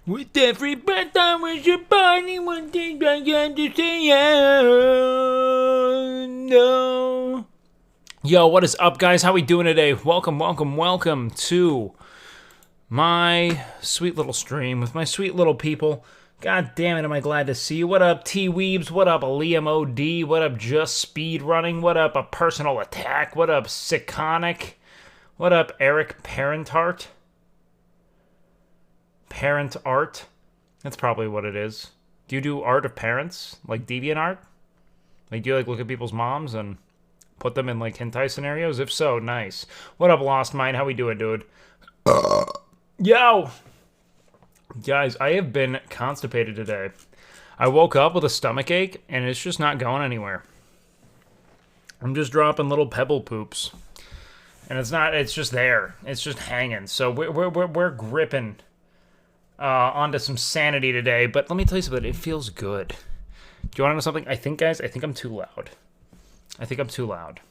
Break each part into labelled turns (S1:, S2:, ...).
S1: With every breath I was your body, one thing I got to say, oh, no. Yo, what is up, guys? How we doing today? Welcome to my sweet little stream with my sweet little people. God damn it, am I glad to see you. What up, T-Weebs? What up, Liam OD? What up, Just Speed Running? What up, A Personal Attack? What up, Sickonic? What up, Eric Parentart? Parent art? That's probably what it is. Do you do art of parents? Like deviant art? Like, do you, like, look at people's moms and put them in, like, hentai scenarios? If so, nice. What up, Lost Mind? How we doing, dude? Yo! Guys, I have been constipated today. I woke up with a stomach ache, and it's just not going anywhere. I'm just dropping little pebble poops. And it's just there. It's just hanging. So we're gripping onto some sanity today, but let me tell you something, it feels good. Do you want to know something? I think, guys, I'm too loud. I think I'm too loud.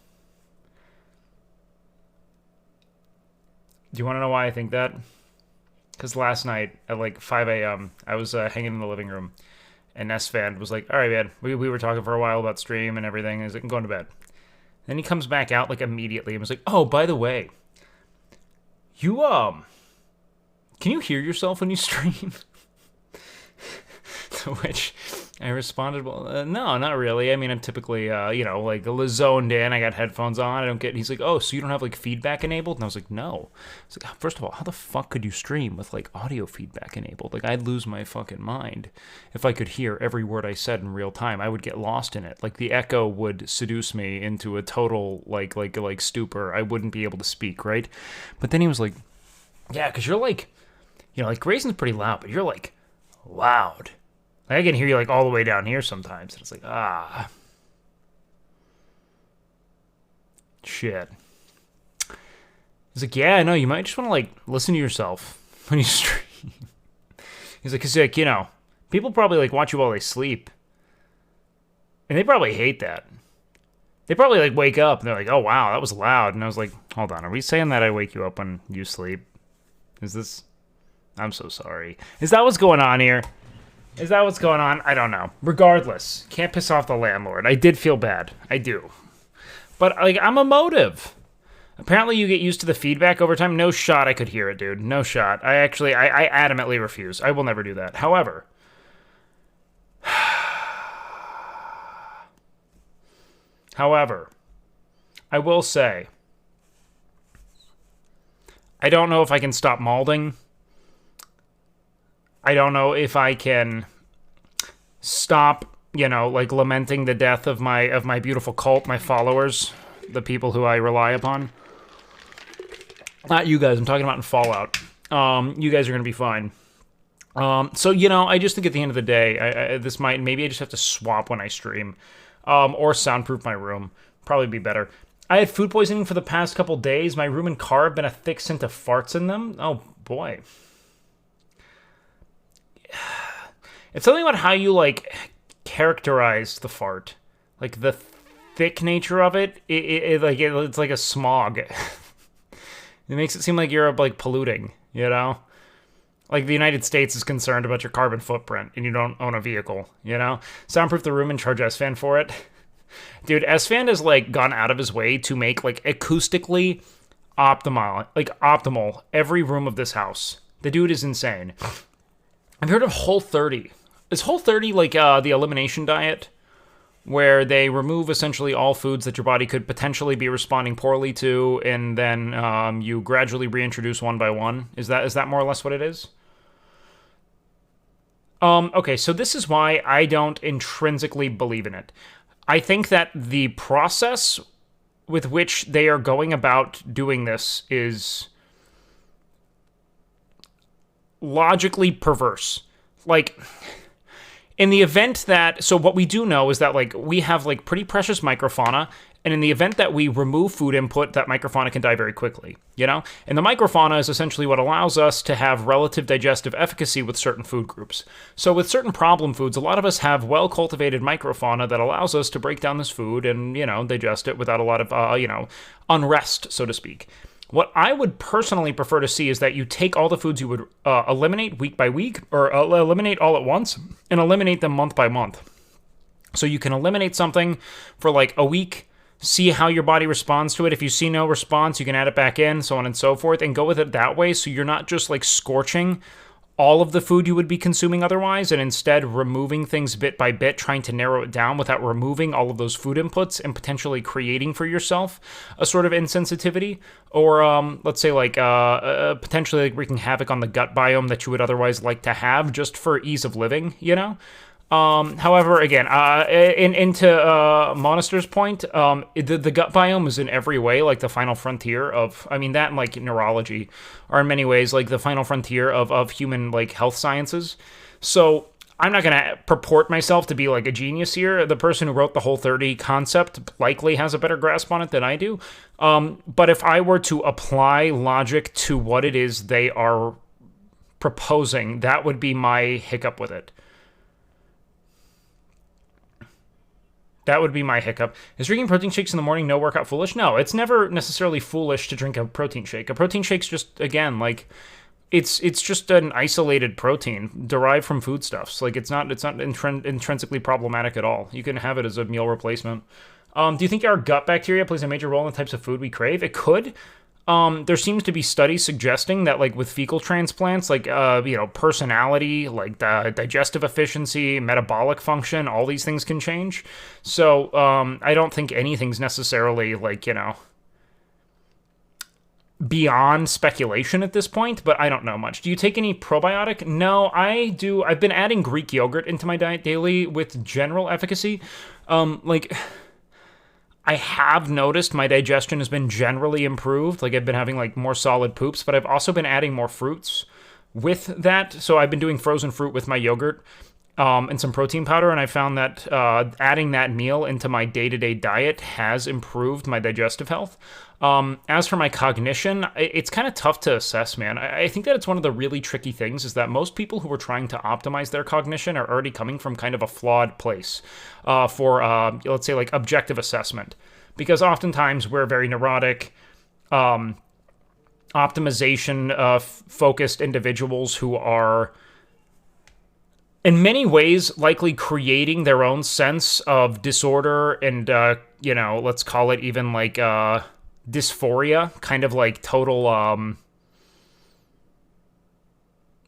S1: Do you want to know why I think that? Because last night at like 5 a.m., I was hanging in the living room, and S-Fan was like, all right, man, we were talking for a while about stream and everything, and he's like, I'm going to bed. Then he comes back out like immediately and was like, oh, by the way, you, can you hear yourself when you stream? To which I responded, well, no, not really. I mean, I'm typically, like zoned in. I got headphones on. I don't get. He's like, oh, so you don't have like feedback enabled? And I was like, no. I was like, first of all, how the fuck could you stream with like audio feedback enabled? Like, I'd lose my fucking mind if I could hear every word I said in real time. I would get lost in it. Like, the echo would seduce me into a total like stupor. I wouldn't be able to speak, right? But then he was like, yeah, because you're like, like Grayson's pretty loud, but you're like loud. Like, I can hear you like all the way down here sometimes. And it's like, shit. He's like, yeah, no, you might just want to like listen to yourself when you stream. He's like, 'cause like, people probably like watch you while they sleep. And they probably hate that. They probably like wake up and they're like, oh wow, that was loud. And I was like, hold on, are we saying that I wake you up when you sleep? Is this... I'm so sorry. Is that what's going on here? Is that what's going on? I don't know. Regardless, can't piss off the landlord. I did feel bad. I do. But, like, I'm emotive. Apparently you get used to the feedback over time. No shot I could hear it, dude. No shot. I adamantly refuse. I will never do that. However, I will say, I don't know if I can stop malding. I don't know if I can stop, like lamenting the death of my beautiful cult, my followers, the people who I rely upon. Not you guys, I'm talking about in Fallout. You guys are going to be fine. So, I just think at the end of the day, maybe I just have to swap when I stream, or soundproof my room. Probably be better. I had food poisoning for the past couple days. My room and car have been a thick scent of farts in them. Oh, boy. It's something about how you, like, characterize the fart. Like, the thick nature of it, it's like a smog. It makes it seem like you're, like, polluting, Like, the United States is concerned about your carbon footprint, and you don't own a vehicle, Soundproof the room and charge S-Fan for it. Dude, S-Fan has, like, gone out of his way to make, like, acoustically optimal every room of this house. The dude is insane. I've heard of Whole30. Is Whole30 like the elimination diet, where they remove essentially all foods that your body could potentially be responding poorly to, and then you gradually reintroduce one by one? Is that more or less what it is? Okay, so this is why I don't intrinsically believe in it. I think that the process with which they are going about doing this is logically perverse. Like, in the event that... So what we do know is that, like, we have, like, pretty precious microfauna, and in the event that we remove food input, that microfauna can die very quickly, And the microfauna is essentially what allows us to have relative digestive efficacy with certain food groups. So with certain problem foods, a lot of us have well-cultivated microfauna that allows us to break down this food and, digest it without a lot of, unrest, so to speak. What I would personally prefer to see is that you take all the foods you would eliminate week by week, or eliminate all at once, and eliminate them month by month. So you can eliminate something for like a week, see how your body responds to it. If you see no response, you can add it back in, so on and so forth, and go with it that way, so you're not just like scorching all of the food you would be consuming otherwise, and instead removing things bit by bit, trying to narrow it down without removing all of those food inputs and potentially creating for yourself a sort of insensitivity, or let's say like potentially like wreaking havoc on the gut biome that you would otherwise like to have just for ease of living, you know? However, again, into Monaster's point, the gut biome is in every way like the final frontier of, I mean, that and like neurology are in many ways like the final frontier of human like health sciences. So I'm not going to purport myself to be like a genius here. The person who wrote the Whole30 concept likely has a better grasp on it than I do. But if I were to apply logic to what it is they are proposing, that would be my hiccup with it. That would be my hiccup. Is drinking protein shakes in the morning no workout foolish? No, it's never necessarily foolish to drink a protein shake. A protein shake's just, again, like, it's just an isolated protein derived from foodstuffs. Like, it's not intrinsically problematic at all. You can have it as a meal replacement. Do you think our gut bacteria plays a major role in the types of food we crave? It could. There seems to be studies suggesting that, like, with fecal transplants, like, personality, like, digestive efficiency, metabolic function, all these things can change. So, I don't think anything's necessarily, like, beyond speculation at this point, but I don't know much. Do you take any probiotic? No, I do. I've been adding Greek yogurt into my diet daily with general efficacy. I have noticed my digestion has been generally improved. Like, I've been having, like, more solid poops, but I've also been adding more fruits with that. So I've been doing frozen fruit with my yogurt and some protein powder, and I found that adding that meal into my day-to-day diet has improved my digestive health. As for my cognition, it's kind of tough to assess, man. I think that it's one of the really tricky things is that most people who are trying to optimize their cognition are already coming from kind of a flawed place for, let's say, like, objective assessment. Because oftentimes we're very neurotic, optimization-focused individuals who are, in many ways, likely creating their own sense of disorder and, let's call it even, like, dysphoria, kind of like total,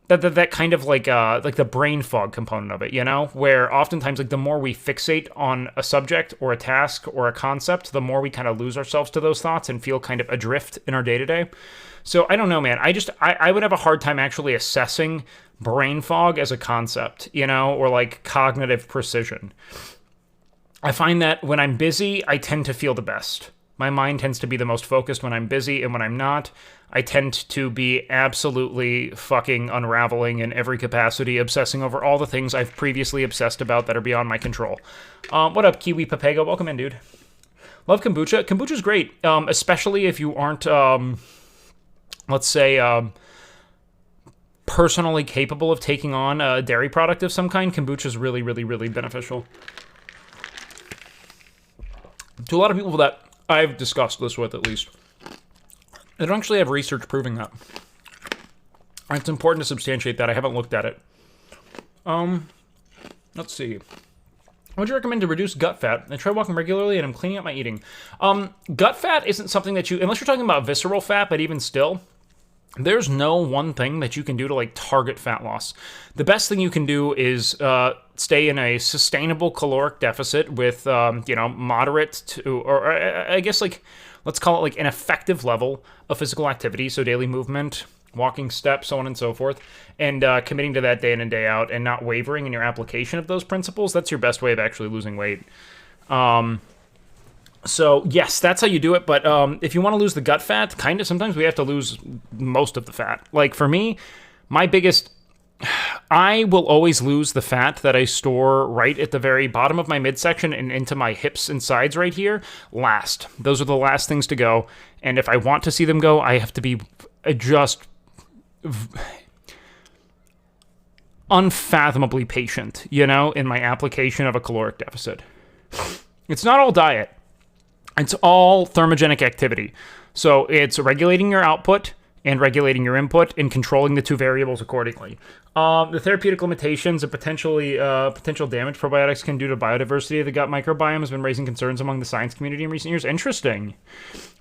S1: that kind of like the brain fog component of it, where oftentimes, like, the more we fixate on a subject or a task or a concept, the more we kind of lose ourselves to those thoughts and feel kind of adrift in our day-to-day. So I don't know, man. I would have a hard time actually assessing brain fog as a concept, or like cognitive precision. I find that when I'm busy, I tend to feel the best. My mind tends to be the most focused when I'm busy, and when I'm not, I tend to be absolutely fucking unraveling in every capacity, obsessing over all the things I've previously obsessed about that are beyond my control. What up, Kiwi Papego? Welcome in, dude. Love kombucha. Kombucha's great, especially if you aren't, let's say, personally capable of taking on a dairy product of some kind. Kombucha's really, really, really beneficial. To a lot of people that I've discussed this with, at least, I don't actually have research proving that. It's important to substantiate that. I haven't looked at it. Let's see. Would you recommend to reduce gut fat? I try walking regularly and I'm cleaning up my eating. Gut fat isn't something that unless you're talking about visceral fat, but even still, there's no one thing that you can do to, like, target fat loss. The best thing you can do is stay in a sustainable caloric deficit with, moderate to, or I guess, like, let's call it, like, an effective level of physical activity, so daily movement, walking, steps, so on and so forth, and committing to that day in and day out and not wavering in your application of those principles. That's your best way of actually losing weight. So, yes, that's how you do it, but if you want to lose the gut fat, kind of, sometimes we have to lose most of the fat. Like, for me, I will always lose the fat that I store right at the very bottom of my midsection and into my hips and sides right here last. Those are the last things to go, and if I want to see them go, I have to be just unfathomably patient, in my application of a caloric deficit. It's not all diet. It's all thermogenic activity. So it's regulating your output and regulating your input and controlling the two variables accordingly. The therapeutic limitations and potential damage probiotics can do to biodiversity of the gut microbiome has been raising concerns among the science community in recent years. Interesting.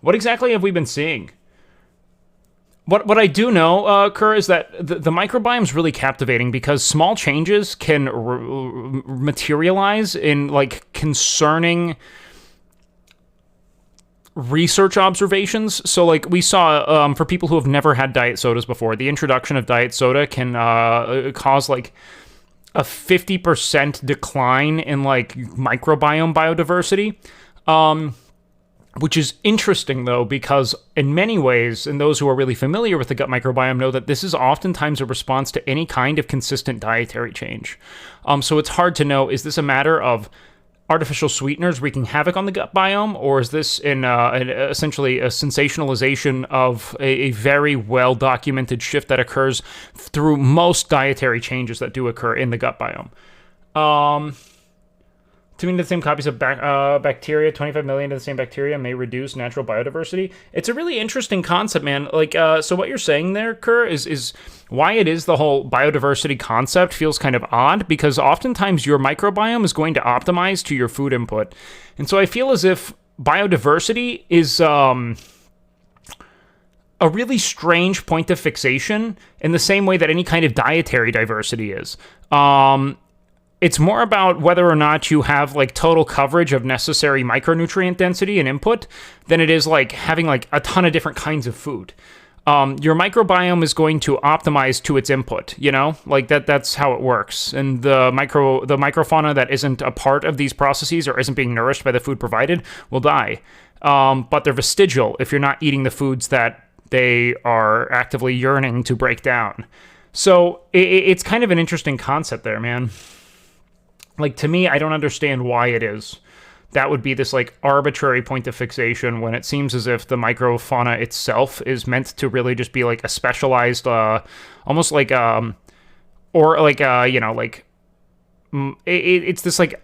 S1: What exactly have we been seeing? What I do know, Kerr, is that the microbiome is really captivating because small changes can materialize in like concerning research observations. So like we saw for people who have never had diet sodas before, the introduction of diet soda can cause like a 50% decline in like microbiome biodiversity. Which is interesting, though, because in many ways, and those who are really familiar with the gut microbiome know that this is oftentimes a response to any kind of consistent dietary change. So it's hard to know, is this a matter of artificial sweeteners wreaking havoc on the gut biome, or is this essentially a sensationalization of a very well-documented shift that occurs through most dietary changes that do occur in the gut biome? Too many of the same copies of bacteria, 25 million of the same bacteria may reduce natural biodiversity. It's a really interesting concept, man. Like, so what you're saying there, Kerr, is why it is the whole biodiversity concept feels kind of odd, because oftentimes your microbiome is going to optimize to your food input. And so I feel as if biodiversity is a really strange point of fixation in the same way that any kind of dietary diversity is. It's more about whether or not you have like total coverage of necessary micronutrient density and input than it is like having like a ton of different kinds of food. Your microbiome is going to optimize to its input, you know, like that's how it works. And the microfauna that isn't a part of these processes or isn't being nourished by the food provided will die. But they're vestigial if you're not eating the foods that they are actively yearning to break down. So it's kind of an interesting concept there, man. Like, to me, I don't understand why it is. That would be this, like, arbitrary point of fixation when it seems as if the microfauna itself is meant to really just be, like, a specialized, almost like, or, like, you know, like, it's this, like,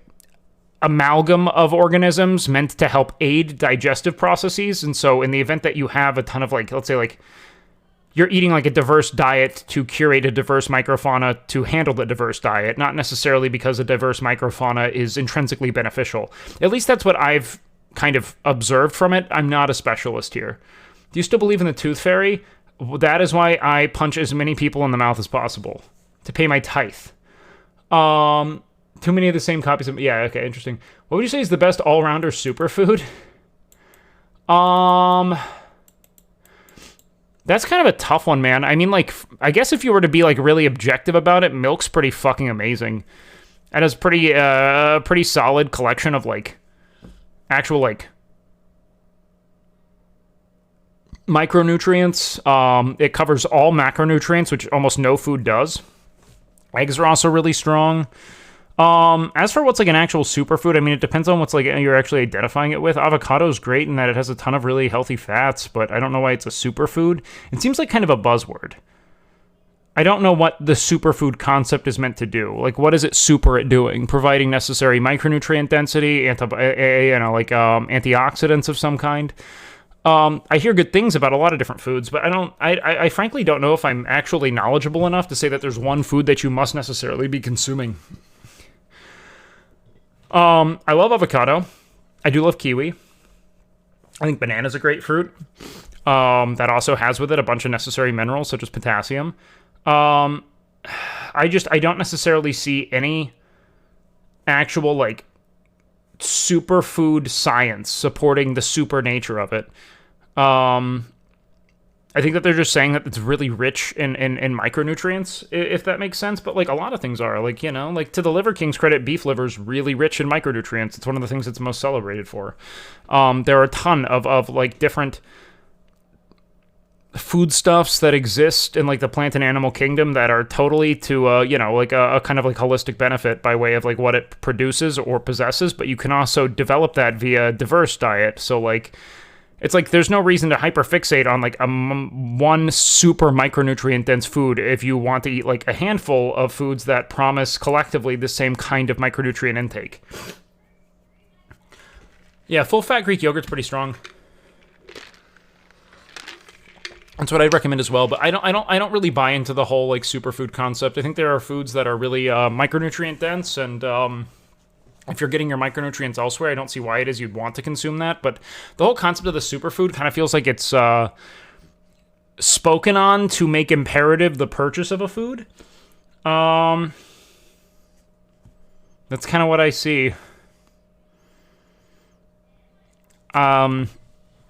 S1: amalgam of organisms meant to help aid digestive processes. And so in the event that you have a ton of, like, let's say, like, you're eating like a diverse diet to curate a diverse microfauna to handle the diverse diet, not necessarily because a diverse microfauna is intrinsically beneficial. At least that's what I've kind of observed from it. I'm not a specialist here. Do you still believe in the tooth fairy? That is why I punch as many people in the mouth as possible, to pay my tithe. Too many of the same copies of... Yeah, okay, interesting. What would you say is the best all-rounder superfood? That's kind of a tough one, man. I mean, like, I guess if you were to be, like, really objective about it, milk's pretty fucking amazing. It has pretty solid collection of, like, actual, like, micronutrients. It covers all macronutrients, which almost no food does. Eggs are also really strong. As for what's like an actual superfood, I mean, it depends on what's like you're actually identifying it with. Avocado is great in that it has a ton of really healthy fats, but I don't know why it's a superfood. It seems like kind of a buzzword. I don't know what the superfood concept is meant to do. Like, what is it super at doing? Providing necessary micronutrient density, antioxidants of some kind. I hear good things about a lot of different foods, but I frankly don't know if I'm actually knowledgeable enough to say that there's one food that you must necessarily be consuming. I love avocado. I do love kiwi. I think banana's a great fruit. That also has with it a bunch of necessary minerals, such as potassium. I don't necessarily see any actual, like, superfood science supporting the super nature of it. I think that they're just saying that it's really rich in micronutrients, if that makes sense. But, like, a lot of things are. Like, you know, like, to the Liver King's credit, beef liver's really rich in micronutrients. It's one of the things it's most celebrated for. There are a ton of like, different foodstuffs that exist in, like, the plant and animal kingdom that are totally to, you know, like, a kind of, like, holistic benefit by way of, like, what it produces or possesses. But you can also develop that via diverse diet. So, like... It's like there's no reason to hyperfixate on like one super micronutrient dense food if you want to eat like a handful of foods that promise collectively the same kind of micronutrient intake. Yeah, full fat Greek yogurt's pretty strong. That's what I'd recommend as well. But I don't really buy into the whole like superfood concept. I think there are foods that are really micronutrient dense, and if you're getting your micronutrients elsewhere, I don't see why it is you'd want to consume that. But the whole concept of the superfood kind of feels like it's spoken on to make imperative the purchase of a food. That's kind of what I see.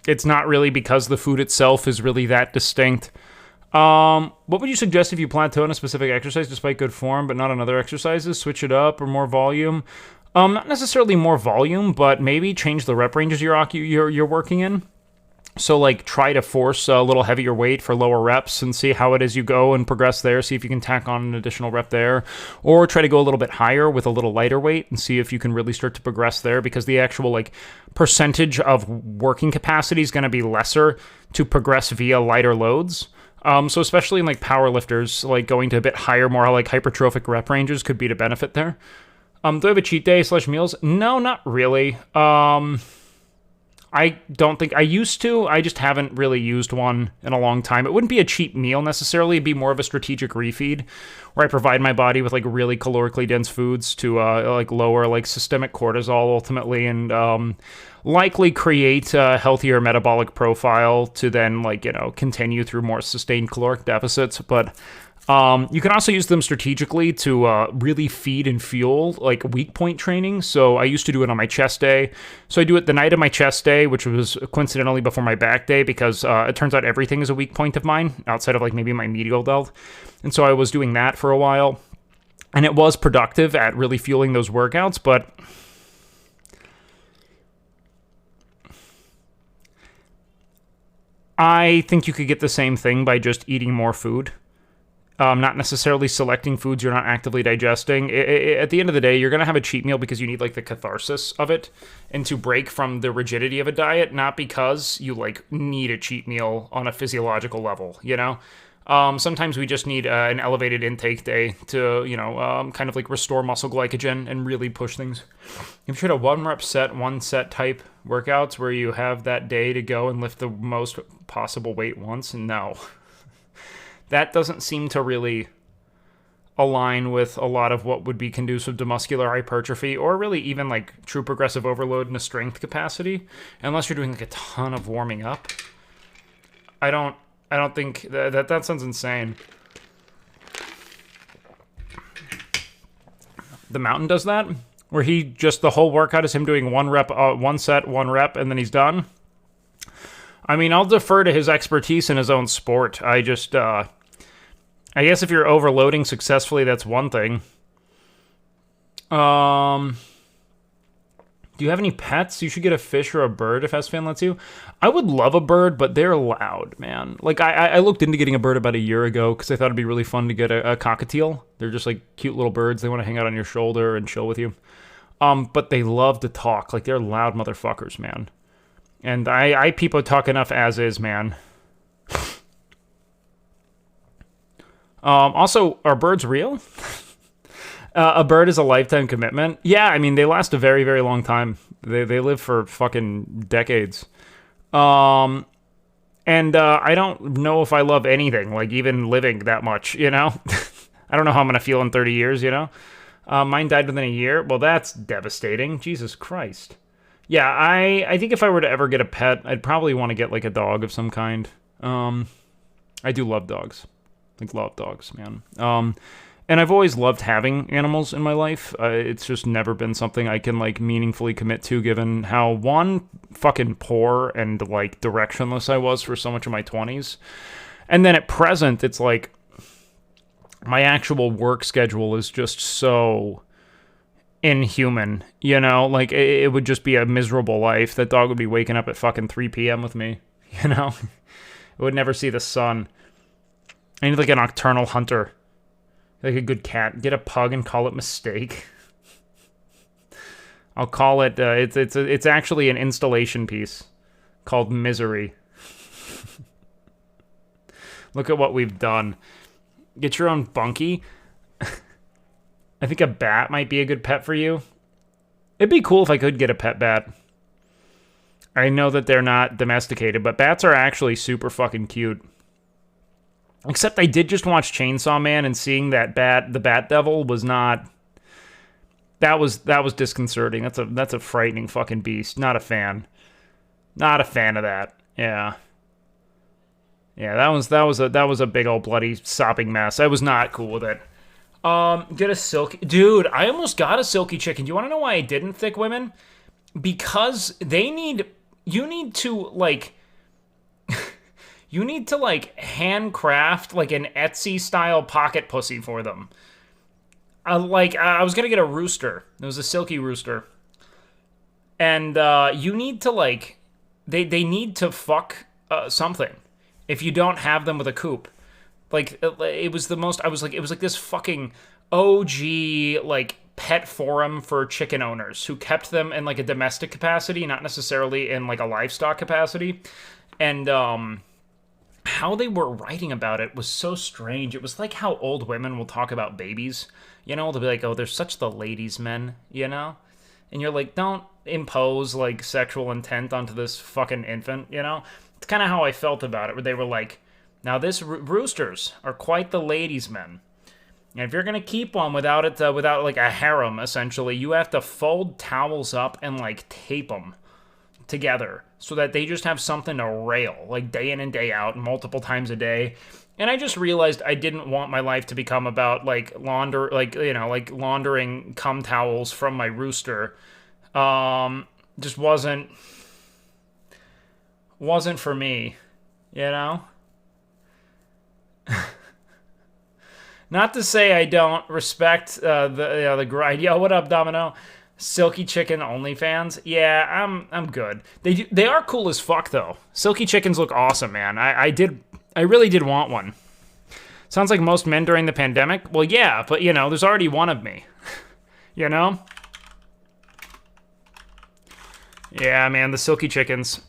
S1: It's not really because the food itself is really that distinct. What would you suggest if you plateau on a specific exercise despite good form, but not on other exercises? Switch it up or more volume? Not necessarily more volume, but maybe change the rep ranges you're working in. So, like, try to force a little heavier weight for lower reps and see how it is you go and progress there. See if you can tack on an additional rep there. Or try to go a little bit higher with a little lighter weight and see if you can really start to progress there, because the actual, like, percentage of working capacity is going to be lesser to progress via lighter loads. So especially in, like, power lifters, like, going to a bit higher, more, like, hypertrophic rep ranges could be to benefit there. Do I have a cheat day / meals? No, not really. I don't think I used to. I just haven't really used one in a long time. It wouldn't be a cheap meal necessarily. It'd be more of a strategic refeed where I provide my body with like really calorically dense foods to like lower like systemic cortisol ultimately, and likely create a healthier metabolic profile to then like, you know, continue through more sustained caloric deficits. But you can also use them strategically to really feed and fuel like weak point training. So I used to do it on my chest day. So I do it the night of my chest day, which was coincidentally before my back day, because it turns out everything is a weak point of mine outside of like maybe my medial delt. And so I was doing that for a while, and it was productive at really fueling those workouts. But I think you could get the same thing by just eating more food. Not necessarily selecting foods you're not actively digesting. At the end of the day, you're going to have a cheat meal because you need like the catharsis of it and to break from the rigidity of a diet, not because you like need a cheat meal on a physiological level, you know? Sometimes we just need an elevated intake day to, you know, kind of like restore muscle glycogen and really push things. You've tried a 1-rep set, 1-set type workouts where you have that day to go and lift the most possible weight once? No. That doesn't seem to really align with a lot of what would be conducive to muscular hypertrophy, or really even like true progressive overload in a strength capacity, unless you're doing like a ton of warming up. I don't think that sounds insane. The Mountain does that, where he just the whole workout is him doing 1 rep, 1 set, 1 rep, and then he's done. I mean, I'll defer to his expertise in his own sport. I just, I guess if you're overloading successfully, that's one thing. Do you have any pets? You should get a fish or a bird if SFan lets you. I would love a bird, but they're loud, man. Like, I looked into getting a bird about a year ago because I thought it'd be really fun to get a cockatiel. They're just, like, cute little birds. They want to hang out on your shoulder and chill with you. But they love to talk. Like, they're loud motherfuckers, man. And I people talk enough as is, man. Also, are birds real? A bird is a lifetime commitment. Yeah, I mean, they last a very, very long time. They live for fucking decades. And I don't know if I love anything, like even living that much, you know? I don't know how I'm going to feel in 30 years, you know? Mine died within a year. Well, that's devastating. Jesus Christ. Yeah, I think if I were to ever get a pet, I'd probably want to get, like, a dog of some kind. I do love dogs. Like, love dogs, man. And I've always loved having animals in my life. It's just never been something I can, like, meaningfully commit to, given how, one, fucking poor and, like, directionless I was for so much of my 20s. And then at present, it's like, my actual work schedule is just so inhuman, you know? Like, it would just be a miserable life. That dog would be waking up at fucking 3 p.m. with me, you know? It would never see the sun. I need, like, a nocturnal hunter. Like a good cat. Get a pug and call it Mistake. I'll call it, it's actually an installation piece called Misery. Look at what we've done. Get your own bunkie. I think a bat might be a good pet for you. It'd be cool if I could get a pet bat. I know that they're not domesticated, but bats are actually super fucking cute. Except I did just watch Chainsaw Man, and seeing the Bat Devil was not. That was disconcerting. That's a frightening fucking beast. Not a fan. Not a fan of that. Yeah. Yeah, that was a big old bloody sopping mess. I was not cool with it. Get a silky dude. I almost got a silky chicken. Do you want to know why I didn't, thick women? Because you need to handcraft like an Etsy style pocket pussy for them. I was gonna get a rooster. It was a silky rooster, and you need to they need to fuck something if you don't have them with a coop. Like, it was the most. It was like this fucking OG pet forum for chicken owners who kept them in like a domestic capacity, not necessarily in like a livestock capacity, and how they were writing about it was so strange. It was like how old women will talk about babies. You know, they'll be like, "Oh, they're such the ladies' men," you know? And you're like, don't impose, like, sexual intent onto this fucking infant, you know? It's kind of how I felt about it, where they were like, now this roosters are quite the ladies' men. And if you're going to keep one without like, a harem, essentially, you have to fold towels up and, like, tape them together so that they just have something to rail, like, day in and day out, multiple times a day. And I just realized I didn't want my life to become about laundering cum towels from my rooster. Just wasn't for me, you know? Not to say I don't respect the grind. Yo, what up, Domino? Silky Chicken OnlyFans? Yeah, I'm good. They are cool as fuck though. Silky chickens look awesome, man. I really did want one. Sounds like most men during the pandemic. Well, yeah, but you know, there's already one of me. You know? Yeah, man, the silky chickens.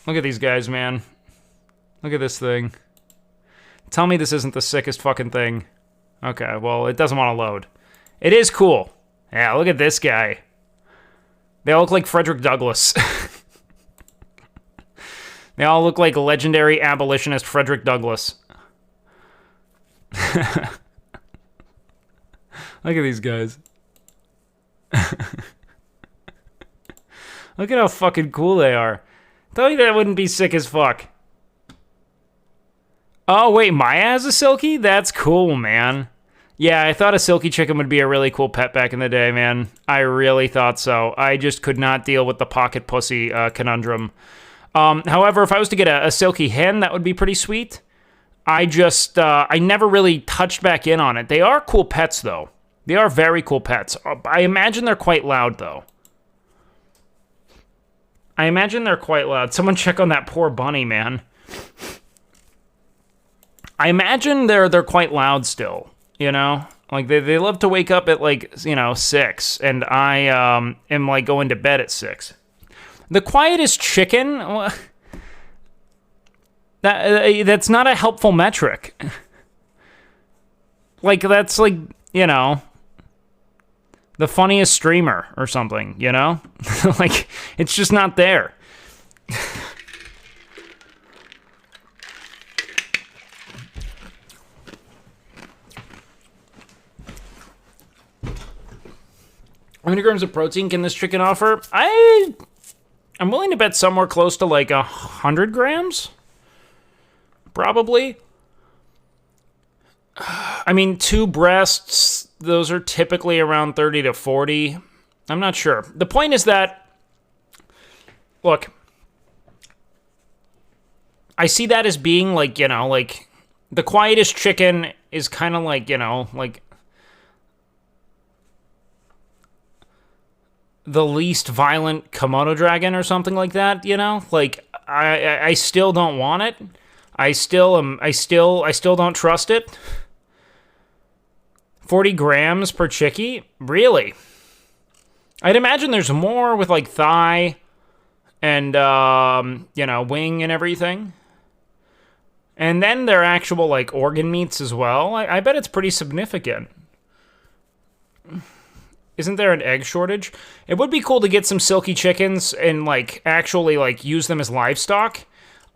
S1: Look at these guys, man. Look at this thing. Tell me this isn't the sickest fucking thing. Okay, well, it doesn't want to load. It is cool. Yeah, look at this guy. They all look like Frederick Douglass. They all look like legendary abolitionist Frederick Douglass. Look at these guys. Look at how fucking cool they are. Tell me that wouldn't be sick as fuck. Oh, wait, Maya has a silky? That's cool, man. Yeah, I thought a silky chicken would be a really cool pet back in the day, man. I really thought so. I just could not deal with the pocket pussy conundrum. However, if I was to get a silky hen, that would be pretty sweet. I never really touched back in on it. They are cool pets, though. They are very cool pets. I imagine they're quite loud, though. I imagine they're quite loud. Someone check on that poor bunny, man. I imagine they're quite loud still, you know? Like, they love to wake up at, like, 6, and I am, like, going to bed at 6. The quietest chicken? That's not a helpful metric. Like, that's, like, the funniest streamer or something, you know? Like, it's just not there. How many grams of protein can this chicken offer? I'm willing to bet somewhere close to like 100 grams. Probably. I mean, 2 breasts, those are typically around 30 to 40. I'm not sure. The point is that, look, I see that as being like, like the quietest chicken is kind of like, like the least violent Komodo dragon or something like that, Like, I still don't want it. I still don't trust it. 40 grams per chickie? Really? I'd imagine there's more with, like, thigh and, wing and everything. And then their actual, like, organ meats as well. I bet it's pretty significant. Isn't there an egg shortage? It would be cool to get some silky chickens and, like, actually, like, use them as livestock.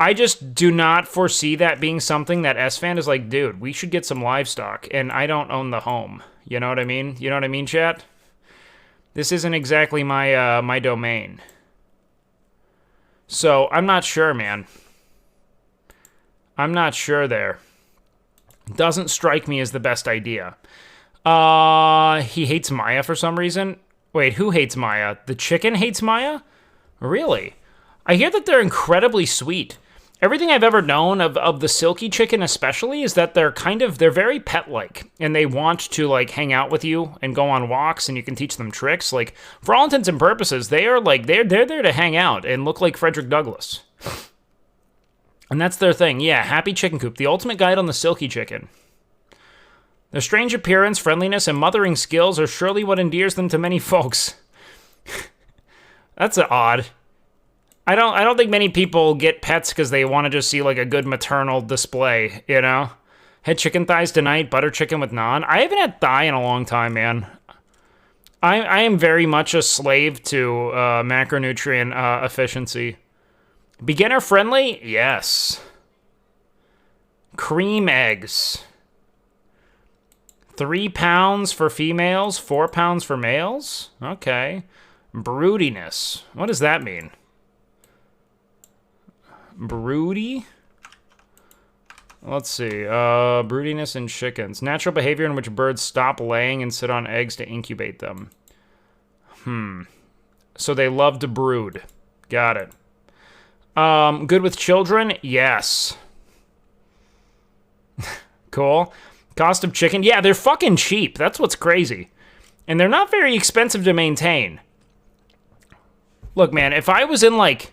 S1: I just do not foresee that being something that S-Fan is like, dude, we should get some livestock, and I don't own the home. You know what I mean? You know what I mean, chat? This isn't exactly my my domain. So, I'm not sure, man. I'm not sure there. Doesn't strike me as the best idea. He hates Maya for some reason. Wait, who hates Maya? The chicken hates Maya? Really? I hear that they're incredibly sweet. Everything I've ever known of the silky chicken especially is that they're very pet-like, and they want to, like, hang out with you and go on walks, and you can teach them tricks. Like, for all intents and purposes, they're there to hang out and look like Frederick Douglass. And that's their thing. Yeah, Happy Chicken Coop, the ultimate guide on the silky chicken. Their strange appearance, friendliness, and mothering skills are surely what endears them to many folks. That's odd. I don't think many people get pets because they want to just see like a good maternal display, you know? Had chicken thighs tonight, butter chicken with naan. I haven't had thigh in a long time, man. I am very much a slave to macronutrient efficiency. Beginner friendly? Yes. Cream eggs. 3 pounds for females, 4 pounds for males? Okay. Broodiness. What does that mean? Broody? Let's see. Broodiness in chickens. Natural behavior in which birds stop laying and sit on eggs to incubate them. So they love to brood. Got it. Good with children? Yes. Cool. Cost of chicken? Yeah, they're fucking cheap. That's what's crazy. And they're not very expensive to maintain. Look, man, if I was in, like,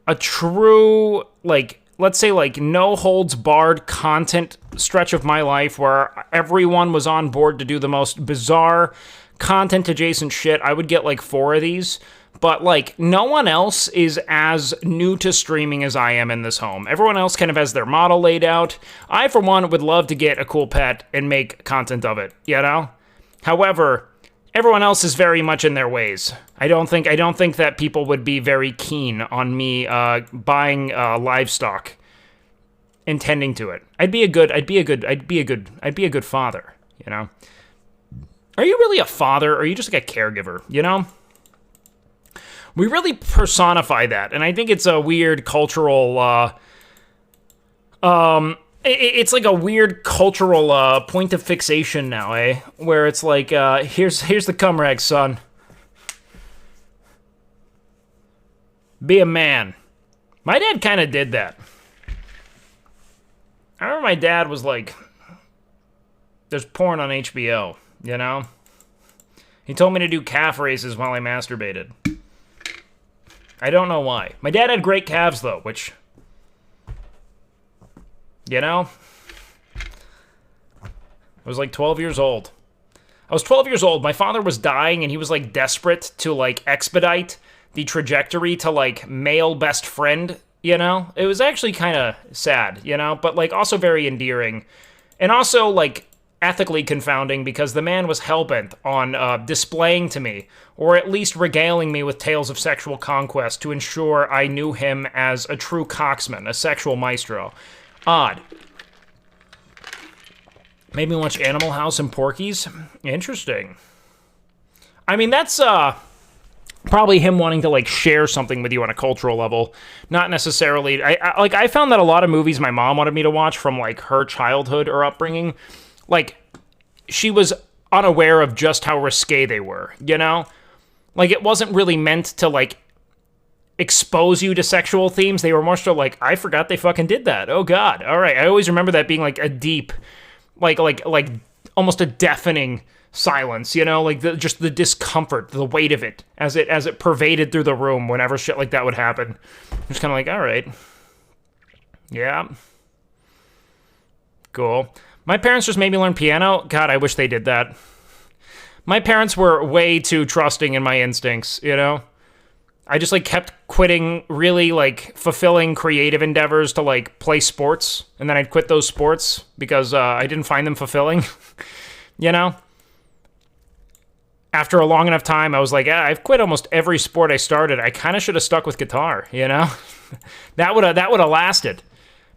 S1: a true, like, let's say, like, no-holds-barred content stretch of my life where everyone was on board to do the most bizarre content-adjacent shit, I would get, like, 4 of these. But, like, no one else is as new to streaming as I am in this home. Everyone else kind of has their model laid out. I, for one, would love to get a cool pet and make content of it, you know? However, everyone else is very much in their ways. I don't think that people would be very keen on me buying livestock and tending to it. I'd be a good father, you know? Are you really a father, or are you just like a caregiver, you know? We really personify that, and I think it's a weird cultural, it's like a weird cultural point of fixation now, eh? Where it's like, here's the cum rag, son. Be a man. My dad kind of did that. I remember my dad was like, there's porn on HBO, you know? He told me to do calf races while I masturbated. I don't know why. My dad had great calves, though, which, you know, I was like 12 years old. I was 12 years old. My father was dying, and he was, like, desperate to, like, expedite the trajectory to, like, male best friend, you know? It was actually kind of sad, you know? But, like, also very endearing. And also, like, ethically confounding because the man was hellbent on displaying to me, or at least regaling me with tales of sexual conquest to ensure I knew him as a true coxman, a sexual maestro. Odd. Made me watch Animal House and Porky's. Interesting. I mean, that's probably him wanting to, like, share something with you on a cultural level. Not necessarily... I found that a lot of movies my mom wanted me to watch from, like, her childhood or upbringing, like, she was unaware of just how risque they were, you know? Like, it wasn't really meant to, like, expose you to sexual themes. They were more so like, I forgot they fucking did that. Oh, God. All right. I always remember that being, like, a deep, like almost a deafening silence, you know? Like, just the discomfort, the weight of it, as it pervaded through the room whenever shit like that would happen. Just kind of like, all right. Yeah. Cool. My parents just made me learn piano. God, I wish they did that. My parents were way too trusting in my instincts, you know? I just, like, kept quitting really, like, fulfilling creative endeavors to, like, play sports. And then I'd quit those sports because I didn't find them fulfilling, you know? after a long enough time, I was like, I've quit almost every sport I started. I kind of should have stuck with guitar, you know? That would have lasted.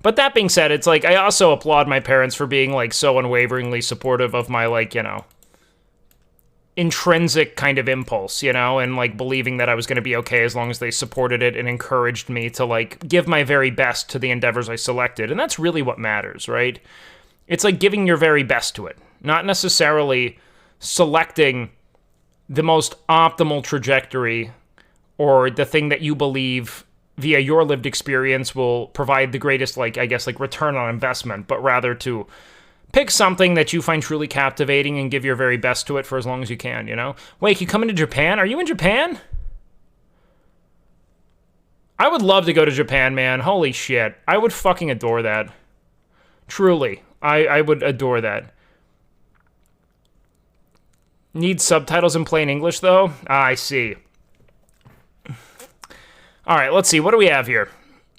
S1: But that being said, it's like, I also applaud my parents for being, like, so unwaveringly supportive of my, like, you know, intrinsic kind of impulse, you know, and, like, believing that I was going to be okay as long as they supported it and encouraged me to, like, give my very best to the endeavors I selected. And that's really what matters, right? It's like giving your very best to it, not necessarily selecting the most optimal trajectory or the thing that you believe via your lived experience will provide the greatest, like, I guess, like, return on investment, but rather to pick something that you find truly captivating and give your very best to it for as long as you can, you know? Wait, you coming to Japan? Are you in Japan? I would love to go to Japan, man. Holy shit. I would fucking adore that. Truly. I would adore that. Need subtitles in plain English, though? I see. All right, let's see. What do we have here?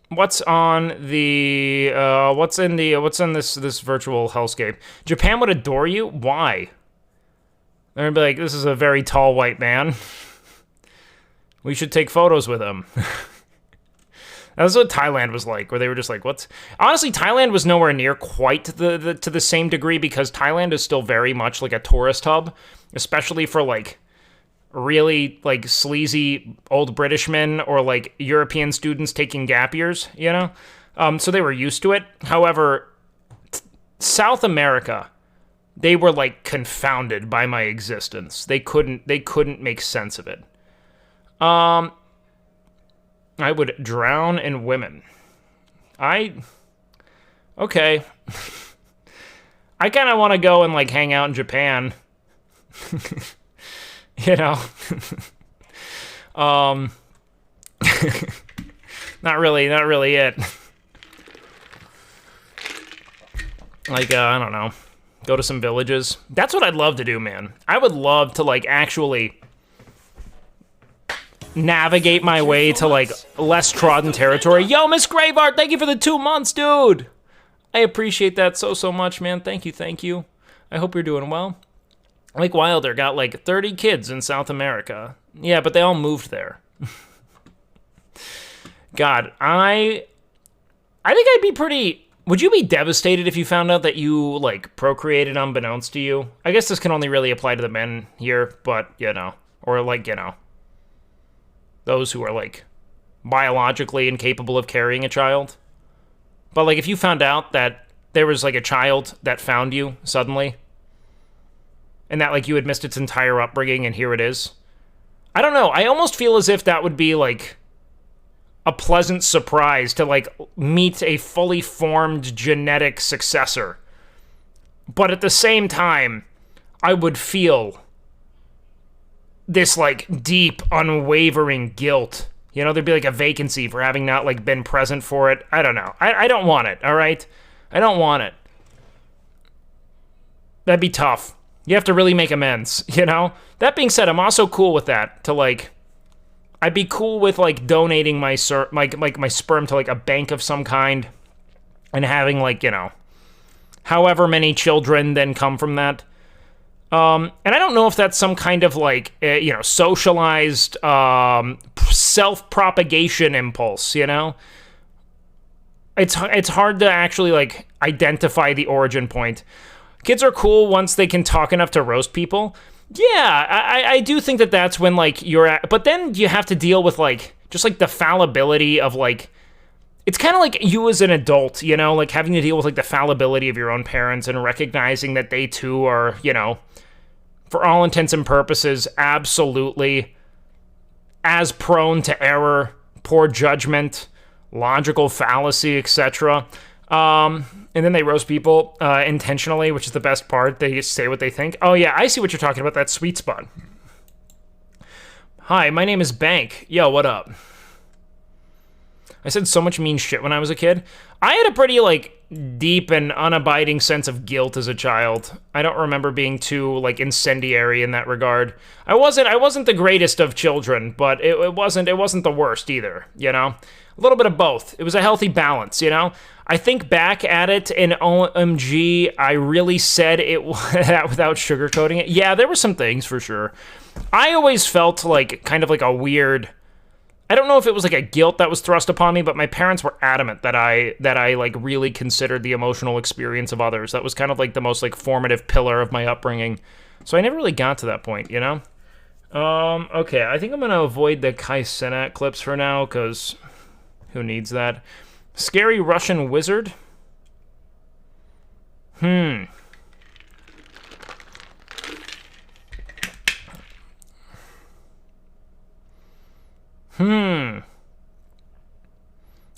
S1: What's on the what's in this virtual hellscape? Japan would adore you? Why? They're gonna be like, this is a very tall white man. We should take photos with him. That's what Thailand was like, where they were just like, what's... Honestly, Thailand was nowhere near quite to the same degree, because Thailand is still very much like a tourist hub, especially for, like, really, like, sleazy old British men or, like, European students taking gap years, you know? So they were used to it. However, South America, they were, like, confounded by my existence. They couldn't make sense of it. I would drown in women. Okay. I kind of want to go and, like, hang out in Japan. You know? Not really it. Like, I don't know. Go to some villages. That's what I'd love to do, man. I would love to, like, actually navigate my way to, like, less trodden territory. Yo, Miss Graveheart, thank you for the 2 months, dude. I appreciate that so much, man. Thank you. I hope you're doing well. WakeWilder got, like, 30 kids in South America. Yeah, but they all moved there. God, I think I'd be pretty... Would you be devastated if you found out that you, like, procreated unbeknownst to you? I guess this can only really apply to the men here, but, you know, or, like, you know, those who are, like, biologically incapable of carrying a child. But, like, if you found out that there was, like, a child that found you suddenly, and that, like, you had missed its entire upbringing and here it is. I don't know. I almost feel as if that would be, like, a pleasant surprise to, like, meet a fully formed genetic successor. But at the same time, I would feel this, like, deep, unwavering guilt. You know, there'd be, like, a vacancy for having not, like, been present for it. I don't know. I don't want it, all right? I don't want it. That'd be tough. You have to really make amends, you know? That being said, I'm also cool with that, to, like... I'd be cool with, like, donating my my sperm to, like, a bank of some kind and having, like, you know, however many children then come from that. And I don't know if that's some kind of, like, you know, socialized self-propagation impulse, you know? It's hard to actually, like, identify the origin point. Kids are cool once they can talk enough to roast people. Yeah, I do think that that's when, like, you're at... But then you have to deal with, like, just, like, the fallibility of, like... It's kind of like you as an adult, you know? Like, having to deal with, like, the fallibility of your own parents and recognizing that they, too, are, you know, for all intents and purposes, absolutely as prone to error, poor judgment, logical fallacy, etc. And then they roast people intentionally, which is the best part. They say what they think. Oh, yeah, I see what you're talking about, that sweet spot. Hi, my name is Bank. Yo, what up? I said so much mean shit when I was a kid. I had a pretty, like, deep and unabiding sense of guilt as a child. I don't remember being too, like, incendiary in that regard. I wasn't the greatest of children, but it wasn't the worst either, you know? A little bit of both. It was a healthy balance, you know? I think back at it in OMG, I really said it without sugarcoating it. Yeah, there were some things for sure. I always felt like kind of like a weird, I don't know if it was like a guilt that was thrust upon me, but my parents were adamant that I like really considered the emotional experience of others. That was kind of like the most like formative pillar of my upbringing. So I never really got to that point, you know? Okay, I think I'm gonna avoid the Kai Cenat clips for now, because who needs that? Scary Russian wizard?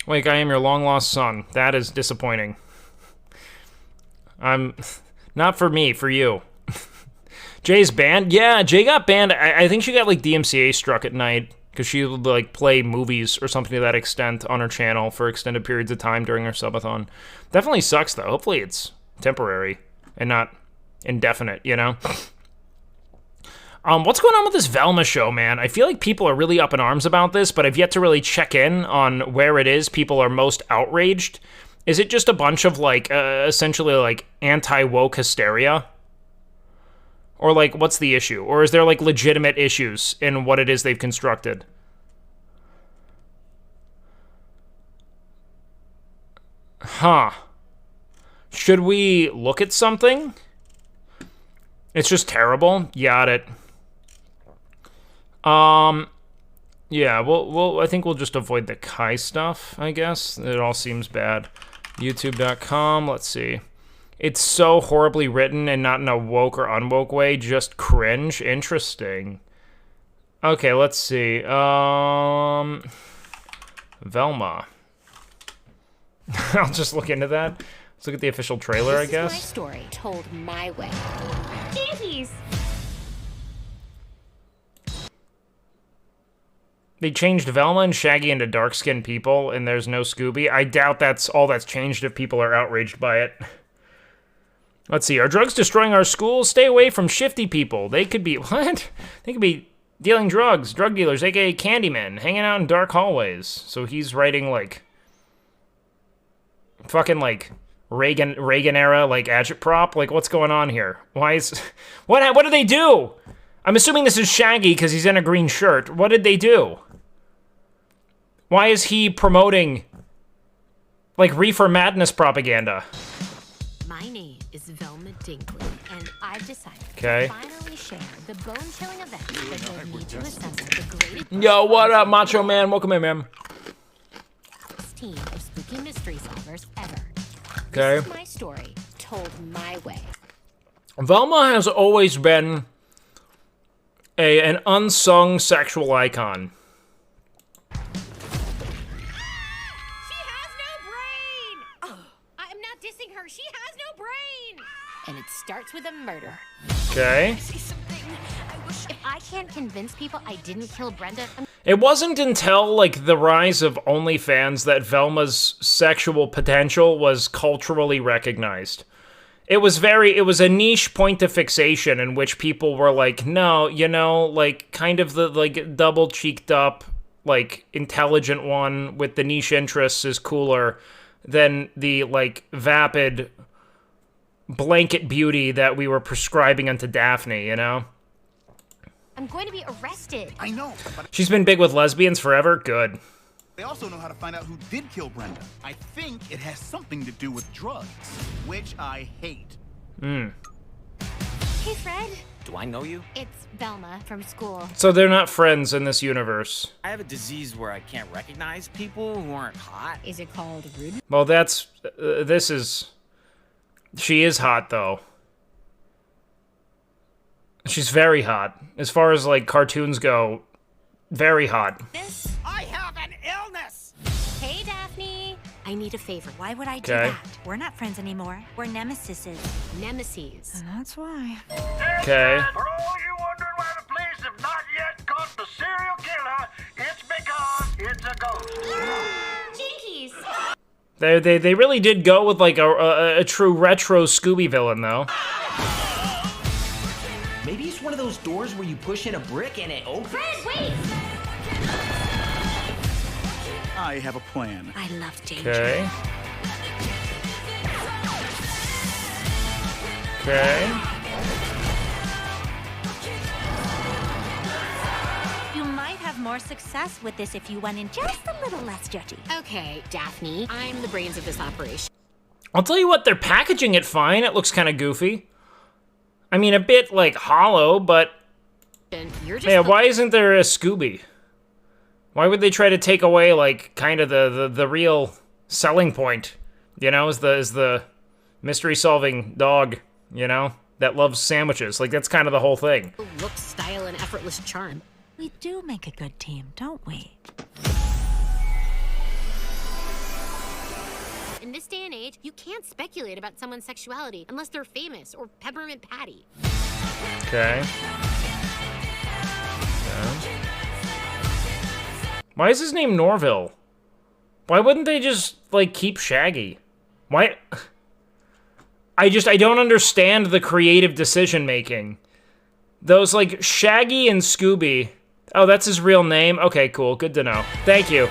S1: Wake, I am your long-lost son. That is disappointing. Not for me, for you. Jay's banned? Yeah, Jay got banned. I think she got, like, DMCA struck at night, because she would, like, play movies or something to that extent on her channel for extended periods of time during her subathon. Definitely sucks, though. Hopefully it's temporary and not indefinite, you know? What's going on with this Velma show, man? I feel like people are really up in arms about this, but I've yet to really check in on where it is people are most outraged. Is it just a bunch of, like, essentially, like, anti-woke hysteria? Or, like, what's the issue? Or is there, like, legitimate issues in what it is they've constructed? Huh. Should we look at something? It's just terrible. Got it. Yeah, I think we'll just avoid the Kai stuff, I guess. It all seems bad. YouTube.com, let's see. It's so horribly written and not in a woke or unwoke way, just cringe. Interesting. Okay, let's see. Velma. I'll just look into that. Let's look at the official trailer, I guess.
S2: This is my story, told my way. Jinkies!
S1: They changed Velma and Shaggy into dark-skinned people, and there's no Scooby. I doubt that's all that's changed if people are outraged by it. Let's see. Are drugs destroying our schools? Stay away from shifty people. They could be... What? They could be dealing drugs. Drug dealers, a.k.a. Candyman, hanging out in dark hallways. So he's writing, like... fucking, like... Reagan era, like, agitprop? Like, what's going on here? Why is... What did they do? I'm assuming this is Shaggy because he's in a green shirt. What did they do? Why is he promoting, like, Reefer Madness propaganda?
S2: My name is Velma Dinkley, and I've decided
S1: to
S2: finally share the bone-chilling event that led me to assess the greatest...
S1: Yo, what up, Macho Man? Welcome in, man.
S2: ...team of spooky mystery solvers ever.
S1: Okay.
S2: This is my story, told my way.
S1: Velma has always been an unsung sexual icon.
S2: She has no brain! And it starts with a murder.
S1: Okay.
S2: If I can't convince people I didn't kill Brenda...
S1: It wasn't until, like, the rise of OnlyFans that Velma's sexual potential was culturally recognized. It was a niche point of fixation in which people were like, no, you know, like, kind of the, like, double-cheeked up, like, intelligent one with the niche interests is cooler than the, like, vapid blanket beauty that we were prescribing unto Daphne, you know?
S2: I'm going to be arrested.
S3: I know, but
S1: she's been big with lesbians forever? Good.
S3: they also know how to find out who did kill Brenda. I think it has something to do with drugs, which I hate.
S2: Hey, Fred.
S4: Do I know you?
S2: It's Velma from school.
S1: So they're not friends in this universe.
S4: I have a disease where I can't recognize people who aren't hot.
S2: Is it called rude?
S1: Well, that's... She is hot, though. She's very hot. As far as, like, cartoons go, very hot.
S4: I have an illness!
S2: Hey, Daphne. I need a favor.
S5: Why would I do
S1: Okay.
S5: that? We're not friends anymore. We're nemesises.
S2: Nemesis.
S5: That's why.
S1: Okay.
S6: For all you wondering why the police have not yet caught the serial killer, it's because it's a ghost.
S2: Jinkies.
S1: They really did go with, like, a true retro Scooby villain, though.
S4: Maybe it's one of those doors where you push in a brick and it opens.
S2: Fred, wait.
S3: I have a plan.
S5: I love danger.
S1: Okay. Okay.
S5: more success with this if you went in just a little less judgy.
S2: Okay, Daphne, I'm the brains of this operation.
S1: I'll tell you what, they're packaging it fine. It looks kind of goofy. I mean, a bit, like, hollow, but...
S2: You're just
S1: Yeah, why isn't there a Scooby? Why would they try to take away, like, kind of the real selling point? You know, is the mystery-solving dog, you know, that loves sandwiches. Like, that's kind of the whole thing.
S2: look, style, and effortless charm.
S5: We do make a good team, don't we?
S2: In this day and age, you can't speculate about someone's sexuality unless they're famous or Peppermint Patty.
S1: Okay. Why is his name Norville? Why wouldn't they just, like, keep Shaggy? Why? I don't understand the creative decision-making. Those, like, Shaggy and Scooby. Oh, that's his real name? Okay, cool. Good to know. Thank you.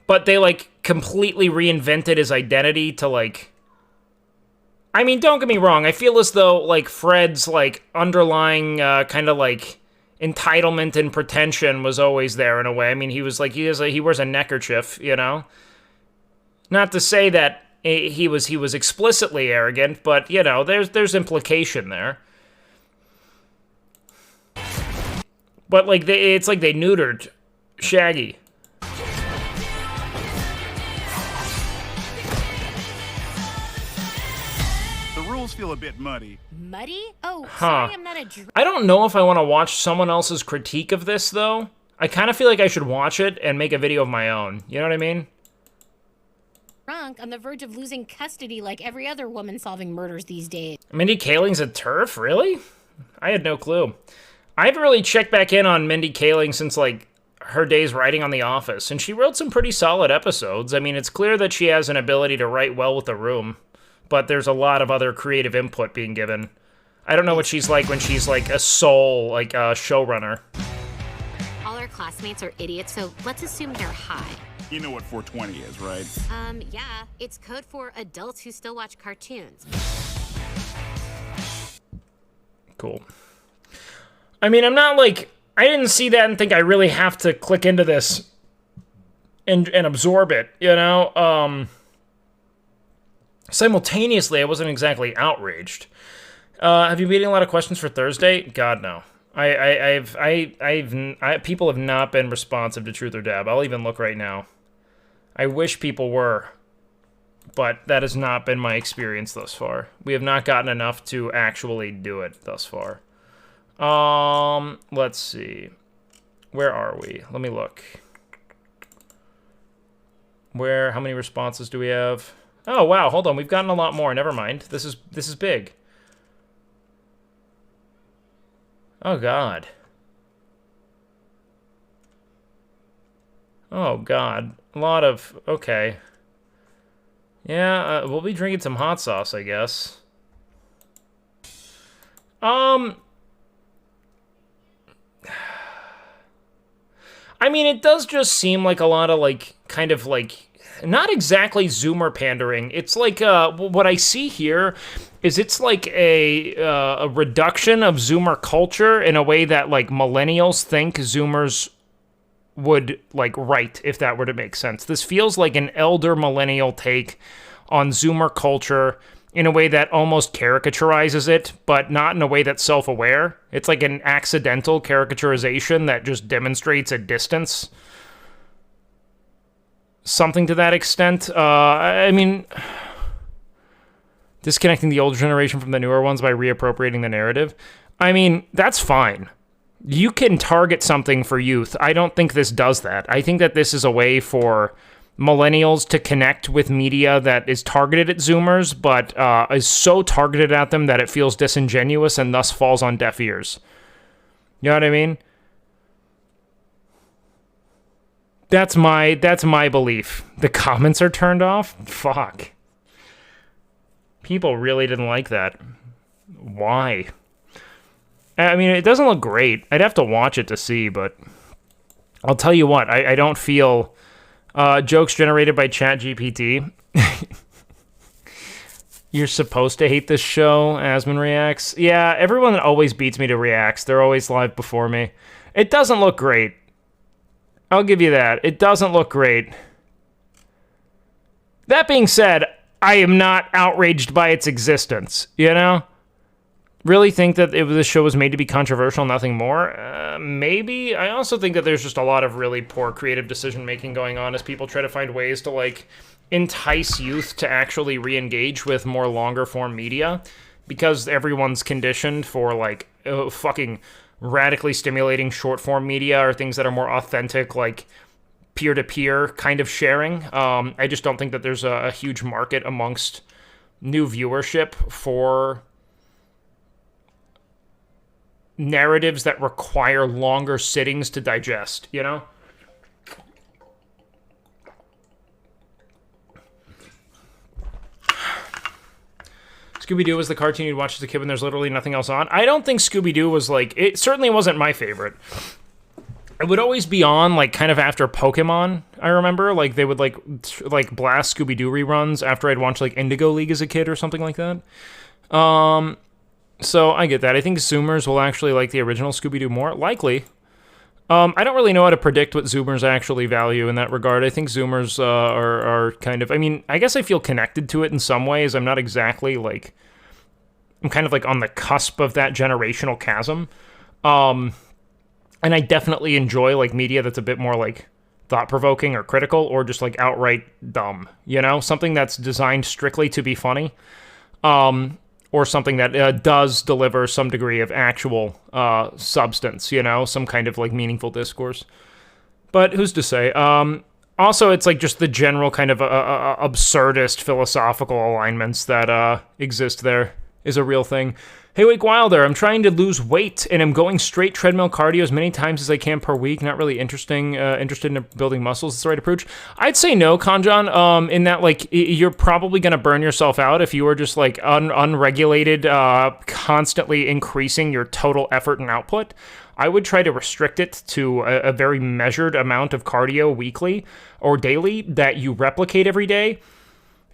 S1: But they, like, completely reinvented his identity to, like... I mean, don't get me wrong. I feel as though, like, Fred's, like, underlying, kind of, like... entitlement and pretension was always there in a way. I mean, he was like, he wears a neckerchief, you know? Not to say that he was explicitly arrogant, but, you know, there's implication there. But, like, it's like they neutered Shaggy.
S3: The rules feel a bit muddy.
S2: Muddy? Oh,
S1: Huh.
S2: sorry, I'm not a
S1: I don't know if I want to watch someone else's critique of this, though. I kind of feel like I should watch it and make a video of my own. You know what I mean?
S2: drunk on the verge of losing custody like every other woman solving murders these days.
S1: Mindy Kaling's a TERF? Really? I had no clue. I haven't really checked back in on Mindy Kaling since, like, her days writing on The Office, and she wrote some pretty solid episodes. I mean, it's clear that she has an ability to write well with the room, but there's a lot of other creative input being given. I don't know what she's like when she's, like, a sole, like, showrunner.
S2: All our classmates are idiots, so let's assume they're high.
S3: You know what 420 is, right?
S2: Yeah. It's code for adults who still watch cartoons.
S1: Cool. I mean, I'm not, like... I didn't see that and think I really have to click into this and absorb it, you know? Simultaneously, I wasn't exactly outraged. Have you been getting a lot of questions for Thursday? God, no. People have not been responsive to Truth or Dab. I'll even look right now. I wish people were, but that has not been my experience thus far. We have not gotten enough to actually do it thus far. Let's see. Where are we? Let me look. How many responses do we have? Oh, wow, hold on. We've gotten a lot more. Never mind. This is big. Oh, God. Oh, God. A lot of... Okay. Yeah, we'll be drinking some hot sauce, I guess. I mean, it does just seem like a lot of, like, kind of, like... Not exactly Zoomer pandering. It's like, what I see here is it's like a reduction of Zoomer culture in a way that, like, millennials think Zoomers would, like, write, if that were to make sense. This feels like an elder millennial take on Zoomer culture in a way that almost caricaturizes it, but not in a way that's self-aware. It's like an accidental caricaturization that just demonstrates a distance. Something to that extent. I mean, disconnecting the older generation from the newer ones by reappropriating the narrative. I mean, that's fine. You can target something for youth. I don't think this does that. I think that this is a way for millennials to connect with media that is targeted at Zoomers, but is so targeted at them that it feels disingenuous and thus falls on deaf ears. You know what I mean? That's my belief. The comments are turned off? Fuck. People really didn't like that. Why? I mean, it doesn't look great. I'd have to watch it to see, but I'll tell you what, I don't feel jokes generated by ChatGPT. You're supposed to hate this show, Asman reacts. Yeah, everyone always beats me to reacts. They're always live before me. It doesn't look great. I'll give you that. It doesn't look great. That being said, I am not outraged by its existence, you know? Really think that this show was made to be controversial, nothing more? Maybe. I also think that there's just a lot of really poor creative decision-making going on as people try to find ways to, like, entice youth to actually re-engage with more longer-form media, because everyone's conditioned for, like, fucking radically stimulating short-form media or things that are more authentic, like peer-to-peer kind of sharing. I just don't think that there's a huge market amongst new viewership for narratives that require longer sittings to digest, you know? Scooby-Doo was the cartoon you'd watch as a kid when there's literally nothing else on. I don't think Scooby-Doo was, like... It certainly wasn't my favorite. It would always be on, like, kind of after Pokemon, I remember. Like, they would, like blast Scooby-Doo reruns after I'd watched, like, Indigo League as a kid or something like that. So, I get that. I think Zoomers will actually like the original Scooby-Doo more. Likely. I don't really know how to predict what Zoomers actually value in that regard. I think Zoomers are kind of... I mean, I guess I feel connected to it in some ways. I'm not exactly, like... I'm kind of, like, on the cusp of that generational chasm. And I definitely enjoy, like, media that's a bit more, like, thought-provoking or critical or just, like, outright dumb, you know? Something that's designed strictly to be funny. Or something that does deliver some degree of actual substance, you know? Some kind of, like, meaningful discourse. But who's to say? Also, it's, like, just the general kind of absurdist philosophical alignments that exist there is a real thing. Hey, WakeWilder, I'm trying to lose weight, and I'm going straight treadmill cardio as many times as I can per week. Not really interested in building muscles. Is the right approach? I'd say no, Kanjan, in that, like, you're probably going to burn yourself out if you were just, like, unregulated, constantly increasing your total effort and output. I would try to restrict it to a very measured amount of cardio weekly or daily that you replicate every day,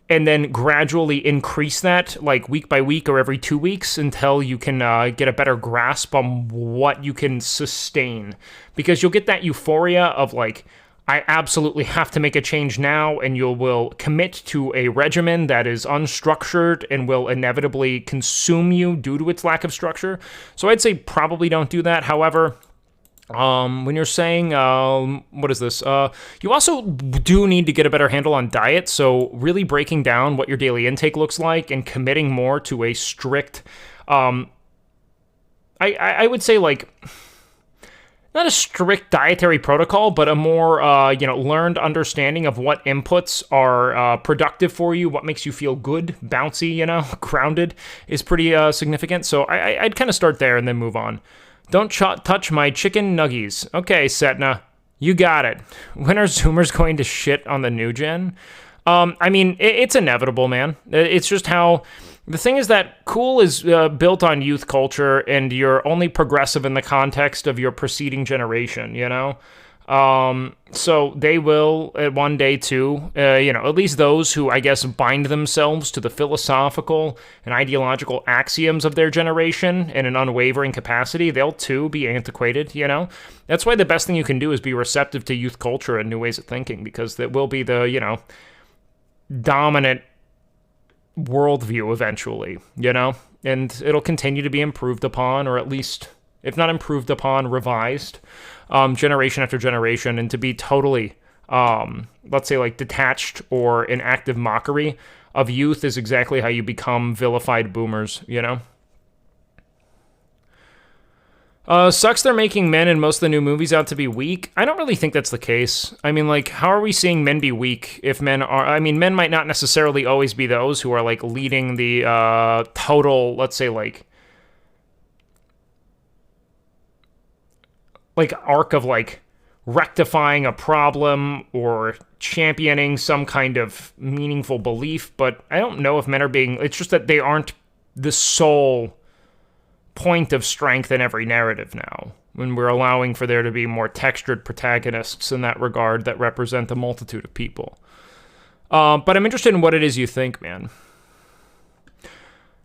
S1: and then gradually increase that, like, week by week or every 2 weeks until you can get a better grasp on what you can sustain. Because you'll get that euphoria of, like, I absolutely have to make a change now, and you will commit to a regimen that is unstructured and will inevitably consume you due to its lack of structure. So I'd say probably don't do that. However... when you're saying, what is this? You also do need to get a better handle on diet, so really breaking down what your daily intake looks like and committing more to a strict, I would say, like, not a strict dietary protocol, but a more, learned understanding of what inputs are productive for you, what makes you feel good, bouncy, grounded is pretty significant. So I'd kind of start there and then move on. Don't touch my chicken nuggies. Okay, Setna, you got it. When are Zoomers going to shit on the new gen? I mean, it's inevitable, man. It's just how... The thing is that cool is built on youth culture, and you're only progressive in the context of your preceding generation, you know? So they will, one day too, at least those who, I guess, bind themselves to the philosophical and ideological axioms of their generation in an unwavering capacity, they'll too be antiquated, you know? That's why the best thing you can do is be receptive to youth culture and new ways of thinking, because that will be the, dominant worldview eventually, and it'll continue to be improved upon, or at least, if not improved upon, revised, generation after generation, and to be totally, let's say, like, detached or in active mockery of youth is exactly how you become vilified boomers, Sucks they're making men in most of the new movies out to be weak. I don't really think that's the case. I mean, like, how are we seeing men be weak if men are... I mean, men might not necessarily always be those who are, like, leading the total, let's say, like, arc of, like, rectifying a problem or championing some kind of meaningful belief, but I don't know if men are being... It's just that they aren't the sole point of strength in every narrative now, when we're allowing for there to be more textured protagonists in that regard that represent a multitude of people. But I'm interested in what it is you think, man.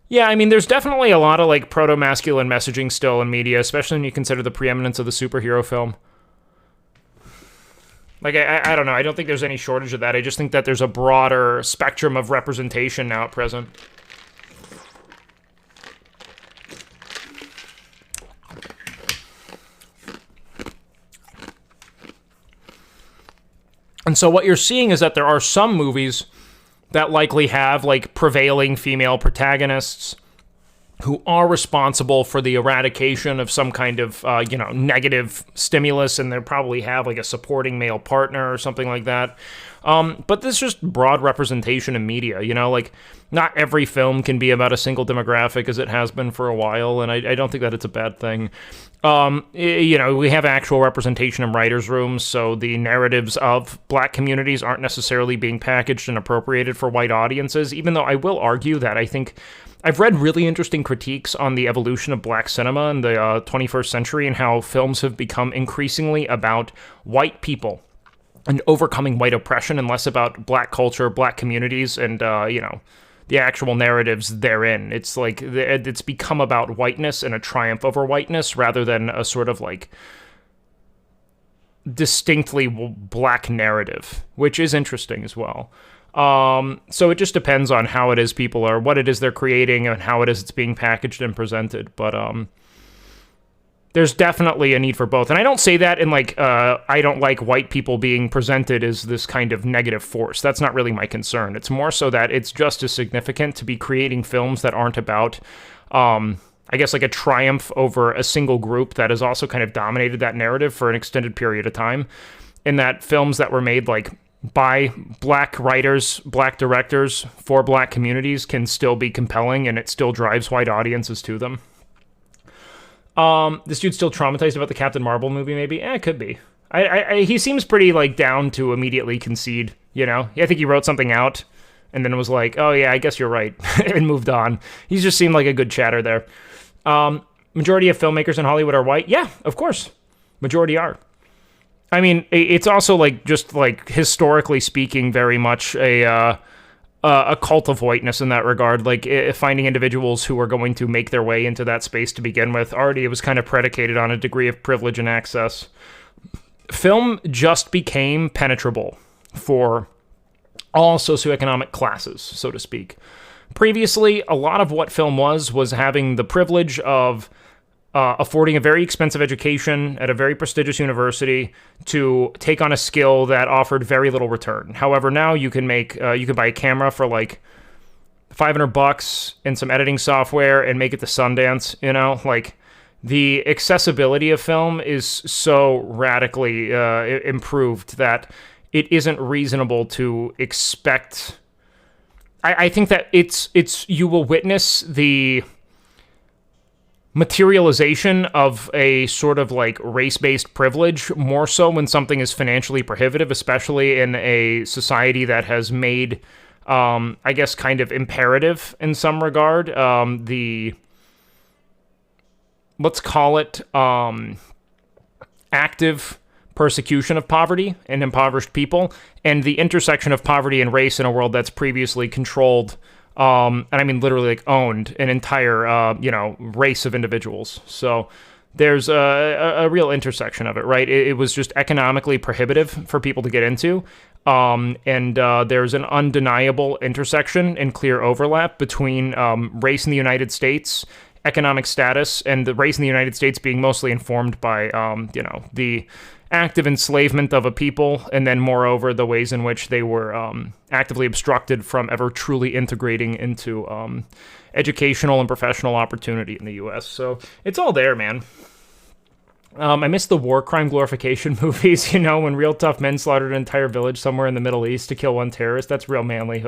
S1: Yeah, I mean, there's definitely a lot of like proto-masculine messaging still in media, especially when you consider the preeminence of the superhero film. Like, I don't know. I don't think there's any shortage of that. I just think that there's a broader spectrum of representation now at present. And so what you're seeing is that there are some movies that likely have, like, prevailing female protagonists who are responsible for the eradication of some kind of, negative stimulus, and they probably have, like, a supporting male partner or something like that. But this is just broad representation in media, like, not every film can be about a single demographic as it has been for a while, and I don't think that it's a bad thing. We have actual representation in writers' rooms, so the narratives of black communities aren't necessarily being packaged and appropriated for white audiences, even though I will argue that I think I've read really interesting critiques on the evolution of black cinema in the 21st century and how films have become increasingly about white people and overcoming white oppression and less about black culture, black communities, and, the actual narratives therein. It's like, it's become about whiteness and a triumph over whiteness rather than a sort of like distinctly black narrative, which is interesting as well. So it just depends on how it is people are, what it is they're creating, and how it is it's being packaged and presented. But there's definitely a need for both. And I don't say that in like, I don't like white people being presented as this kind of negative force. That's not really my concern. It's more so that it's just as significant to be creating films that aren't about, I guess, like a triumph over a single group that has also kind of dominated that narrative for an extended period of time. In that films that were made like by black writers, black directors, for black communities can still be compelling, and it still drives white audiences to them. This dude's still traumatized about the Captain Marvel movie, maybe? It could be. He seems pretty, like, down to immediately concede, I think he wrote something out, and then was like, oh yeah, I guess you're right, and moved on. He just seemed like a good chatter there. Majority of filmmakers in Hollywood are white? Yeah, of course. Majority are. I mean, it's also, like, just, like, historically speaking, very much a cult of whiteness in that regard, like finding individuals who are going to make their way into that space to begin with. Already it was kind of predicated on a degree of privilege and access. Film just became penetrable for all socioeconomic classes, so to speak. Previously, a lot of what film was having the privilege of affording a very expensive education at a very prestigious university to take on a skill that offered very little return. However, now you can buy a camera for like $500 and some editing software and make it to Sundance. Like the accessibility of film is so radically improved that it isn't reasonable to expect. I think that it's you will witness the materialization of a sort of like race-based privilege more so when something is financially prohibitive, especially in a society that has made, I guess, kind of imperative in some regard, let's call it, active persecution of poverty and impoverished people, and the intersection of poverty and race in a world that's previously controlled, and I mean literally like owned an entire, race of individuals. So there's a real intersection of it, right? It was just economically prohibitive for people to get into. And there's an undeniable intersection and clear overlap between race in the United States, economic status, and the race in the United States being mostly informed by, the active enslavement of a people, and then moreover the ways in which they were actively obstructed from ever truly integrating into educational and professional opportunity in the U.S. So it's all there, man. I miss the war crime glorification movies, when real tough men slaughtered an entire village somewhere in the Middle East to kill one terrorist. That's real manly.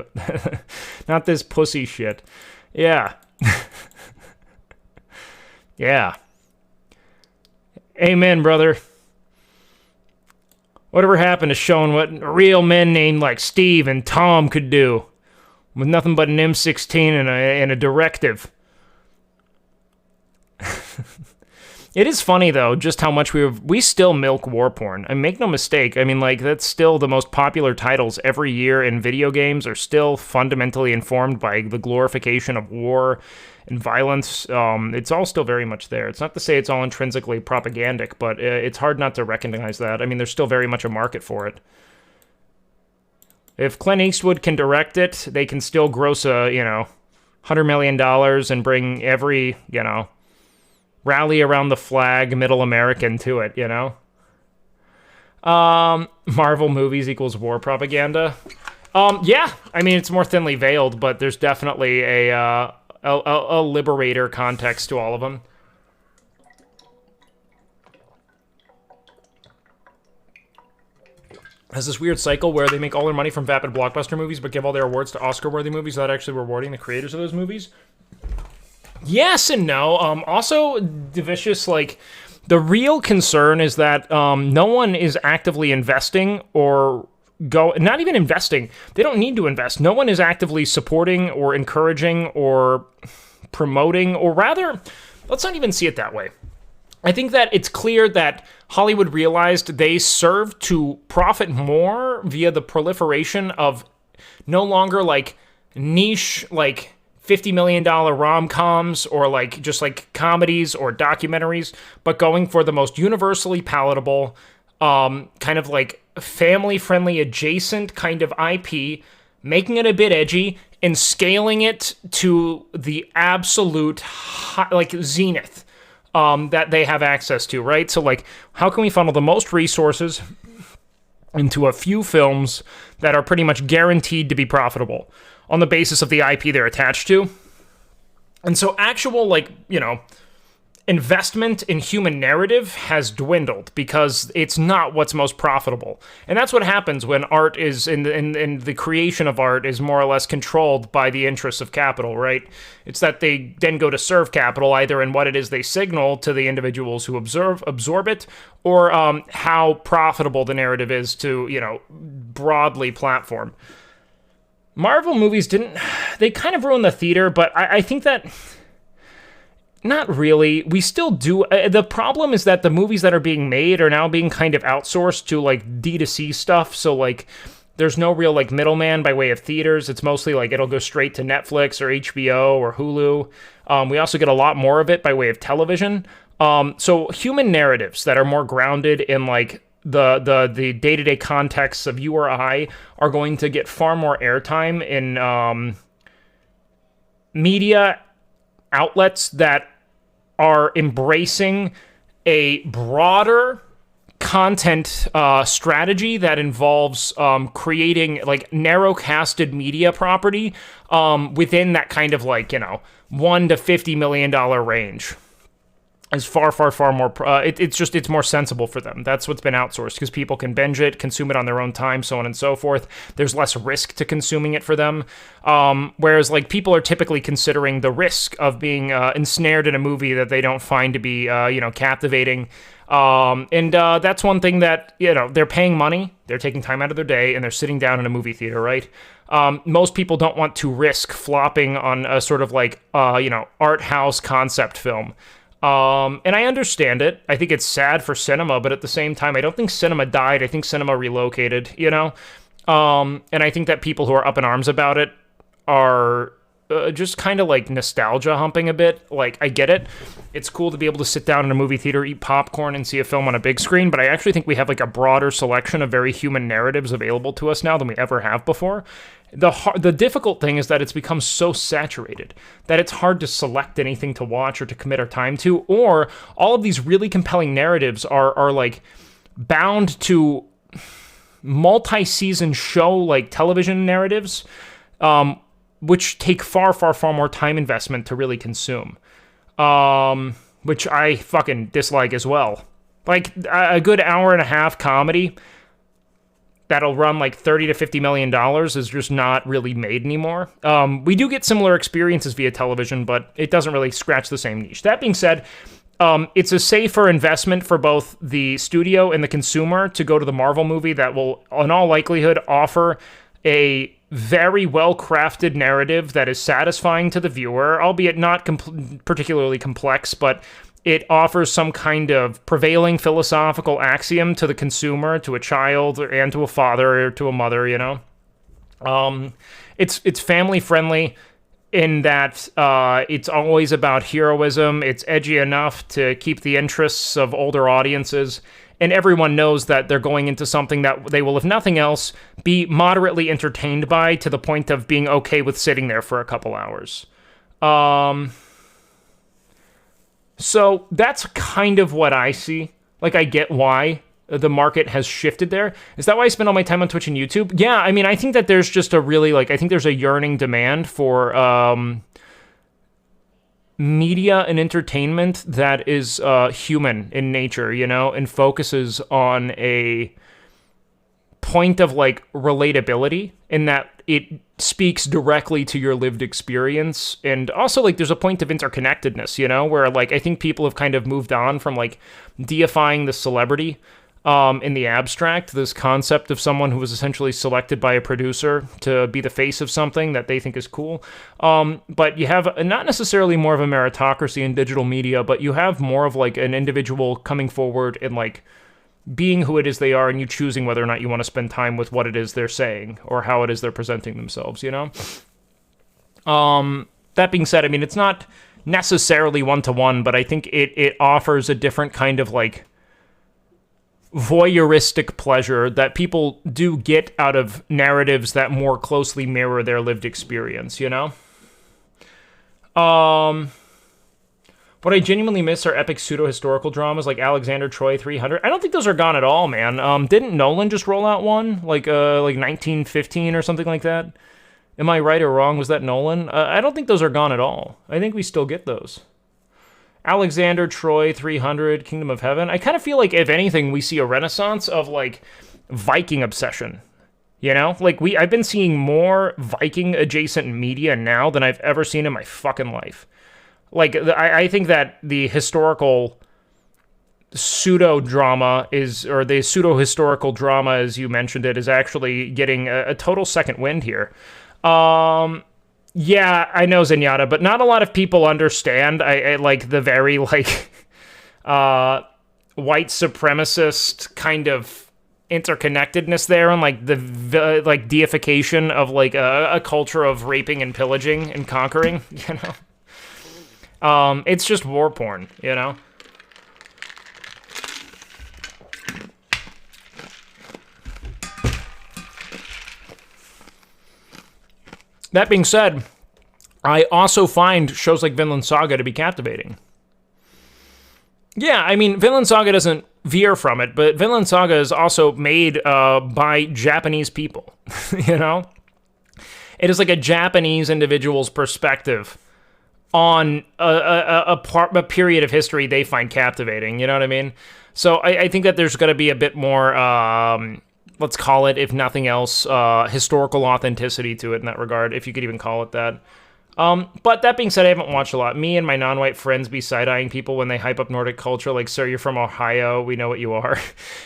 S1: Not this pussy shit. Yeah. Yeah. Amen, brother. Whatever happened to showing what real men named like Steve and Tom could do with nothing but an M16 and a directive? It is funny, though, just how much we still milk war porn. I mean, make no mistake. I mean, like, that's still the most popular titles every year in video games are still fundamentally informed by the glorification of war and violence. It's all still very much there. It's not to say it's all intrinsically propagandic, but it's hard not to recognize that. I mean, there's still very much a market for it. If Clint Eastwood can direct it, they can still gross $100 million and bring every, rally around the flag middle American to it, Marvel movies equals war propaganda. Yeah, I mean, it's more thinly veiled, but there's definitely a liberator context to all of them. Has this weird cycle where they make all their money from vapid blockbuster movies, but give all their awards to Oscar-worthy movies without actually rewarding the creators of those movies? Yes and no. Also, Divicious, like, the real concern is that no one is actively investing or not even investing. They don't need to invest. No one is actively supporting or encouraging or promoting, or rather, let's not even see it that way. I think that it's clear that Hollywood realized they serve to profit more via the proliferation of no longer, like, niche, like, $50 million rom-coms or like just like comedies or documentaries, but going for the most universally palatable, kind of like family-friendly adjacent kind of IP, making it a bit edgy and scaling it to the absolute zenith that they have access to, right? So like, how can we funnel the most resources into a few films that are pretty much guaranteed to be profitable on the basis of the IP they're attached to? And so actual, investment in human narrative has dwindled because it's not what's most profitable. And that's what happens when art is, in the creation of art is more or less controlled by the interests of capital, right? It's that they then go to serve capital either in what it is they signal to the individuals who absorb it, or how profitable the narrative is to, broadly platform. Marvel movies they kind of ruined the theater, but I think that, not really. We still do. The problem is that the movies that are being made are now being kind of outsourced to, like, D2C stuff, so, like, there's no real, like, middleman by way of theaters. It's mostly, like, it'll go straight to Netflix or HBO or Hulu. We also get a lot more of it by way of television. So human narratives that are more grounded in, like, the day-to-day contexts of you or I are going to get far more airtime in media outlets that are embracing a broader content strategy that involves creating, like, narrow-casted media property within that kind of, like, $1 to $50 million range. Is far more. It's more sensible for them. That's what's been outsourced because people can binge it, consume it on their own time, so on and so forth. There's less risk to consuming it for them. Whereas, like, people are typically considering the risk of being ensnared in a movie that they don't find to be, captivating. And that's one thing that, they're paying money, they're taking time out of their day, and they're sitting down in a movie theater, right? Most people don't want to risk flopping on a sort of like, art house concept film. And I understand it. I think it's sad for cinema, but at the same time, I don't think cinema died. I think cinema relocated, And I think that people who are up in arms about it are just kind of like nostalgia humping a bit. Like, I get it. It's cool to be able to sit down in a movie theater, eat popcorn, and see a film on a big screen, but I actually think we have, like, a broader selection of very human narratives available to us now than we ever have before. The difficult thing is that it's become so saturated that it's hard to select anything to watch or to commit our time to, or all of these really compelling narratives are like bound to multi-season show, like, television narratives, which take far more time investment to really consume, which I fucking dislike as well. Like, a good hour and a half comedy that'll run like $30 to $50 million is just not really made anymore. We do get similar experiences via television, but it doesn't really scratch the same niche. That being said, it's a safer investment for both the studio and the consumer to go to the Marvel movie that will, in all likelihood, offer a very well-crafted narrative that is satisfying to the viewer, albeit not particularly complex, but it offers some kind of prevailing philosophical axiom to the consumer, to a child, and to a father, or to a mother, you know? It's family friendly in that it's always about heroism. It's edgy enough to keep the interests of older audiences, and everyone knows that they're going into something that they will, if nothing else, be moderately entertained by, to the point of being okay with sitting there for a couple hours. So that's kind of what I see. Like, I get why the market has shifted there. Is that why I spend all my time on Twitch and YouTube? Yeah, I mean, I think that there's just a really, like, I think there's a yearning demand for media and entertainment that is human in nature, you know, and focuses on a point of, like, relatability, in that it speaks directly to your lived experience. And also, like, there's a point of interconnectedness, you know, where, like, I think people have kind of moved on from, like, deifying the celebrity in the abstract, this concept of someone who was essentially selected by a producer to be the face of something that they think is cool. But you have not necessarily more of a meritocracy in digital media, but you have more of, like, an individual coming forward and, like, being who it is they are, and you choosing whether or not you want to spend time with what it is they're saying or how it is they're presenting themselves, you know? That being said, I mean, it's not necessarily one-to-one, but I think it offers a different kind of, like, voyeuristic pleasure that people do get out of narratives that more closely mirror their lived experience, you know? What I genuinely miss are epic pseudo-historical dramas like Alexander Troy 300. I don't think those are gone at all, man. Didn't Nolan just roll out one? Like 1915 or something like that? Am I right or wrong? Was that Nolan? I don't think those are gone at all. I think we still get those. Alexander Troy 300, Kingdom of Heaven. I kind of feel like, if anything, we see a renaissance of, like, Viking obsession. You know? Like, I've been seeing more Viking-adjacent media now than I've ever seen in my fucking life. Like, I think that the historical pseudo-drama or the pseudo-historical drama, as you mentioned it, is actually getting a total second wind here. Yeah, I know, Zenyatta, but not a lot of people understand, I like, the very, like, white supremacist kind of interconnectedness there, and, like, the like, deification of, like, a culture of raping and pillaging and conquering, you know? It's just war porn, you know? That being said, I also find shows like Vinland Saga to be captivating. Yeah, I mean, Vinland Saga doesn't veer from it, but Vinland Saga is also made by Japanese people, you know? It is like a Japanese individual's perspective on a period of history they find captivating, you know what I mean? So I think that there's going to be a bit more, let's call it, if nothing else, historical authenticity to it in that regard, if you could even call it that. But that being said, I haven't watched a lot. Me and my non-white friends be side-eyeing people when they hype up Nordic culture, like, sir, you're from Ohio, we know what you are.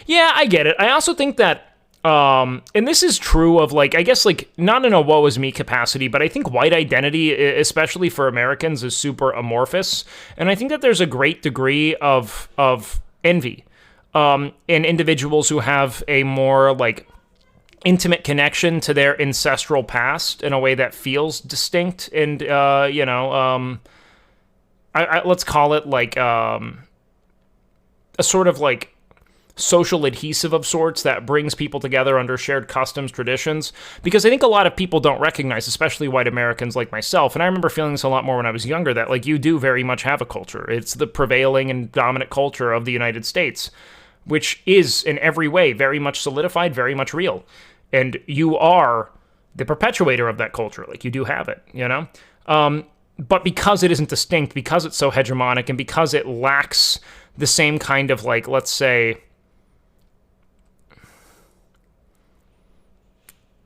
S1: Yeah, I get it. I also think that, and this is true of, like, I guess, like, not in a woe is me capacity, but I think white identity, especially for Americans, is super amorphous. And I think that there's a great degree of envy in individuals who have a more, like, intimate connection to their ancestral past in a way that feels distinct and, you know, let's call it, like, a sort of, like, social adhesive of sorts that brings people together under shared customs, traditions, because I think a lot of people don't recognize, especially white Americans like myself, and I remember feeling this a lot more when I was younger, that, like, you do very much have a culture. It's the prevailing and dominant culture of the United States, which is, in every way, very much solidified, very much real, and you are the perpetuator of that culture. Like, you do have it, you know? But because it isn't distinct, because it's so hegemonic, and because it lacks the same kind of, like, let's say,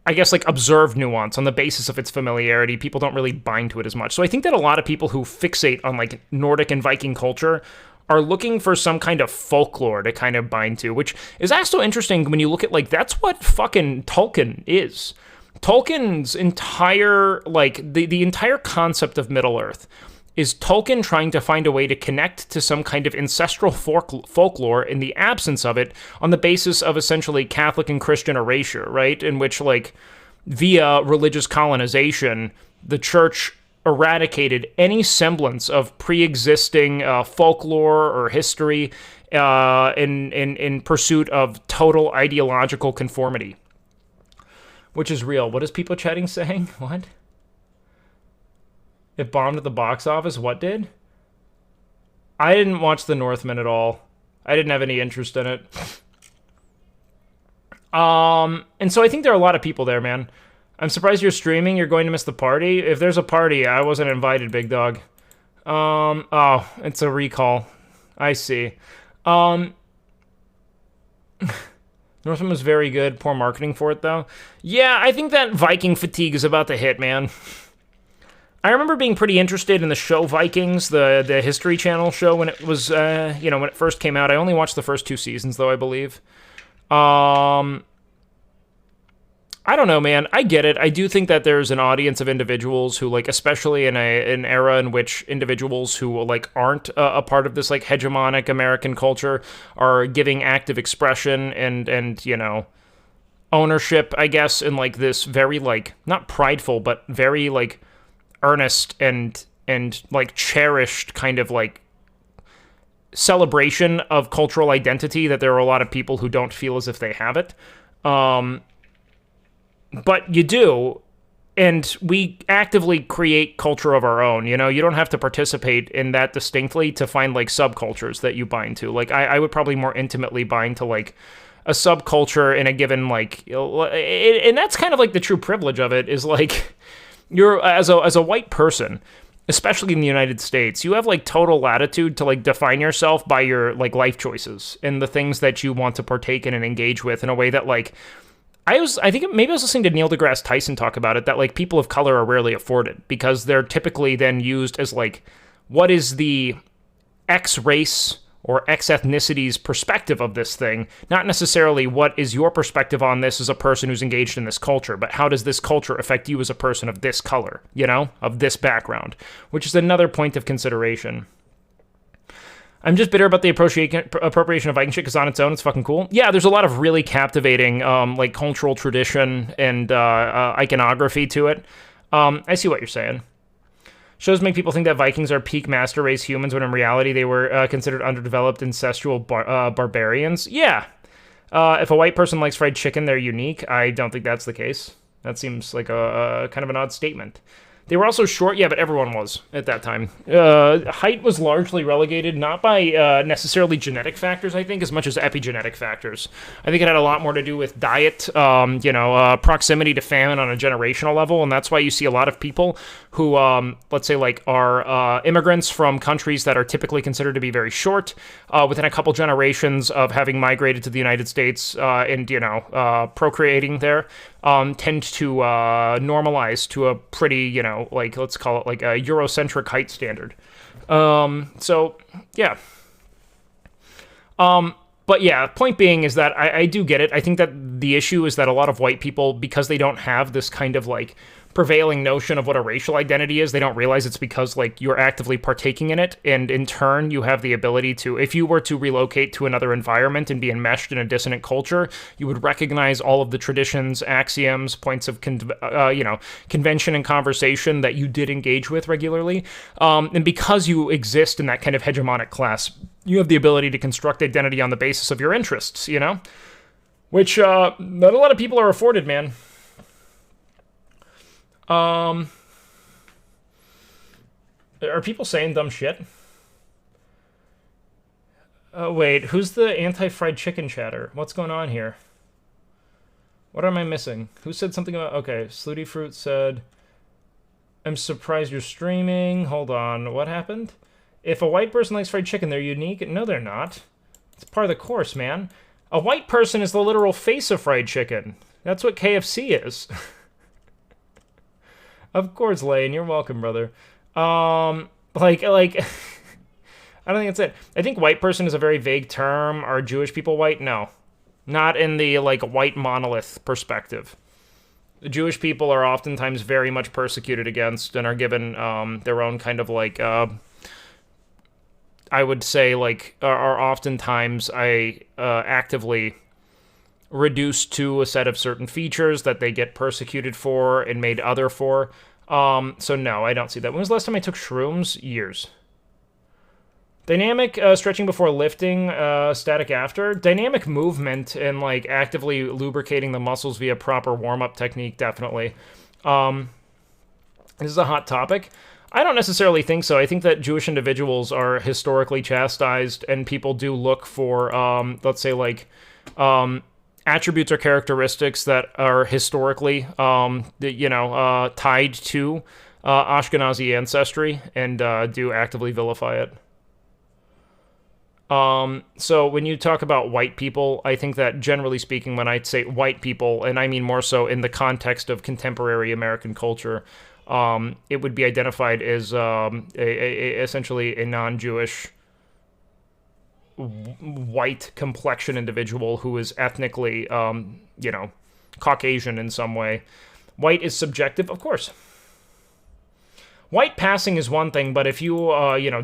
S1: I guess, like, observed nuance on the basis of its familiarity, people don't really bind to it as much. So I think that a lot of people who fixate on, like, Nordic and Viking culture are looking for some kind of folklore to kind of bind to, which is also interesting when you look at, like, that's what fucking Tolkien is. Tolkien's entire, like, the entire concept of Middle-earth is Tolkien trying to find a way to connect to some kind of ancestral folklore in the absence of it on the basis of essentially Catholic and Christian erasure, right? In which, like, via religious colonization, the church eradicated any semblance of pre-existing folklore or history in pursuit of total ideological conformity. Which is real. What is people chatting saying? What? It bombed at the box office? What did? I didn't watch The Northman at all. I didn't have any interest in it. And so I think there are a lot of people there, man. I'm surprised you're streaming. You're going to miss the party. If there's a party, I wasn't invited, big dog. Oh, it's a recall. I see. Northman was very good. Poor marketing for it, though. Yeah, I think that Viking fatigue is about to hit, man. I remember being pretty interested in the show Vikings, the History Channel show, when it was, when it first came out. I only watched the first 2 seasons, though, I believe. I don't know, man. I get it. I do think that there's an audience of individuals who, like, especially in an era in which individuals who, like, aren't a part of this, like, hegemonic American culture are giving active expression and ownership, I guess, in, like, this very, like, not prideful, but very, like, earnest and like cherished kind of like celebration of cultural identity, that there are a lot of people who don't feel as if they have it. But you do, and we actively create culture of our own. You don't have to participate in that distinctly to find like subcultures that you bind to. Like I would probably more intimately bind to like a subculture in a given like, and that's kind of like the true privilege of it, is like, you're as a white person, especially in the United States, you have like total latitude to like define yourself by your like life choices and the things that you want to partake in and engage with in a way that like I think maybe I was listening to Neil deGrasse Tyson talk about it, that like people of color are rarely afforded because they're typically then used as like, what is the X race or X ethnicity's perspective of this thing, not necessarily what is your perspective on this as a person who's engaged in this culture, but how does this culture affect you as a person of this color, of this background, which is another point of consideration. I'm just bitter about the appropriation of Viking shit because on its own, it's fucking cool. Yeah, there's a lot of really captivating like cultural tradition and iconography to it. I see what you're saying. Shows make people think that Vikings are peak master race humans when in reality they were considered underdeveloped incestual barbarians. Yeah. If a white person likes fried chicken, they're unique. I don't think that's the case. That seems like a kind of an odd statement. They were also short, yeah, but everyone was at that time. Height was largely relegated, not by necessarily genetic factors, I think, as much as epigenetic factors. I think it had a lot more to do with diet, proximity to famine on a generational level, and that's why you see a lot of people who, let's say, like, are immigrants from countries that are typically considered to be very short, within a couple generations of having migrated to the United States and, procreating there, tend to normalize to a pretty, like, let's call it like a Eurocentric height standard. So, yeah. But yeah, point being is that I do get it. I think that the issue is that a lot of white people, because they don't have this kind of like prevailing notion of what a racial identity is, they don't realize it's because like you're actively partaking in it, and in turn you have the ability to, if you were to relocate to another environment and be enmeshed in a dissonant culture, you would recognize all of the traditions, axioms, points of convention and conversation that you did engage with regularly, and because you exist in that kind of hegemonic class, you have the ability to construct identity on the basis of your interests, which not a lot of people are afforded, man. Are people saying dumb shit? Oh, wait, who's the anti-fried chicken chatter? What's going on here? What am I missing? Who said something about... Okay, Slooty Fruit said, I'm surprised you're streaming. Hold on, what happened? If a white person likes fried chicken, they're unique. No, they're not. It's part of the course, man. A white person is the literal face of fried chicken. That's what KFC is. Of course, Lane. You're welcome, brother. I don't think that's it. I think white person is a very vague term. Are Jewish people white? No. Not in the, like, white monolith perspective. Jewish people are oftentimes very much persecuted against and are given their own kind of like, I would say, like, are oftentimes actively reduced to a set of certain features that they get persecuted for and made other for. So no, I don't see that. When was the last time I took shrooms? Years. Dynamic stretching before lifting, static after. Dynamic movement and like actively lubricating the muscles via proper warm-up technique, definitely. This is a hot topic. I don't necessarily think so. I think that Jewish individuals are historically chastised, and people do look for, let's say, like, attributes or characteristics that are historically, tied to Ashkenazi ancestry, and do actively vilify it. So when you talk about white people, I think that generally speaking, when I say white people, and I mean more so in the context of contemporary American culture, it would be identified as essentially a non-Jewish white complexion individual who is ethnically, Caucasian in some way. White is subjective, of course. White passing is one thing, but if you,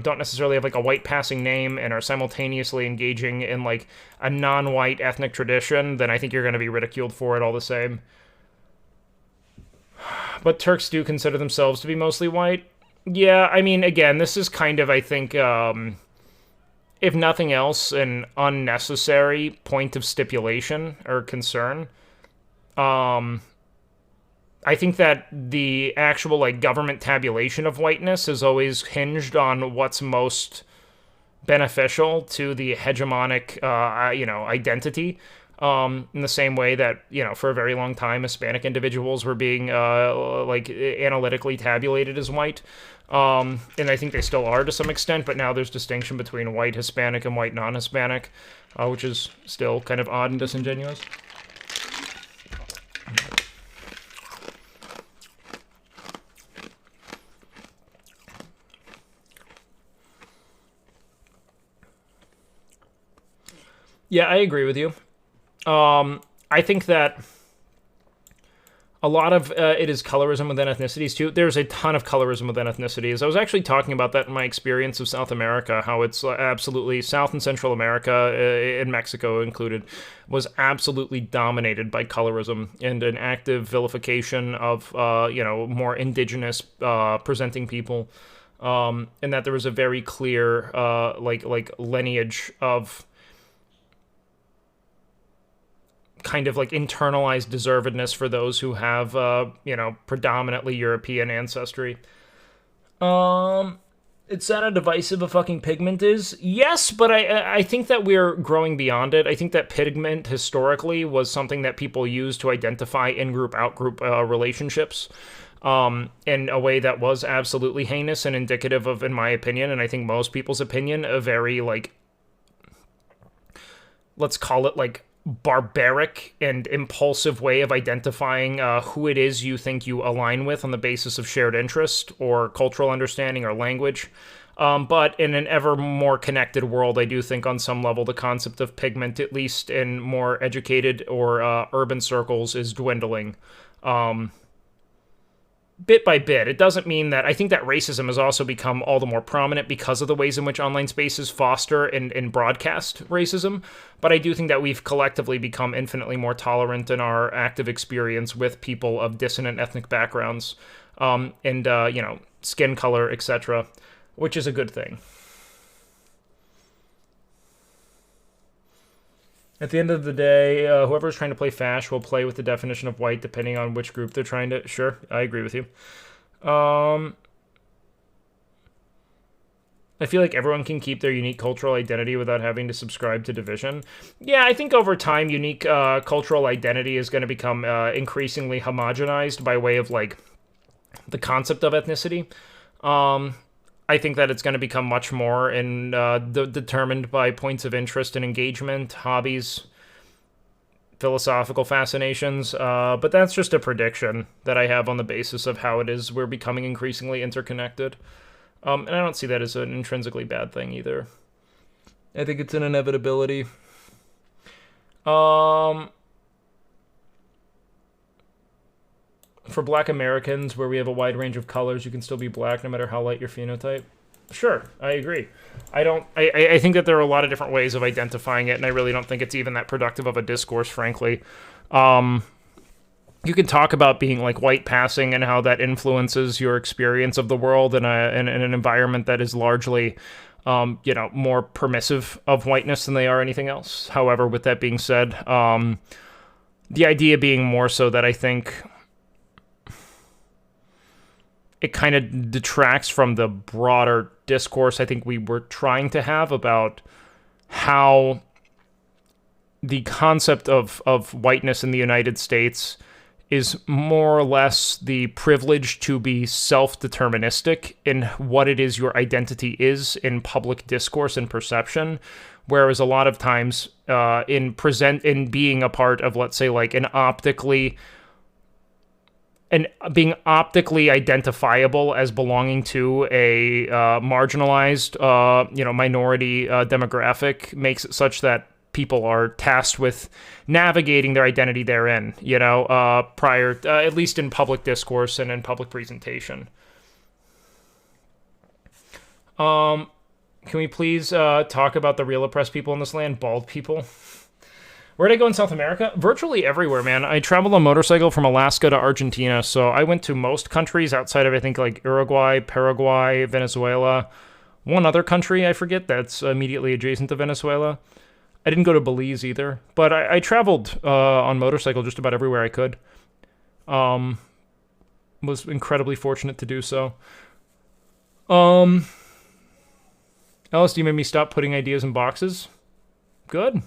S1: don't necessarily have, like, a white passing name and are simultaneously engaging in, like, a non-white ethnic tradition, then I think you're going to be ridiculed for it all the same. But Turks do consider themselves to be mostly white. Yeah, I mean, again, this is kind of, I think, if nothing else, an unnecessary point of stipulation or concern. I think that the actual, like, government tabulation of whiteness is always hinged on what's most beneficial to the hegemonic, identity. In the same way that, for a very long time, Hispanic individuals were being, analytically tabulated as white. And I think they still are to some extent, but now there's distinction between white Hispanic and white non-Hispanic, which is still kind of odd and disingenuous. Yeah, I agree with you. I think that a lot of it is colorism within ethnicities, too. There's a ton of colorism within ethnicities. I was actually talking about that in my experience of South America, how it's absolutely, South and Central America, and Mexico included, was absolutely dominated by colorism and an active vilification of, more indigenous presenting people. And that there was a very clear, lineage of kind of like internalized deservedness for those who have, predominantly European ancestry. It's sad how divisive a fucking pigment is. Yes, but I think that we're growing beyond it. I think that pigment historically was something that people used to identify in-group, out-group relationships. In a way that was absolutely heinous and indicative of, in my opinion, and I think most people's opinion, a very, like, let's call it, like, barbaric and impulsive way of identifying who it is you think you align with on the basis of shared interest or cultural understanding or language. But in an ever more connected world, I do think on some level the concept of pigment, at least in more educated or urban circles, is dwindling. Bit by bit. It doesn't mean that... I think that racism has also become all the more prominent because of the ways in which online spaces foster and broadcast racism, but I do think that we've collectively become infinitely more tolerant in our active experience with people of dissonant ethnic backgrounds, and skin color, etc., which is a good thing. At the end of the day, whoever's trying to play Fash will play with the definition of white depending on which group they're trying to... Sure, I agree with you. I feel like everyone can keep their unique cultural identity without having to subscribe to division. Yeah, I think over time, unique cultural identity is going to become increasingly homogenized by way of, like, the concept of ethnicity. I think that it's going to become much more determined by points of interest and engagement, hobbies, philosophical fascinations, but that's just a prediction that I have on the basis of how it is we're becoming increasingly interconnected. And I don't see that as an intrinsically bad thing either. I think it's an inevitability. for Black Americans, where we have a wide range of colors, you can still be black no matter how light your phenotype. Sure, I agree. I think that there are a lot of different ways of identifying it, and I really don't think it's even that productive of a discourse, frankly. You can talk about being like white passing and how that influences your experience of the world in an environment that is largely, more permissive of whiteness than they are anything else. However, with that being said, the idea being more so that I think it kind of detracts from the broader discourse I think we were trying to have about how the concept of whiteness in the United States is more or less the privilege to be self-deterministic in what it is your identity is in public discourse and perception, whereas a lot of times in being a part of, let's say, like being optically identifiable as belonging to a marginalized, minority demographic makes it such that people are tasked with navigating their identity therein, prior, at least in public discourse and in public presentation. Can we please talk about the real oppressed people in this land? Bald people. Where'd I go in South America? Virtually everywhere, man. I traveled on motorcycle from Alaska to Argentina, so I went to most countries outside of, I think, like Uruguay, Paraguay, Venezuela. One other country, I forget, that's immediately adjacent to Venezuela. I didn't go to Belize either, but I traveled on motorcycle just about everywhere I could. Was incredibly fortunate to do so. LSD made me stop putting ideas in boxes. Good.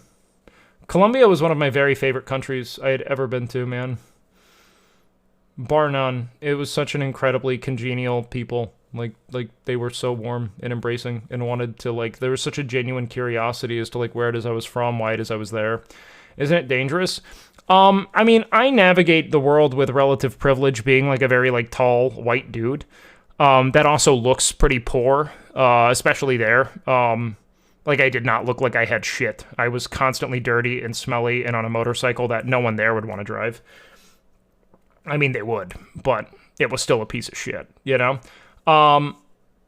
S1: Colombia was one of my very favorite countries I had ever been to, man. Bar none. It was such an incredibly congenial people. Like they were so warm and embracing and wanted to, like, there was such a genuine curiosity as to, like, where it is I was from, why it is I was there. Isn't it dangerous? I mean, I navigate the world with relative privilege, being, like, a very, like, tall, white dude. That also looks pretty poor, especially there. Like, I did not look like I had shit. I was constantly dirty and smelly and on a motorcycle that no one there would want to drive. I mean, they would, but it was still a piece of shit,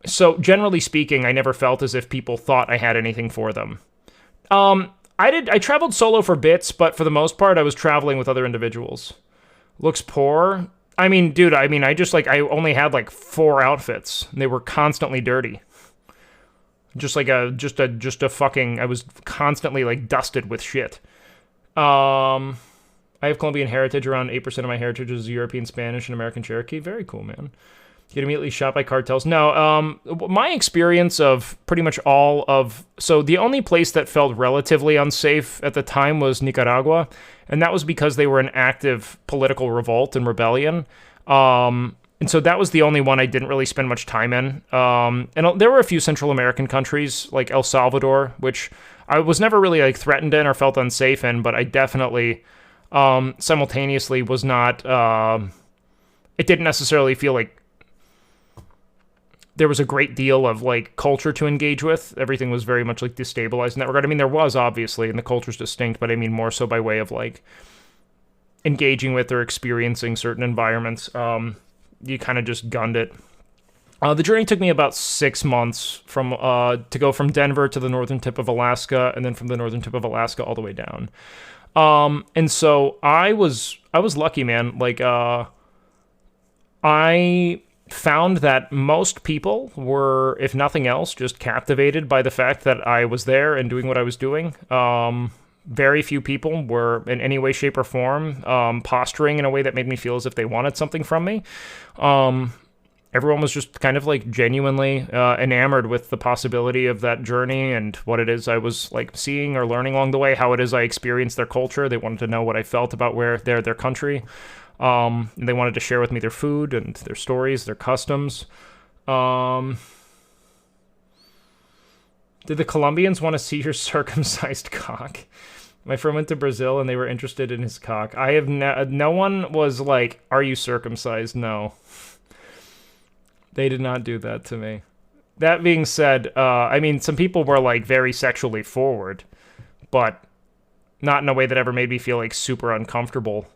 S1: So generally speaking, I never felt as if people thought I had anything for them. I traveled solo for bits, but for the most part, I was traveling with other individuals. Looks poor. I mean, dude, I only had like 4 outfits. And they were constantly dirty. I was constantly like dusted with shit. I have Colombian heritage. Around 8% of my heritage is European Spanish and American Cherokee. Very cool, man. Get immediately shot by cartels. No, my experience of pretty much so the only place that felt relatively unsafe at the time was Nicaragua, and that was because they were in active political revolt and rebellion. And so that was the only one I didn't really spend much time in. And there were a few Central American countries, like El Salvador, which I was never really like threatened in or felt unsafe in, but I definitely simultaneously was not, it didn't necessarily feel like there was a great deal of like culture to engage with. Everything was very much like destabilized in that regard. I mean, there was obviously, and the culture's distinct, but I mean more so by way of like engaging with or experiencing certain environments. You kind of just gunned it. The journey took me about 6 months to go from Denver to the northern tip of Alaska, and then from the northern tip of Alaska all the way down. And so I was lucky, man. Like, I found that most people were, if nothing else, just captivated by the fact that I was there and doing what I was doing. Very few people were in any way, shape, or form posturing in a way that made me feel as if they wanted something from me. Everyone was just kind of like genuinely enamored with the possibility of that journey and what it is I was like seeing or learning along the way, how it is I experienced their culture. They wanted to know what I felt about their country. They wanted to share with me their food and their stories, their customs. Did the Colombians want to see your circumcised cock? My friend went to Brazil and they were interested in his cock. I have no one was like, "Are you circumcised?" No. They did not do that to me. That being said, I mean, some people were like very sexually forward, but not in a way that ever made me feel like super uncomfortable,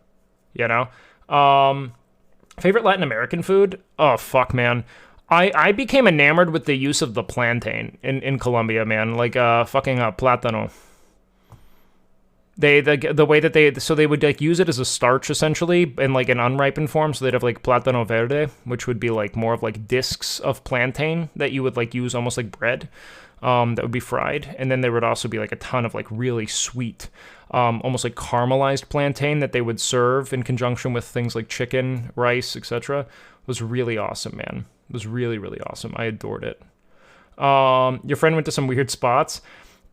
S1: Favorite Latin American food? Oh, fuck, man. I became enamored with the use of the plantain in Colombia, man. Like, fucking plátano. The way that they would like use it as a starch essentially in like an unripened form, so they'd have like plátano verde, which would be like more of like discs of plantain that you would like use almost like bread, that would be fried, and then there would also be like a ton of like really sweet, almost like caramelized plantain that they would serve in conjunction with things like chicken, rice, etc. It was really awesome, man. It was really, really awesome. I adored it. Your friend went to some weird spots.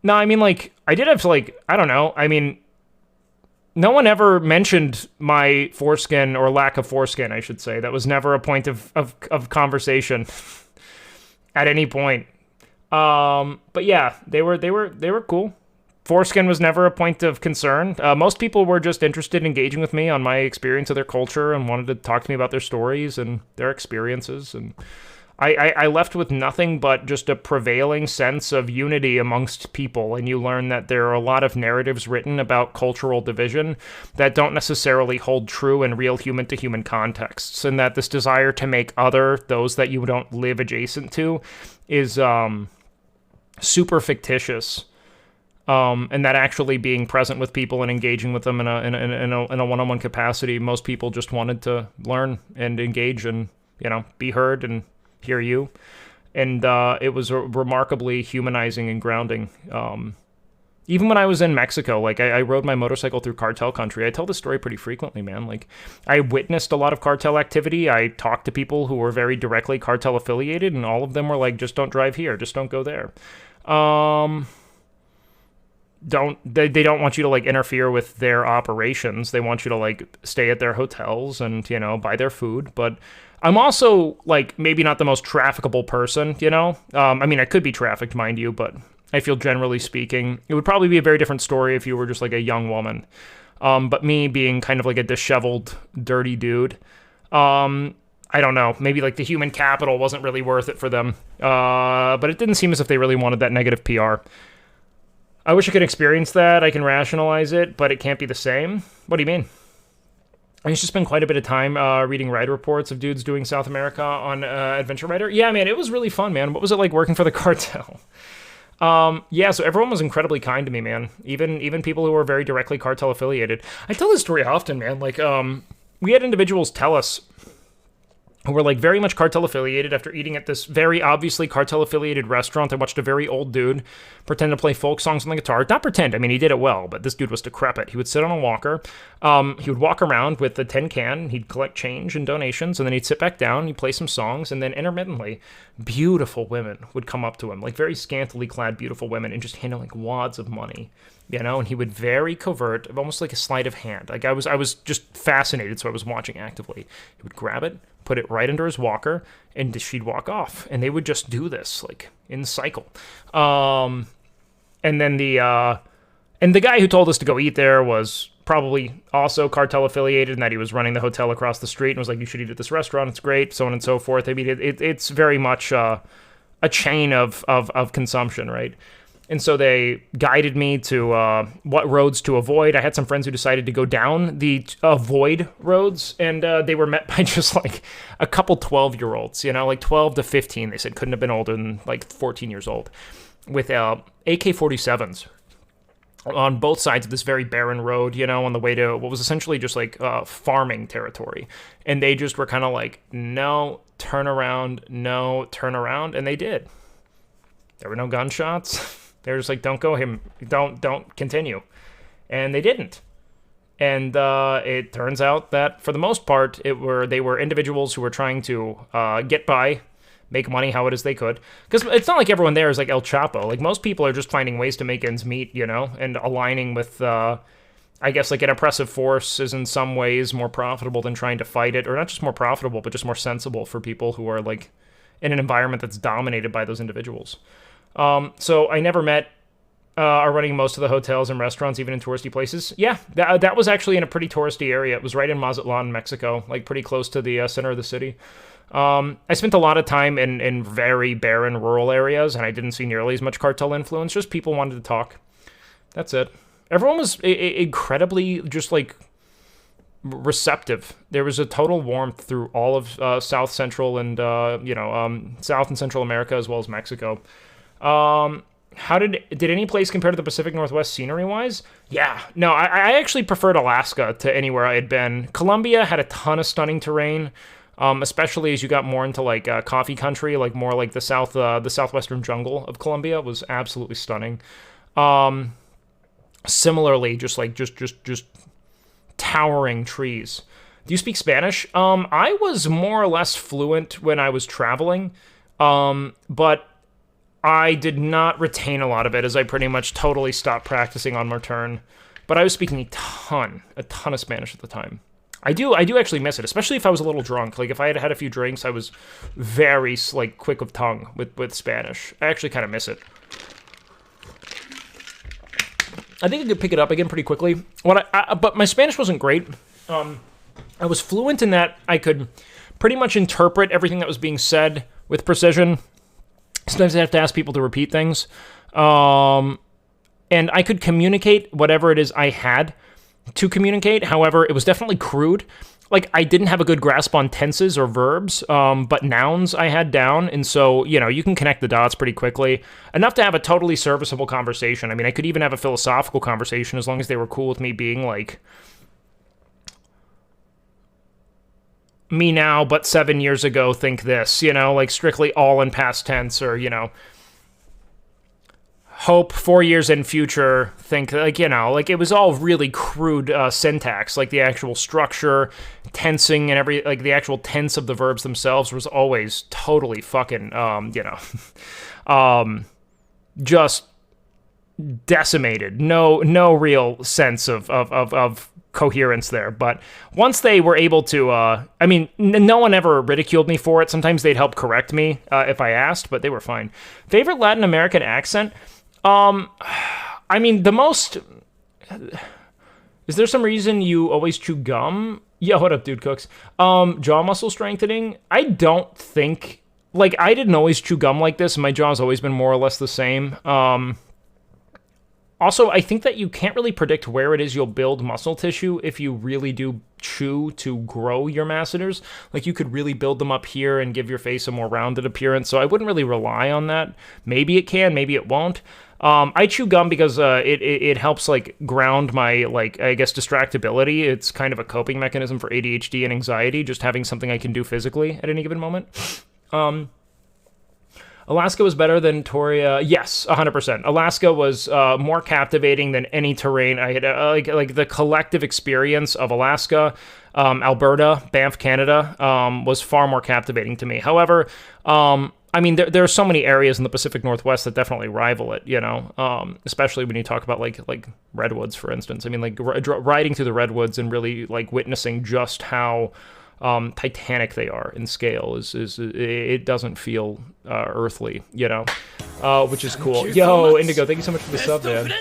S1: No, I mean, like, I did have to, like, I don't know. I mean, no one ever mentioned my foreskin or lack of foreskin, I should say. That was never a point of conversation at any point. But yeah, they were cool. Foreskin was never a point of concern. Most people were just interested in engaging with me on my experience of their culture and wanted to talk to me about their stories and their experiences, and I left with nothing but just a prevailing sense of unity amongst people, and you learn that there are a lot of narratives written about cultural division that don't necessarily hold true in real human-to-human contexts, and that this desire to make other those that you don't live adjacent to is super fictitious, and that actually being present with people and engaging with them in a one-on-one capacity, most people just wanted to learn and engage and, you know, be heard and hear you, and it was remarkably humanizing and grounding. Even when I was in Mexico, like, I rode my motorcycle through cartel country. I tell this story pretty frequently, man. Like, I witnessed a lot of cartel activity. I talked to people who were very directly cartel affiliated, and all of them were like, just don't drive here, just don't go there. They don't want you to like interfere with their operations. They want you to like stay at their hotels and, you know, buy their food. But I'm also like maybe not the most traffickable person, you know? I mean, I could be trafficked, mind you, but I feel generally speaking, it would probably be a very different story if you were just like a young woman. But me being kind of like a disheveled, dirty dude, I don't know, maybe like the human capital wasn't really worth it for them. But it didn't seem as if they really wanted that negative PR. I wish I could experience that. I can rationalize it, but it can't be the same. What do you mean? I used to spend quite a bit of time reading ride reports of dudes doing South America on Adventure Rider. Yeah, man, it was really fun, man. What was it like working for the cartel? Yeah, so everyone was incredibly kind to me, man. Even people who were very directly cartel affiliated. I tell this story often, man. Like, we had individuals tell us who were like very much cartel affiliated after eating at this very obviously cartel affiliated restaurant. I watched a very old dude pretend to play folk songs on the guitar. Not pretend, I mean, he did it well, but this dude was decrepit. He would sit on a walker. He would walk around with a tin can. He'd collect change and donations, and then he'd sit back down. He'd play some songs, and then intermittently, beautiful women would come up to him, like very scantily clad beautiful women, and just hand him like wads of money. You know, and he would very covert, almost like a sleight of hand. Like I was just fascinated, so I was watching actively. He would grab it, put it right under his walker, and she'd walk off. And they would just do this, like, in cycle. And then the guy who told us to go eat there was probably also cartel affiliated, and that he was running the hotel across the street and was like, you should eat at this restaurant, it's great, so on and so forth. I mean, it's very much a chain of consumption, right? And so they guided me to what roads to avoid. I had some friends who decided to go down the avoid roads, and they were met by just like a couple 12-year-olds, you know, like 12 to 15. They said couldn't have been older than like 14 years old, with AK-47s on both sides of this very barren road, you know, on the way to what was essentially just like farming territory. And they just were kind of like, no, turn around, and they did. There were no gunshots. They were just like, don't go him, don't continue. And they didn't. And it turns out that for the most part, they were individuals who were trying to get by, make money how it is they could. Because it's not like everyone there is like El Chapo. Like, most people are just finding ways to make ends meet, you know, and aligning with, I guess, like an oppressive force is in some ways more profitable than trying to fight it. Or not just more profitable, but just more sensible for people who are like in an environment that's dominated by those individuals. So I never met are running most of the hotels and restaurants, even in touristy places. Yeah, that was actually in a pretty touristy area. It was right in Mazatlan, Mexico, like pretty close to the center of the city. I spent a lot of time in very barren rural areas, and I didn't see nearly as much cartel influence. Just people wanted to talk. That's it. Everyone was incredibly just like receptive. There was a total warmth through all of South Central and South and Central America, as well as Mexico. How did any place compare to the Pacific Northwest scenery-wise? Yeah, no, I actually preferred Alaska to anywhere I had been. Colombia had a ton of stunning terrain, especially as you got more into like coffee country, like more like the southwestern jungle of Colombia was absolutely stunning. Similarly, just towering trees. Do you speak Spanish? I was more or less fluent when I was traveling, but I did not retain a lot of it as I pretty much totally stopped practicing on return. But I was speaking a ton of Spanish at the time. I do actually miss it, especially if I was a little drunk. Like if I had had a few drinks, I was very like quick of tongue with Spanish. I actually kind of miss it. I think I could pick it up again pretty quickly. But my Spanish wasn't great. I was fluent in that I could pretty much interpret everything that was being said with precision. Sometimes I have to ask people to repeat things. And I could communicate whatever it is I had to communicate. However, it was definitely crude. Like, I didn't have a good grasp on tenses or verbs, but nouns I had down. And so, you can connect the dots pretty quickly. Enough to have a totally serviceable conversation. I mean, I could even have a philosophical conversation as long as they were cool with me being like, me now, but 7 years ago, think this, like strictly all in past tense, or, hope 4 years in future, think, like, like it was all really crude syntax, like the actual structure, tensing, and like the actual tense of the verbs themselves was always totally fucking, just decimated. No real sense of coherence there. But once they were able to, no one ever ridiculed me for it. Sometimes they'd help correct me if I asked, but they were fine. Favorite Latin American accent? The most... Is there some reason you always chew gum? Yeah, what up, dude cooks? Jaw muscle strengthening? I don't think... Like, I didn't always chew gum like this. My jaw's always been more or less the same. Also, I think that you can't really predict where it is you'll build muscle tissue if you really do chew to grow your masseters. Like, you could really build them up here and give your face a more rounded appearance, so I wouldn't really rely on that. Maybe it can, maybe it won't. I chew gum because it helps, like, ground my, like, I guess, distractibility. It's kind of a coping mechanism for ADHD and anxiety, just having something I can do physically at any given moment. Alaska was better than Toria. Yes, 100%. Alaska was more captivating than any terrain I had. Like the collective experience of Alaska, Alberta, Banff, Canada, was far more captivating to me. However, there are so many areas in the Pacific Northwest that definitely rival it. Especially when you talk about like redwoods, for instance. I mean, like riding through the redwoods and really like witnessing just how titanic they are in scale is it doesn't feel earthly, which is cool. Yo, Indigo, thank you so much for the sub, man.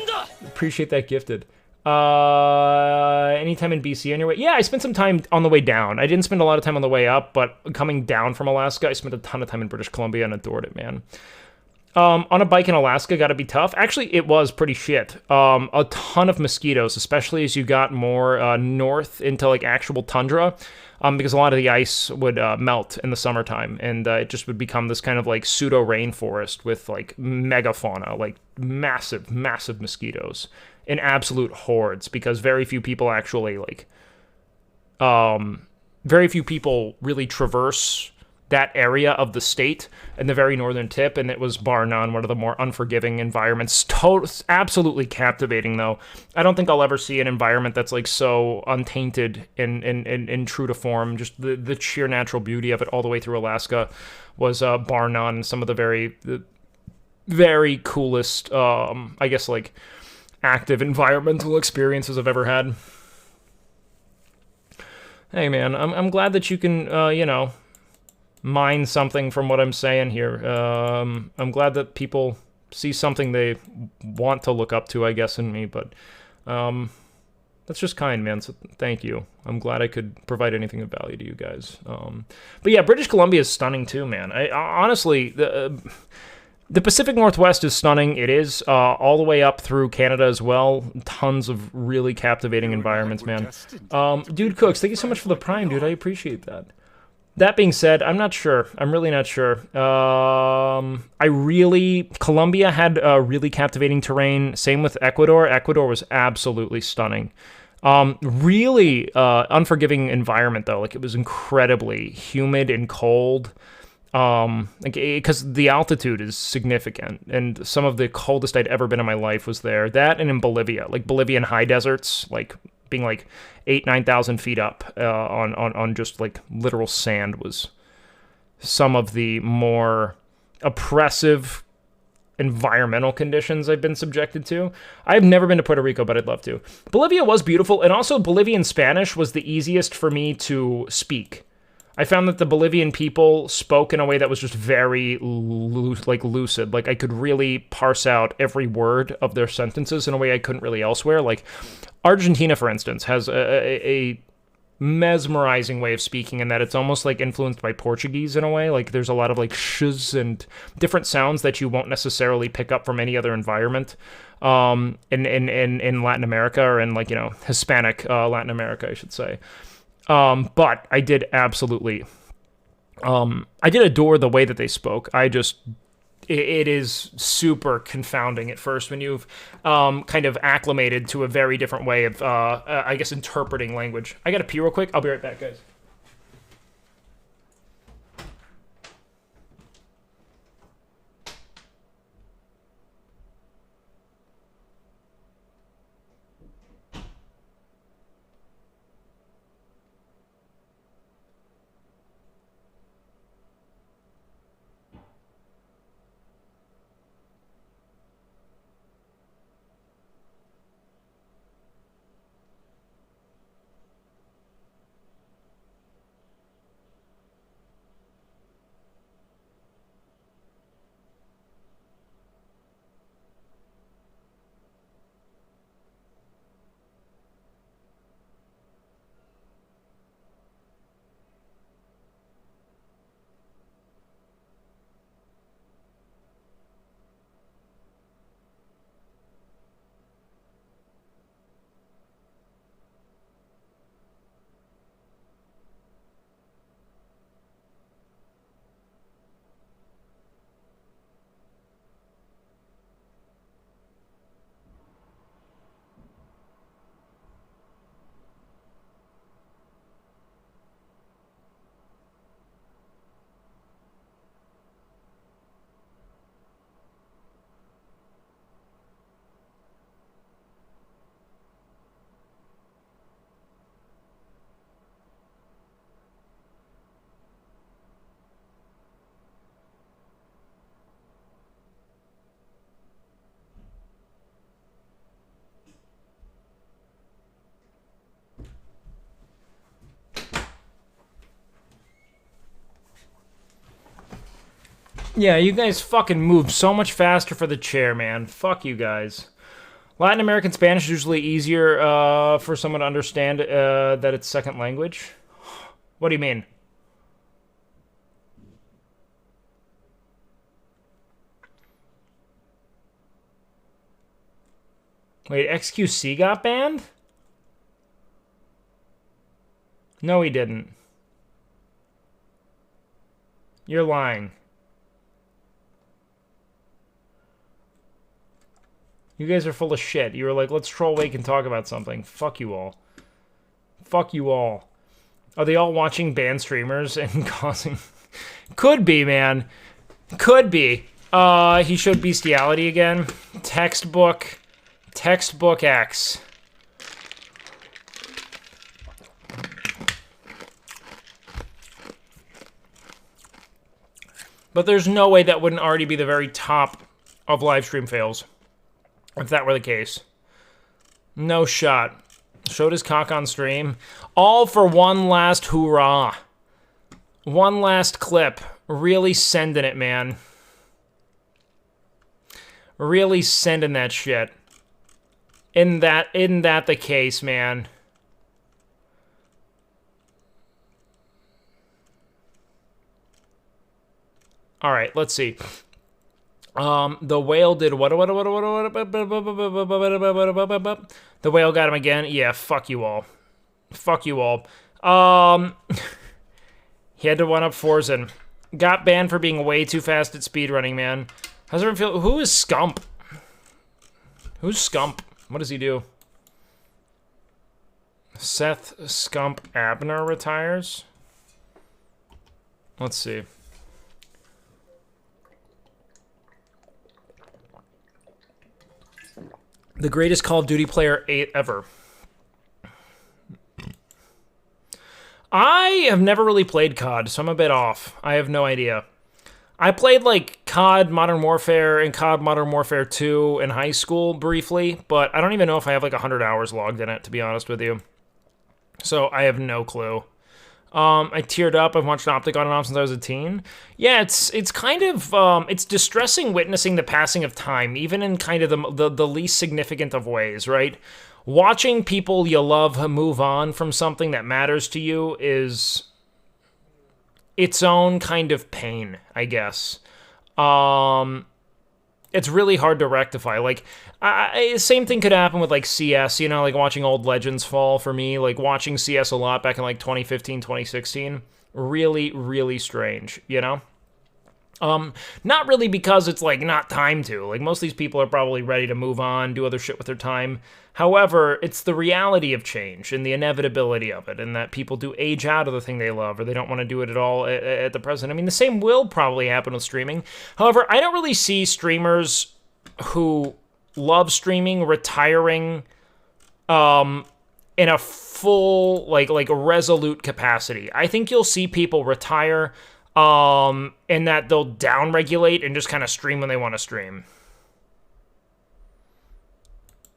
S1: Appreciate that gifted. Anytime in BC on your way? Yeah, I spent some time on the way down. I didn't spend a lot of time on the way up, but coming down from Alaska, I spent a ton of time in British Columbia and adored it, man. On a bike in Alaska, gotta be tough. Actually, it was pretty shit. A ton of mosquitoes, especially as you got more north into like actual tundra. Because a lot of the ice would melt in the summertime, and it just would become this kind of like pseudo rainforest with like megafauna, like massive mosquitoes in absolute hordes. Because very few people actually very few people really traverse that area of the state and the very northern tip, and it was bar none one of the more unforgiving environments. Absolutely captivating, though. I don't think I'll ever see an environment that's like so untainted and true to form. Just the sheer natural beauty of it all the way through Alaska was bar none some of the very coolest, I guess, like active environmental experiences I've ever had. Hey, man, I'm glad that you can, mine something from what I'm saying here. I'm glad that people see something they want to look up to, I guess, in me, but that's just kind, man, so thank you. I'm glad I could provide anything of value to you guys. But yeah, British Columbia is stunning too, man. I honestly, The Pacific Northwest is stunning. It is all the way up through Canada as well. Tons of really captivating environments, man. Dude Cooks, thank you so much for the Prime, dude. I appreciate that. That being said, I'm not sure. I'm really not sure. Colombia had really captivating terrain. Same with Ecuador. Ecuador was absolutely stunning. Really unforgiving environment, though. Like, it was incredibly humid and cold. Because the altitude is significant, and some of the coldest I'd ever been in my life was there. That and in Bolivia, like Bolivian high deserts, like being like 9,000 feet up on just like literal sand was some of the more oppressive environmental conditions I've been subjected to. I've never been to Puerto Rico, but I'd love to. Bolivia was beautiful, and also Bolivian Spanish was the easiest for me to speak. I found that the Bolivian people spoke in a way that was just very lucid. Like, I could really parse out every word of their sentences in a way I couldn't really elsewhere. Like, Argentina, for instance, has a mesmerizing way of speaking in that it's almost like influenced by Portuguese in a way. Like, there's a lot of like sh's and different sounds that you won't necessarily pick up from any other environment in Latin America, or in, like, you know, Hispanic Latin America, I should say. But I did absolutely, I did adore the way that they spoke. It is super confounding at first when you've, kind of acclimated to a very different way of, I guess, interpreting language. I gotta pee real quick. I'll be right back, guys. Yeah, you guys fucking move so much faster for the chair, man. Fuck you guys. Latin American Spanish is usually easier for someone to understand that it's second language. What do you mean? Wait, XQC got banned? No, he didn't. You're lying. You guys are full of shit. You were like, let's troll Wake and talk about something. Fuck you all. Fuck you all. Are they all watching banned streamers and causing... Could be, man. Could be. He showed bestiality again. Textbook X. But there's no way that wouldn't already be the very top of live stream fails. If that were the case. No shot. Showed his cock on stream. All for one last hoorah. One last clip. Really sending it, man. Really sending that shit. Isn't that the case, man? Alright, let's see. The whale did what? The whale got him again. Yeah, fuck you all. Fuck you all. He had to one up Forzen. Got banned for being way too fast at speedrunning, man. How's everyone feel? Who is Scump? Who's Scump? What does he do? Seth Scump Abner retires? Let's see. The greatest Call of Duty player ever. I have never really played COD, so I'm a bit off. I have no idea. I played like COD Modern Warfare and COD Modern Warfare 2 in high school briefly, but I don't even know if I have like 100 hours logged in it, to be honest with you. So I have no clue. I teared up. I've watched Optic on and off since I was a teen. Yeah, it's kind of it's distressing witnessing the passing of time, even in kind of the least significant of ways, right? Watching people you love move on from something that matters to you is its own kind of pain, I guess. It's really hard to rectify. Like, same thing could happen with, like, CS, you know, like watching old legends fall for me. Like, watching CS a lot back in, like, 2015, 2016. Really, really strange, you know? Not really because it's, like, not time to. Like, most of these people are probably ready to move on, do other shit with their time. However, it's the reality of change and the inevitability of it, and that people do age out of the thing they love, or they don't want to do it at all at the present. I mean, the same will probably happen with streaming. However, I don't really see streamers who love streaming retiring in a full, like resolute capacity. I think you'll see people retire in that they'll down-regulate and just kind of stream when they want to stream.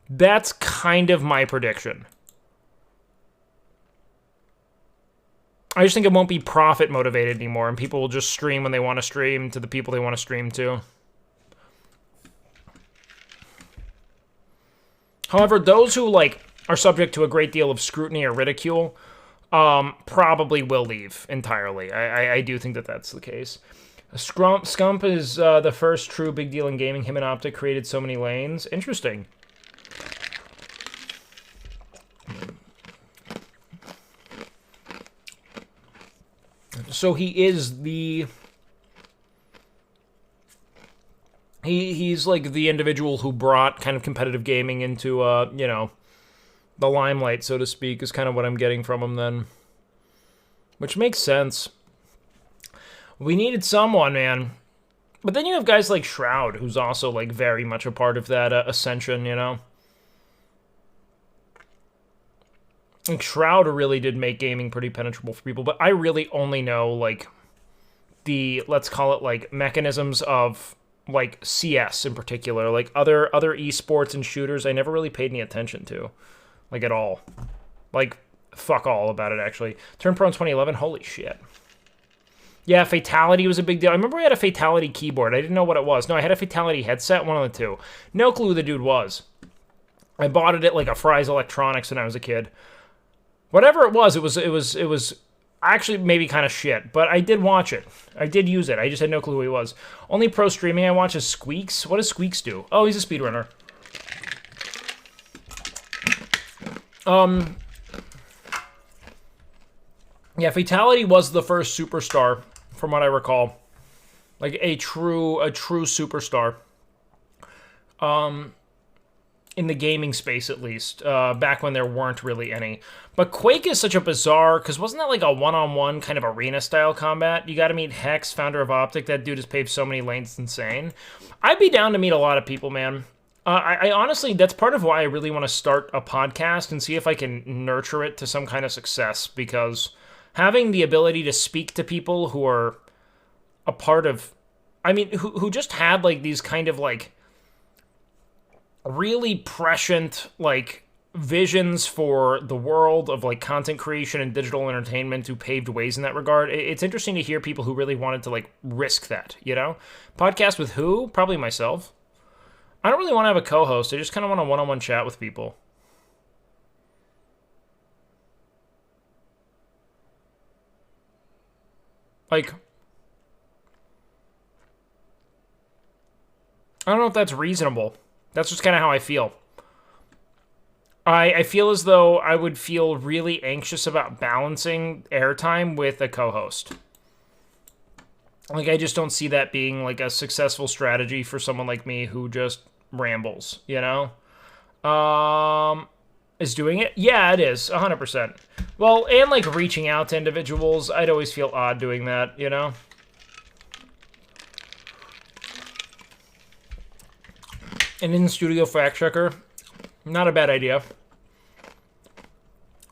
S1: That's kind of my prediction. I just think it won't be profit motivated anymore, and people will just stream when they want to stream to the people they want to stream to. However, those who like are subject to a great deal of scrutiny or ridicule probably will leave entirely. I do think that that's the case. Scump is the first true big deal in gaming. Him and Optic created so many lanes. Interesting. So he is the... He's like the individual who brought kind of competitive gaming into, you know, the limelight, so to speak, is kind of what I'm getting from him then. Which makes sense. We needed someone, man. But then you have guys like Shroud, who's also, like, very much a part of that ascension, you know? Like, Shroud really did make gaming pretty penetrable for people, but I really only know, like, the, let's call it, like, mechanisms of, like, CS in particular. Like, other esports and shooters I never really paid any attention to. Like, at all. Like, fuck all about it, actually. Turned pro in 2011? Holy shit. Yeah, Fatality was a big deal. I remember I had a Fatality keyboard. I didn't know what it was. No, I had a Fatality headset, one of the two. No clue who the dude was. I bought it at, like, a Fry's Electronics when I was a kid. Whatever it was actually maybe kind of shit, but I did watch it. I did use it. I just had no clue who he was. Only pro streaming I watch is Squeaks. What does Squeaks do? Oh, he's a speedrunner. Yeah, Fatality was the first superstar, from what I recall. Like, a true superstar. In the gaming space, at least, back when there weren't really any. But Quake is such a bizarre, because wasn't that like a one-on-one kind of arena-style combat? You gotta meet Hex, founder of Optic. That dude has paved so many lanes, it's insane. I'd be down to meet a lot of people, man. I honestly, that's part of why I really want to start a podcast and see if I can nurture it to some kind of success, because having the ability to speak to people who are a part of, I mean, who just had, like, these kind of, like, really prescient, like, visions for the world of, like, content creation and digital entertainment, who paved ways in that regard. It's interesting to hear people who really wanted to, like, risk that, you know? Podcast with who? Probably myself. I don't really want to have a co-host. I just kind of want a one-on-one chat with people. Like, I don't know if that's reasonable. That's just kind of how I feel. I feel as though I would feel really anxious about balancing airtime with a co-host. Like, I just don't see that being, like, a successful strategy for someone like me who just rambles, you know? Is doing it? Yeah, it is, 100%. Well, and, like, reaching out to individuals, I'd always feel odd doing that, you know? An in-studio fact checker, not a bad idea.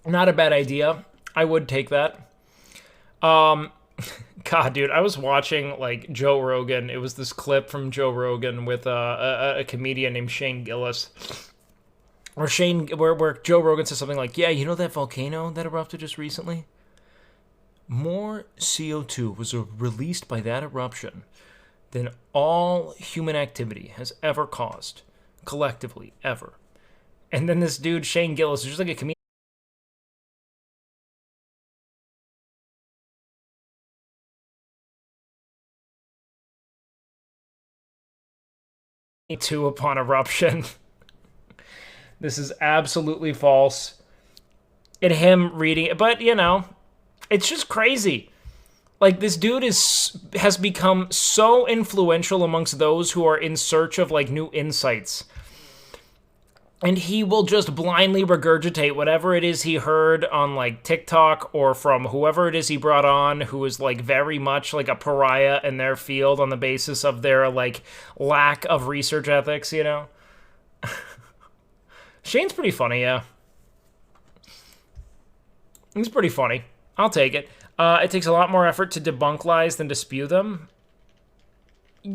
S1: Not a bad idea. I would take that. God, dude, I was watching, like, Joe Rogan. It was this clip from Joe Rogan with a comedian named Shane Gillis. Where Joe Rogan says something like, yeah, you know that volcano that erupted just recently? More CO2 was released by that eruption than all human activity has ever caused, collectively, ever. And then this dude, Shane Gillis, is just like a comedian. Two upon eruption. This is absolutely false. And him reading it, but you know, it's just crazy. Like, this dude has become so influential amongst those who are in search of, like, new insights. And he will just blindly regurgitate whatever it is he heard on, like, TikTok or from whoever it is he brought on who is, like, very much, like, a pariah in their field on the basis of their, like, lack of research ethics, you know? Shane's pretty funny, yeah. He's pretty funny. I'll take it. It takes a lot more effort to debunk lies than to spew them.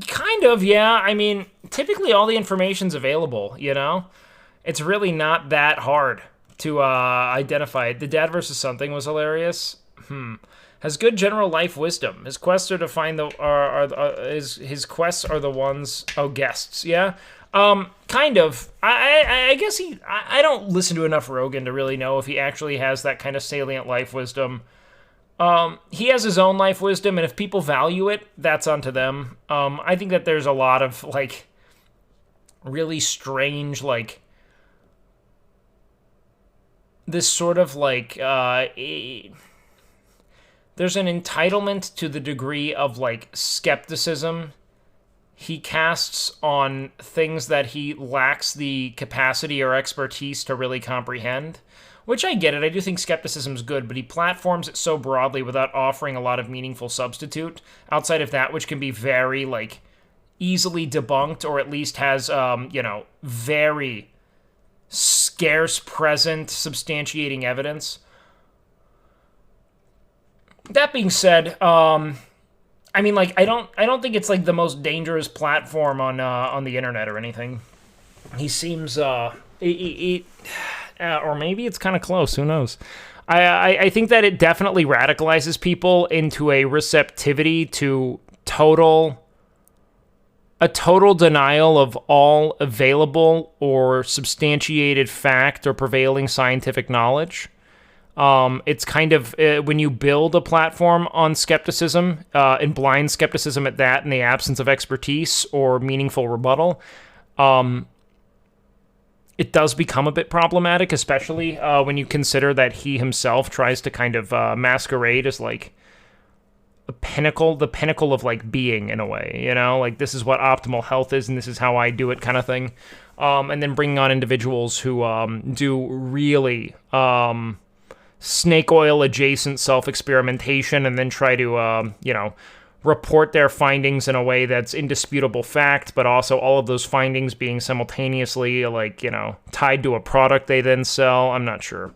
S1: Kind of, yeah. I mean, typically all the information's available, you know? It's really not that hard to identify it. The Dad versus Something was hilarious. Has good general life wisdom. His quests are to find his quests are the ones. Oh, guests, yeah. Kind of. I guess I don't listen to enough Rogan to really know if he actually has that kind of salient life wisdom. He has his own life wisdom, and if people value it, that's onto them. I think that there's a lot of, like, really strange, like, this sort of, like, there's an entitlement to the degree of, like, skepticism he casts on things that he lacks the capacity or expertise to really comprehend. Which I get it, I do think skepticism is good, but he platforms it so broadly without offering a lot of meaningful substitute, outside of that which can be very, like, easily debunked, or at least has, you know, very scarce present substantiating evidence. That being said, I mean, like, I don't think it's, like, the most dangerous platform on the internet or anything. He seems, or maybe it's kind of close. Who knows? I think that it definitely radicalizes people into a receptivity to a total denial of all available or substantiated fact or prevailing scientific knowledge. It's kind of, when you build a platform on skepticism, and blind skepticism at that, in the absence of expertise or meaningful rebuttal, it does become a bit problematic, especially when you consider that he himself tries to kind of masquerade as, like, the pinnacle of, like, being, in a way, you know? Like, this is what optimal health is, and this is how I do it, kind of thing. And then bringing on individuals who do really snake oil adjacent self-experimentation, and then try to, you know, report their findings in a way that's indisputable fact, but also all of those findings being simultaneously, like, you know, tied to a product they then sell. I'm not sure.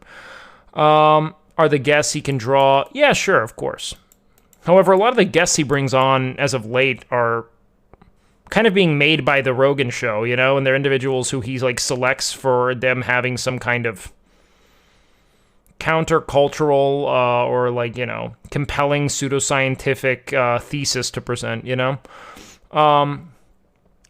S1: Are the guests he can draw? Yeah, sure, of course. However, a lot of the guests he brings on as of late are kind of being made by the Rogan show, you know, and they're individuals who he, like, selects for them having some kind of countercultural or, like, you know, compelling pseudoscientific thesis to present, you know?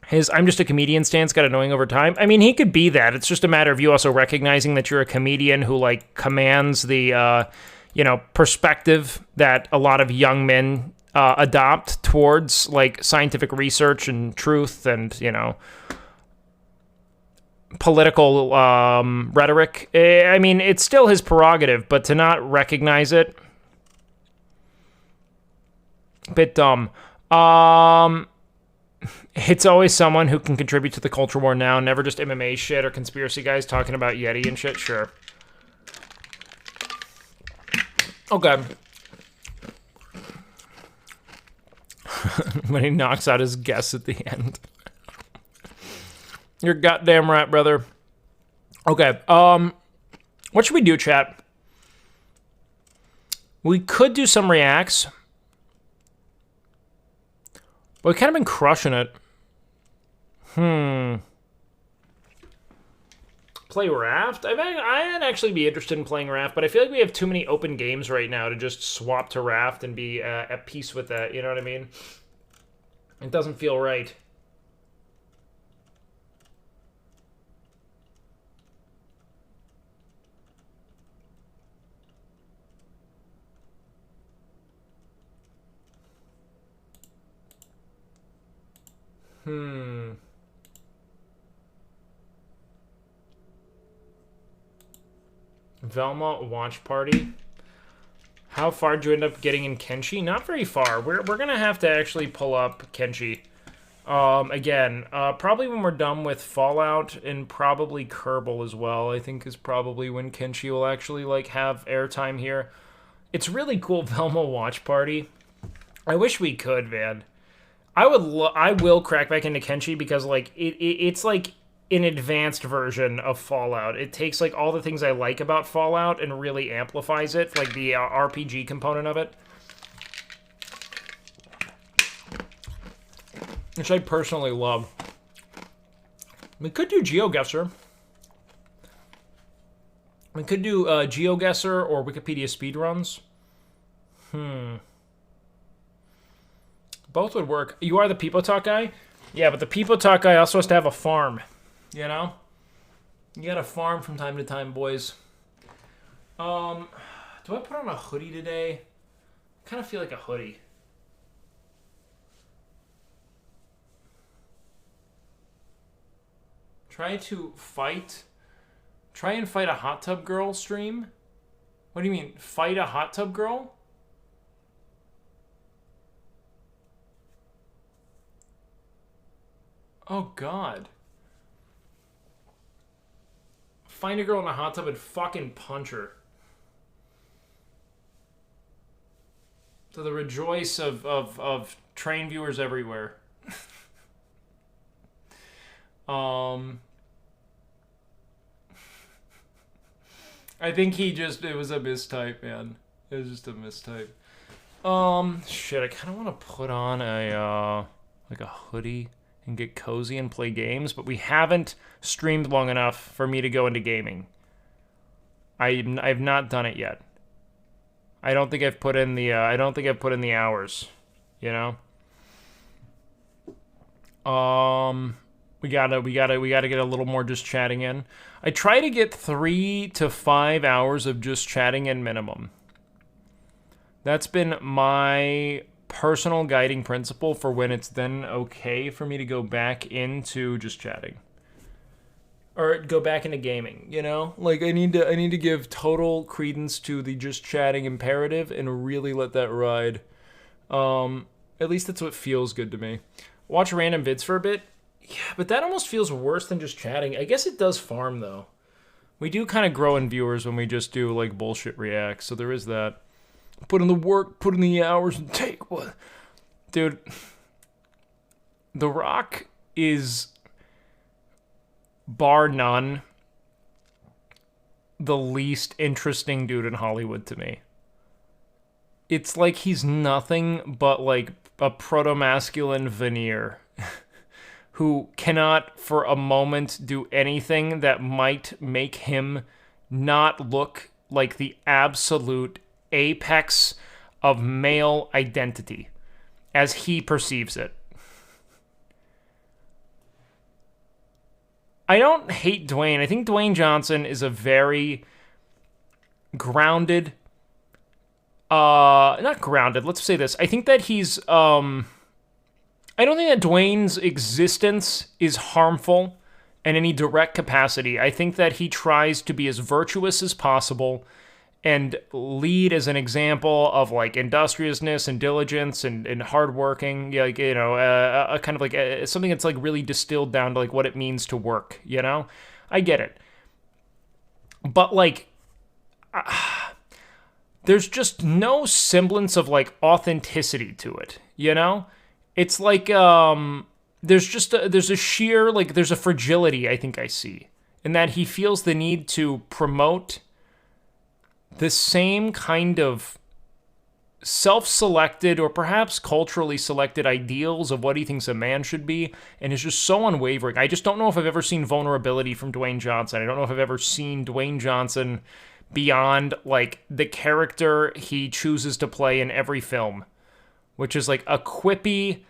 S1: His I'm just a comedian stance got annoying over time. I mean, he could be that. It's just a matter of you also recognizing that you're a comedian who, like, commands the, you know, perspective that a lot of young men adopt towards like scientific research and truth and, you know, political rhetoric. I mean, it's still his prerogative, but to not recognize it, a bit dumb. It's always someone who can contribute to the culture war now, never just MMA shit or conspiracy guys talking about Yeti and shit. Sure. Okay. When he knocks out his guess at the end. You're goddamn right, brother. Okay, what should we do, chat? We could do some reacts. But we've kind of been crushing it. Play Raft? I'd actually be interested in playing Raft, but I feel like we have too many open games right now to just swap to Raft and be at peace with that, you know what I mean? It doesn't feel right. Velma watch party. How far did you end up getting in Kenshi? Not very far. We're gonna have to actually pull up Kenshi. Again, probably when we're done with Fallout and probably Kerbal as well. I think is probably when Kenshi will actually like have airtime here. It's really cool, Velma watch party. I wish we could, man. I will crack back into Kenshi because like it's like an advanced version of Fallout. It takes like all the things I like about Fallout and really amplifies it, like the RPG component of it, which I personally love. We could do GeoGuessr. We could do GeoGuessr or Wikipedia speedruns. Both would work. You are the People Talk guy? Yeah, but the People Talk guy also has to have a farm. You know? You gotta farm from time to time, boys. Do I put on a hoodie today? I kind of feel like a hoodie. Try and fight a hot tub girl stream? What do you mean? Fight a hot tub girl? Oh, God. Find a girl in a hot tub and fucking punch her. To the rejoice of train viewers everywhere. I think it was a mistype, man. It was just a mistype. Shit, I kind of want to put on like a hoodie and get cozy and play games, but we haven't streamed long enough for me to go into gaming. I've not done it yet. I don't think I've put in the hours, you know? We gotta get a little more just chatting in. I try to get 3 to 5 hours of just chatting in minimum. That's been my personal guiding principle for when it's then okay for me to go back into just chatting. Or go back into gaming, you know? Like I need to give total credence to the just chatting imperative and really let that ride. At least that's what feels good to me. Watch random vids for a bit. Yeah, but that almost feels worse than just chatting. I guess it does farm though. We do kind of grow in viewers when we just do like bullshit reacts, so there is that. Put in the work, put in the hours, and take what? Dude, The Rock is, bar none, the least interesting dude in Hollywood to me. It's like he's nothing but like a proto-masculine veneer who cannot for a moment do anything that might make him not look like the absolute apex of male identity as he perceives it. I don't hate Dwayne. I think Dwayne Johnson is a very grounded, not grounded. Let's say this. I think that he's I don't think that Dwayne's existence is harmful in any direct capacity. I think that he tries to be as virtuous as possible and lead as an example of like industriousness and diligence and hardworking, like, you know, a kind of like something that's like really distilled down to like what it means to work, you know? I get it. But like, there's just no semblance of like authenticity to it, you know? It's like, there's a sheer, like, there's a fragility I think I see in that he feels the need to promote the same kind of self-selected or perhaps culturally selected ideals of what he thinks a man should be, and is just so unwavering. I just don't know if I've ever seen vulnerability from Dwayne Johnson. I don't know if I've ever seen Dwayne Johnson beyond, like, the character he chooses to play in every film, which is like a quippy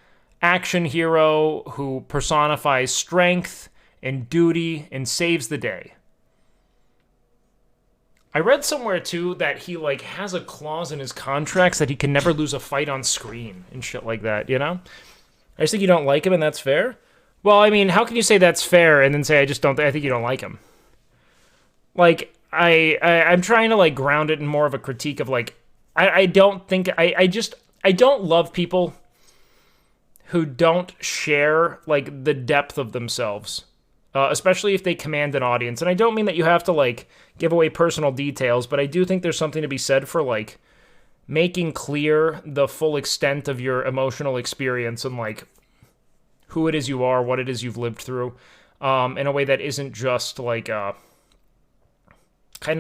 S1: action hero who personifies strength and duty and saves the day. I read somewhere, too, that he, like, has a clause in his contracts that he can never lose a fight on screen and shit like that, you know? I just think you don't like him and that's fair? Well, I mean, how can you say that's fair and then say I think you don't like him? Like, I'm trying to, like, ground it in more of a critique of, like, I don't love people who don't share, like, the depth of themselves. Especially if they command an audience. And I don't mean that you have to, like, give away personal details, but I do think there's something to be said for, like, making clear the full extent of your emotional experience and, like, who it is you are, what it is you've lived through, in a way that isn't just, like, kind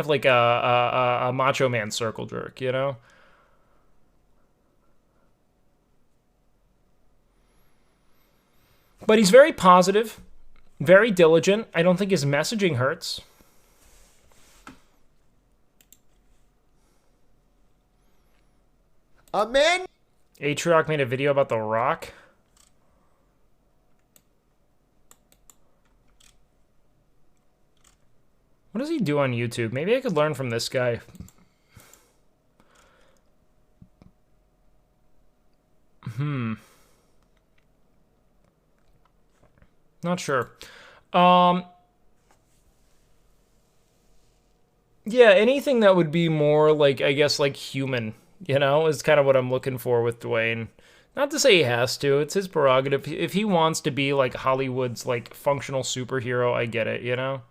S1: of like a macho man circle jerk, you know? But he's very positive. Very diligent. I don't think his messaging hurts.
S7: A man.
S1: Atrioc made a video about The Rock. What does he do on YouTube? Maybe I could learn from this guy. Not sure. Yeah, anything that would be more, like, I guess, like, human, you know, is kind of what I'm looking for with Dwayne. Not to say he has to. It's his prerogative. If he wants to be, like, Hollywood's, like, functional superhero, I get it, you know?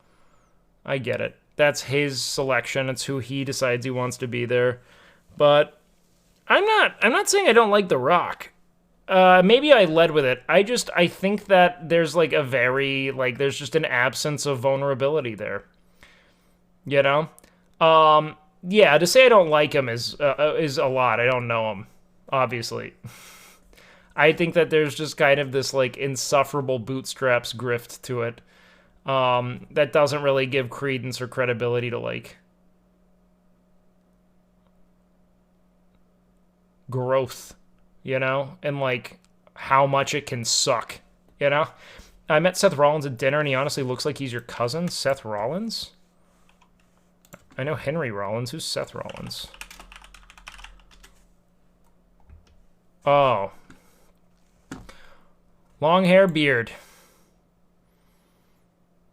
S1: I get it. That's his selection. It's who he decides he wants to be there. But I'm not saying I don't like The Rock. Maybe I led with it. I think that there's, like, there's just an absence of vulnerability there. You know? Yeah, to say I don't like him is a lot. I don't know him, obviously. I think that there's just kind of this, like, insufferable bootstraps grift to it, that doesn't really give credence or credibility to, like, growth. You know, and, like, how much it can suck, you know? I met Seth Rollins at dinner, and he honestly looks like he's your cousin. Seth Rollins? I know Henry Rollins. Who's Seth Rollins? Oh. Long hair, beard.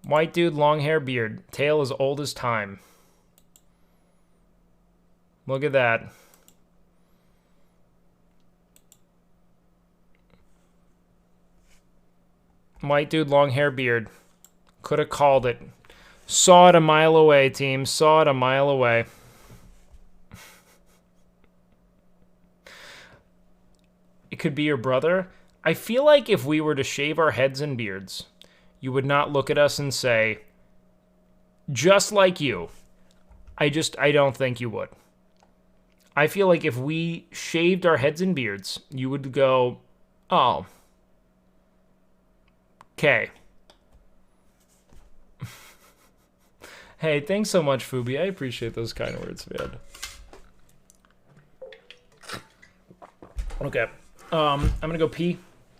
S1: White dude, long hair, beard. Tail as old as time. Look at that. White dude, long hair, beard. Could have called it. Saw it a mile away, team. Saw it a mile away. It could be your brother. I feel like if we were to shave our heads and beards, you would not look at us and say, just like you. I don't think you would. I feel like if we shaved our heads and beards, you would go, oh, okay. Hey, thanks so much, Fubi. I appreciate those kind words, man. Okay. I'm gonna go pee.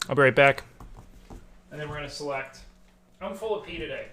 S1: I'll be right back. And then we're gonna select. I'm full of pee today.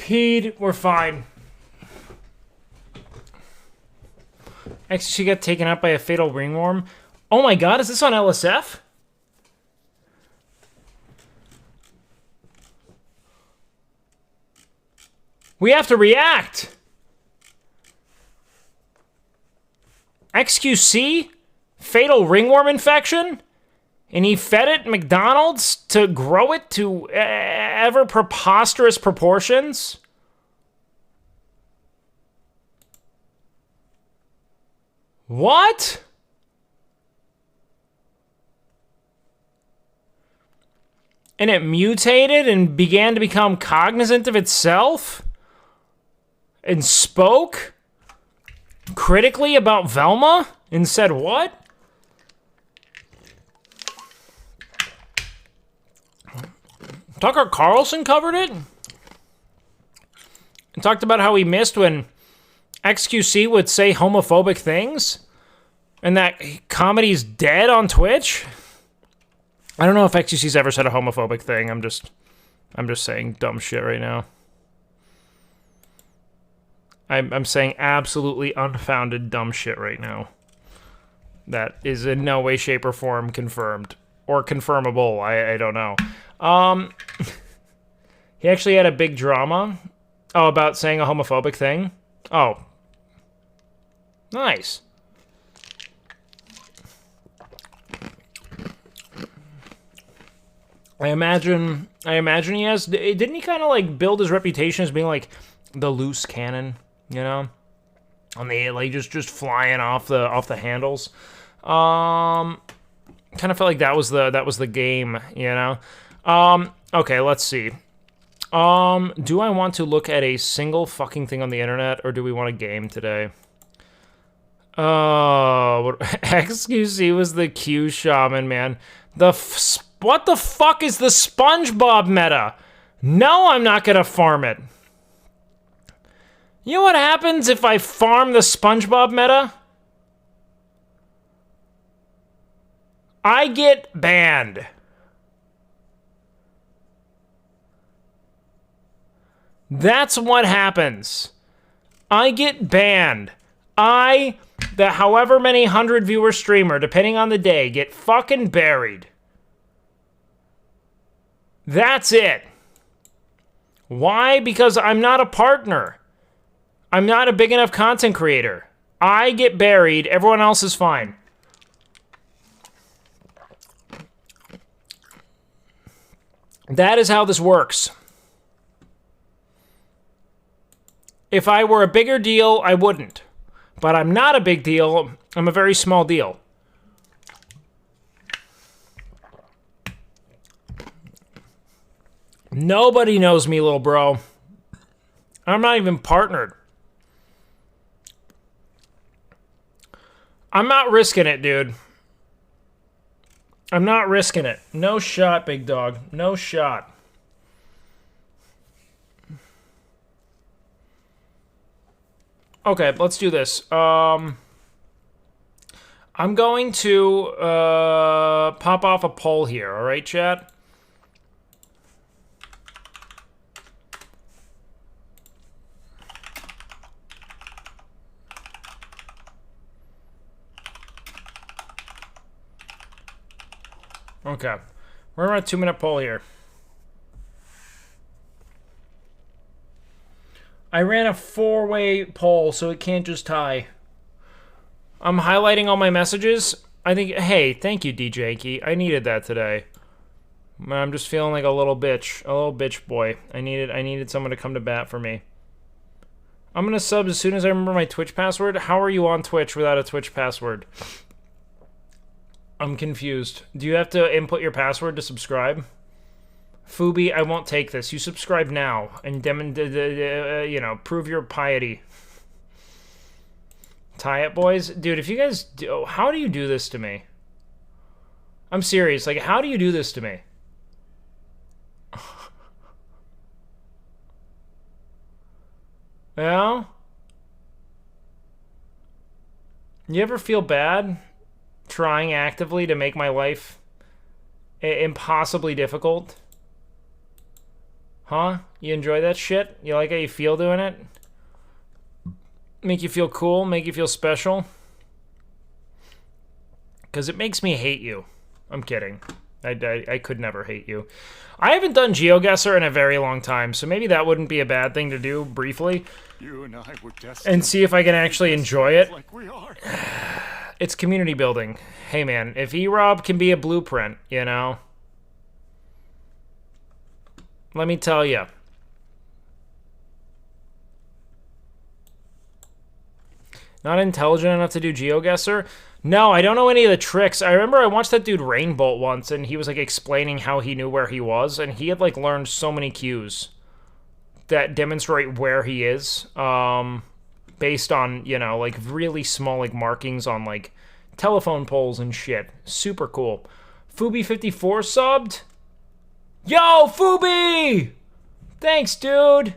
S1: peed. We're fine. She got taken out by a fatal ringworm. Oh my god, is this on LSF? We have to react. XQC? Fatal ringworm infection? And he fed it McDonald's to grow it to ever preposterous proportions? What? And it mutated and began to become cognizant of itself? And spoke critically about Velma? And said what? Tucker Carlson covered it? And talked about how he missed when XQC would say homophobic things? And that comedy's dead on Twitch? I don't know if XQC's ever said a homophobic thing. I'm just saying dumb shit right now. I'm saying absolutely unfounded dumb shit right now. That is in no way, shape, or form confirmed. Or confirmable. I don't know. He actually had a big drama. Oh, about saying a homophobic thing? Oh. Nice. I imagine he has... Didn't he kind of, like, build his reputation as being, like, the loose cannon, you know? On the, like, just flying off the handles. Kind of felt like that was the game, you know? Okay, let's see. Do I want to look at a single fucking thing on the internet, or do we want a game today? Oh, XQC was the Q shaman, man. What the fuck is the SpongeBob meta? No, I'm not gonna farm it. You know what happens if I farm the SpongeBob meta? I get banned. That's what happens. I get banned. The however many 100 viewer streamer, depending on the day, get fucking buried. That's it. Why? Because I'm not a partner. I'm not a big enough content creator. I get buried, everyone else is fine. That is how this works. If I were a bigger deal, I wouldn't. But I'm not a big deal. I'm a very small deal. Nobody knows me, little bro. I'm not even partnered. I'm not risking it, dude. I'm not risking it. No shot, big dog. No shot. Okay, let's do this. I'm going to pop off a poll here, all right, chat? Okay, we're on a 2-minute poll here. I ran a 4-way poll, so it can't just tie. I'm highlighting all my messages. I think, hey, thank you, DJ Key. I needed that today. I'm just feeling like a little bitch boy. I needed someone to come to bat for me. I'm gonna sub as soon as I remember my Twitch password. How are you on Twitch without a Twitch password? I'm confused. Do you have to input your password to subscribe? Fubi, I won't take this. You subscribe now and you know, prove your piety. Tie it, boys. Dude, if you guys do, how do you do this to me? I'm serious. Like, how do you do this to me? Well, you ever feel bad trying actively to make my life impossibly difficult? Huh? You enjoy that shit? You like how you feel doing it? Make you feel cool? Make you feel special? Because it makes me hate you. I'm kidding. I could never hate you. I haven't done GeoGuessr in a very long time, so maybe that wouldn't be a bad thing to do briefly.
S7: You and I were destined
S1: and see if I can actually enjoy it.
S7: like we are.
S1: It's community building. Hey man, if E-Rob can be a blueprint, you know? Let me tell you. Not intelligent enough to do GeoGuessr? No, I don't know any of the tricks. I remember I watched that dude Rainbolt once, and he was, like, explaining how he knew where he was, and he had, like, learned so many cues that demonstrate where he is, based on, you know, like, really small, like, markings on, like, telephone poles and shit. Super cool. Fubi54 subbed? Yo, Fubi! Thanks, dude!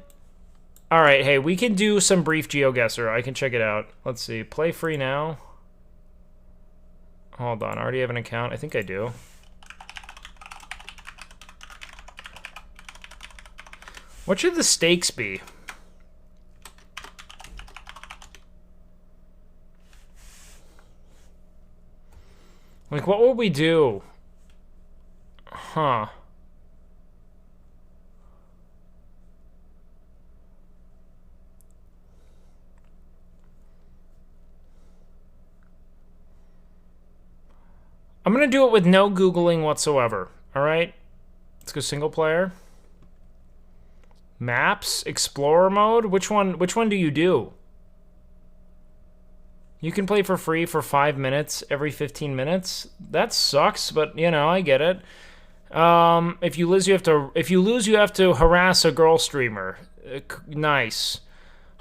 S1: Alright, hey, we can do some brief GeoGuessr. I can check it out. Let's see. Play free now. Hold on, I already have an account. I think I do. What should the stakes be? Like, what would we do? Huh. I'm gonna do it with no Googling whatsoever. Alright? Let's go single player. Maps? Explorer mode? Which one do you do? You can play for free for 5 minutes every 15 minutes? That sucks, but you know, I get it. If you lose, you have to harass a girl streamer. Nice.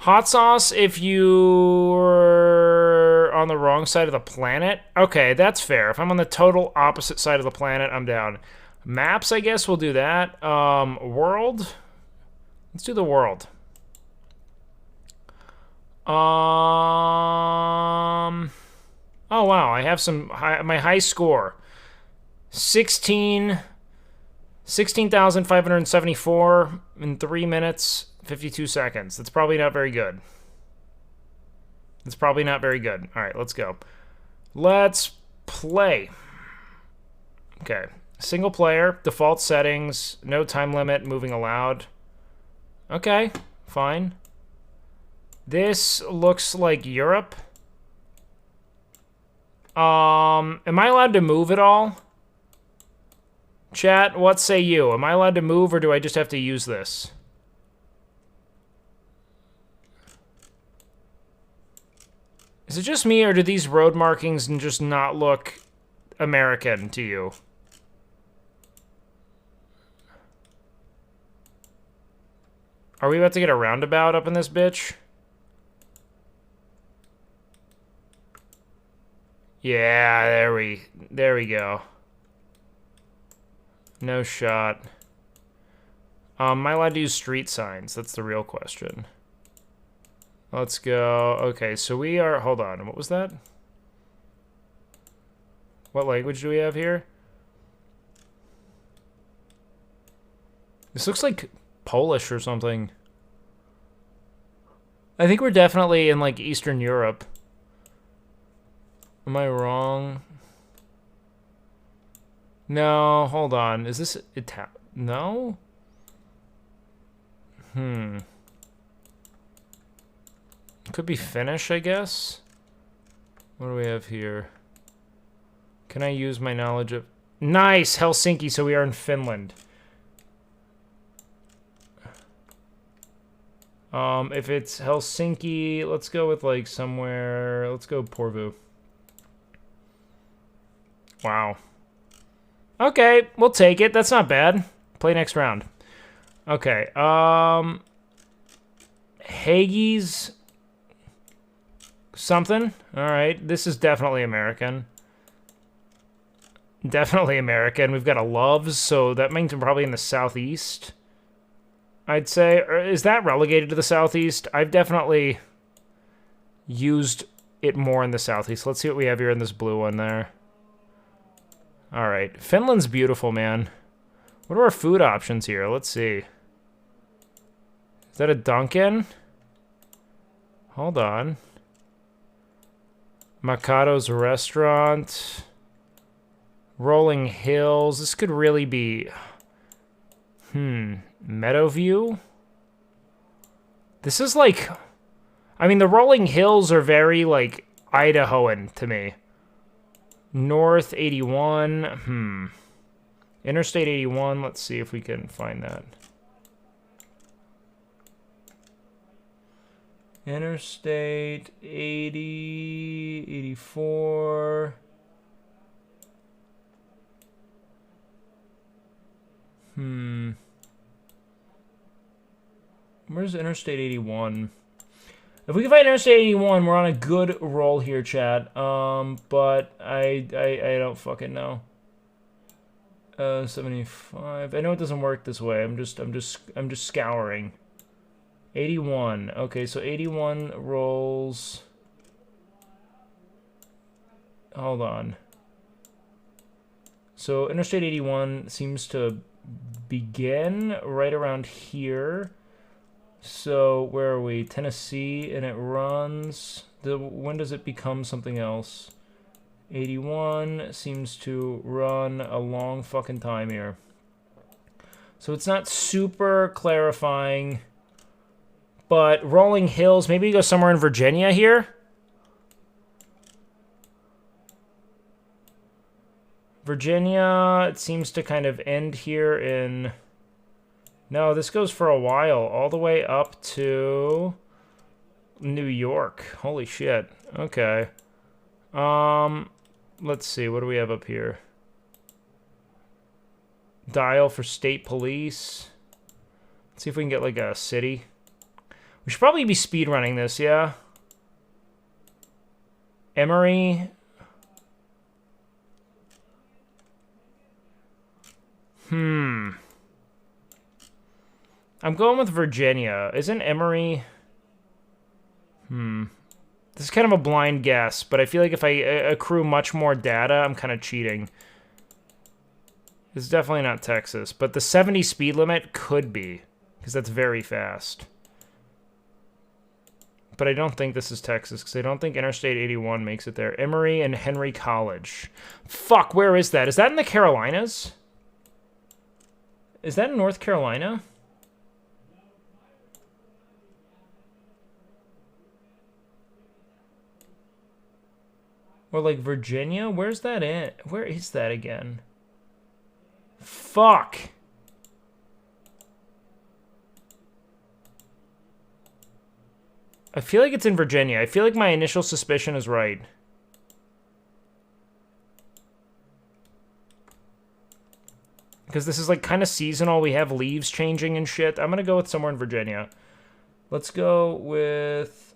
S1: Hot sauce if you're on the wrong side of the planet? Okay, that's fair. If I'm on the total opposite side of the planet, I'm down. Maps, I guess we'll do that. World? Let's do the world. Oh, wow, I have my high score. 16,574 in 3 minutes, 52 seconds. That's probably not very good. That's probably not very good. All right, let's go. Let's play. Okay, single player, default settings, no time limit, moving allowed. Okay, fine. This looks like Europe. Am I allowed to move at all? Chat, what say you? Am I allowed to move, or do I just have to use this? Is it just me, or do these road markings just not look American to you? Are we about to get a roundabout up in this bitch? Yeah, there we go. No shot. Am I allowed to use street signs? That's the real question. Let's go. Okay, so we are... Hold on. What was that? What language do we have here? This looks like Polish or something. I think we're definitely in, like, Eastern Europe. Am I wrong? No, hold on. Is this Italian? No? Could be Finnish, I guess. What do we have here? Can I use my knowledge of... Nice! Helsinki, so we are in Finland. If it's Helsinki, let's go with, like, somewhere... Let's go Porvoo. Wow. Okay, we'll take it. That's not bad. Play next round. Okay, Haggis... Something. Alright, this is definitely American. Definitely American. We've got a Loves, so that means we're probably in the southeast. I'd say. Or is that relegated to the southeast? I've definitely used it more in the southeast. Let's see what we have here in this blue one there. Alright. Finland's beautiful, man. What are our food options here? Let's see. Is that a Dunkin'? Hold on. Makado's Restaurant. Rolling Hills. This could really be... Meadowview? This is like... I mean, the Rolling Hills are very, like, Idahoan to me. North 81. Interstate 81. Let's see if we can find that. Interstate 80, 84. Where's Interstate 81? If we can find Interstate 81, we're on a good roll here, chat. But I don't fucking know. 75. I know it doesn't work this way. I'm just scouring. 81. Okay, so 81 rolls. Hold on. So Interstate 81 seems to begin right around here. So where are we? Tennessee, and it runs. When does it become something else? 81 seems to run a long fucking time here. So it's not super clarifying. But Rolling Hills, maybe you go somewhere in Virginia here? Virginia, it seems to kind of end here in... No, this goes for a while, all the way up to New York. Holy shit. Okay. Let's see, what do we have up here? Dial for state police. Let's see if we can get like a city. We should probably be speedrunning this, yeah? Emory. I'm going with Virginia. Isn't Emory... This is kind of a blind guess, but I feel like if I accrue much more data, I'm kind of cheating. It's definitely not Texas, but the 70 speed limit could be, because that's very fast. But I don't think this is Texas, because I don't think Interstate 81 makes it there. Emory and Henry College. Fuck, where is that? Is that in the Carolinas? Is that in North Carolina? Or like Virginia? Where's that in? Where is that again? Fuck. I feel like it's in Virginia. I feel like my initial suspicion is right. Because this is like kind of seasonal. We have leaves changing and shit. I'm going to go with somewhere in Virginia. Let's go with...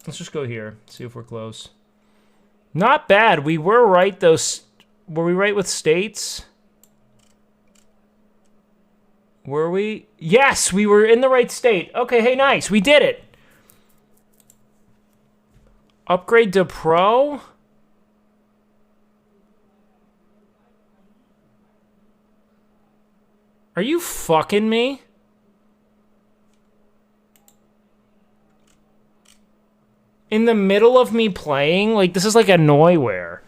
S1: Let's just go here. See if we're close. Not bad. We were right, though. Were we right with states? Were we? Yes, we were in the right state. Okay, hey, nice. We did it. Upgrade to pro? Are you fucking me? In the middle of me playing? Like, this is like a Neuware.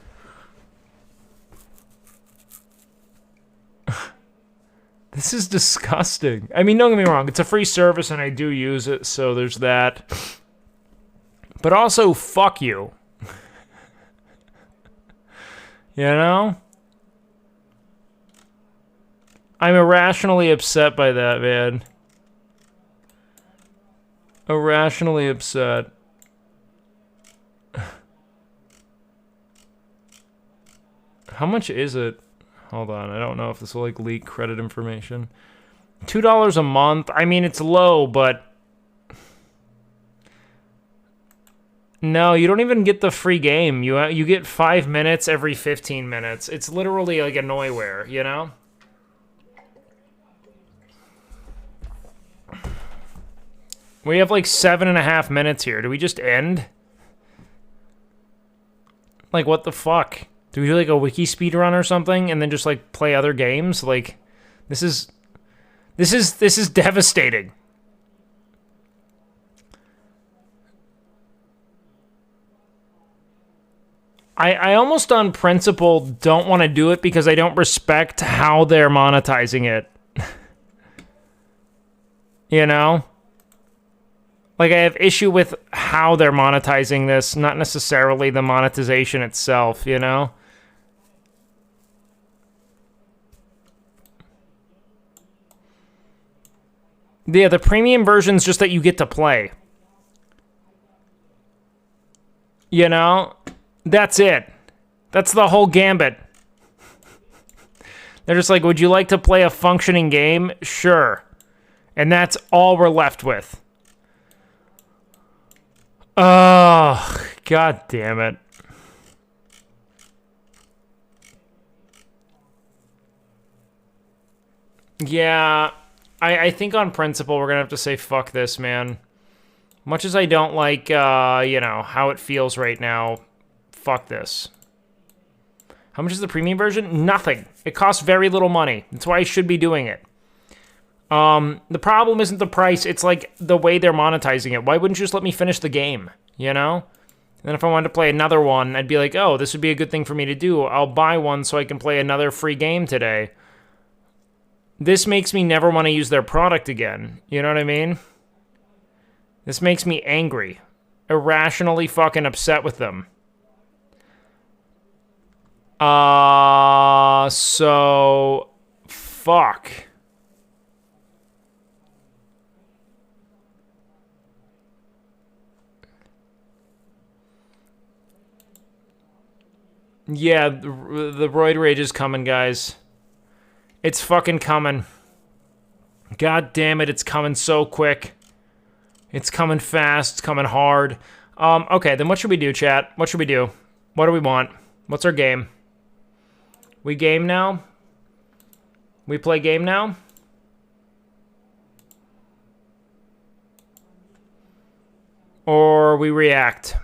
S1: This is disgusting. I mean, don't get me wrong. It's a free service and I do use it, so there's that. But also, fuck you. You know? I'm irrationally upset by that, man. Irrationally upset. How much is it? Hold on, I don't know if this will like leak credit information. $2 a month. I mean, it's low, but no, you don't even get the free game. You get 5 minutes every 15 minutes. It's literally like a Neuware, you know? We have like 7.5 minutes here. Do we just end? Like, what the fuck? Do we do like a wiki speedrun or something and then just like play other games? Like, this is devastating. I almost on principle don't want to do it because I don't respect how they're monetizing it. You know? Like, I have issue with how they're monetizing this, not necessarily the monetization itself, you know? Yeah, the premium version's just that you get to play. You know? That's it. That's the whole gambit. They're just like, would you like to play a functioning game? Sure. And that's all we're left with. Oh, god damn it. Yeah, I think on principle we're gonna have to say fuck this, man. Much as I don't like, you know, how it feels right now, fuck this. How much is the premium version? Nothing. It costs very little money. That's why I should be doing it. The problem isn't the price, it's like the way they're monetizing it. Why wouldn't you just let me finish the game, you know? And then if I wanted to play another one, I'd be like, oh, this would be a good thing for me to do. I'll buy one so I can play another free game today. This makes me never want to use their product again. You know what I mean? This makes me angry. Irrationally fucking upset with them. So... Fuck. Yeah, the roid rage is coming, guys. It's fucking coming. God damn it, it's coming so quick. It's coming fast, it's coming hard. Okay, then what should we do, chat? What should we do? What do we want? What's our game? We game now? We play game now? Or we react?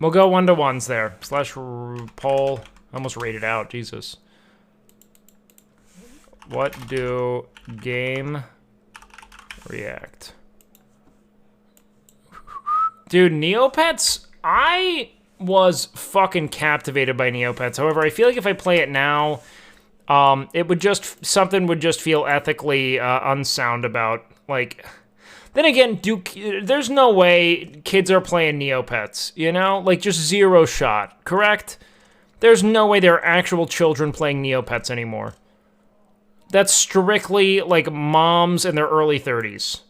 S1: We'll go 1-to-1s there. Slash poll. I almost rated out, Jesus. What do game react? Dude, Neopets? I was fucking captivated by Neopets. However, I feel like if I play it now, it would just, something would just feel ethically unsound about, like... Then again, there's no way kids are playing Neopets, you know? Like, just zero shot, correct? There's no way there are actual children playing Neopets anymore. That's strictly, like, moms in their early 30s.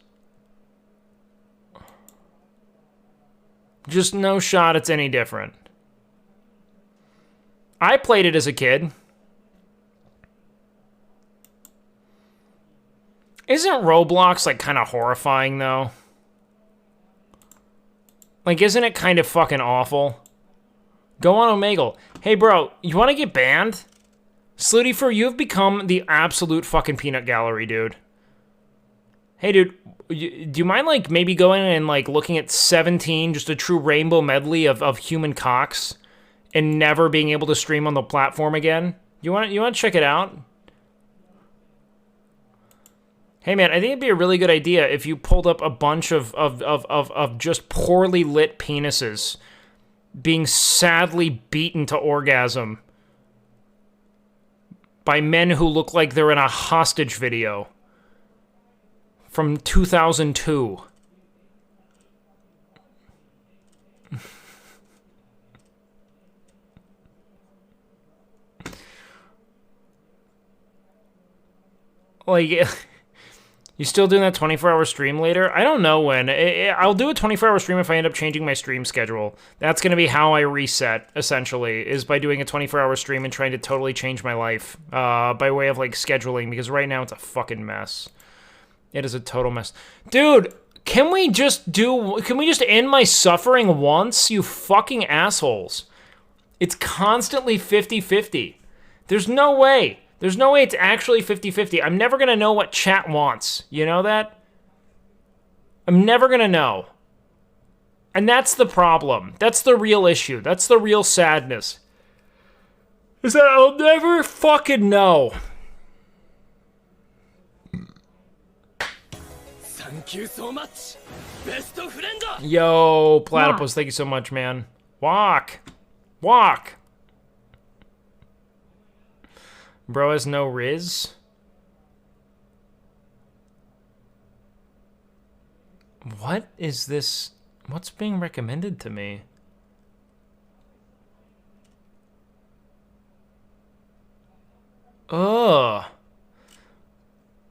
S1: Just no shot it's any different. I played it as a kid. Isn't Roblox, like, kind of horrifying, though? Like, isn't it kind of fucking awful? Go on Omegle. Hey, bro, you want to get banned? Slooty, you've become the absolute fucking peanut gallery, dude. Hey, dude, do you mind, like, maybe going and, like, looking at 17, just a true rainbow medley of human cocks, and never being able to stream on the platform again? You want to check it out? Hey man, I think it'd be a really good idea if you pulled up a bunch of just poorly lit penises being sadly beaten to orgasm by men who look like they're in a hostage video from 2002. Like... You still doing that 24-hour stream later? I don't know when. I'll do a 24-hour stream if I end up changing my stream schedule. That's going to be how I reset, essentially, is by doing a 24-hour stream and trying to totally change my life by way of, like, scheduling, because right now it's a fucking mess. It is a total mess. Dude, can we just end my suffering once, you fucking assholes? It's constantly 50-50. There's no way. There's no way it's actually 50-50. I'm never going to know what chat wants. You know that? I'm never going to know. And that's the problem. That's the real issue. That's the real sadness. is that I'll never fucking know.
S7: Thank you so much. Best friend.
S1: Yo, Platypus, thank you so much, man. Walk. Walk. Bro has no Riz. What is this? What's being recommended to me? Ugh.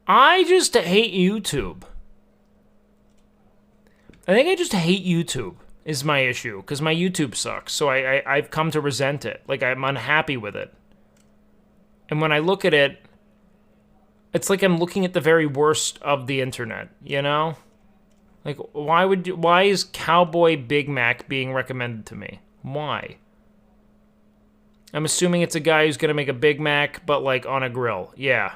S1: I just hate YouTube. I think I just hate YouTube is my issue, because my YouTube sucks, so I've come to resent it. Like, I'm unhappy with it. And when I look at it, it's like I'm looking at the very worst of the internet, you know? Like, why is Cowboy Big Mac being recommended to me? Why? I'm assuming it's a guy who's gonna make a Big Mac, but like on a grill. Yeah.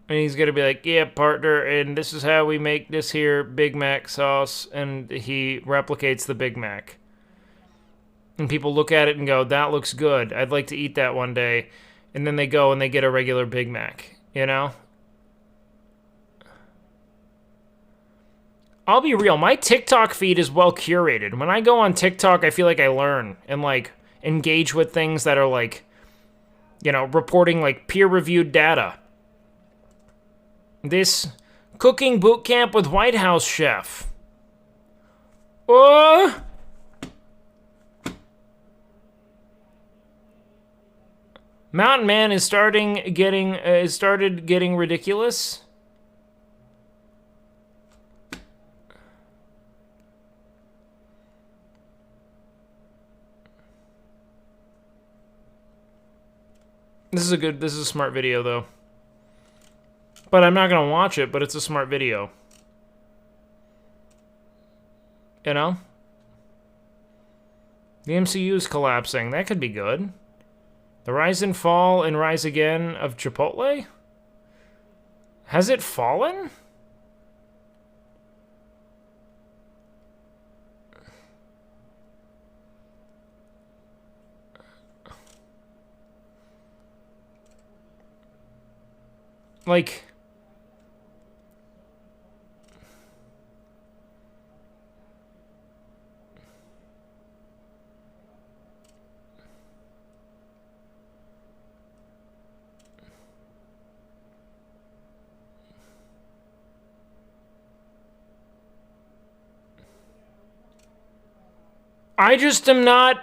S1: And he's gonna be like, yeah, partner, and this is how we make this here Big Mac sauce, and he replicates the Big Mac. And people look at it and go, that looks good. I'd like to eat that one day. And then they go and they get a regular Big Mac, you know? I'll be real, my TikTok feed is well curated. When I go on TikTok, I feel like I learn and like engage with things that are like, you know, reporting like peer-reviewed data. This cooking boot camp with White House chef. Mountain Man is started getting ridiculous. This is a smart video though. But I'm not gonna watch it, but it's a smart video. You know? The MCU is collapsing. That could be good. The rise and fall and rise again of Chipotle? Has it fallen? Like... I just am not...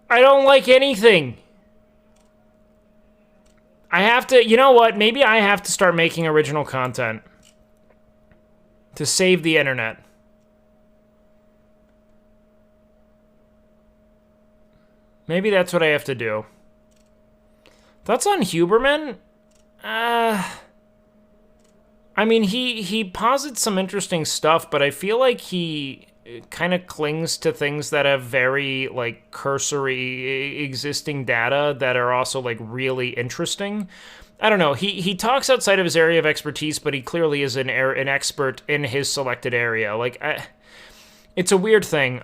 S1: I don't like anything. I have to... You know what? Maybe I have to start making original content. To save the internet. Maybe that's what I have to do. Thoughts on Huberman? I mean, he posits some interesting stuff, but I feel like he kind of clings to things that have very, like, cursory existing data that are also, like, really interesting. I don't know. He talks outside of his area of expertise, but he clearly is an expert in his selected area. Like, it's a weird thing.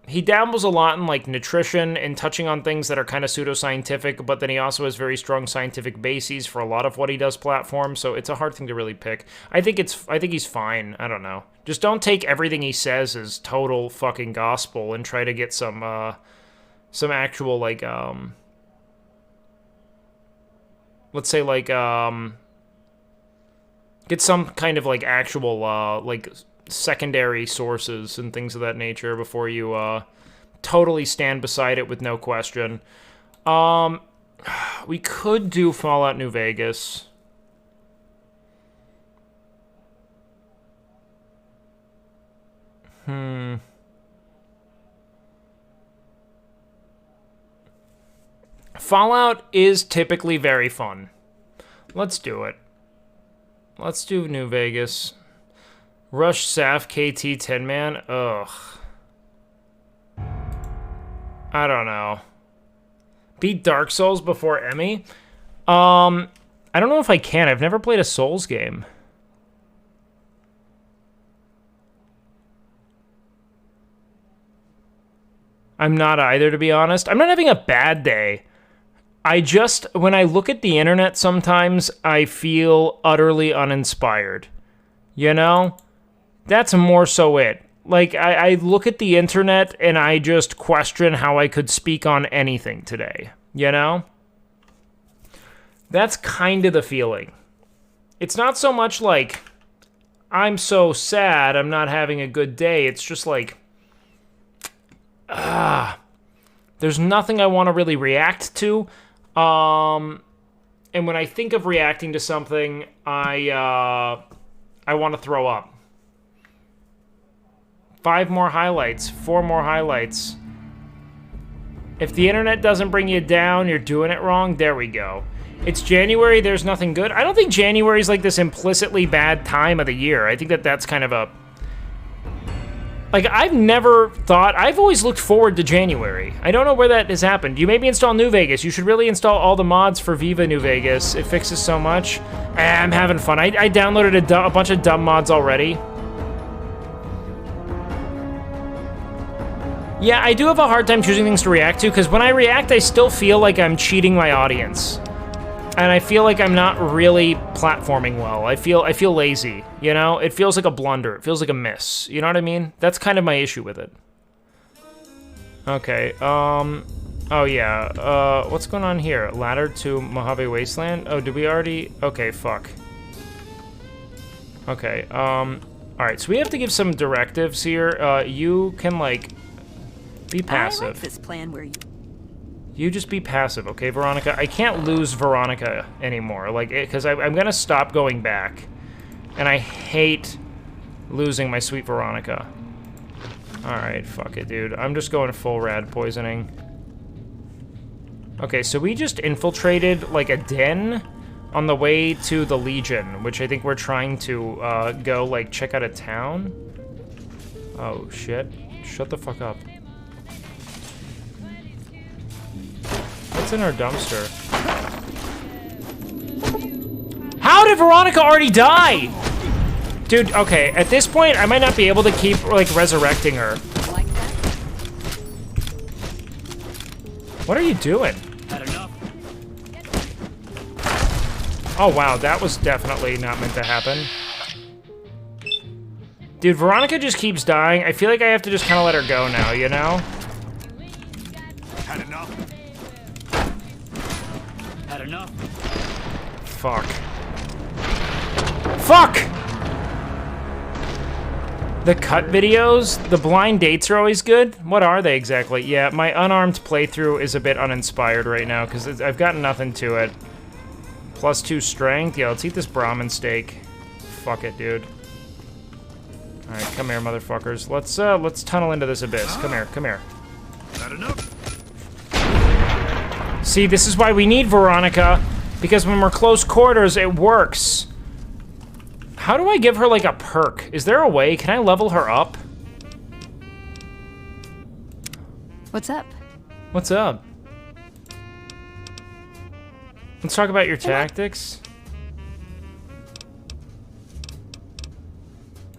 S1: He dabbles a lot in, like, nutrition and touching on things that are kind of pseudoscientific, but then he also has very strong scientific bases for a lot of what he does platform, so it's a hard thing to really pick. I think he's fine. I don't know. Just don't take everything he says as total fucking gospel and try to get some actual, like, let's say, like, get some kind of, like, actual, like, secondary sources and things of that nature before you totally stand beside it with no question. We could do Fallout New Vegas. Fallout is typically very fun. Let's do it. Let's do New Vegas. Rush Saf KT 10-man? Ugh. I don't know. Beat Dark Souls before Emmy? I don't know if I can. I've never played a Souls game. I'm not either, to be honest. I'm not having a bad day. I just, when I look at the internet sometimes, I feel utterly uninspired. You know? That's more so it. Like, I look at the internet and I just question how I could speak on anything today. You know? That's kind of the feeling. It's not so much like, I'm so sad, I'm not having a good day. It's just like, there's nothing I want to really react to. And when I think of reacting to something, I want to throw up. 5 more highlights, 4 more highlights. If the internet doesn't bring you down, you're doing it wrong. There we go. It's January, there's nothing good. I don't think January is like this implicitly bad time of the year. I think that that's kind of a... Like, I've never thought... I've always looked forward to January. I don't know where that has happened. You made me install New Vegas. You should really install all the mods for Viva New Vegas. It fixes so much. I'm having fun. I downloaded a bunch of dumb mods already. Yeah, I do have a hard time choosing things to react to, because when I react, I still feel like I'm cheating my audience. And I feel like I'm not really platforming well. I feel lazy, you know? It feels like a blunder. It feels like a miss. You know what I mean? That's kind of my issue with it. Okay, oh yeah, what's going on here? Ladder to Mojave Wasteland? Oh, did we already? Okay, fuck. Okay, alright, so we have to give some directives here. You can, like, be passive.
S5: I like this plan where
S1: You just be passive, okay, Veronica? I can't lose Veronica anymore, like, because I'm gonna stop going back. And I hate losing my sweet Veronica. Alright, fuck it, dude. I'm just going full rad poisoning. Okay, so we just infiltrated, like, a den on the way to the Legion, which I think we're trying to, go, like, check out a town. Oh, shit. Shut the fuck up. What's in our dumpster? How did Veronica already die? Dude, okay, at this point, I might not be able to keep, like, resurrecting her. What are you doing? Oh, wow, that was definitely not meant to happen. Dude, Veronica just keeps dying. I feel like I have to just kind of let her go now, you know?
S3: Had enough.
S7: Had enough.
S1: Fuck. Fuck! The cut videos? The blind dates are always good? What are they exactly? Yeah, my unarmed playthrough is a bit uninspired right now, because I've got nothing to it. +2 strength? Yeah, let's eat this Brahmin steak. Fuck it, dude. Alright, come here, motherfuckers. Let's tunnel into this abyss. Come here, come here.
S3: Had enough.
S1: See, this is why we need Veronica, because when we're close quarters, it works. How do I give her, like, a perk? Is there a way? Can I level her up?
S8: What's up?
S1: What's up? Let's talk about your tactics.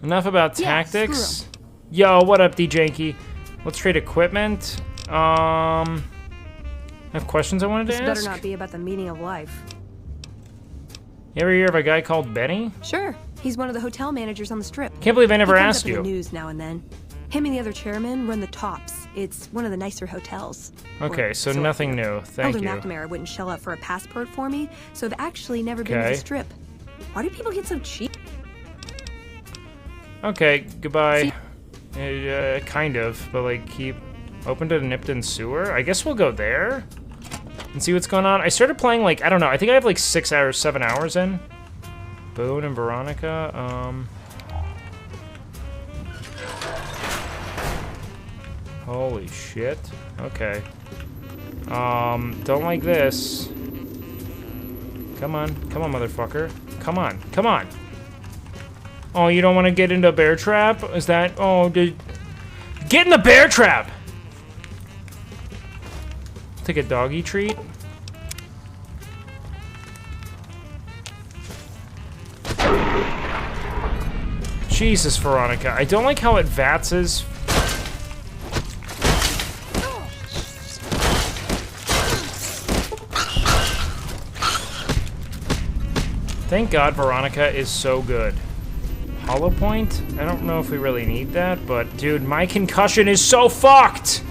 S1: Enough about tactics. Yo, what up, D-Janky? Let's trade equipment. I have questions I wanted to ask.
S8: This better not be about the meaning of life.
S1: You ever hear of a guy called Benny?
S8: Sure. He's one of the hotel managers on the strip.
S1: Can't believe I never
S8: He comes
S1: asked
S8: up in
S1: you.
S8: the news now and then. Him and the other chairman run the Tops. It's one of the nicer hotels.
S1: Okay,
S8: Or
S1: so
S8: sort of.
S1: nothing new. Thank
S8: Elder
S1: you.
S8: McNamara wouldn't shell out for a passport for me, so I've actually never been to
S1: Okay.
S8: the strip. Why do people get so cheap?
S1: Okay, goodbye. Kind of, but like keep open to the Nipton sewer. I guess we'll go there and see what's going on. I started playing like, I don't know, I think I have like 6 hours, 7 hours in. Boone and Veronica, holy shit. Okay. Don't like this. Come on, motherfucker. Come on. Oh, you don't want to get into a bear trap? Is that, oh, dude. Get in the bear trap! Take a doggy treat. Jesus, Veronica. I don't like how it vatses. Thank God Veronica is so good. Hollow point? I don't know if we really need that, but dude, my concussion is so fucked!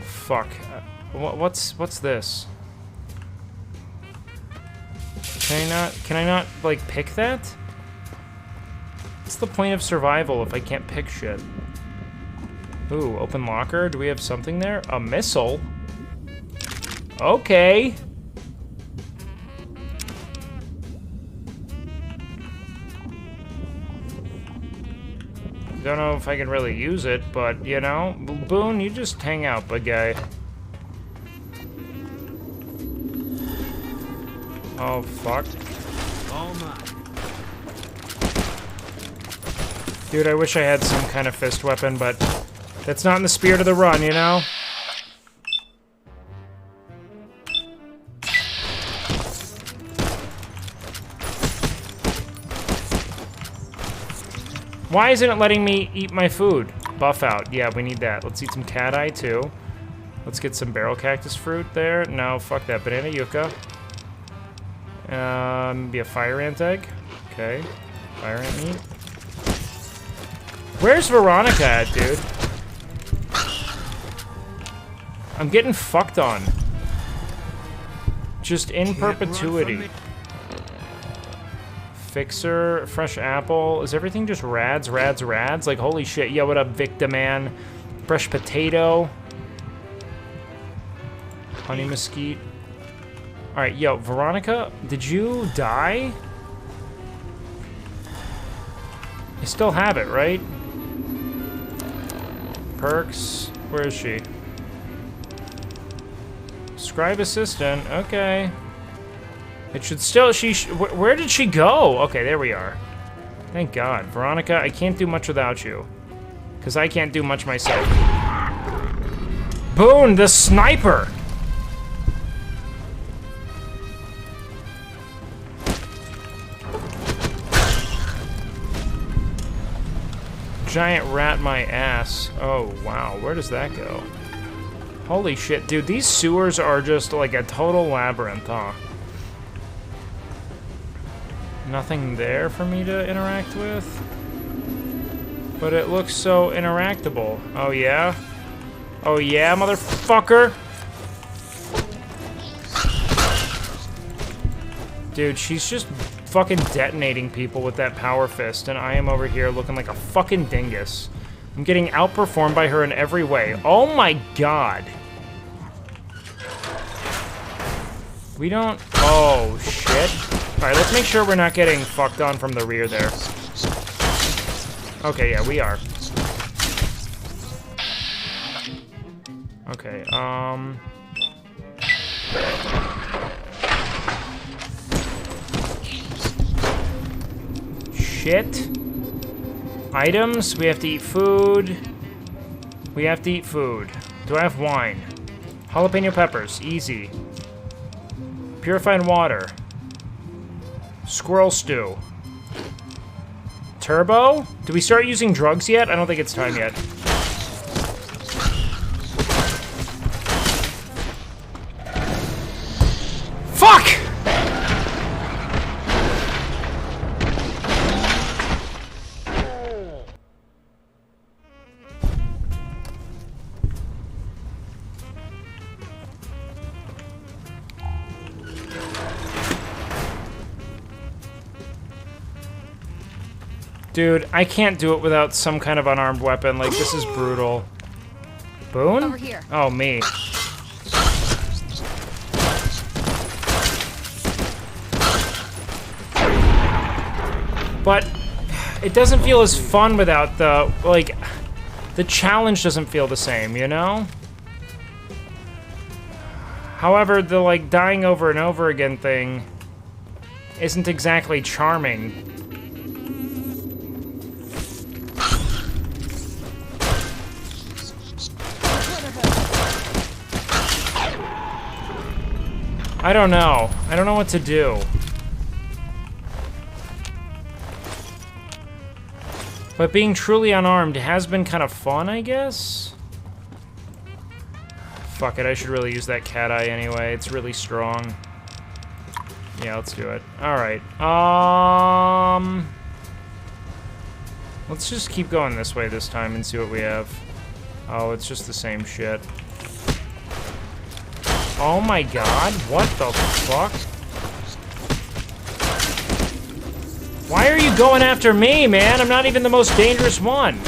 S1: Fuck. What's this? Can I not, like, pick that? What's the point of survival if I can't pick shit? Ooh, open locker. Do we have something there? A missile? Okay. Don't know if I can really use it, but, you know, Boone, you just hang out, big guy. Oh, fuck.
S7: Oh my.
S1: Dude, I wish I had some kind of fist weapon, but that's not in the spirit of the run, you know? Why isn't it letting me eat my food? Buff out. Yeah, we need that. Let's eat some cat eye, too. Let's get some barrel cactus fruit there. No, fuck that. Banana yucca. Be a fire ant egg. Okay. Fire ant meat. Where's Veronica at, dude? I'm getting fucked on. Just in perpetuity. Fixer, fresh apple. Is everything just rads? Like, holy shit. Yeah, what up, Victor man? Fresh potato. Honey mesquite. Alright, yo, Veronica, did you die? You still have it, right? Perks. Where is she? Scribe assistant. Okay. It should still, where did she go? Okay, there we are. Thank God. Veronica, I can't do much without you. Because I can't do much myself. Boone, the sniper! Giant rat my ass. Oh, wow. Where does that go? Holy shit, dude. These sewers are just like a total labyrinth, huh? Nothing there for me to interact with. But it looks so interactable. Oh, yeah? Oh, yeah, motherfucker? Dude, she's just fucking detonating people with that power fist, and I am over here looking like a fucking dingus. I'm getting outperformed by her in every way. Oh my God. We don't... Oh, shit. Alright, let's make sure we're not getting fucked on from the rear there. Okay, yeah, we are. Okay, Shit. Items, we have to eat food. We have to eat food. Do I have wine? Jalapeno peppers, easy. Purified water. Squirrel stew. Turbo? Do we start using drugs yet? I don't think it's time yet. Fuck! Dude, I can't do it without some kind of unarmed weapon. Like, this is brutal. Boone?
S2: Over here.
S1: Oh, me. But it doesn't feel as fun without the, like, the challenge doesn't feel the same, you know? However, the, like, dying over and over again thing isn't exactly charming. I don't know. I don't know what to do. But being truly unarmed has been kind of fun, I guess? Fuck it, I should really use that cat eye anyway. It's really strong. Yeah, let's do it. Alright. Let's just keep going this way this time and see what we have. Oh, it's just the same shit. Oh my god, what the fuck? Why are you going after me, man? I'm not even the most dangerous one.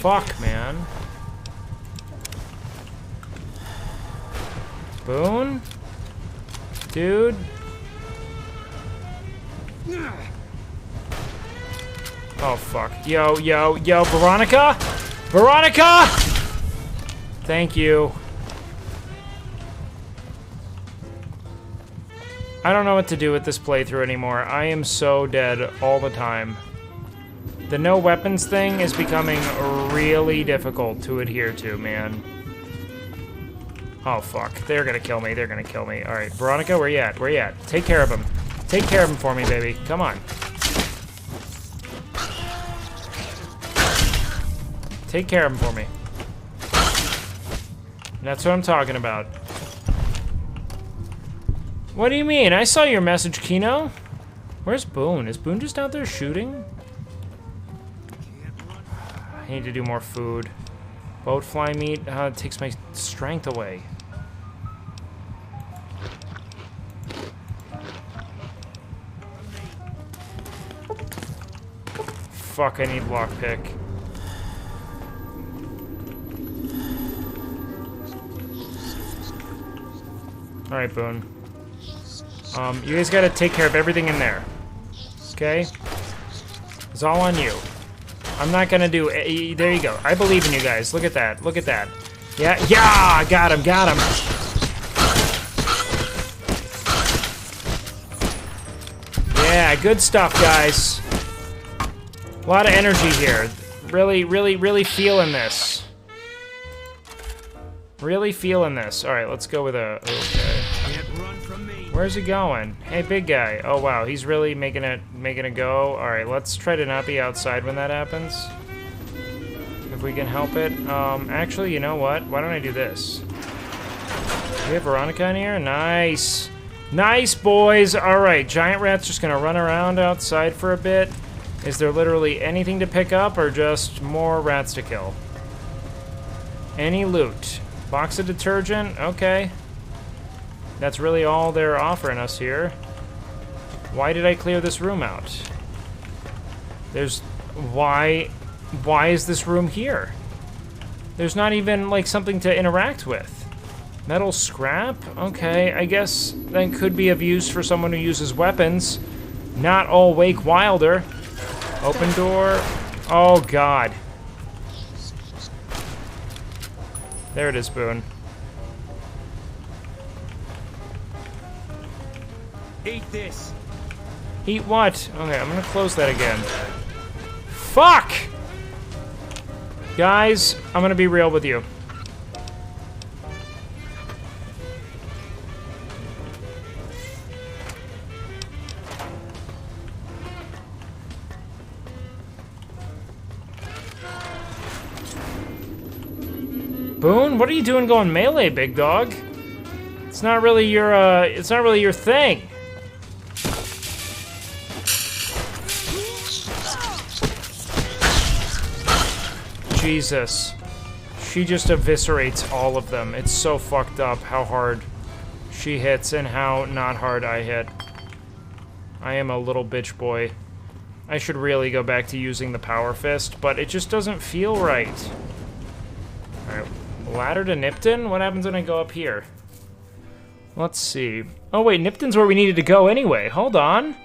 S1: Fuck, man. Boone? Dude? Oh, fuck. Yo, Veronica? Veronica! Thank you. I don't know what to do with this playthrough anymore. I am so dead all the time. The no weapons thing is becoming really difficult to adhere to, man. Oh, fuck. They're gonna kill me. They're gonna kill me. Alright, Veronica, where you at? Where you at? Take care of him. Take care of him for me, baby. Come on. Take care of him for me. That's what I'm talking about. What do you mean? I saw your message, Kino. Where's Boone? Is Boone just out there shooting? I need to do more food. Boat fly meat it takes my strength away. Fuck, I need lockpick. Alright, Boone. You guys gotta take care of everything in there. Okay? It's all on you. I'm not gonna do... there you go. I believe in you guys. Look at that. Look at that. Yeah, yeah! Got him, got him! Yeah, good stuff, guys. A lot of energy here. Really, really, really feeling this. Really feeling this. Alright, let's go with a... Okay. Where's he going? Hey, big guy. Oh, wow. He's really making it go. Alright, let's try to not be outside when that happens. If we can help it. Actually, you know what? Why don't I do this? Do we have Veronica in here? Nice. Nice, boys. Alright, giant rat's just gonna run around outside for a bit. Is there literally anything to pick up or just more rats to kill? Any loot? Box of detergent? Okay. That's really all they're offering us here. Why did I clear this room out? Why is this room here? There's not even, like, something to interact with. Metal scrap? Okay, I guess that could be of use for someone who uses weapons. Not all WakeWilder. Open door. Oh, God. There it is, Boone.
S7: Eat this.
S1: Eat what? Okay, I'm gonna close that again. Fuck! Guys, I'm gonna be real with you. Boone, what are you doing going melee, big dog? It's not really your thing. Jesus. She just eviscerates all of them. It's so fucked up how hard she hits and how not hard I hit. I am a little bitch boy. I should really go back to using the power fist, but it just doesn't feel right. Alright. Ladder to Nipton? What happens when I go up here? Let's see. Oh, wait, Nipton's where we needed to go anyway. Hold on.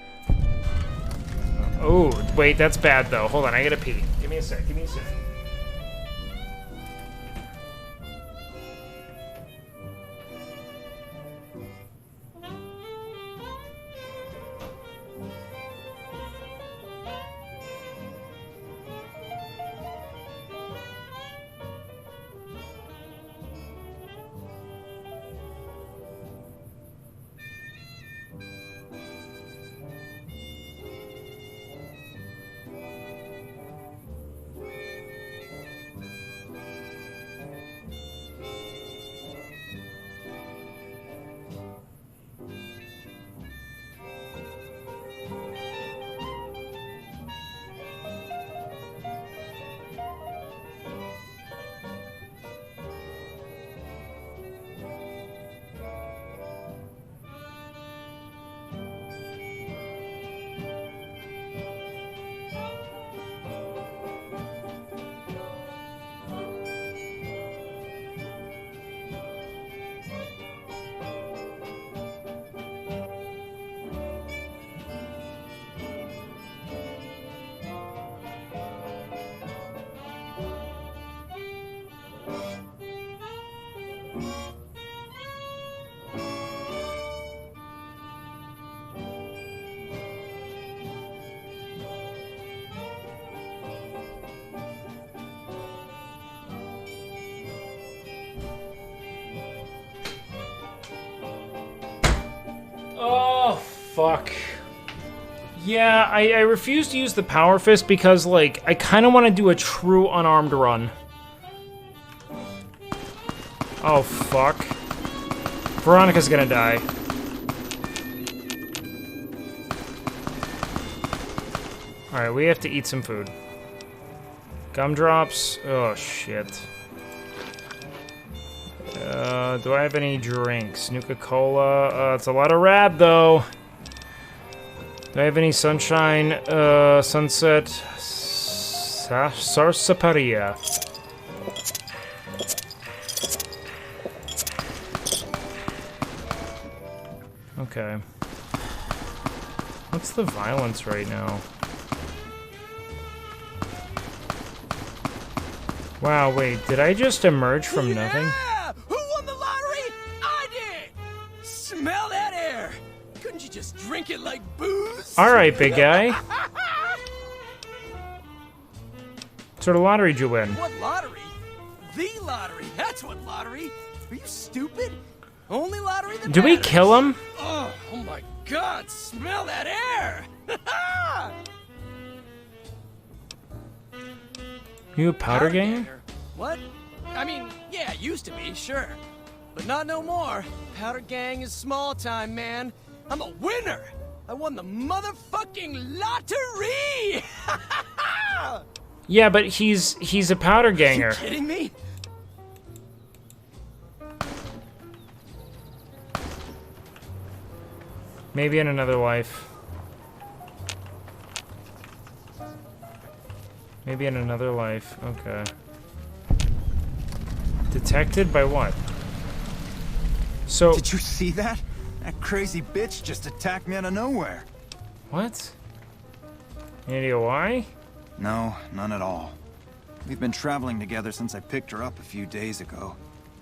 S1: Oh, wait, that's bad, though. Hold on, I gotta pee. Give me a sec, give me a sec. fuck. Yeah, I refuse to use the power fist because, like, I kind of want to do a true unarmed run. Oh, fuck. Veronica's gonna die. Alright, we have to eat some food. Gumdrops. Oh, shit. Do I have any drinks? Nuka-Cola. It's a lot of rad, though. Do I have any sunshine? Sunset. Sarsaparilla. Okay. What's the violence right now? Wow, wait, did I just emerge from nothing?
S7: Yeah! Who won the lottery? I did! Smell that air! Couldn't you just drink it like booze?
S1: Alright, big guy. What sort of lottery did you win?
S7: What lottery? The lottery! That's what lottery! Are you stupid? Only lottery that
S1: Did we
S7: matters.
S1: kill him?
S7: Oh my god, smell that air!
S1: You a powder ganger?
S7: What? I mean, yeah, used to be, sure. But not no more. Powder gang is small time, man. I'm a winner! I won the motherfucking lottery!
S1: Yeah, but he's a powder ganger.
S7: You kidding me?
S1: Maybe in another life. Maybe in another life. Okay. Detected by what? So...
S3: Did you see that? That crazy bitch just attacked me out of nowhere.
S1: What? Any idea why?
S3: No, none at all. We've been traveling together since I picked her up a few days ago.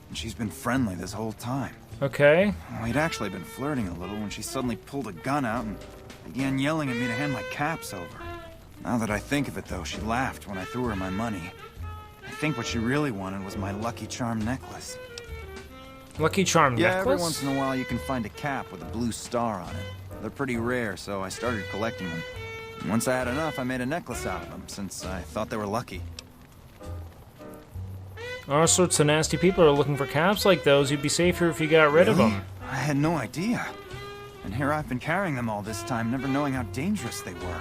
S3: And she's been friendly this whole time.
S1: Okay.
S3: We'd actually been flirting a little when she suddenly pulled a gun out and began yelling at me to hand my caps over. Now that I think of it, though, she laughed when I threw her my money. I think what she really wanted was my Lucky Charm necklace.
S1: Lucky Charm
S3: Yeah,
S1: necklace?
S3: every once in a while you can find a cap with a blue star on it. They're pretty rare, so I started collecting them. And once I had enough, I made a necklace out of them, since I thought they were lucky.
S1: All sorts of nasty people are looking for caps like those. You'd be safer if you got rid of
S3: Really?
S1: them.
S3: I had no idea. And here I've been carrying them all this time, never knowing how dangerous they were.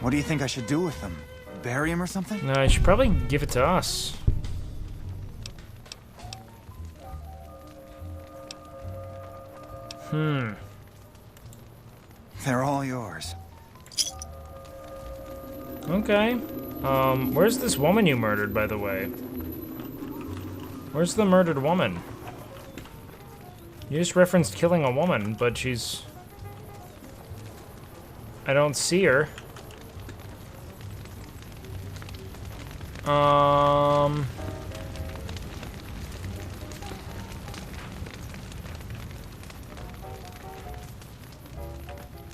S3: What do you think I should do with them? Bury them or something?
S1: No, you should probably give it to us.
S3: They're all yours.
S1: Okay. Where's this woman you murdered, by the way? Where's the murdered woman? You just referenced killing a woman, but she's... I don't see her.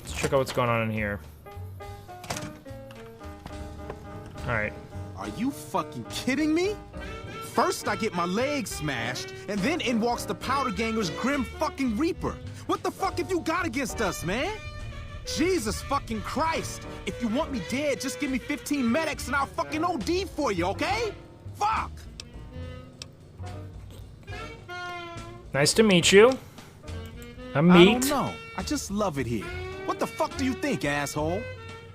S1: Let's check out what's going on in here. Alright.
S9: Are you fucking kidding me? First I get my leg smashed, and then in walks the Powder Ganger's Grim fucking Reaper. What the fuck have you got against us, man? Jesus fucking Christ. If you want me dead, just give me 15 medics and I'll fucking OD for you, okay? Fuck!
S1: Nice to meet you.
S9: I
S1: Meet.
S9: don't know. I just love it here. What the fuck do you think, asshole?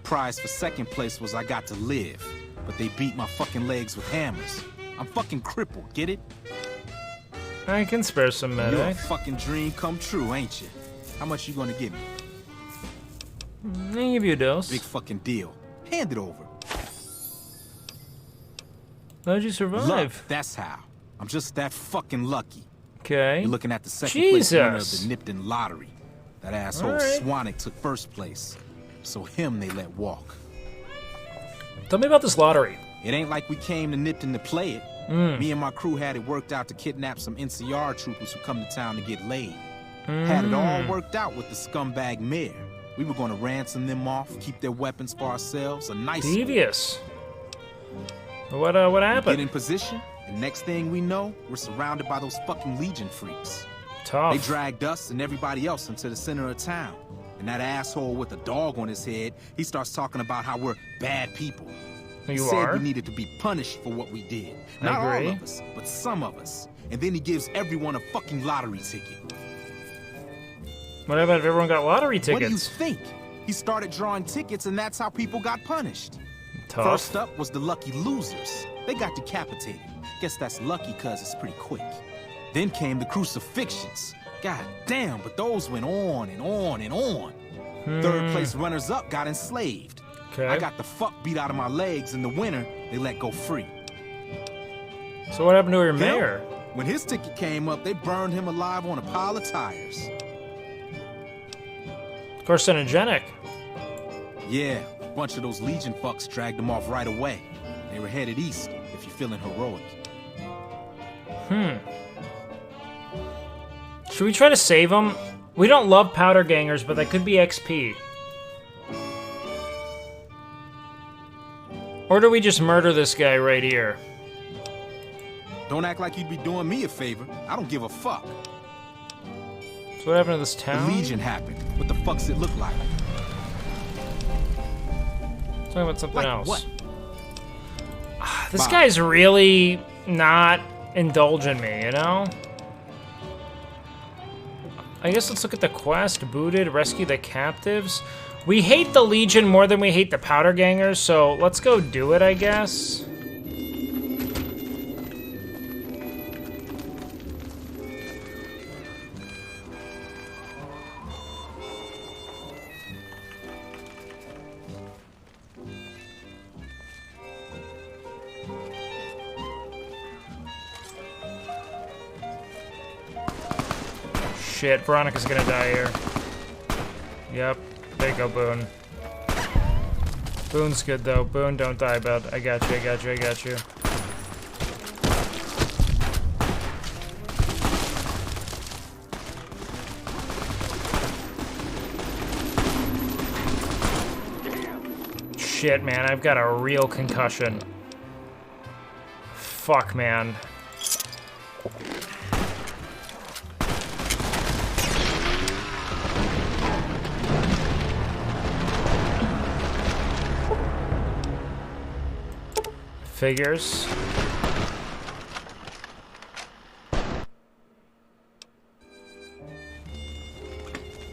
S9: Prize for second place was I got to live, but they beat my fucking legs with hammers. I'm fucking crippled, get it?
S1: I can spare some
S9: Your
S1: medics.
S9: fucking dream come true, ain't you? How much you gonna give me?
S1: I'll give you a dose.
S9: Big fucking deal. Hand it over.
S1: How'd you survive?
S9: Luck, that's how. I'm just that fucking lucky.
S1: Okay.
S9: You're looking at the second place winner of
S1: Jesus.
S9: the Nipton lottery. That asshole
S1: Alright.
S9: Swanick took first place. So him they let walk.
S1: Tell me about this lottery.
S9: It ain't like we came to Nipton to play it. Me and my crew had it worked out to kidnap some NCR troopers who come to town to get laid. Had it all worked out with the scumbag mayor. We were gonna ransom them off, keep their weapons for ourselves, a nice one.
S1: Devious. What
S9: Get
S1: happened?
S9: in position, and next thing we know, we're surrounded by those fucking Legion freaks.
S1: Tough.
S9: They dragged us and everybody else into the center of town. And that asshole with the dog on his head, he starts talking about how we're bad people. He said we needed to be punished for what we did. Not all of us, but some of us. And then he gives everyone a fucking lottery ticket.
S1: What about if everyone got lottery tickets?
S9: What do you think? He started drawing tickets and that's how people got punished.
S1: Tough.
S9: First up was the lucky losers. They got decapitated. Guess that's lucky cause it's pretty quick. Then came the crucifixions. God damn, but those went on and on and on. Third place runners-up got enslaved.
S1: Okay.
S9: I got the fuck beat out of my legs. In the winter, they let go free.
S1: So what happened to your mayor?
S9: When his ticket came up, they burned him alive on a pile of tires.
S1: Carcinogenic.
S9: Yeah, a bunch of those Legion fucks dragged him off right away. They were headed east, if you're feeling heroic.
S1: Should we try to save them? We don't love powder gangers, but that could be XP. Or do we just murder this guy right here?
S9: Don't act like you'd be doing me a favor. I don't give a fuck.
S1: So what happened to this town?
S9: The Legion happened. What the fuck's it look like?
S1: Talking about something else.
S9: What?
S1: This guy's really not indulging me, you know? I guess let's look at the quest. Booted, rescue the captives. We hate the Legion more than we hate the powder gangers, so let's go do it, I guess. Shit, Veronica's gonna die here. Yep, there you go, Boone. Boone's good though. Boone, don't die, bud. I got you, I got you, I got you. Shit, man, I've got a real concussion. Fuck, man. Figures.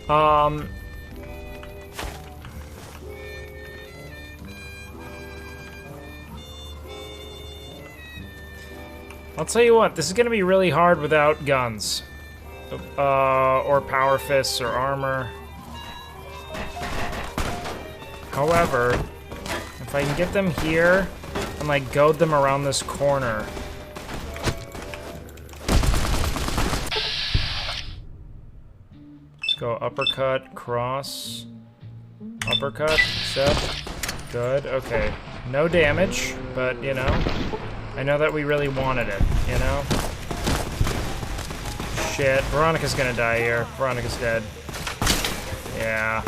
S1: I'll tell you what, this is gonna be really hard without guns. Or power fists or armor. However, if I can get them here and like goad them around this corner. Let's go uppercut, cross, uppercut, set. Good, okay. No damage, but you know, I know that we really wanted it, you know? Shit, Veronica's gonna die here. Veronica's dead. Yeah.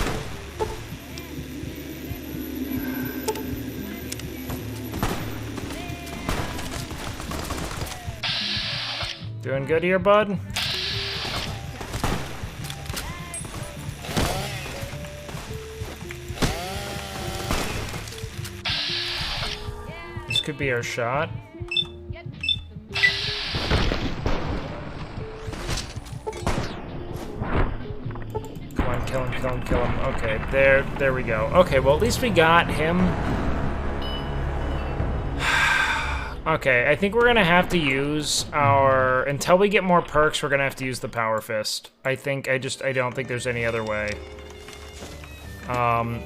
S1: Doing good here, bud? This could be our shot. Come on, kill him, kill him, kill him. Okay, there we go. Okay, well at least we got him. Okay, I think we're gonna have to use our... Until we get more perks, we're gonna have to use the Power Fist. I don't think there's any other way. We're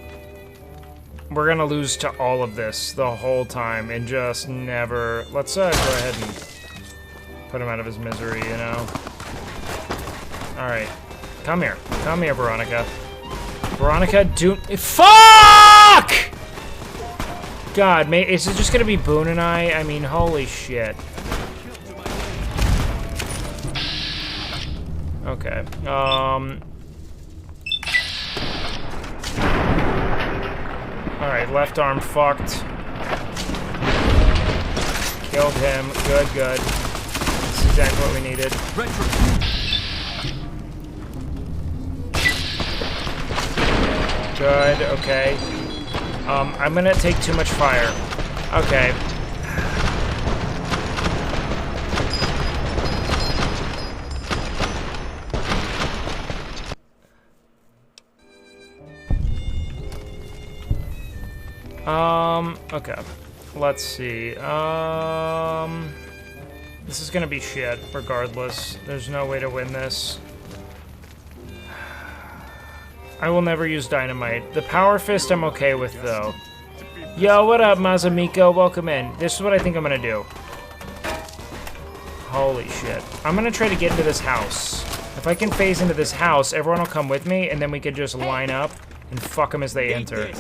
S1: gonna lose to all of this the whole time and just never... Let's go ahead and put him out of his misery, you know? Alright. Come here, Veronica. Veronica, do... Fuck! God, is it just gonna be Boone and I mean, holy shit. Okay, alright, left arm fucked. Killed him, good. This is exactly what we needed. Good, okay. I'm gonna take too much fire. Okay. Okay. Let's see. This is gonna be shit, regardless. There's no way to win this. I will never use dynamite. The power fist I'm okay with, though. Yo, what up, Mazamiko? Welcome in. This is what I think I'm gonna do. Holy shit. I'm gonna try to get into this house. If I can phase into this house, everyone will come with me, and then we can just line up and fuck them as they enter.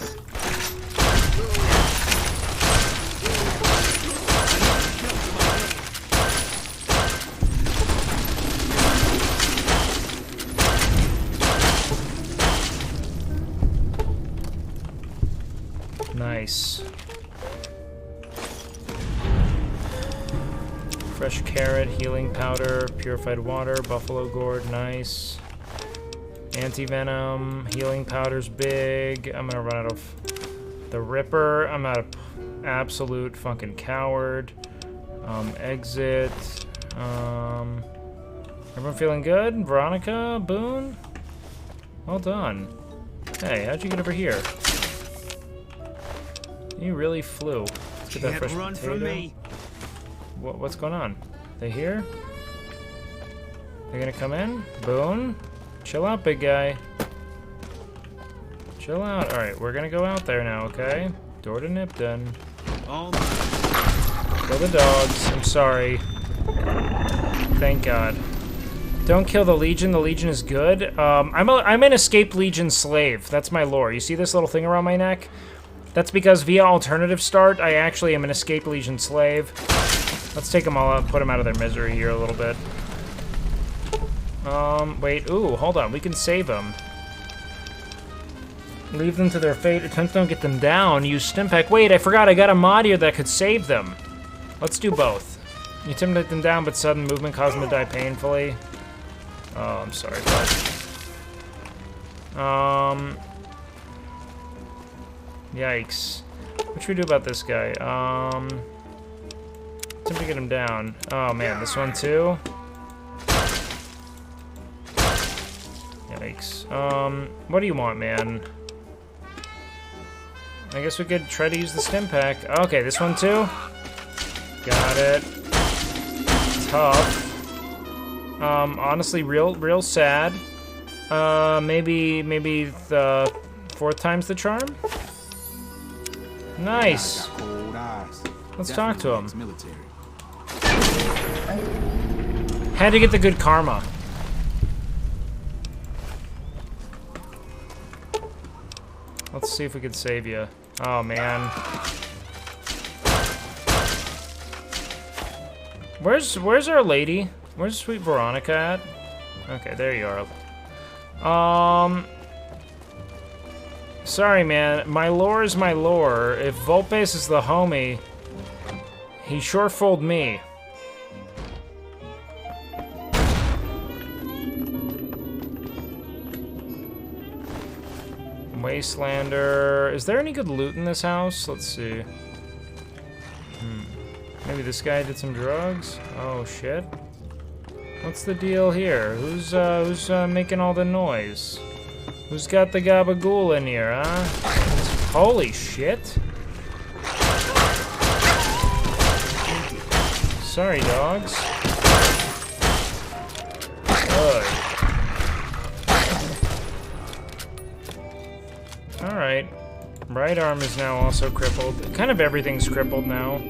S1: Nice. Fresh carrot, healing powder, purified water, buffalo gourd, nice. Anti-venom, healing powder's big. I'm gonna run out of the Ripper. I'm out of absolute fucking coward. Exit. Everyone feeling good? Veronica, Boone? Well done. Hey, how'd you get over here? You really flew. Let's get that fresh
S7: run
S1: potato.
S7: from me.
S1: What's going on? They here? They're gonna come in? Boone? Chill out, big guy. Chill out. Alright, we're gonna go out there now, okay? Door to Nipton. Kill the dogs. I'm sorry. Thank God. Don't kill the Legion. The Legion is good. I'm an escaped Legion slave. That's my lore. You see this little thing around my neck? That's because via alternative start, I actually am an escaped Legion slave. Let's take them all out and put them out of their misery here a little bit. Wait. Ooh, hold on. We can save them. Leave them to their fate. Attempt to get them down. Use Stimpak. Wait, I forgot. I got a mod here that could save them. Let's do both. You attempt to get them down, but sudden movement causes them to die painfully. Oh, I'm sorry, bud. Yikes. What should we do about this guy? Attempt to get him down. Oh man, this one too? Yikes. What do you want, man? I guess we could try to use the Stimpak. Okay, this one too? Got it. Tough. Honestly, real sad. Maybe the 4th time's the charm? Nice. Let's talk to him. Had to get the good karma. Let's see if we can save you. Oh man. Where's our lady? Where's sweet Veronica at? Okay, there you are. Sorry, man. My lore is my lore. If Volpes is the homie, he sure fooled me. Wastelander. Is there any good loot in this house? Let's see. Maybe this guy did some drugs? Oh, shit. What's the deal here? Who's making all the noise? Who's got the gabagool in here, huh? Holy shit. Sorry, dogs. Good. Alright. Right arm is now also crippled. Kind of everything's crippled now.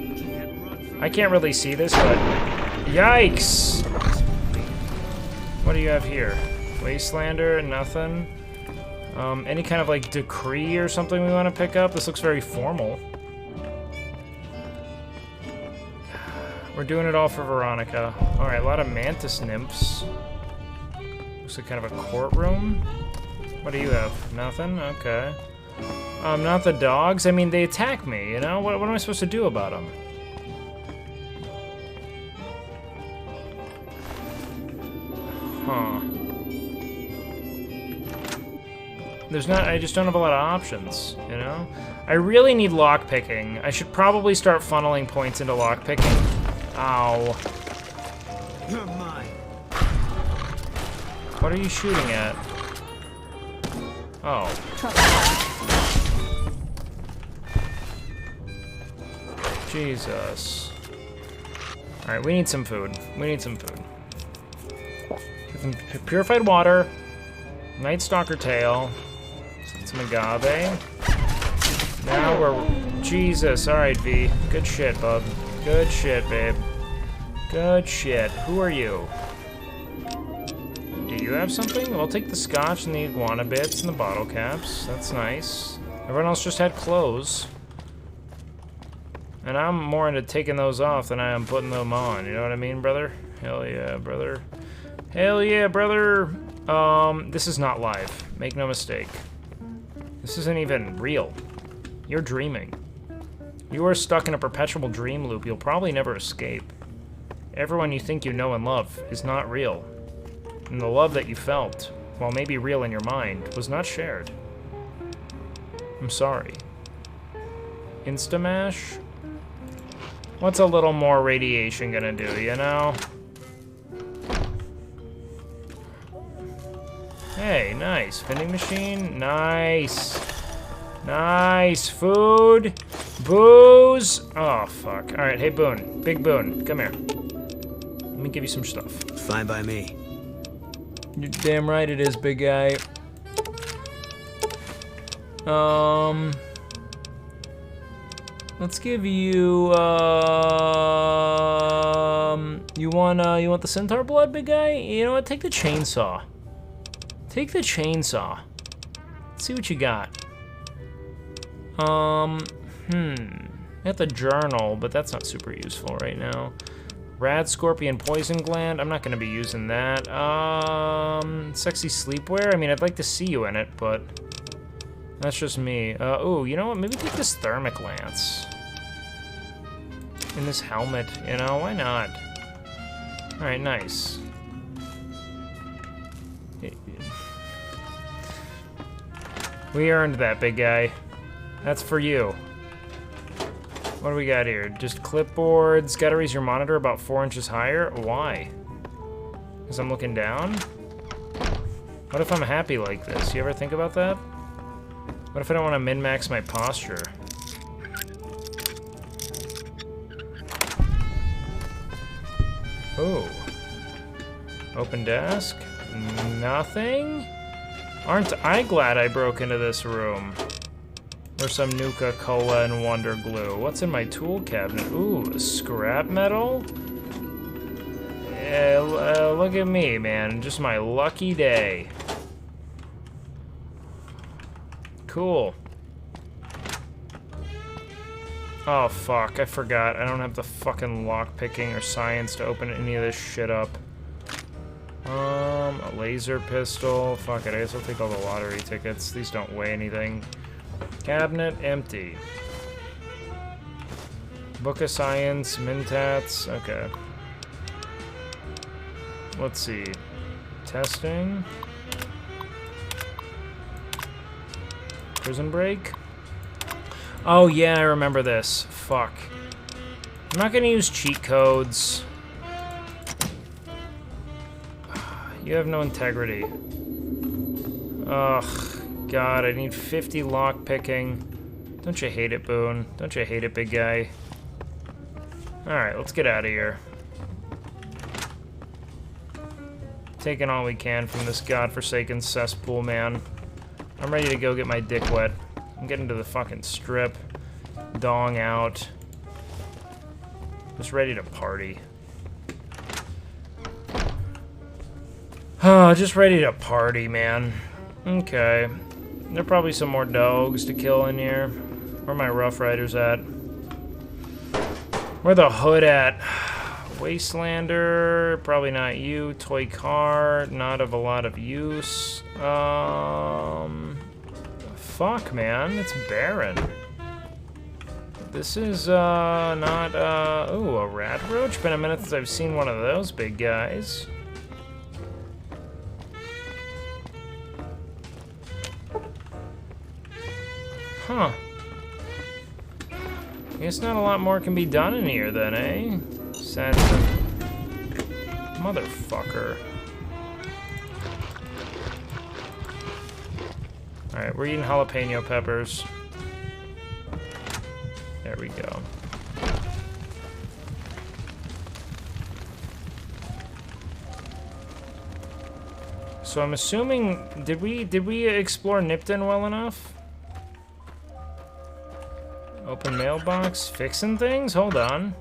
S1: I can't really see this, but... Yikes! What do you have here? Wastelander? Nothing. Any kind of, like, decree or something we want to pick up? This looks very formal. We're doing it all for Veronica. Alright, a lot of mantis nymphs. Looks like kind of a courtroom. What do you have? Nothing? Okay. Not the dogs? I mean, they attack me, you know? What am I supposed to do about them? Huh. There's not, I just don't have a lot of options, you know? I really need lockpicking. I should probably start funneling points into lockpicking. Ow.
S7: You're mine.
S1: What are you shooting at? Oh. Jesus. Alright, we need some food. We need some food. Get some purified water. Night Stalker tail. Some agave. Now we're... Jesus. Alright, V. Good shit, bub. Good shit, babe. Good shit. Who are you? Do you have something? Well, I'll take the scotch and the iguana bits and the bottle caps. That's nice. Everyone else just had clothes. And I'm more into taking those off than I am putting them on. You know what I mean, brother? Hell yeah, brother. Hell yeah, brother. This is not live. Make no mistake. This isn't even real. You're dreaming. You are stuck in a perpetual dream loop you'll probably never escape. Everyone you think you know and love is not real. And the love that you felt, while maybe real in your mind, was not shared. I'm sorry. Instamash? What's a little more radiation gonna do, you know? Hey, nice. Vending machine? Nice. Nice. Food. Booze. Oh, fuck. Alright, hey, Boone. Big Boone, come here. Let me give you some stuff.
S7: Fine by me.
S1: You're damn right it is, big guy. Let's give you, you want the centaur blood, big guy? You know what, take the chainsaw. Take the chainsaw. Let's see what you got. Got the journal, but that's not super useful right now. Rad scorpion poison gland, I'm not gonna be using that. Sexy sleepwear, I mean, I'd like to see you in it, but that's just me. Ooh, you know what, maybe take this thermic lance. In this helmet, you know, why not? Alright, nice. We earned that, big guy. That's for you. What do we got here? Just clipboards. Gotta raise your monitor about 4 inches higher. Why? Because I'm looking down? What if I'm happy like this? You ever think about that? What if I don't want to min-max my posture? Ooh. Open desk? Nothing? Aren't I glad I broke into this room? Or some Nuka-Cola and Wonder Glue. What's in my tool cabinet? Ooh, scrap metal? Yeah, look at me, man. Just my lucky day. Cool. Oh, fuck. I forgot. I don't have the fucking lockpicking or science to open any of this shit up. A laser pistol. Fuck it. I guess I'll take all the lottery tickets. These don't weigh anything. Cabinet empty. Book of Science, Mentats, okay. Let's see. Testing. Prison Break. Oh yeah, I remember this. Fuck. I'm not gonna use cheat codes. You have no integrity. Ugh. God, I need 50 lock picking. Don't you hate it, Boone? Don't you hate it, big guy? Alright, let's get out of here. Taking all we can from this godforsaken cesspool, man. I'm ready to go get my dick wet. I'm getting to the fucking strip. Dong out. Just ready to party. Oh, just ready to party, man. Okay. There are probably some more dogs to kill in here. Where are my Rough Riders at? Where the hood at? Wastelander, probably not you. Toy car, not of a lot of use. Fuck, man, it's barren. This is, not, ooh, a rat roach? Been a minute since I've seen one of those big guys. Huh. Guess not a lot more can be done in here then, eh? Send. Motherfucker. Alright, we're eating jalapeno peppers. There we go. So I'm assuming, did we explore Nipton well enough? Open mailbox, fixing things? Hold on.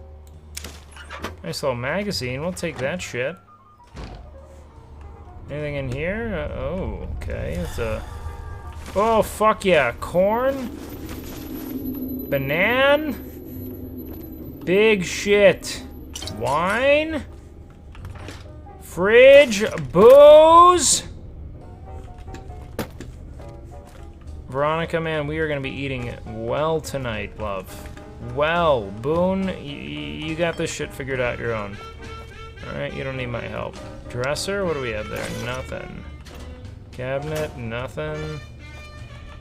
S1: Nice little magazine, we'll take that shit. Anything in here? Oh, okay, it's a... Oh, fuck yeah, corn? Banan? Big shit. Wine? Fridge? Booze? Veronica, man, we are gonna be eating well tonight, love. Well, Boone, you got this shit figured out your own. Alright, you don't need my help. Dresser, what do we have there? Nothing. Cabinet, nothing.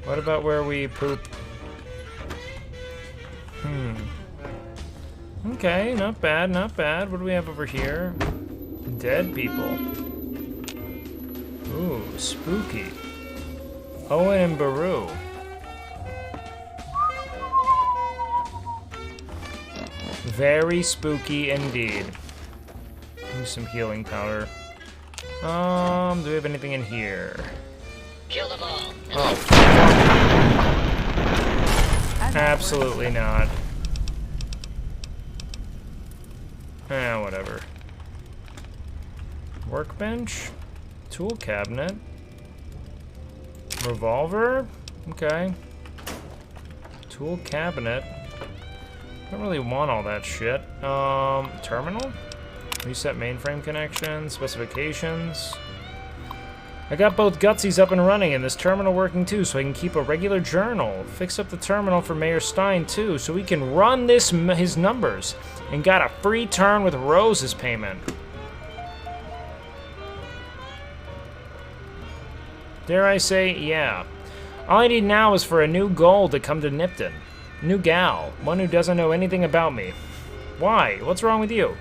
S1: What about where we poop? Okay, not bad, not bad. What do we have over here? Dead people. Ooh, spooky. Owen and Baru. Very spooky indeed. Use some healing powder. Do we have anything in here?
S2: Kill them all.
S1: Oh, fuck. Absolutely not. Whatever. Workbench. Tool cabinet. Revolver. Okay. Tool cabinet. Don't really want all that shit. Terminal? Reset mainframe connection. Specifications. I got both Gutsies up and running and this terminal working too, so I can keep a regular journal. Fix up the terminal for Mayor Stein too, so we can run his numbers. And got a free turn with Rose's payment. Dare I say, yeah. All I need now is for a new goal to come to Nipton. New gal, one who doesn't know anything about me. Why? What's wrong with you?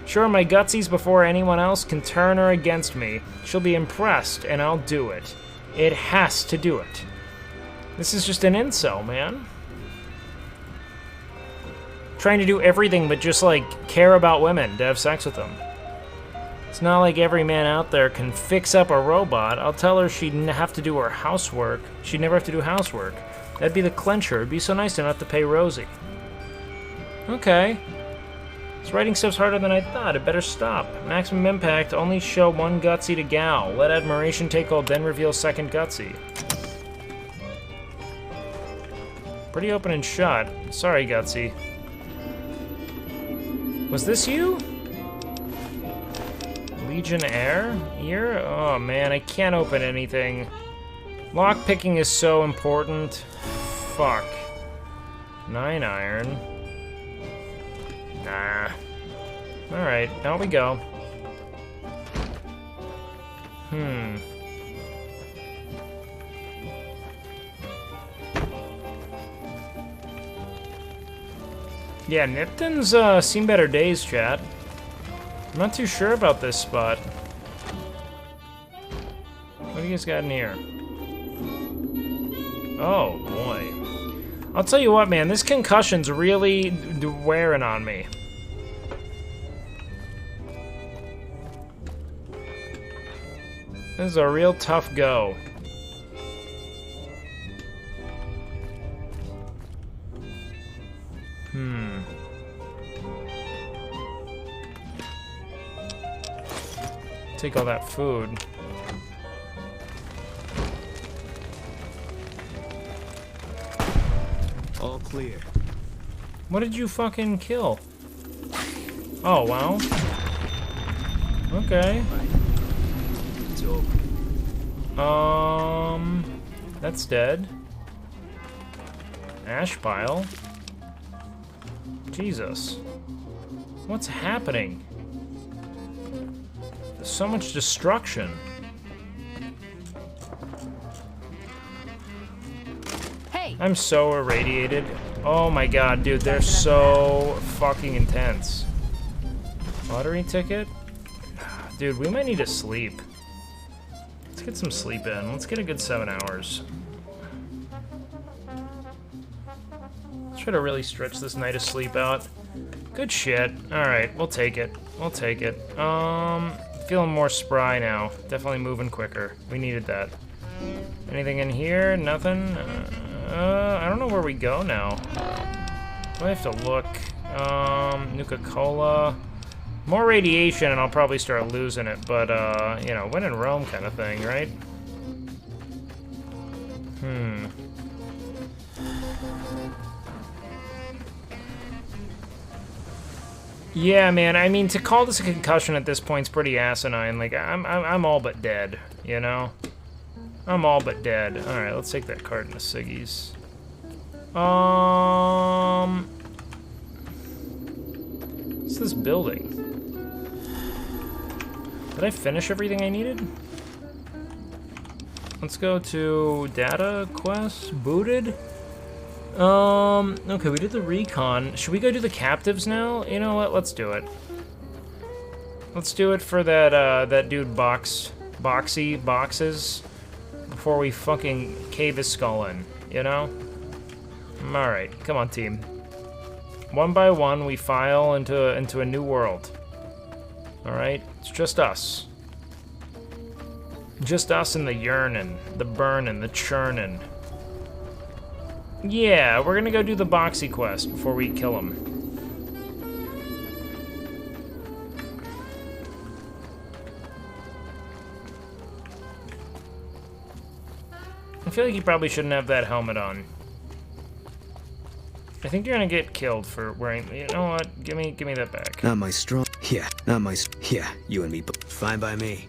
S1: Sure, my Gutsies before anyone else can turn her against me. She'll be impressed, and I'll do it. It has to do it. This is just an incel, man. Trying to do everything but just, like, care about women to have sex with them. It's not like every man out there can fix up a robot. I'll tell her she'd have to do her housework. She'd never have to do housework. That'd be the clincher. It'd be so nice to not have to pay Rosie. Okay. This writing stuff's harder than I thought. It better stop. Maximum impact, only show one Gutsy to gal. Let admiration take hold, then reveal second Gutsy. Pretty open and shut. Sorry, Gutsy. Was this you? Legionnaire? Ear? Oh man, I can't open anything. Lockpicking is so important. Fuck. 9 iron. Nah. Alright, out we go. Yeah, Nipton's seen better days, chat. I'm not too sure about this spot. What do you guys got in here? Oh, boy. I'll tell you what, man. This concussion's really wearing on me. This is a real tough go. Take all that food.
S9: All clear.
S1: What did you fucking kill? Oh, wow. Okay.
S9: It's over.
S1: That's dead. Ash pile. Jesus. What's happening? There's so much destruction.
S2: Hey,
S1: I'm so irradiated. Oh my god, dude, they're so fucking intense. Lottery ticket? Dude, we might need to sleep. Let's get some sleep in. Let's get a good 7 hours. Let's try to really stretch this night of sleep out. Good shit. Alright, we'll take it. We'll take it. Feeling more spry now. Definitely moving quicker. We needed that. Anything in here? Nothing? I don't know where we go now. I have to look. Nuka-Cola. More radiation and I'll probably start losing it, but, you know, when in Rome kind of thing, right? Yeah, man, I mean, to call this a concussion at this point is pretty asinine. Like, I'm all but dead, you know? I'm all but dead. Alright, let's take that carton of ciggies. What's this building? Did I finish everything I needed? Let's go to data quest, booted. Okay, we did the recon. Should we go do the captives now? You know what? Let's do it. Let's do it for that that dude boxes before we fucking cave his skull in. You know? All right, come on, team. One by one, we file into a new world. All right, it's just us. Just us and the yearning, the burning, the churning. Yeah, we're gonna go do the boxy quest before we kill him. I feel like you probably shouldn't have that helmet on. I think you're gonna get killed for wearing. You know what? Give me that back.
S10: Not my strong. Yeah, not my. Yeah, you and me. Fine by me.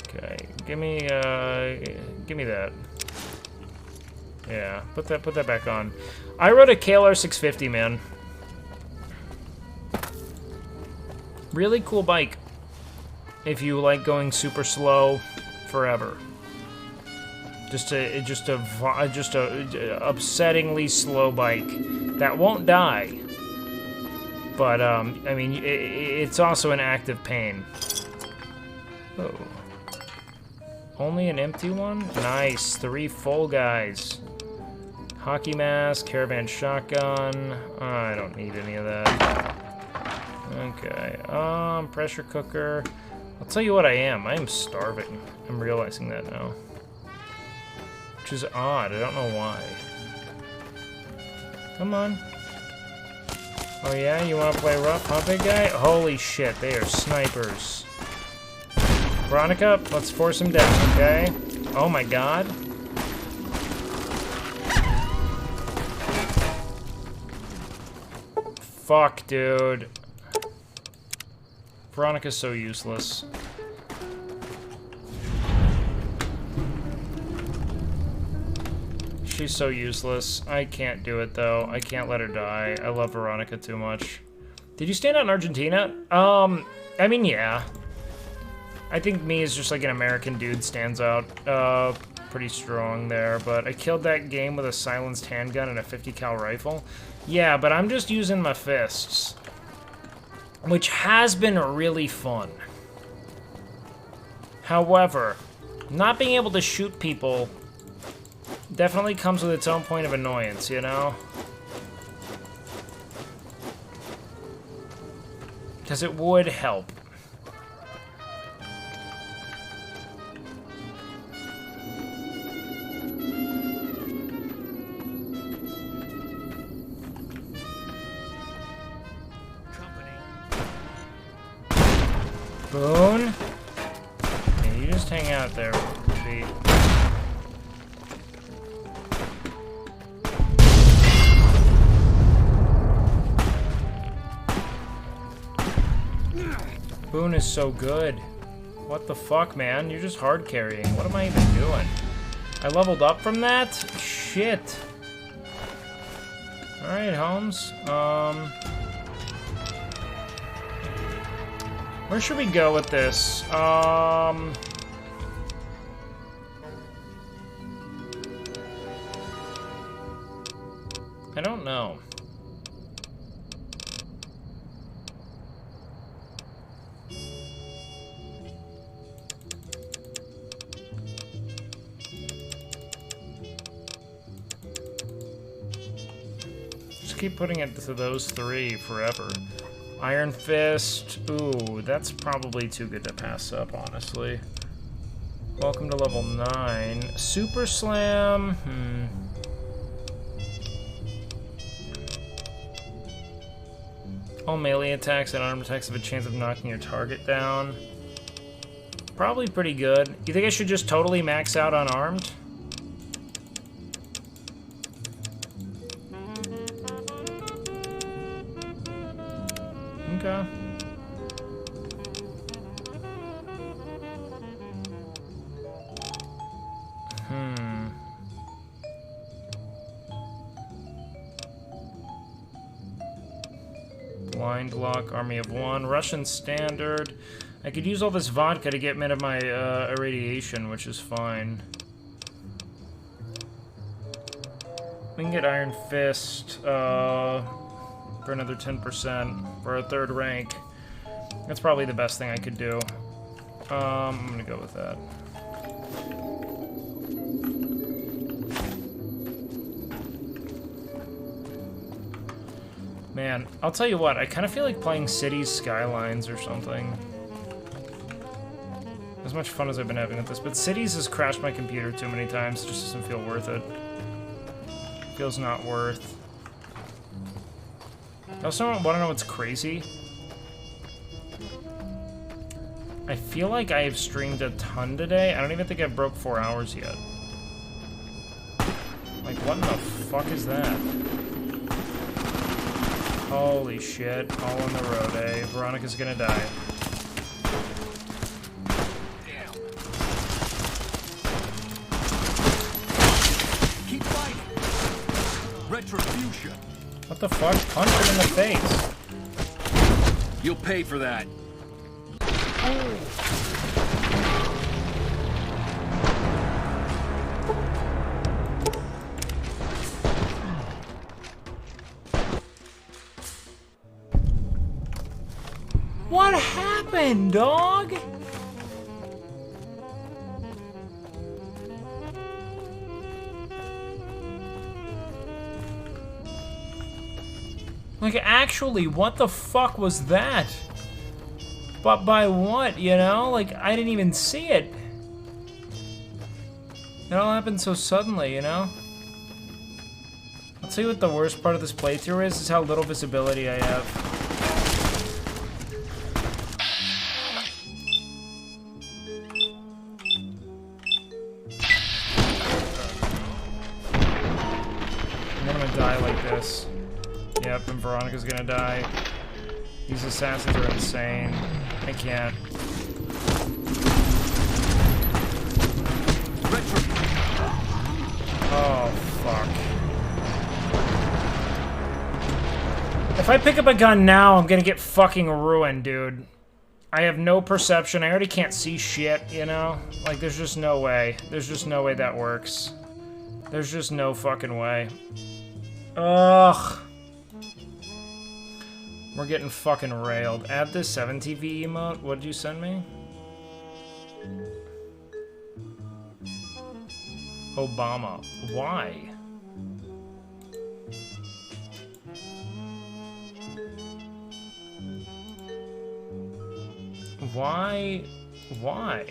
S1: Okay, give me that. Yeah, put that back on. I rode a KLR 650, man. Really cool bike. If you like going super slow forever. Just a upsettingly slow bike that won't die. But I mean, it's also an active pain. Oh. Only an empty one? Nice. 3 full guys. Hockey mask, caravan shotgun. I don't need any of that. Okay. Pressure cooker. I'll tell you what I am. I am starving. I'm realizing that now. Which is odd. I don't know why. Come on. Oh yeah? You want to play rough, huh, big guy? Holy shit, they are snipers. Veronica, let's force him down, okay? Oh my god. Fuck, dude. Veronica's so useless. She's so useless. I can't do it, though. I can't let her die. I love Veronica too much. Did you stand out in Argentina? I mean, yeah. I think me as just like an American dude stands out pretty strong there, but I killed that game with a silenced handgun and a 50 cal rifle. Yeah, but I'm just using my fists, which has been really fun. However, not being able to shoot people definitely comes with its own point of annoyance, you know? Because it would help. Boone? Yeah, you just hang out there, Pete. Boone is so good. What the fuck, man? You're just hard carrying. What am I even doing? I leveled up from that? Shit. Alright, Holmes. Where should we go with this? don't know. Just keep putting it to those three forever. Iron Fist. Ooh, that's probably too good to pass up, honestly. Welcome to level 9. Super Slam. All melee attacks and armed attacks have a chance of knocking your target down. Probably pretty good. You think I should just totally max out unarmed? Okay. Blind Lock, Army of One, Russian Standard. I could use all this vodka to get rid of my irradiation, which is fine. We can get Iron Fist for another 10% for a 3rd rank. That's probably the best thing I could do. I'm gonna go with that. Man, I'll tell you what, I kind of feel like playing Cities Skylines or something. As much fun as I've been having with this, but Cities has crashed my computer too many times, it just doesn't feel worth it. Feels not worth. I also want to know what's crazy. I feel like I have streamed a ton today. I don't even think I broke 4 hours yet. Like, what in the fuck is that? Holy shit, all on the road, eh? Veronica's gonna die.
S7: Damn. Keep fighting. Retribution.
S1: What the fuck? Punch him in the face.
S7: You'll pay for that.
S1: What happened, dog? Like, actually, what the fuck was that? But by what, you know? Like, I didn't even see it. It all happened so suddenly, you know? I'll tell you what the worst part of this playthrough is how little visibility I have. Yep, and Veronica's gonna die. These assassins are insane. I can't. Oh, fuck. If I pick up a gun now, I'm gonna get fucking ruined, dude. I have no perception. I already can't see shit, you know? Like, there's just no way. There's just no way that works. There's just no fucking way. Ugh. We're getting fucking railed. Add this 7TV emote. What did you send me? Obama. Why? Why? Why?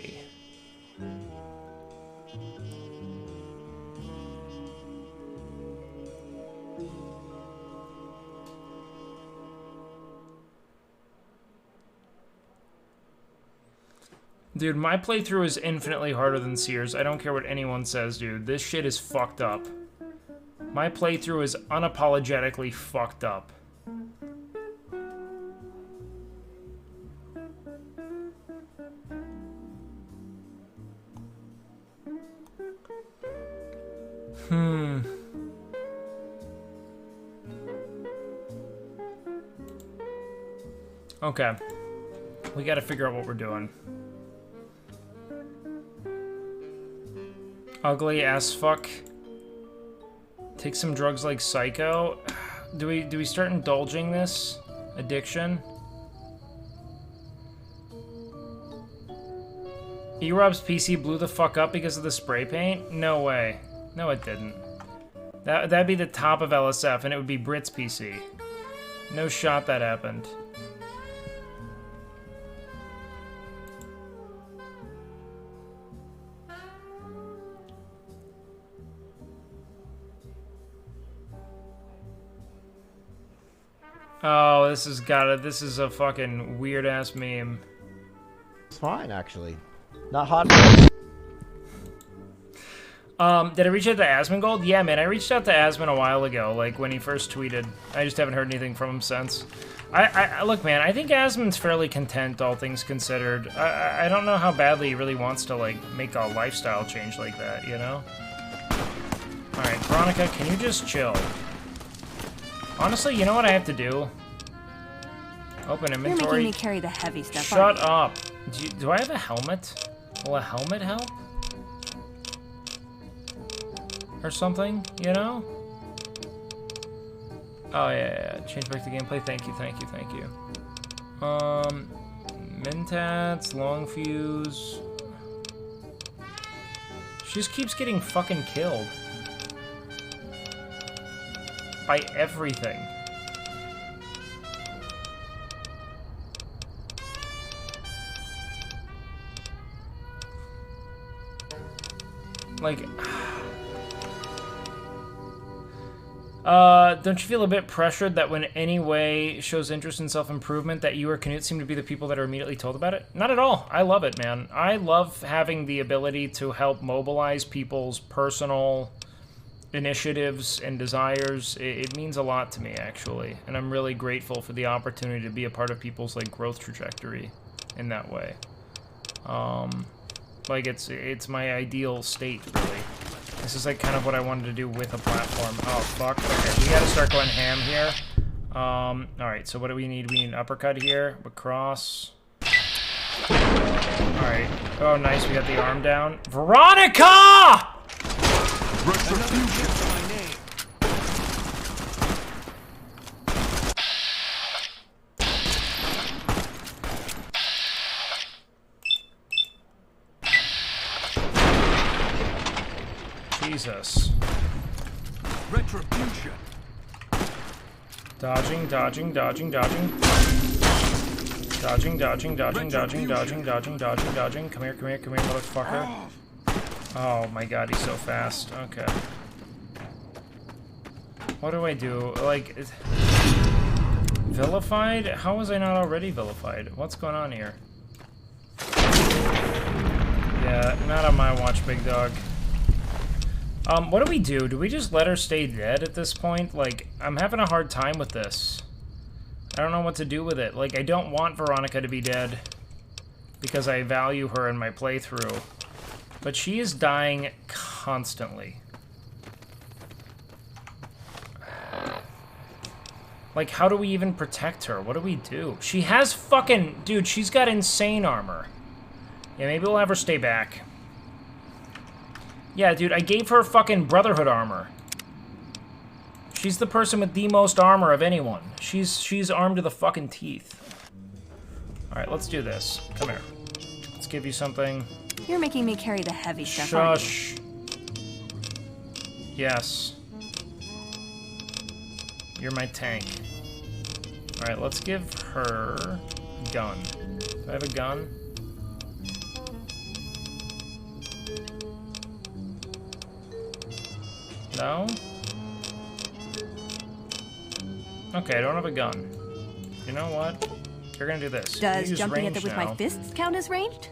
S1: Dude, my playthrough is infinitely harder than Sears. I don't care what anyone says, dude. This shit is fucked up. My playthrough is unapologetically fucked up. Okay. We gotta figure out what we're doing. Ugly as fuck. Take some drugs like Psycho. Do we start indulging this addiction? E-Rob's PC blew the fuck up because of the spray paint? No way. No, it didn't. That'd be the top of LSF, and it would be Brit's PC. No shot that happened. Oh, this is a fucking weird ass meme.
S11: It's fine, actually. Not hot.
S1: Did I reach out to Asmongold? Yeah, man, I reached out to Asmon a while ago, like when he first tweeted. I just haven't heard anything from him since. Look, man, I think Asmon's fairly content, all things considered. I don't know how badly he really wants to, like, make a lifestyle change like that, you know? Alright, Veronica, can you just chill? Honestly, you know what I have to do? Open inventory.
S8: You're making me carry the heavy stuff.
S1: Shut up. Do I have a helmet? Will a helmet help? Or something, you know? Oh, yeah. Change back the gameplay. Thank you. Mentats, long fuse. She just keeps getting fucking killed. By everything. Like, don't you feel a bit pressured that when any way shows interest in self-improvement that you or Canute seem to be the people that are immediately told about it? Not at all. I love it, man. I love having the ability to help mobilize people's personal initiatives and desires. It means a lot to me, actually, and I'm really grateful for the opportunity to be a part of people's, like, growth trajectory in that way. Like, it's my ideal state, really. This is, like, kind of what I wanted to do with a platform. Oh, fuck. Okay, we gotta start going ham here. Alright, so what do we need? We need an uppercut here. Cross. Alright. Oh, nice, we got the arm down. Veronica! Jesus.
S6: Retribution.
S1: Dodging. Dodging, dodging. Come here, motherfucker. Oh my god, he's so fast. Okay. What do I do? Like, vilified? How was I not already vilified? What's going on here? Yeah, not on my watch, big dog. What do we do? Do we just let her stay dead at this point? Like, I'm having a hard time with this. I don't know what to do with it. Like, I don't want Veronica to be dead because I value her in my playthrough. But she is dying constantly. Like, how do we even protect her? What do we do? She has fucking... Dude, she's got insane armor. Yeah, maybe we'll have her stay back. Yeah, dude, I gave her fucking Brotherhood armor. She's the person with the most armor of anyone. She's armed to the fucking teeth. Alright, let's do this. Come here. Let's give you something.
S8: You're making me carry the heavy stuff.
S1: Shush. Yes. You're my tank. Alright, let's give her a gun. Do I have a gun? No? Okay, I don't have a gun. You know what? You're gonna do this.
S8: Does jumping at them with my fists count as ranged?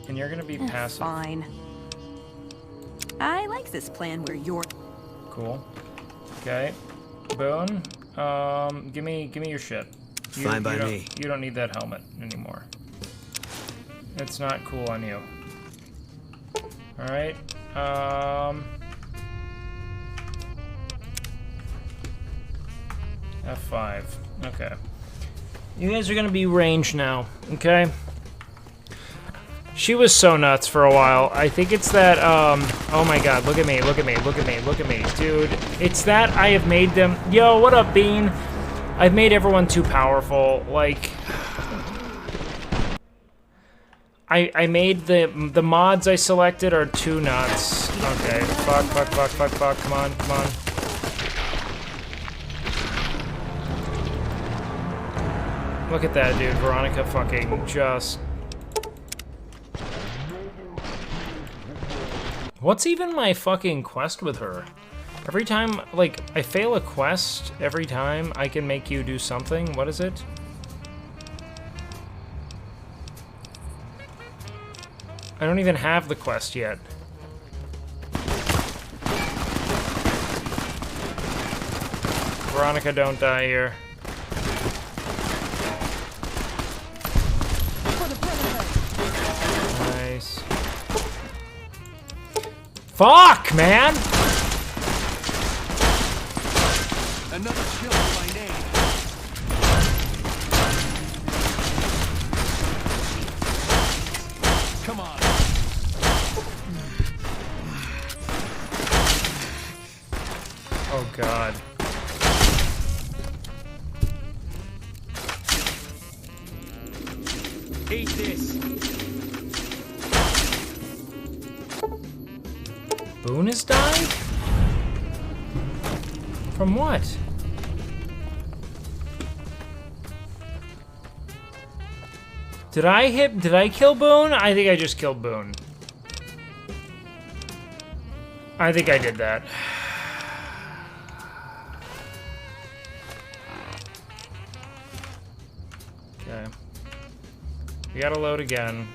S1: And you're gonna be passive.
S8: Fine. I like this plan where you're...
S1: Cool. Okay. Boone, give me your shit.
S10: Fine by me.
S1: You don't need that helmet anymore. It's not cool on you. Alright. F5. Okay. You guys are gonna be ranged now, okay? She was so nuts for a while. I think it's that, oh my god, look at me, look at me, look at me, look at me. Dude, it's that I have made them... Yo, what up, Bean? I've made everyone too powerful. Like... I made the mods I selected are too nuts. Okay, fuck, fuck, fuck, fuck, fuck, come on, come on. Look at that, dude. Veronica fucking just... What's even my fucking quest with her? Every time, like, I fail a quest, every time I can make you do something. What is it? I don't even have the quest yet. Veronica, don't die here. Nice. Fuck, man!
S12: Another kill by name. Come on.
S1: Oh god.
S12: Eat this.
S1: Boone has died? From what? Did I kill Boone? I think I just killed Boone. I think I did that. Okay. We gotta load again.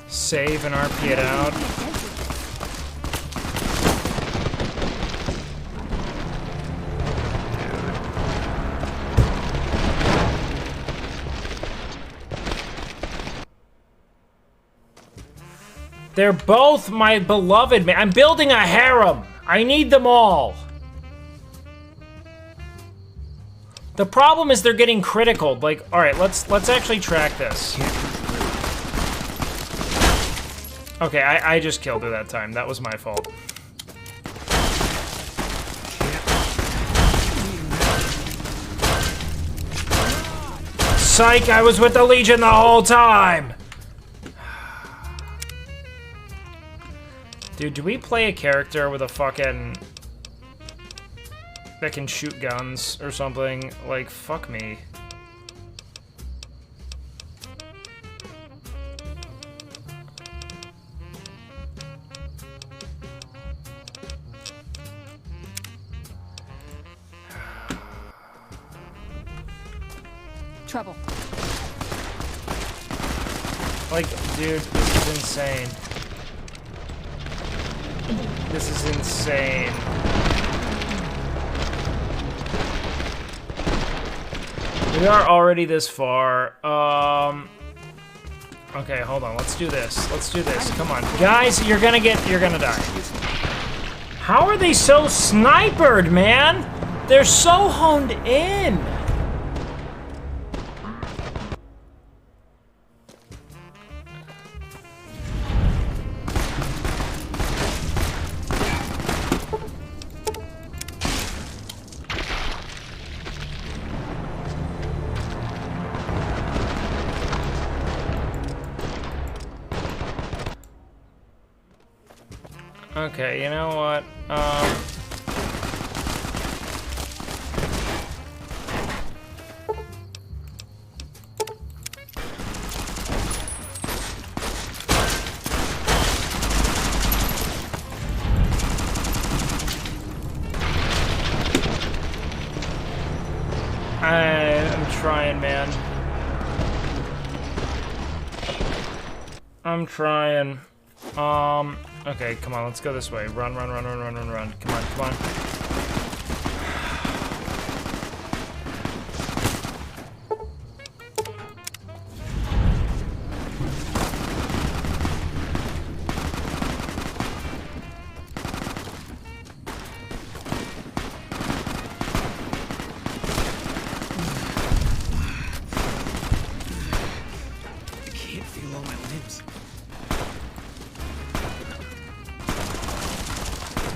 S1: Save and RP it out. They're both my beloved, man. I'm building a harem. I need them all. The problem is they're getting critical. Like, all right, let's actually track this. Okay, I just killed her that time. That was my fault. Psych, I was with the Legion the whole time! Dude, do we play a character with a fucking... that can shoot guns or something? Like, fuck me.
S8: Trouble.
S1: Like, dude, this is insane. This is insane. We are already this far. Okay, hold on. Let's do this. Let's do this. Come on. Guys, you're gonna die. How are they so snipered, man? They're so honed in. Okay, you know what? I'm trying, man. I'm trying. Okay, come on, let's go this way. Run, run, run, run, run, run, run. Come on, come on.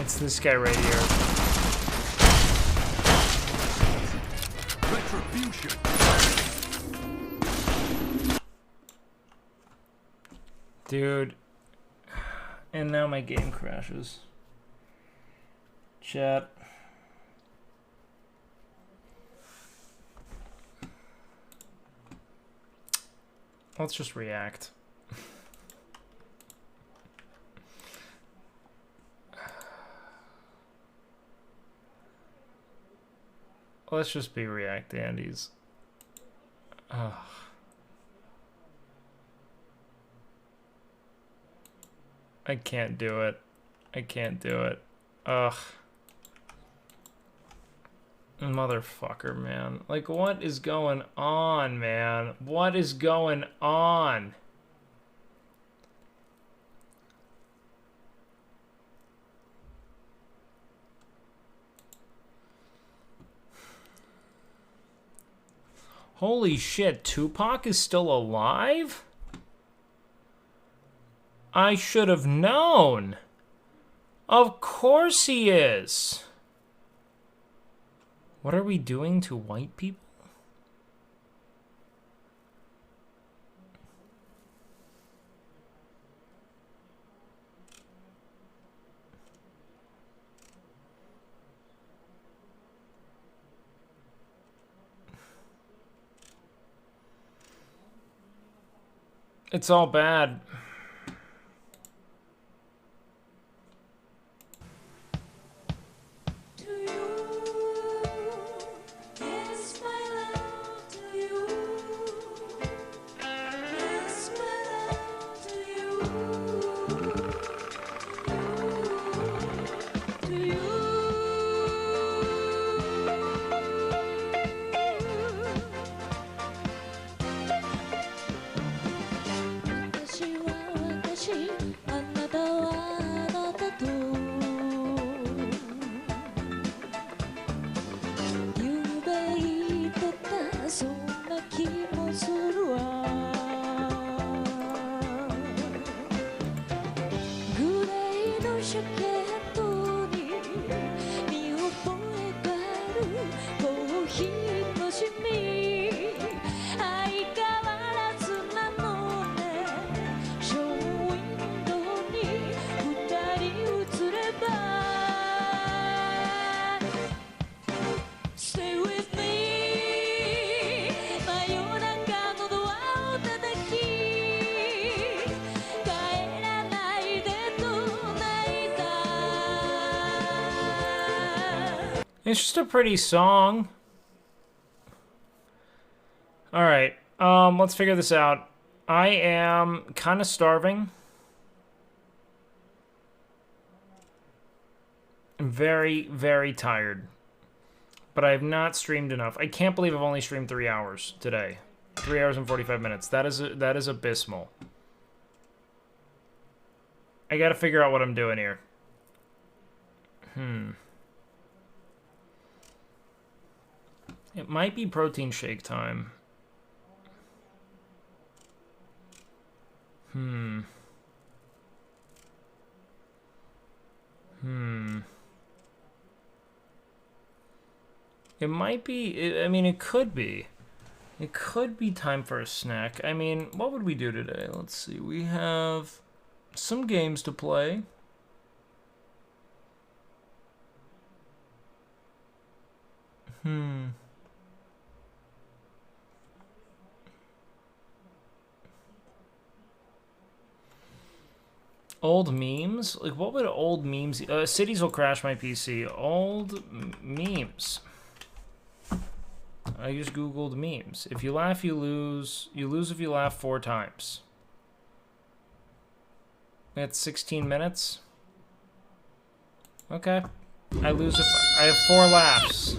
S1: It's this guy right here.
S12: Retribution.
S1: Dude. And now my game crashes. Chat. Let's just react. Let's just be React Andes. Ugh. I can't do it. I can't do it. Ugh. Motherfucker, man. Like, what is going on, man? What is going on? Holy shit, Tupac is still alive? I should have known. Of course he is. What are we doing to white people? It's all bad. It's just a pretty song. Alright, let's figure this out. I am kind of starving. I'm very, very tired. But I have not streamed enough. I can't believe I've only streamed 3 hours today. 3 hours and 45 minutes. That is abysmal. I gotta figure out what I'm doing here. It might be protein shake time. It might be, I mean, it could be. It could be time for a snack. I mean, what would we do today? Let's see. We have some games to play. Old memes? Like, what would old memes... cities will crash my PC. Old memes. I just googled memes. If you laugh, you lose. You lose if you laugh 4 times. That's 16 minutes. Okay. I lose if I have 4 laughs.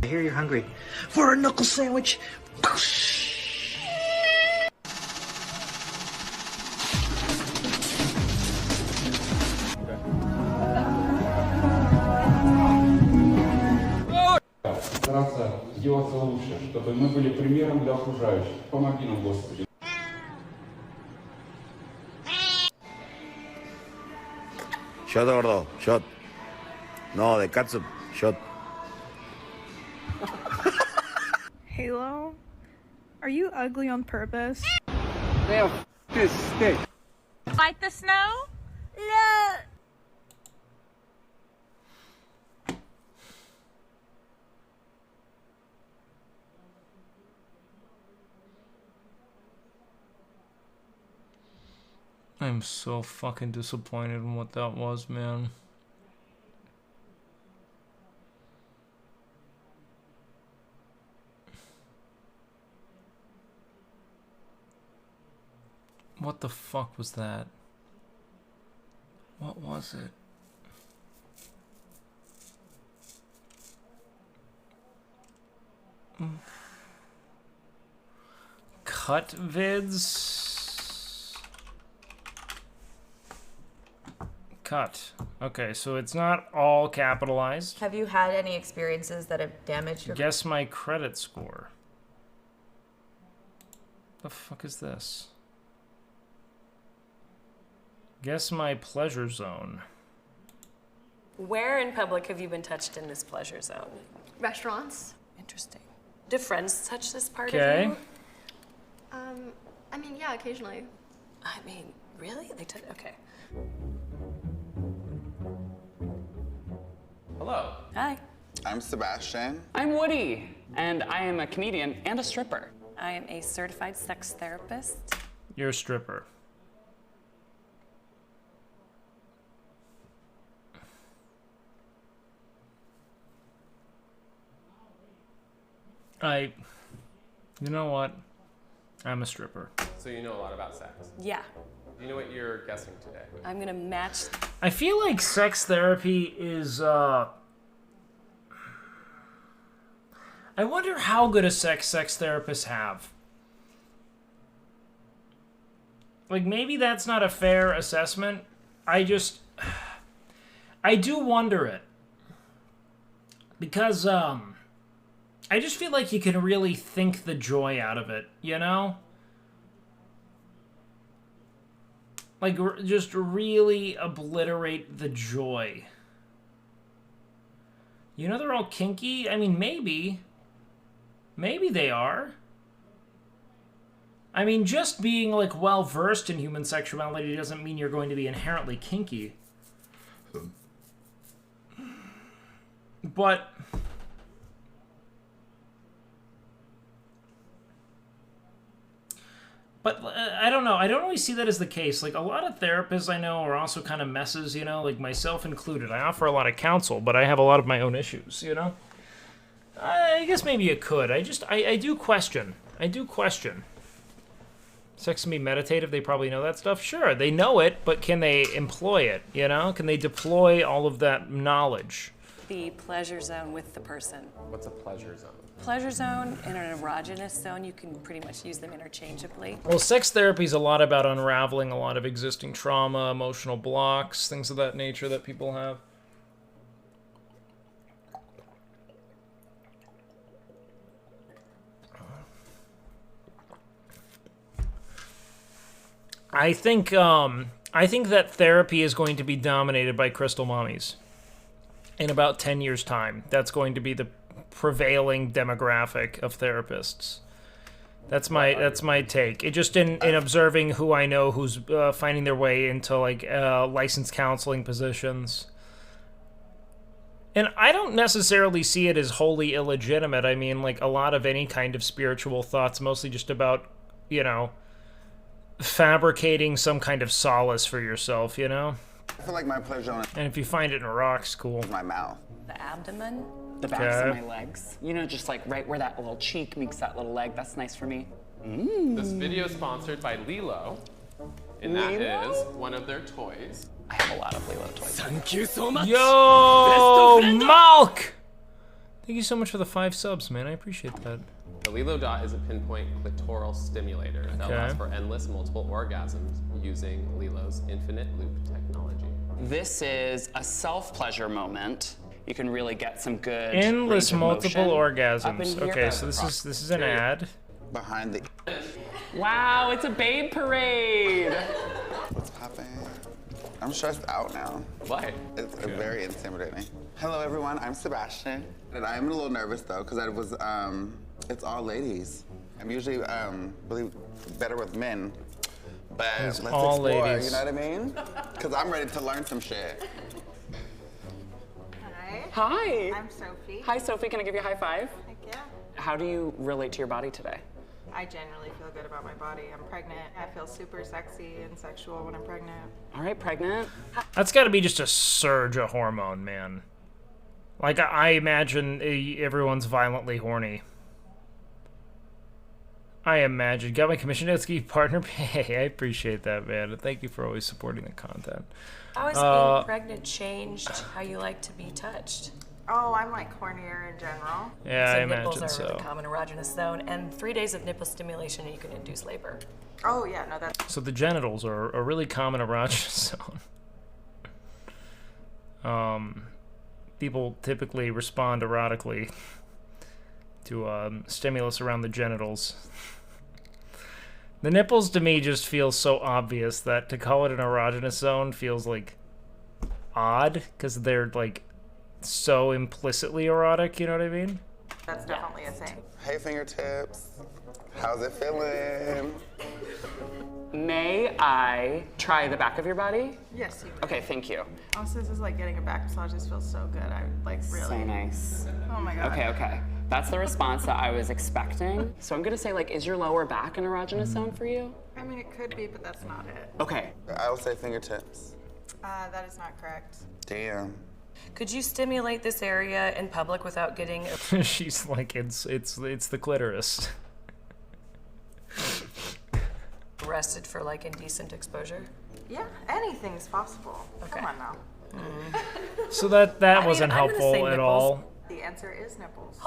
S13: I hear you're hungry. For a knuckle sandwich.
S14: Стараться сделаться лучше, чтобы мы были примером для окружающих. Помоги нам, Господи.
S10: Shot, gordo. Shot. No, de catsup. Shot.
S14: Halo? Are you ugly on purpose?
S12: Damn, this stick.
S5: Fight the snow? No.
S1: I'm so fucking disappointed in what that was, man. What the fuck was that? What was it? Cut vids? Cut. Okay, so it's not all capitalized.
S15: Have you had any experiences that have damaged your...
S1: Guess my credit score. The fuck is this? Guess my pleasure zone.
S16: Where in public have you been touched in this pleasure zone?
S17: Restaurants.
S16: Interesting. Do friends touch this part
S1: Okay.
S16: of you?
S17: I mean, yeah, occasionally.
S16: I mean, really? They touch. Okay.
S18: Hello.
S16: Hi.
S18: I'm Sebastian. I'm Woody, and I am a comedian and a stripper.
S16: I am a certified sex therapist.
S1: You're a stripper. You know what? I'm a stripper.
S19: So you know a lot about sex?
S16: Yeah.
S19: Do you know what you're guessing today?
S16: I'm gonna match.
S1: I feel like sex therapy is, I wonder how good a sex therapists have. Like, maybe that's not a fair assessment. I do wonder it. Because, I just feel like you can really think the joy out of it, you know? Like, just really obliterate the joy. You know they're all kinky? I mean, maybe. Maybe they are. I mean, just being, like, well-versed in human sexuality doesn't mean you're going to be inherently kinky. But... But I don't know. I don't always see that as the case. Like, a lot of therapists I know are also kind of messes, you know, like myself included. I offer a lot of counsel, but I have a lot of my own issues, you know? I guess maybe it could. I do question. I do question. Sex can be meditative. They probably know that stuff. Sure, they know it, but can they employ it, you know? Can they deploy all of that knowledge?
S16: The pleasure zone with the person.
S19: What's a pleasure zone?
S16: Pleasure zone and an erogenous zone, you can pretty much use them interchangeably.
S1: Well, sex therapy is a lot about unraveling a lot of existing trauma, emotional blocks, things of that nature that people have. I think that therapy is going to be dominated by crystal mommies. In about 10 years' time, that's going to be the prevailing demographic of therapists. That's my take. It just in observing who I know who's finding their way into like licensed counseling positions. And I don't necessarily see it as wholly illegitimate. I mean, like, a lot of any kind of spiritual thought's mostly just about, you know, fabricating some kind of solace for yourself, you know?
S18: I feel like my pleasure zone.
S1: And if you find it in a rock's cool.
S18: My mouth.
S16: The abdomen.
S20: The backs of my legs. You know, just like right where that little cheek meets that little leg. That's nice for me.
S19: This video is sponsored by Lilo, and that is one of their toys.
S20: I have a lot of Lilo toys.
S7: Thank you so much.
S1: Yo, Malk! Thank you so much for the 5 subs, man. I appreciate that.
S19: The Lilo Dot is a pinpoint clitoral stimulator that allows for endless multiple orgasms using Lilo's infinite loop technology.
S20: This is a self-pleasure moment. You can really get some good
S1: endless multiple
S20: motion.
S1: orgasms. Okay, so this is an ad.
S18: Behind the.
S20: Wow, it's a babe parade.
S18: What's poppin'?
S21: I'm stressed out now.
S19: Why?
S21: It's very intimidating. Hello, everyone. I'm Sebastian. And I'm a little nervous, though, because I was, it's all ladies. I'm usually really better with men. But
S1: It's
S21: let's
S1: all
S21: explore,
S1: ladies.
S21: you know what I mean? Because I'm ready to learn some shit.
S20: Hi.
S22: I'm Sophie.
S20: Hi, Sophie. Can I give you a high five?
S22: Heck yeah.
S20: How do you relate to your body today?
S22: I generally feel good about my body. I'm pregnant. I feel super sexy and sexual when I'm pregnant.
S20: All right, pregnant.
S1: That's got to be just a surge of hormone, man. Like, I imagine everyone's violently horny. I imagine. Got my commission to ski partner pay. I appreciate that, man. Thank you for always supporting the content.
S16: How has being pregnant changed how you like to be touched?
S22: Oh, I'm like hornier in general.
S1: Yeah,
S16: so
S1: I
S16: nipples
S1: imagine
S16: are
S1: so.
S16: the common erogenous zone, and 3 days of nipple stimulation and you can induce labor.
S22: Oh yeah, no, that's.
S1: So the genitals are a really common erogenous zone. People typically respond erotically to stimulus around the genitals. The nipples to me just feel so obvious that to call it an erogenous zone feels like odd because they're like so implicitly erotic, you know what I mean?
S22: That's definitely a thing.
S21: Hey, fingertips. How's it feeling?
S20: May I try the back of your body?
S22: Yes, you can.
S20: Okay, thank you.
S22: Also, this is like getting a back massage. This feels so good. I like really.
S20: So nice.
S22: Oh my god.
S20: Okay. That's the response that I was expecting. So I'm gonna say, like, is your lower back an erogenous zone for you?
S22: I mean, it could be, but that's not it.
S20: Okay.
S21: I would say fingertips.
S22: That is not correct.
S21: Damn.
S16: Could you stimulate this area in public without getting
S1: She's like, it's the clitoris.
S16: arrested for like indecent exposure?
S22: Yeah, anything's possible.
S16: Okay.
S22: Come on now.
S1: So that wasn't helpful at all.
S22: The answer is nipples.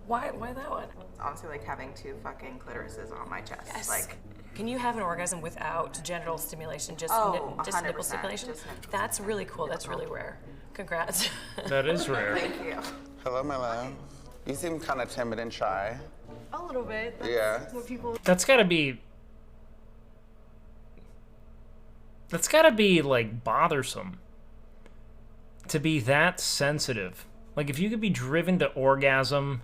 S16: Why that one?
S22: Honestly, like having two fucking clitorises on my chest.
S16: Yes.
S22: Like,
S16: can you have an orgasm without genital stimulation, just, just
S22: 100%,
S16: nipple stimulation?
S22: just nipples.
S16: That's really cool. That's really rare. Congrats.
S1: That is rare.
S22: Thank you.
S21: Hello, my love. You seem kind of timid and shy.
S17: A little bit. That's
S21: Yeah.
S17: what people.
S1: That's gotta be like bothersome to be that sensitive. Like if you could be driven to orgasm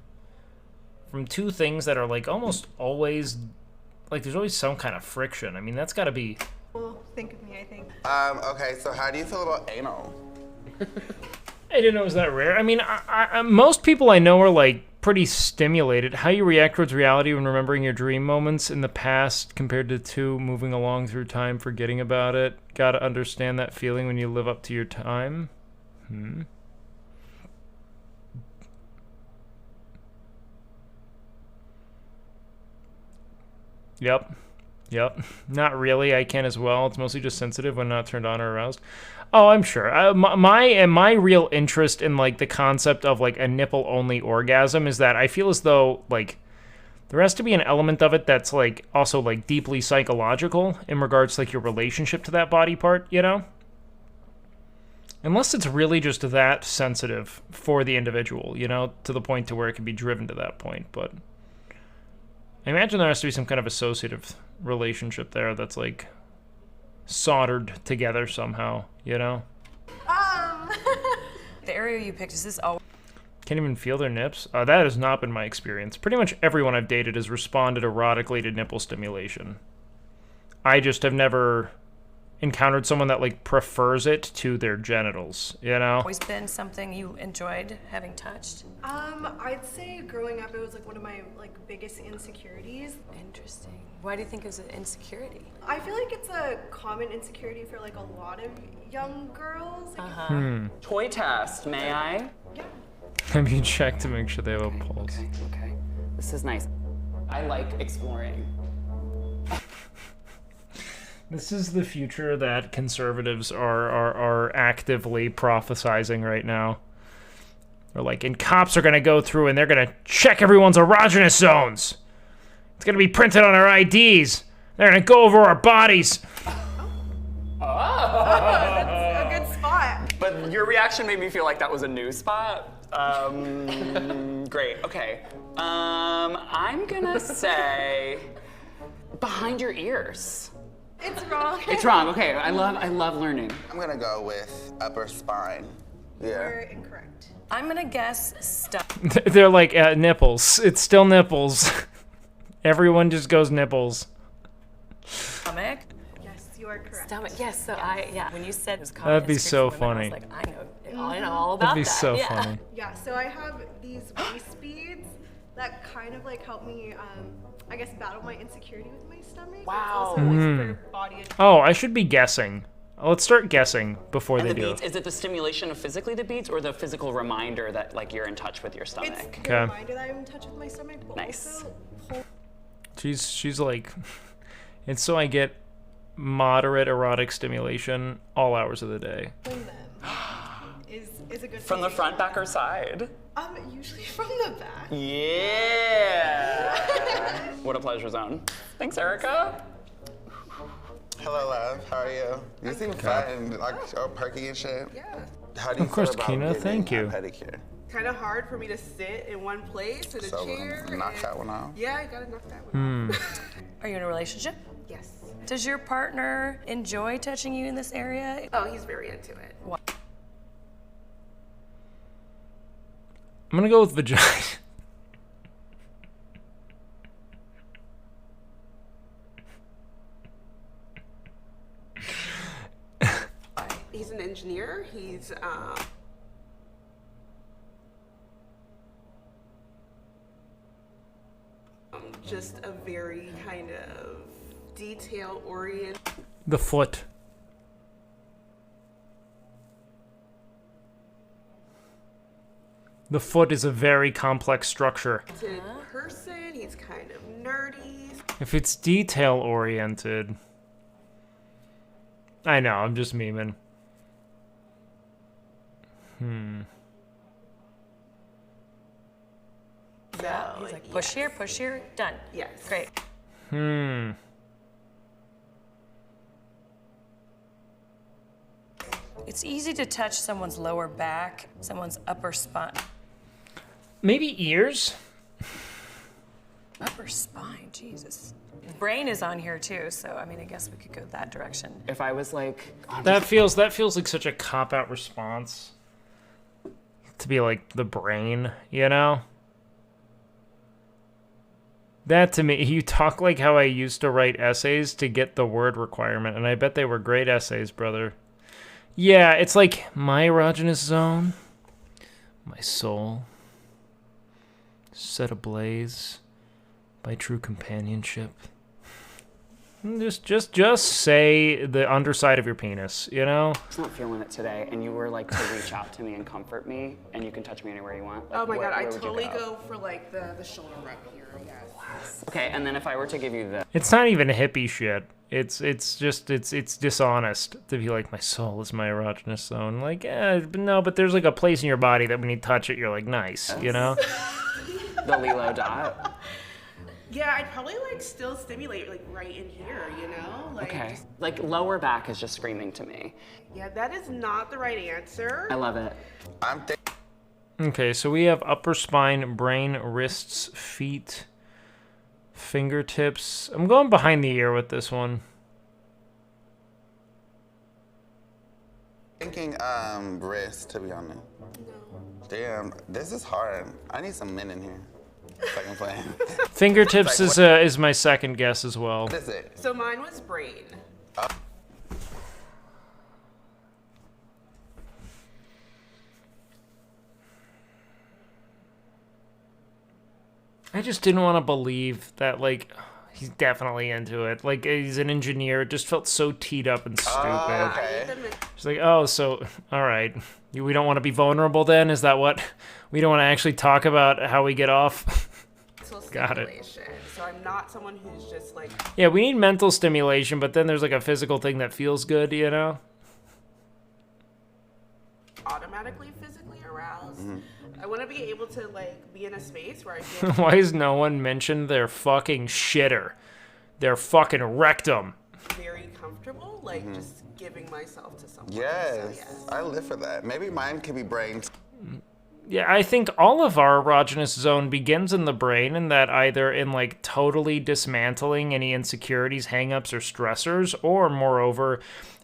S1: from two things that are like almost always like there's always some kind of friction. I mean, that's gotta be.
S17: Will think of me, I think.
S21: Okay, so how do you feel about anal?
S1: I didn't know it was that rare. I mean, most people I know are like pretty stimulated. How you react towards reality when remembering your dream moments in the past compared to two moving along through time, forgetting about it. Gotta understand that feeling when you live up to your time. Yep. Not really. I can as well. It's mostly just sensitive when not turned on or aroused. Oh, I'm sure. My real interest in like the concept of like a nipple only orgasm is that I feel as though like there has to be an element of it that's like also like deeply psychological in regards to like your relationship to that body part, you know? Unless it's really just that sensitive for the individual, you know, to the point to where it can be driven to that point, but I imagine there has to be some kind of associative relationship there that's like soldered together somehow, you know?
S16: The area you picked, is this all?
S1: Can't even feel their nips? That has not been my experience. Pretty much everyone I've dated has responded erotically to nipple stimulation. I just have never encountered someone that like prefers it to their genitals, you know?
S16: Always been something you enjoyed having touched?
S17: I'd say growing up it was like one of my like biggest insecurities.
S16: Interesting. Why do you think it was an insecurity?
S17: I feel like it's a common insecurity for like a lot of young girls. Like,
S20: Toy test, may I?
S17: Yeah.
S1: Have you checked to make sure they have a pulse?
S20: Okay. This is nice. I like exploring.
S1: This is the future that conservatives are actively prophesizing right now. They're like, and cops are gonna go through and they're gonna check everyone's erogenous zones. It's gonna be printed on our IDs. They're gonna go over our bodies.
S22: That's a good spot.
S20: But your reaction made me feel like that was a new spot. Great, okay. I'm gonna say behind your ears.
S17: It's wrong.
S18: It's wrong. Okay, I love learning.
S21: I'm gonna go with upper spine. Yeah.
S17: You're incorrect.
S16: I'm gonna guess stuff.
S1: They're like nipples. It's still nipples. Everyone just goes nipples.
S16: Stomach.
S17: Yes, you are correct.
S16: Stomach. Yes. So when you said it was
S1: That'd be so funny.
S16: I was like, I know all about
S1: That'd be
S16: that.
S1: so
S16: yeah.
S1: funny.
S17: Yeah, so I have these waist beads that kind of like help me, I guess, battle my insecurity with my stomach.
S16: Wow.
S17: It's also like for body and
S1: Oh, I should be guessing. Let's start guessing before
S18: And
S1: they
S18: the
S1: do.
S18: beads, is it the stimulation of physically the beads or the physical reminder that like you're in touch with your stomach?
S17: It's
S1: Okay.
S17: the reminder that I'm in touch with my stomach, but
S18: Nice.
S17: also
S1: She's like, and so I get moderate erotic stimulation all hours of the day.
S17: holding them is a good
S18: From the
S17: thing.
S18: front, back, or side?
S17: Usually from the back.
S18: Yeah. What a pleasure zone. Thanks, Erica.
S21: Hello, love. How are you? You seem fun, like all perky and shit.
S17: Yeah.
S21: How do you
S1: Of course,
S21: feel about
S1: Kina,
S21: getting
S1: thank
S21: a
S1: you.
S21: pedicure?
S17: Kind of hard for me to sit in one place in a
S21: So
S17: chair.
S21: knock that one off.
S17: Yeah, I gotta knock that one off.
S16: Are you in a relationship?
S17: Yes.
S16: Does your partner enjoy touching you in this area?
S17: Oh, he's very into it.
S1: I'm gonna go with vagina.
S17: He's an engineer. He's just a very kind of detail-oriented.
S1: The foot. The foot is a very complex structure.
S17: Person. He's kind of nerdy.
S1: If it's detail oriented, I know, I'm just memeing.
S16: Yeah. He's like, push here, done.
S17: Yes.
S16: Great. It's easy to touch someone's lower back, someone's upper spine.
S1: Maybe ears?
S16: Upper spine, Jesus. Brain is on here too, so I mean, I guess we could go that direction.
S18: If I was like,
S1: That feels like such a cop-out response. To be like the brain, you know? That to me, you talk like how I used to write essays to get the word requirement, and I bet they were great essays, brother. Yeah, it's like my erogenous zone, my soul, set ablaze by true companionship. Just say the underside of your penis, you know?
S18: I was not feeling it today, and you were like to reach out to me and comfort me, and you can touch me anywhere you want. Like,
S17: Oh my god, I
S18: where would you
S17: totally go for like the shoulder rub here. Yes.
S18: Okay, and then if I were to give you the
S1: It's not even hippie shit. It's dishonest to be like, my soul is my erogenous zone. Like, but there's like a place in your body that when you touch it, you're like, nice, you know?
S18: the Lilo dot.
S17: Yeah, I'd probably like still stimulate like right in here, you know? Like,
S18: Okay. Like lower back is just screaming to me.
S17: Yeah, that is not the right answer.
S18: I love it.
S1: Okay, so we have upper spine, brain, wrists, feet, fingertips. I'm going behind the ear with this one.
S21: Thinking wrist, to be honest. Damn, this is hard. I need some men in here. Second plan.
S1: Fingertips is my second guess as well.
S21: What is it?
S17: So mine was brain.
S1: I just didn't want to believe that, like, he's definitely into it. Like, he's an engineer. It just felt so teed up and stupid.
S21: Okay.
S1: It's like, oh, so, all right. We don't want to be vulnerable then? Is that what? We don't want to actually talk about how we get off? Got it.
S17: So I'm not someone who's just like...
S1: Yeah, we need mental stimulation, but then there's like a physical thing that feels good, you know?
S17: automatically physically aroused. I want to be able to like be in a space where I feel
S1: Why has no one mentioned their fucking shitter? Their fucking rectum.
S17: very comfortable, like just giving myself to someone.
S21: Yes,
S17: So, yes.
S21: I live for that. Maybe mine could be brain.
S1: Yeah, I think all of our erogenous zone begins in the brain, and that either in like totally dismantling any insecurities, hangups, or stressors, or moreover,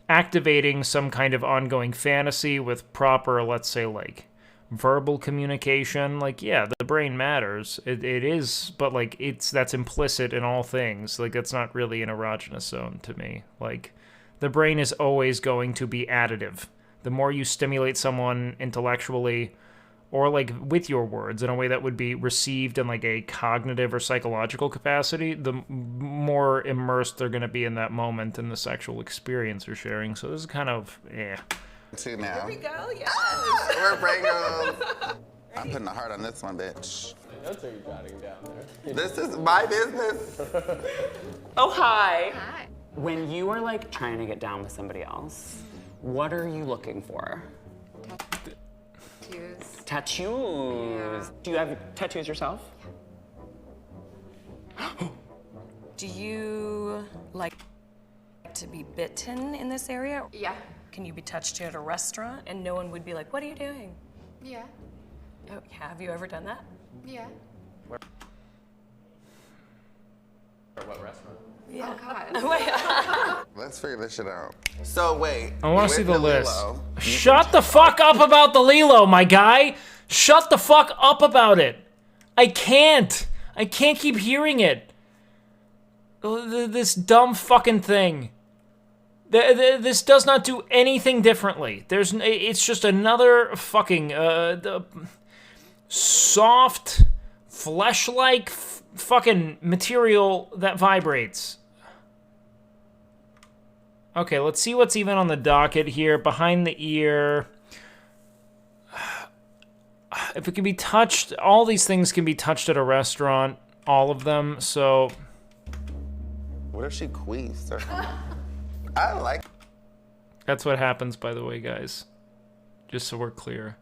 S1: activating some kind of ongoing fantasy with proper, let's say, like verbal communication. Like, yeah, the brain matters. It is, but like that's implicit in all things. Like, that's not really an erogenous zone to me. Like, the brain is always going to be additive. The more you stimulate someone intellectually, or like with your words in a way that would be received in like a cognitive or psychological capacity, the more immersed they're going to be in that moment in the sexual experience you're sharing. So this is kind of,
S21: Two now.
S22: Here we go, yes.
S21: We're brain girls. I'm putting a heart on this one, bitch.
S19: Notes are you jotting down there?
S21: This is my business.
S20: Oh, hi.
S22: Hi.
S20: When you are like trying to get down with somebody else, what are you looking for?
S22: Tattoos.
S20: Tattoos.
S22: Yeah.
S20: Do you have tattoos yourself?
S16: Do you like to be bitten in this area?
S22: Yeah.
S16: Can you be touched at a restaurant and no one would be like, what are you doing?
S22: Yeah.
S16: Oh, have you ever done that?
S22: Yeah.
S19: Or what restaurant?
S22: Yeah. Oh, God.
S21: Let's figure this shit out. So wait.
S1: I want to see the list.
S21: Lilo,
S1: Shut the fuck up about the Lilo, my guy. Shut the fuck up about it. I can't keep hearing it. This dumb fucking thing. This does not do anything differently. It's just another fucking soft, flesh-like fucking material that vibrates. Okay, let's see what's even on the docket here. Behind the ear. If it can be touched, all these things can be touched at a restaurant. All of them, so...
S21: What if she queefs or something? I like...
S1: That's what happens, by the way, guys. Just so we're clear.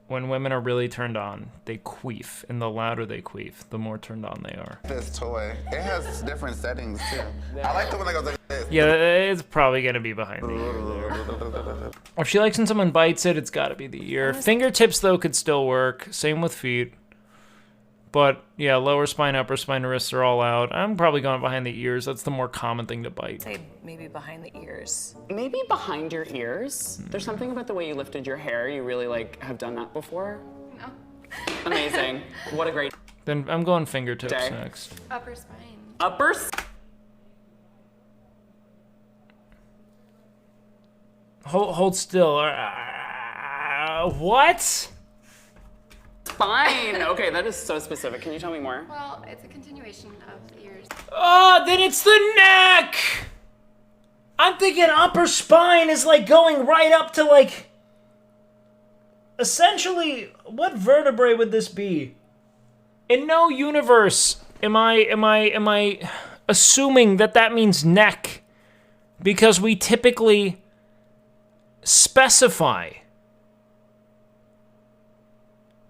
S1: When women are really turned on, they queef. And the louder they queef, the more turned on they are.
S21: This toy. It has different settings, too. I like the one that goes like this.
S1: Yeah, it's probably going to be behind the ear. If she likes when someone bites it, it's got to be the ear. Fingertips, though, could still work. Same with feet. But, yeah, lower spine, upper spine, wrists are all out. I'm probably going behind the ears. That's the more common thing to bite.
S16: Say maybe behind the ears.
S20: Maybe behind your ears. There's something about the way you lifted your hair. You really, like, have done that before.
S22: No.
S20: Amazing. What a great...
S1: Then I'm going fingertips
S20: day.
S22: Upper spine.
S20: Upper
S1: Hold still. What?
S20: spine. Okay, that is so specific. Can you tell me more?
S22: Well, it's a continuation of the ears.
S1: Oh, then it's the neck! I'm thinking upper spine is like going right up to like... Essentially, what vertebrae would this be? In no universe am I assuming that means neck, because we typically specify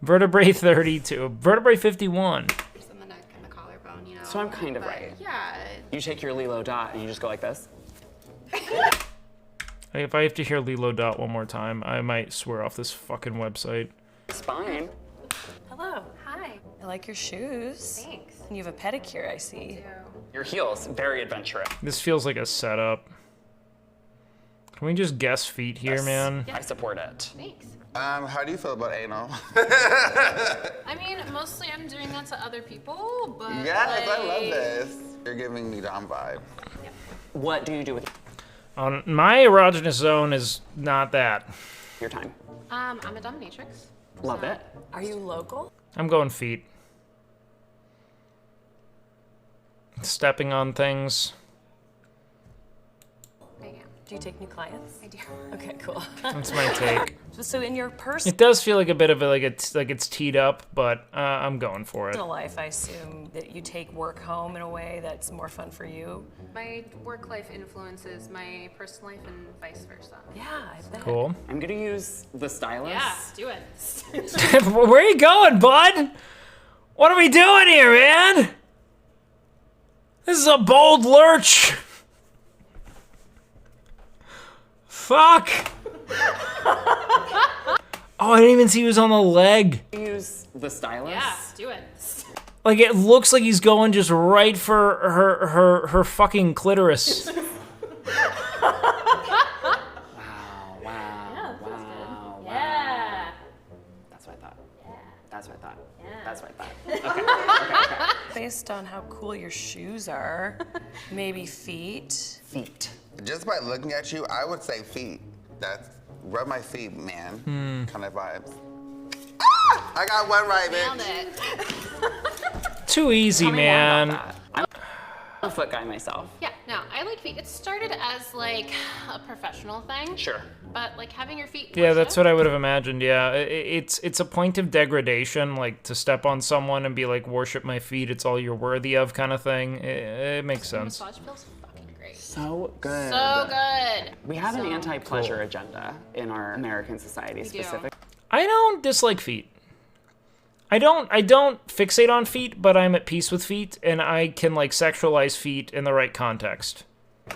S1: vertebrae 32, vertebrae 51.
S22: Just in the neck and the collarbone, you know.
S20: So I'm kind of right.
S22: Yeah.
S20: You take your Lilo dot and you just go like this.
S1: If I have to hear Lilo dot one more time, I might swear off this fucking website.
S20: Spine.
S16: Hello.
S22: Hi.
S16: I like your shoes.
S22: Thanks.
S16: And you have a pedicure, I see.
S20: Your heels, very adventurous.
S1: This feels like a setup. Can we just guess feet here,
S20: Yes.
S1: man?
S20: I support it.
S22: Thanks.
S21: How do you feel about anal?
S22: I mean, mostly I'm doing that to other people, but
S21: Yes, I love this. You're giving me Dom vibe.
S20: What do you do with
S1: My erogenous zone is not that.
S20: your time?
S22: I'm a dominatrix.
S20: Love it.
S16: Are you local?
S1: I'm going feet. Stepping on things.
S16: Do you take new clients?
S22: I do.
S16: Okay, cool.
S1: That's my take.
S16: So in your
S1: It does feel like a bit of a, like it's teed up, but I'm going for it.
S16: personal life, I assume that you take work home in a way that's more fun for you.
S22: My work life influences my personal life and vice versa.
S16: Yeah, I bet.
S1: Cool.
S20: I'm gonna use the stylus.
S22: Yeah, do it.
S1: Where are you going, bud? What are we doing here, man? This is a bold lurch. Fuck. Oh, I didn't even see he was on the leg.
S20: Use the stylus.
S2: Yeah, do it.
S1: Like, it looks like he's going just right for her fucking clitoris.
S2: Yeah.
S20: That's what I thought. That's what I thought. That's what I thought. Okay.
S16: Based on how cool your shoes are, maybe feet.
S20: Feet.
S21: Just by looking at you, I would say feet. That's rub my feet, man. Kind of vibes. Ah! I got one right, bitch.
S1: Too easy, man.
S20: I'm a foot guy myself.
S2: Yeah, no, I like feet. It started as like a professional thing.
S20: Sure.
S2: But like having your feet.
S1: Yeah, that's what I would have imagined. Yeah, it's a point of degradation, like to step on someone and be like, worship my feet. It's all you're worthy of, kind of thing. It makes sense.
S2: Massage feels fucking great.
S20: So good.
S2: So good.
S20: We have an anti-pleasure agenda in our American society specifically.
S1: I don't dislike feet. I don't fixate on feet, but I'm at peace with feet, and I can like sexualize feet in the right context.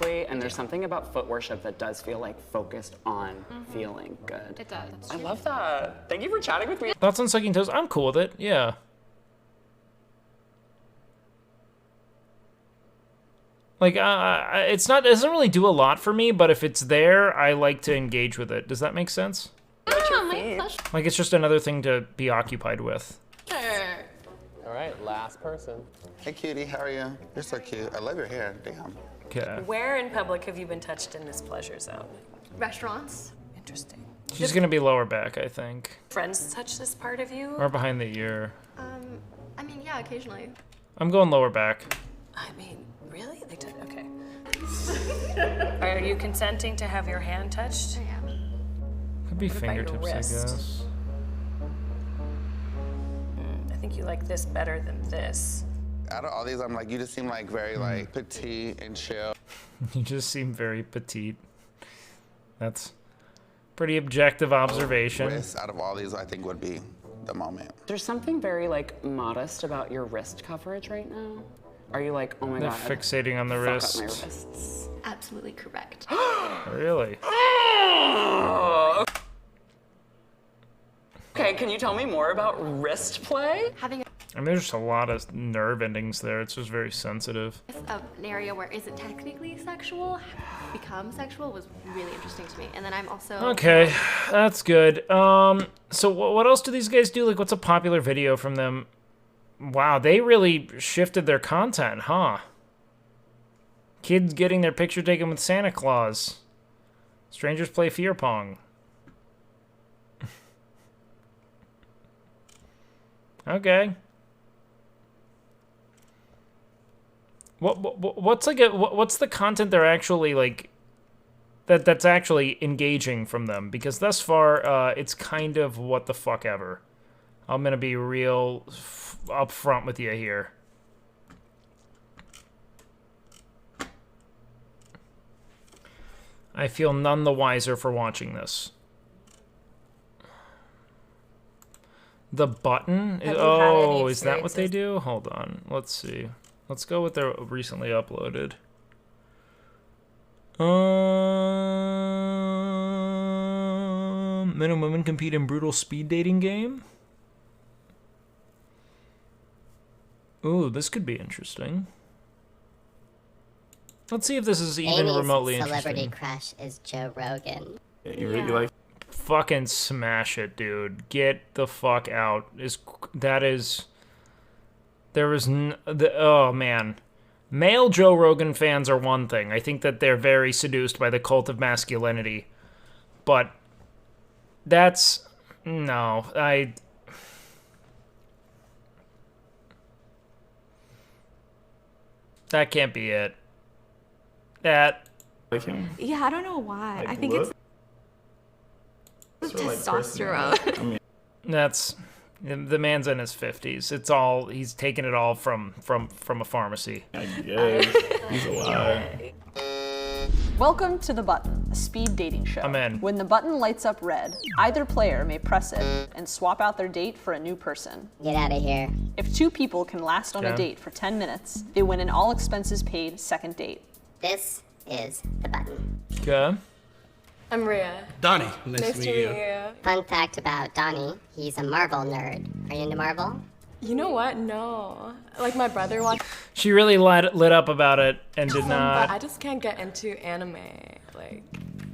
S20: And there's something about foot worship that does feel like focused on feeling good.
S2: It does.
S20: I love that. Thank you for chatting with me.
S1: Thoughts on sucking toes? I'm cool with it. Yeah. Like, it doesn't really do a lot for me, but if it's there, I like to engage with it. Does that make sense?
S2: Oh, my pleasure.
S1: Like, it's just another thing to be occupied with.
S19: All right, last person.
S21: Hey, cutie, how are you? You're so cute. I love your hair. Damn.
S1: Okay.
S16: Where in public have you been touched in this pleasure zone?
S17: Restaurants.
S16: Interesting.
S1: She's gonna be lower back, I think.
S16: Friends touch this part of you?
S1: Or behind the ear.
S17: I mean, yeah, occasionally.
S1: I'm going lower back.
S16: I mean, really? Okay. Are you consenting to have your hand touched?
S17: I am.
S1: Could be
S16: What about your
S1: fingertips, I
S16: wrist?
S1: guess.
S16: I think you like this better than this.
S21: Out of all these, I'm like, you just seem like very like petite and chill.
S1: You just seem very petite. That's pretty objective observation.
S21: Wrist, out of all these, I think would be the moment.
S20: There's something very like modest about your wrist coverage right now. Are you like, oh my
S1: They're
S20: god,
S1: fixating on the
S20: fuck
S1: wrist.
S20: up my wrists?
S17: Absolutely correct.
S1: Really?
S20: Okay, can you tell me more about wrist play?
S17: Having
S1: I mean, there's just a lot of nerve endings there. It's just very sensitive.
S17: an area where isn't technically sexual become sexual was really interesting to me. And then I'm also
S1: Okay, that's good. So what else do these guys do? Like, what's a popular video from them? Wow, they really shifted their content, huh? Kids getting their picture taken with Santa Claus. Strangers play fear pong. Okay. What's the content they're actually like that's actually engaging from them? Because thus far, it's kind of what the fuck ever. I'm gonna be real upfront with you here. I feel none the wiser for watching this. The button? Oh, is that what they do? Hold on. Let's see. Let's go with their recently uploaded. Men and women compete in brutal speed dating game. Ooh, this could be interesting. Let's see if this is even
S3: Amy's
S1: remotely
S3: celebrity
S1: interesting.
S3: crush is Joe Rogan.
S1: You really like? Fucking smash it, dude. Get the fuck out. Oh man. Male Joe Rogan fans are one thing. I think that they're very seduced by the cult of masculinity. But that's no, that can't be it. That
S14: Yeah, I don't know why. I think it's testosterone.
S1: That's the man's in his 50s. It's all he's taking it all from a pharmacy.
S4: He's alive. Welcome to The Button, a speed dating show.
S1: I'm in.
S4: When the button lights up red, either player may press it and swap out their date for a new person.
S3: Get out of here.
S4: If two people can last on a
S1: Okay.
S4: date for 10 minutes, they win an all expenses paid second date.
S3: This is The Button.
S1: Okay.
S14: I'm Rhea.
S9: Donnie, nice to meet you.
S3: Fun fact about Donnie, he's a Marvel nerd. Are you into Marvel?
S14: You know what? No. Like my brother watched.
S1: She really lit up about it and did
S14: But
S1: not.
S14: I just can't get into anime. Like.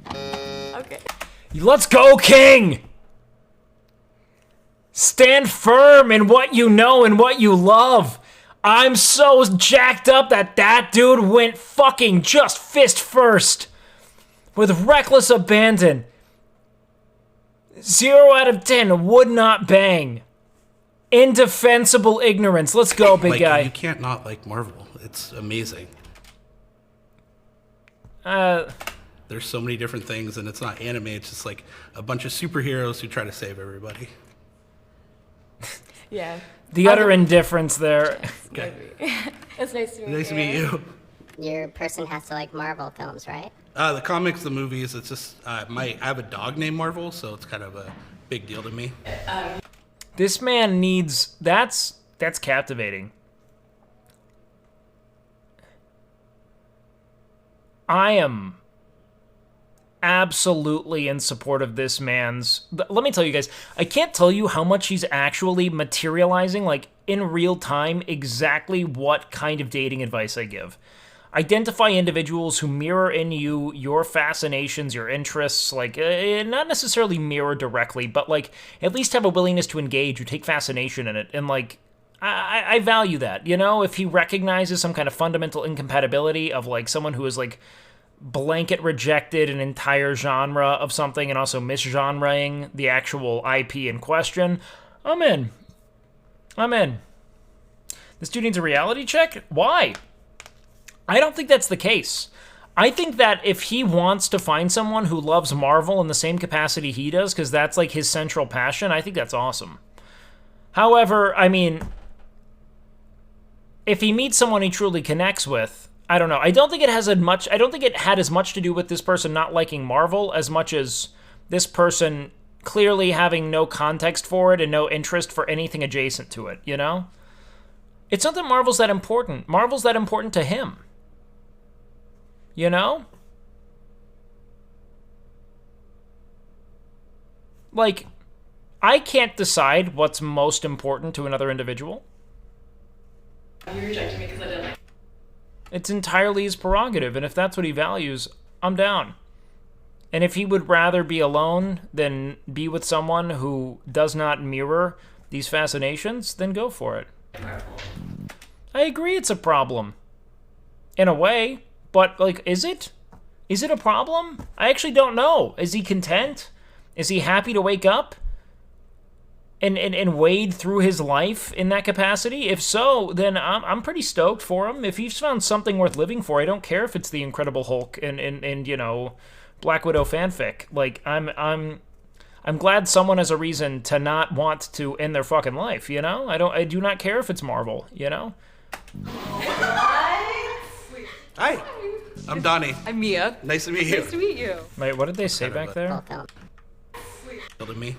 S14: Okay.
S1: Let's go, King! Stand firm in what you know and what you love. I'm so jacked up that dude went fucking just fist first. With reckless abandon. 0 out of 10 would not bang. Indefensible ignorance. Let's go, big guy.
S9: You can't not like Marvel. It's amazing. There's so many different things, and it's not anime. It's just like a bunch of superheroes who try to save everybody.
S14: Yeah.
S1: The utter indifference there.
S9: Okay.
S14: It's nice to meet you.
S9: Nice to meet you.
S3: Your person has to like Marvel films, right?
S9: The comics, the movies, it's just, I have a dog named Marvel, so it's kind of a big deal to me.
S1: This man needs... That's captivating. I am absolutely in support of this man's... Let me tell you guys, I can't tell you how much he's actually materializing, like, in real time, exactly what kind of dating advice I give. Identify individuals who mirror in you your fascinations, your interests, like, not necessarily mirror directly, but, like, at least have a willingness to engage, you take fascination in it, and, like, I value that, you know? If he recognizes some kind of fundamental incompatibility of, like, someone who is, like, blanket rejected an entire genre of something and also misgenreing the actual IP in question, I'm in. I'm in. This dude needs a reality check? Why? I don't think that's the case. I think that if he wants to find someone who loves Marvel in the same capacity he does, because that's like his central passion, I think that's awesome. However, I mean, if he meets someone he truly connects with, I don't know. I don't think it had as much to do with this person not liking Marvel as much as this person clearly having no context for it and no interest for anything adjacent to it, you know? It's not that Marvel's that important. Marvel's that important to him. You know? Like, I can't decide what's most important to another individual.
S14: You rejected me because I didn't like.
S1: It's entirely his prerogative, and if that's what he values, I'm down. And if he would rather be alone than be with someone who does not mirror these fascinations, then go for it. I agree it's a problem. In a way. But, like, is it? Is it a problem? I actually don't know. Is he content? Is he happy to wake up and wade through his life in that capacity? If so, then I'm pretty stoked for him. If he's found something worth living for, I don't care if it's the Incredible Hulk and you know, Black Widow fanfic. Like, I'm glad someone has a reason to not want to end their fucking life, you know? I do not care if it's Marvel, you know?
S9: Hi, I'm Donnie.
S11: I'm Mia.
S9: Nice to meet you.
S11: Nice to meet you.
S1: Wait, what did they say back there?
S9: To me.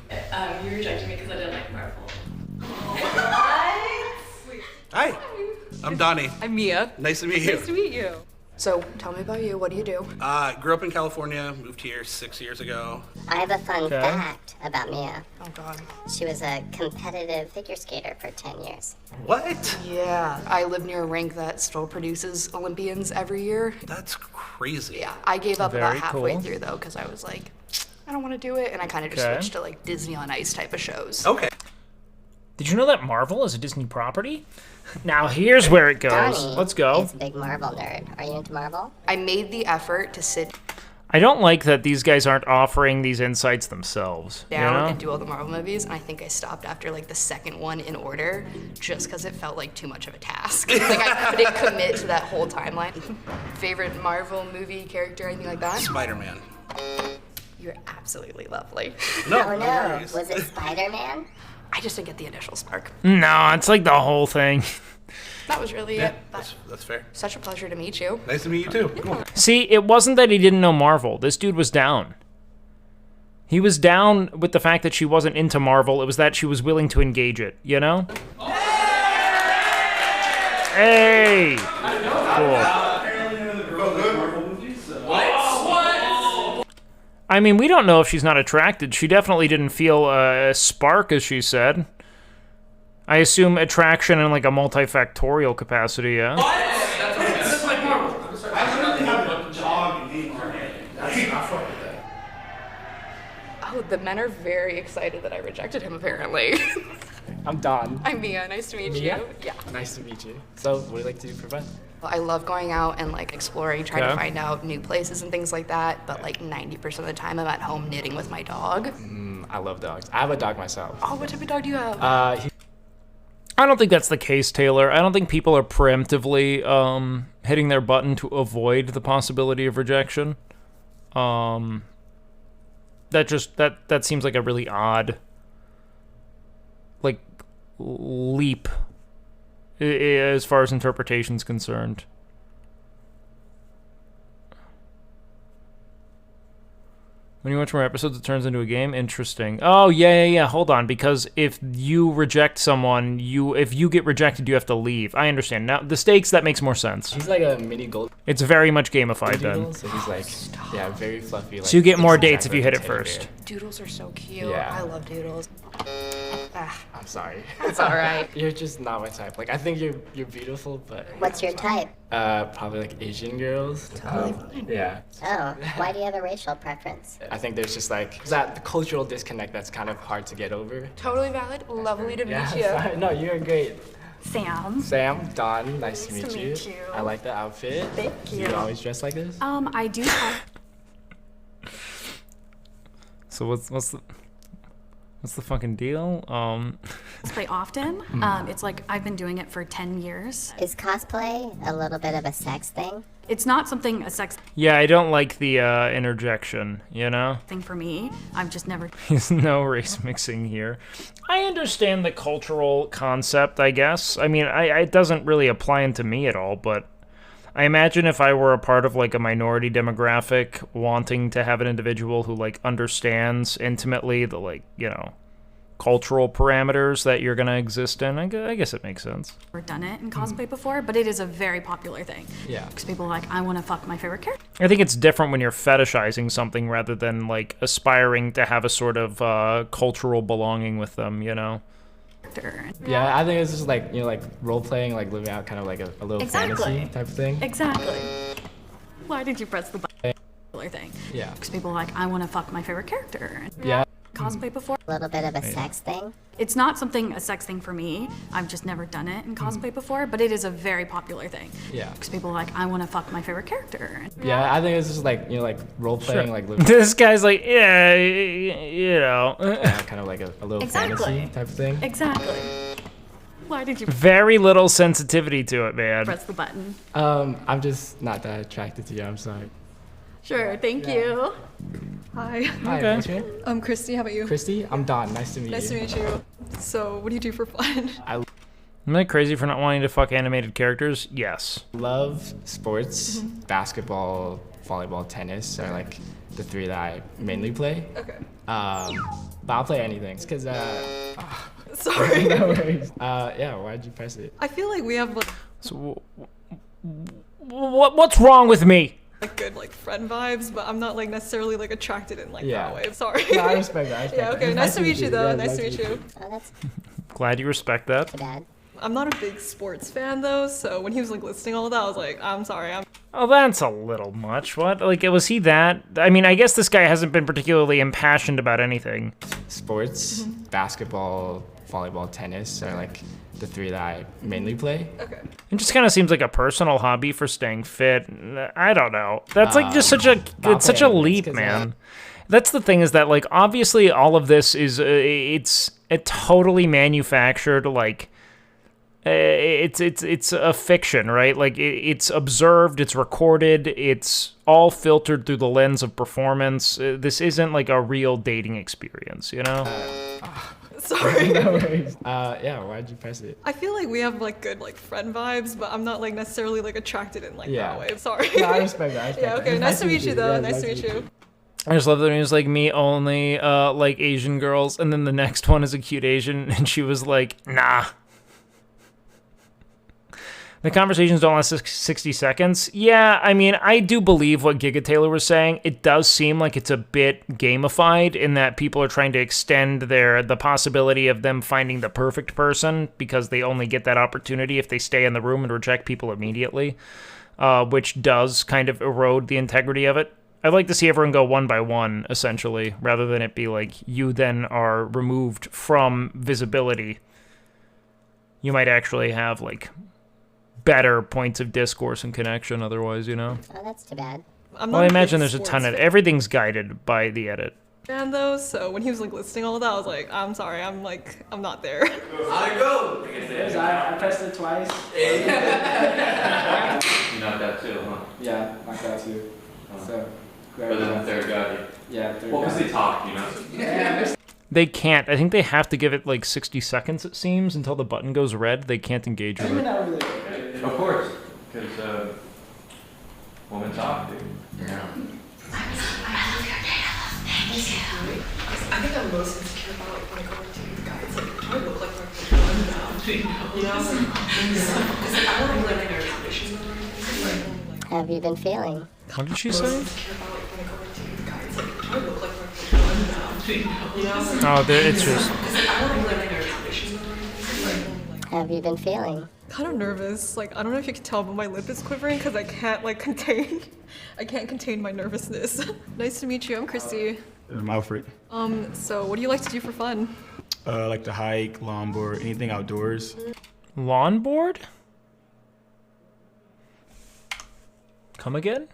S14: You rejected me because I didn't like Marvel.
S9: Hi, I'm Donnie.
S11: I'm Mia.
S9: Nice to meet you.
S11: Nice to meet you.
S16: So, tell me about you. What do you do?
S9: Grew up in California, moved here 6 years ago.
S3: I have a fun
S1: Okay.
S3: fact about Mia.
S16: Oh, God.
S3: She was a competitive figure skater for 10 years.
S9: What?
S16: Yeah, I live near a rink that still produces Olympians every year.
S9: That's crazy.
S16: Yeah, I gave up
S1: Very
S16: about halfway
S1: cool.
S16: through, though, because I was like, I don't want to do it, and I kind of just
S1: Okay.
S16: switched to, like, Disney on Ice type of shows.
S9: Okay.
S1: Did you know that Marvel is a Disney property? Now here's where it goes.
S3: Donnie
S1: Let's go.
S3: is a big Marvel nerd. Are you into Marvel?
S16: I made the effort to sit
S1: I don't like that these guys aren't offering these insights themselves.
S16: down
S1: you know?
S16: and do all the Marvel movies, and I think I stopped after, like, the second one in order, just because it felt like too much of a task. Like, I couldn't commit to that whole timeline. Favorite Marvel movie character, anything like that?
S9: Spider-Man.
S16: You're absolutely lovely.
S9: No,
S3: Oh
S9: no
S3: no,
S9: worries.
S3: was it Spider-Man?
S16: I just didn't get the initial spark.
S1: No, it's like the whole thing.
S16: That was really
S9: Yeah,
S16: it.
S9: that's fair.
S16: Such a pleasure to meet you.
S9: Nice to meet you too. Cool.
S1: See, it wasn't that he didn't know Marvel. This dude was down. He was down with the fact that she wasn't into Marvel. It was that she was willing to engage it, you know? Hey! Cool. I mean, we don't know if she's not attracted. She definitely didn't feel a spark, as she said. I assume attraction in like a multifactorial capacity, yeah?
S7: That's like Marvel. I literally have a dog named Jorge. That's not fuck with that.
S16: Oh, the men are very excited that I rejected him, apparently.
S6: I'm Don.
S16: I'm Mia. Nice to meet
S6: Mia?
S16: you. Yeah.
S6: Nice to meet you. So, what do you like to do for fun?
S16: I love going out and like exploring, trying to
S6: Okay.
S16: find out new places and things like that. But like 90% of the time, I'm at home knitting with my dog.
S6: I love dogs. I have a dog myself.
S16: Oh, what type of dog do you have?
S1: I don't think that's the case, Taylor. I don't think people are preemptively hitting their button to avoid the possibility of rejection. That seems like a really odd like leap as far as interpretation's concerned. When you watch more episodes, it turns into a game? Interesting. Oh, yeah. Hold on, because if you reject someone, if you get rejected, you have to leave. I understand. Now, the stakes, that makes more sense.
S6: He's like a mini gold.
S1: It's very much gamified
S6: Doodle,
S1: then.
S6: So he's like, yeah, very fluffy. Like,
S1: So you get more
S6: exact
S1: dates if you hit it
S6: teddy bear.
S1: first.
S16: Doodles are so cute.
S6: Yeah.
S16: I love doodles.
S6: I'm sorry.
S16: It's all right.
S6: You're just not my type. Like, I think you're beautiful, but
S3: What's your type?
S6: probably like Asian girls. Yeah.
S3: Oh, why do you have a racial preference?
S6: I think there's just like that cultural disconnect that's kind of hard to get over.
S16: Totally valid. Lovely to meet
S6: Yeah,
S16: you.
S6: sorry. No, you're great.
S5: Sam.
S6: Sam, Don, nice to
S5: Nice
S6: meet
S5: to
S6: you.
S5: meet you.
S6: I like the outfit.
S5: Thank
S6: Do
S5: you.
S6: you always dress like this?
S5: I do have
S1: So what's the fucking deal?
S5: cosplay often. It's like I've been doing it for 10 years.
S3: Is cosplay a little bit of a sex thing?
S5: It's not something a sex
S1: Yeah, I don't like the interjection, you know?
S5: thing for me. I've just never
S1: There's no race mixing here. I understand the cultural concept, I guess. I mean, it doesn't really apply to me at all, but I imagine if I were a part of like a minority demographic wanting to have an individual who like understands intimately the like, you know, cultural parameters that you're going to exist in, I guess it makes sense.
S5: never done it in cosplay before, but it is a very popular thing.
S1: Yeah.
S5: Because people are like, I want to fuck my favorite character.
S1: I think it's different when you're fetishizing something rather than like aspiring to have a sort of cultural belonging with them, you know?
S6: Yeah, I think it's just like, you know, like role playing, like living out kind of like a little fantasy type of thing.
S5: Exactly. Why did you press the button? Thing.
S6: Yeah.
S5: Because people are like, I want to fuck my favorite character.
S6: Yeah.
S5: Cosplay before.
S3: A little bit of a sex thing?
S5: It's not a sex thing for me. I've just never done it in cosplay before, but it is a very popular thing.
S6: Yeah.
S5: Because people are like, I want to fuck my favorite character.
S6: Yeah, I think it's just like, you know, like role playing, like living
S1: This guy's like, yeah, you know.
S6: kind of like a little fantasy type of thing.
S5: Exactly. Why did you
S1: Very little sensitivity to it, man.
S5: press the button?
S6: I'm just not that attracted to you. I'm sorry.
S5: Sure, thank you.
S4: Hi.
S6: Hi, what's your name?
S4: I'm Christy. How about you?
S6: Christy, I'm Don. Nice to meet
S4: Nice
S6: you.
S4: to meet you. So, what do you do for fun?
S1: Am I crazy for not wanting to fuck animated characters? Yes.
S6: Love sports, basketball, volleyball, tennis are like the three that I mainly play.
S4: Okay.
S6: But I'll play anything. It's because,
S4: Sorry.
S6: No worries. Yeah, why'd you press it?
S4: I feel like we have
S1: So, what's wrong with me?
S4: like good like friend vibes, but I'm not like necessarily like attracted in like
S6: Yeah.
S4: that way. Sorry.
S6: No, I respect that. I respect
S4: Yeah.
S6: that.
S4: Okay. Nice to meet you though.
S6: Yeah,
S4: Nice to meet you.
S3: Oh, that's
S1: Glad you respect that.
S3: bad.
S4: I'm not a big sports fan though, so when he was like listing all of that, I was like, I'm sorry.
S1: Oh, that's a little much. What? Like, was he that? I mean, I guess this guy hasn't been particularly impassioned about anything.
S6: Sports, basketball, volleyball, tennis are like the three that I mainly play.
S4: Okay.
S1: It just kind of seems like a personal hobby for staying fit. I don't know. That's like just such a it's such a leap, man. That's the thing is that like obviously all of this is it's a totally manufactured like it's a fiction, right? Like it's observed, it's recorded, it's all filtered through the lens of performance. This isn't like a real dating experience, you know?
S4: Sorry.
S6: No worries. Yeah, why'd you press it?
S4: I feel like we have like good like friend vibes, but I'm not like necessarily like attracted in like
S6: Yeah.
S4: that way. Sorry.
S6: No, I respect that. I respect
S4: Yeah.
S6: that.
S4: Okay. Nice to meet you though.
S6: Yeah,
S4: Nice to meet you.
S1: I just love that he was like, me only like Asian girls, and then the next one is a cute Asian, and she was like, nah. The conversations don't last 60 seconds. Yeah, I mean, I do believe what Giga Taylor was saying. It does seem like it's a bit gamified in that people are trying to extend the possibility of them finding the perfect person because they only get that opportunity if they stay in the room and reject people immediately, which does kind of erode the integrity of it. I'd like to see everyone go one by one, essentially, rather than it be like you then are removed from visibility. You might actually have, like, better points of discourse and connection otherwise, you know?
S3: Oh, that's too bad.
S1: Well, I imagine there's a ton of... Everything's guided by the edit.
S4: And though, so when he was like listing all of that, I was like, I'm sorry, I'm not there.
S7: How'd it go?
S8: I pressed it twice. You knocked out too, huh?
S18: Yeah, knocked out too. So,
S8: but then the third got you.
S18: Yeah, third
S8: well, because
S18: guy.
S8: they talk, you know? Yeah.
S1: They can't. I think they have to give it like 60 seconds, it seems, until the button goes red. They can't engage with it.
S8: Of course, because women talk, dude. Yeah.
S16: I think I'm most insecure about like when I go into these guys. Like, do I look like I'm now? You know, because I don't really like air conditioning or anything.
S3: How have you been feeling?
S1: What did she say? Oh, it's just...
S3: How have you been feeling?
S4: Kind of nervous. Like, I don't know if you can tell, but my lip is quivering because I can't contain my nervousness. Nice to meet you. I'm Christy.
S11: I'm Alfred.
S4: So what do you like to do for fun?
S11: I like to hike, longboard, anything outdoors.
S1: Longboard? Come again?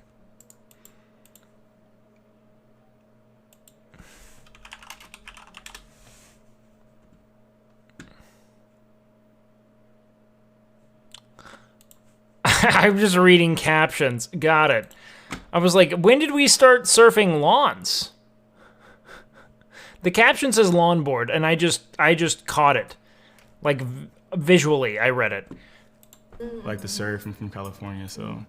S1: I'm just reading captions. Got it. I was like, when did we start surfing lawns? The caption says longboard, and I just caught it. Like, visually, I read it.
S11: I like to surf. I'm from California, so...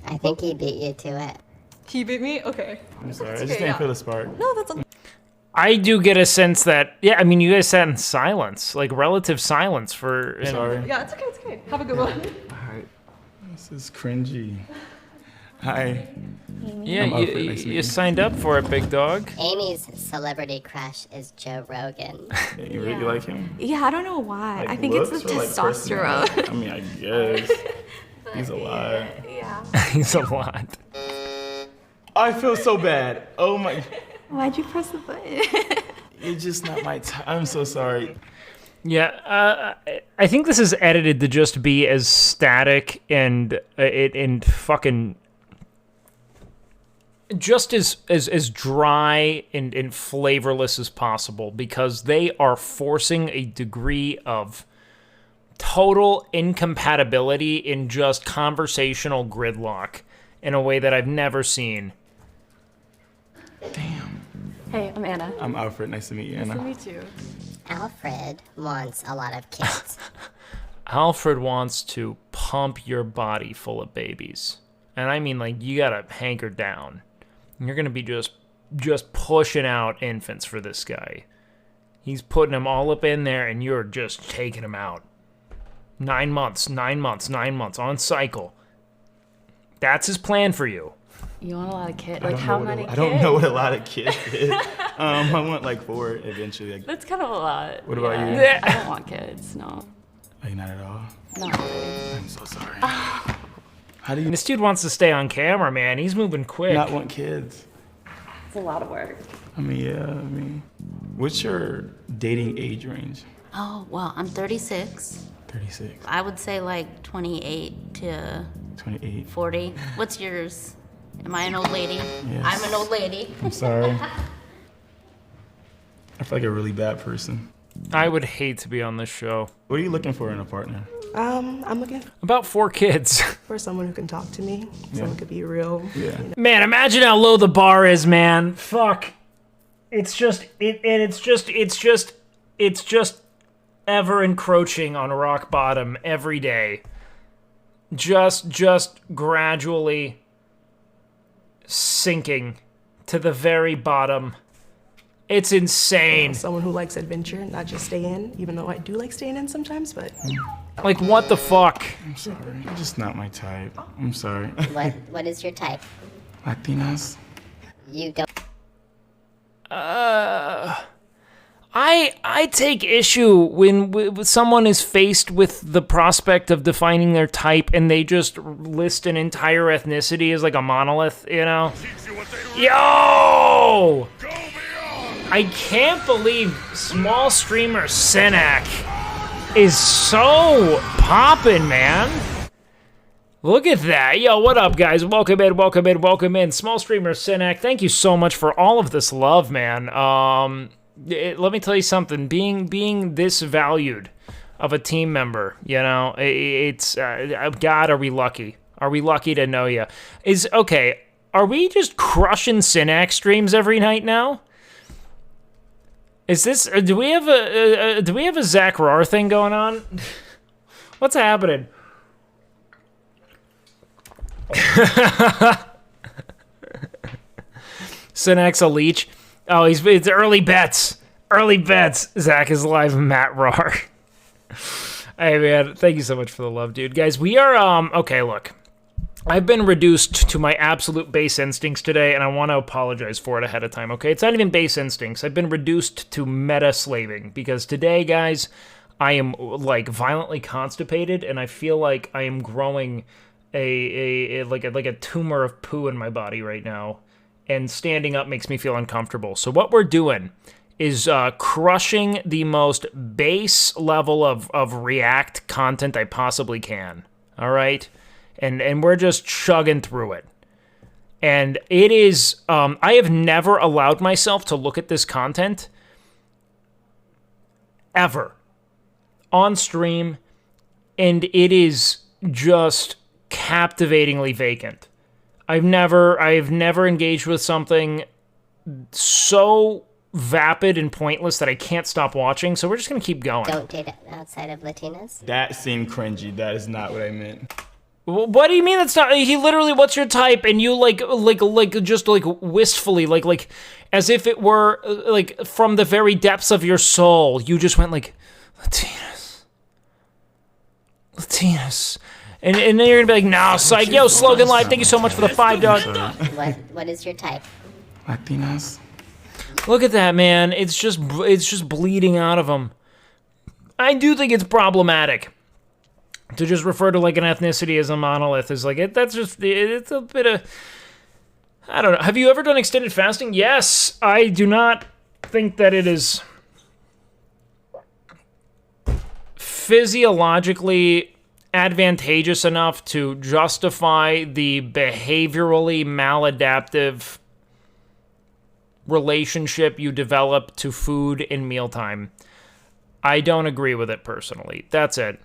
S3: I think he beat you to it.
S4: He beat me? Okay.
S11: I'm sorry, I just didn't feel the spark.
S4: No, that's okay.
S1: I do get a sense that, yeah, I mean, you guys sat in silence, like relative silence for...
S11: Sorry.
S4: Yeah, it's okay. Have a good one.
S11: Alright. This is cringy. Hi.
S1: Yeah, you signed up for it, big dog.
S3: Amy's celebrity crush is Joe Rogan.
S11: Yeah, you really like him?
S23: Yeah, I don't know why.
S11: Like
S23: I think it's the
S11: looks or, like,
S23: testosterone.
S11: personality? I mean, I guess. He's a lot.
S23: Yeah.
S1: He's a lot.
S11: I feel so bad. Oh my...
S23: Why'd you press the button?
S11: It's just not my time. I'm so sorry.
S1: Yeah, I think this is edited to just be as static and fucking just as dry and flavorless as possible, because they are forcing a degree of total incompatibility in just conversational gridlock in a way that I've never seen.
S11: Damn.
S23: Hey, I'm Anna.
S11: I'm Alfred. Nice to meet you, Anna.
S23: Nice to meet you.
S3: Alfred wants a lot of kids.
S1: Alfred wants to pump your body full of babies. And I mean, like, you gotta hanker down. You're gonna be just pushing out infants for this guy. He's putting them all up in there, and you're just taking them out. 9 months on cycle. That's his plan for you.
S23: You want a lot of kids? Like, how many kids?
S11: I don't know what a lot of kids is. I want like 4 eventually. Like,
S23: That's kind of a lot.
S11: What about you?
S23: I don't want kids, no.
S11: Like, not at all?
S23: Not really.
S11: I'm so sorry. How do you...
S1: This dude wants to stay on camera, man. He's moving quick.
S11: Not want kids?
S23: It's a lot of work.
S11: I mean, what's your dating age range?
S2: Oh, well, I'm 36.
S11: 36.
S2: I would say like 28 to
S11: 28.
S2: 40. What's yours? Am I an old lady?
S11: Yes.
S2: I'm an old lady.
S11: I'm sorry. I feel like a really bad person.
S1: I would hate to be on this show.
S11: What are you looking for in a partner?
S24: I'm looking
S1: about 4 kids.
S24: For someone who can talk to me. Someone who could be real.
S11: Yeah.
S24: You know.
S1: Man, imagine how low the bar is, man. Fuck. It's just ever encroaching on rock bottom every day. Just gradually sinking to the very bottom It's insane.
S24: Someone who likes adventure, not just stay in, even though I do like staying in sometimes, but...
S1: Like, what the fuck?
S11: I'm sorry. You're just not my type. I'm sorry.
S3: What is your type?
S11: Latinas?
S3: You don't.
S1: I take issue when someone is faced with the prospect of defining their type and they just list an entire ethnicity as like a monolith, you know? Yo! I can't believe small streamer Senak is so poppin', man. Look at that. Yo, what up, guys? Welcome in, welcome in, welcome in. Small streamer Senak, thank you so much for all of this love, man. Let me tell you something. Being this valued of a team member, you know, it's God, are we lucky? Are we lucky to know you? Okay, are we just crushing Senak streams every night now? Is this? Do we have a Zach Rohr thing going on? What's happening? Senak's a leech. Oh, it's early bets. Early bets. Zach is live. Matt Rohr. Hey man, thank you so much for the love, dude. Guys, we are okay. Look, I've been reduced to my absolute base instincts today, and I want to apologize for it ahead of time. Okay, it's not even base instincts. I've been reduced to meta slaving because today, guys, I am like violently constipated, and I feel like I am growing like a tumor of poo in my body right now, and standing up makes me feel uncomfortable. So what we're doing is crushing the most base level of React content I possibly can. All right, and we're just chugging through it. And it is I have never allowed myself to look at this content ever on stream, and it is just captivatingly vacant. I've never engaged with something so vapid and pointless that I can't stop watching, so we're just gonna keep going.
S3: Don't date outside of Latinas?
S11: That seemed cringy. That is not what I meant.
S1: What do you mean that's not? He literally, what's your type? And you like just like wistfully, like as if it were like from the very depths of your soul, you just went like, Latinas. And then you're gonna be like, no, psych. Yo, Slogan Live, thank you so much for the $5.
S3: What is your type?
S11: Latinas?
S1: Look at that, man. It's just bleeding out of him. I do think it's problematic to just refer to like an ethnicity as a monolith. Is like it's a bit of, I don't know. Have you ever done extended fasting? Yes. I do not think that it is physiologically advantageous enough to justify the behaviorally maladaptive relationship you develop to food in mealtime. I don't agree with it personally. That's it.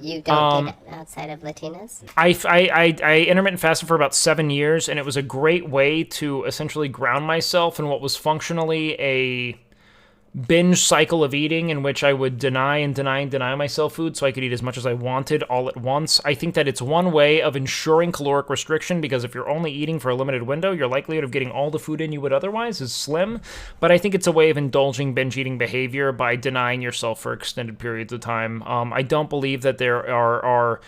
S3: You don't date outside of Latinas?
S1: I intermittent fasted for about 7 years, and it was a great way to essentially ground myself in what was functionally a binge cycle of eating in which I would deny myself food so I could eat as much as I wanted all at once. I think that it's one way of ensuring caloric restriction, because if you're only eating for a limited window, your likelihood of getting all the food in you would otherwise is slim. But I think it's a way of indulging binge eating behavior by denying yourself for extended periods of time. I don't believe that there are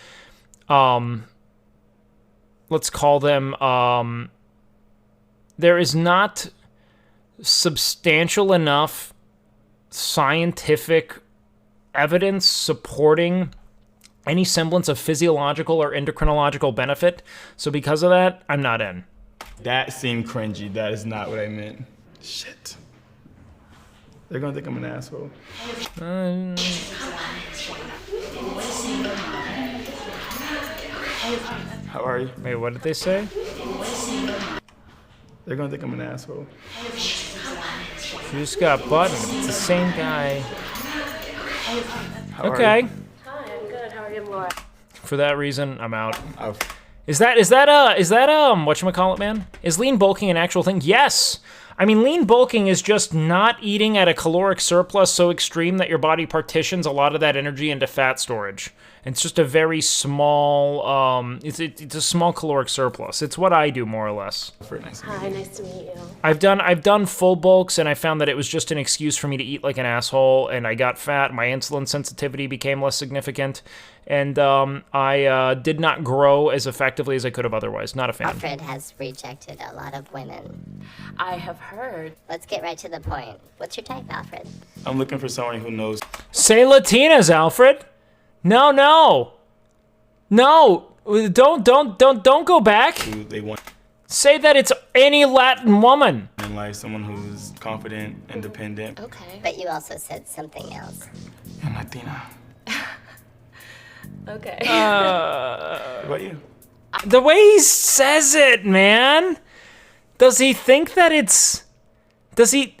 S1: let's call them, there is not substantial enough scientific evidence supporting any semblance of physiological or endocrinological benefit. So because of that, I'm not in.
S11: That seemed cringy. That is not what I meant. Shit. They're gonna think I'm an asshole. How are you?
S1: Wait, what did they say?
S11: They're gonna think I'm an asshole.
S1: You just got button. It's the same guy.
S11: How are
S1: Okay.
S11: you?
S23: Hi, I'm good. How are you, Laura?
S1: For that reason, I'm out.
S11: Oh.
S1: Is that whatchamacallit, man? Is lean bulking an actual thing? Yes. I mean, lean bulking is just not eating at a caloric surplus so extreme that your body partitions a lot of that energy into fat storage. It's just a very small, it's a small caloric surplus. It's what I do, more or less.
S23: Hi, nice to meet you.
S1: I've done full bulks, and I found that it was just an excuse for me to eat like an asshole, and I got fat. My insulin sensitivity became less significant, and I did not grow as effectively as I could have otherwise. Not a fan.
S3: Alfred has rejected a lot of women.
S23: I have heard.
S3: Let's get right to the point. What's your type, Alfred?
S11: I'm looking for someone who knows.
S1: Say Latinas, Alfred. No. Don't go back.
S11: Who they want
S1: Say that it's any Latin woman.
S11: in life, someone who's confident, independent.
S3: Okay. But you also said something else.
S11: And Latina.
S23: Okay.
S11: What about you?
S1: The way he says it, man. Does he think that it's... Does he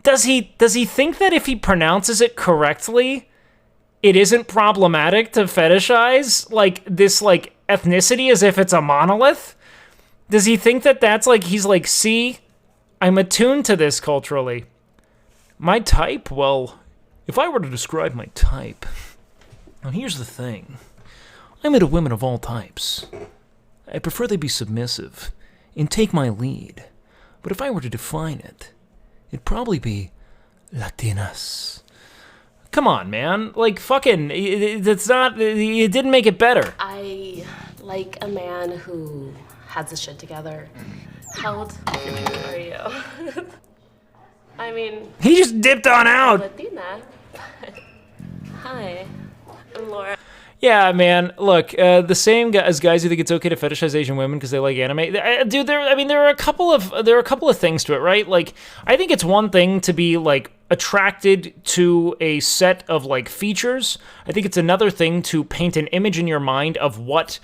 S1: think that if he pronounces it correctly, it isn't problematic to fetishize like this like ethnicity as if it's a monolith? Does he think that that's like, he's like, see, I'm attuned to this culturally. My type, well, if I were to describe my type, now here's the thing. I'm into women of all types. I prefer they be submissive and take my lead. But if I were to define it, it'd probably be Latinas. Come on, man. Like, fucking, it's not, it didn't make it better.
S23: I like a man who has his shit together. How old are you? I mean...
S1: He just dipped on out.
S23: Latina. Hi, I'm Laura.
S1: Yeah, man. Look, the same as guys who think it's okay to fetishize Asian women because they like anime. Dude, there are a couple of things to it, right? Like, I think it's one thing to be like attracted to a set of like features. I think it's another thing to paint an image in your mind of what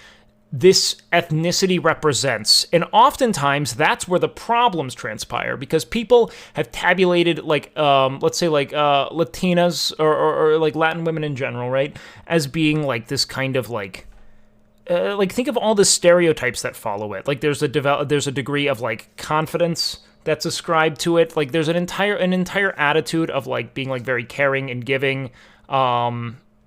S1: this ethnicity represents. And oftentimes that's where the problems transpire, because people have tabulated like let's say like Latinas or like Latin women in general, right, as being like this kind of like think of all the stereotypes that follow it. Like there's a degree of like confidence that's ascribed to it. Like there's an entire attitude of like being like very caring and giving,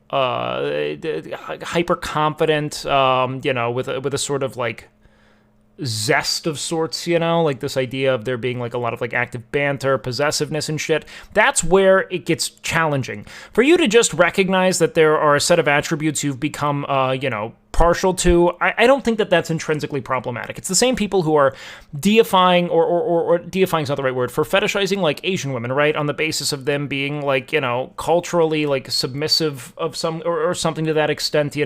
S1: hyper confident, with a sort of like zest of sorts, like this idea of there being like a lot of like active banter, possessiveness and shit. That's where it gets challenging. For you to just recognize that there are a set of attributes you've become, partial to, I don't think that that's intrinsically problematic. It's the same people who are deifying, or deifying is not the right word, for fetishizing like Asian women, right, on the basis of them being like, culturally like submissive of some, or something to that extent,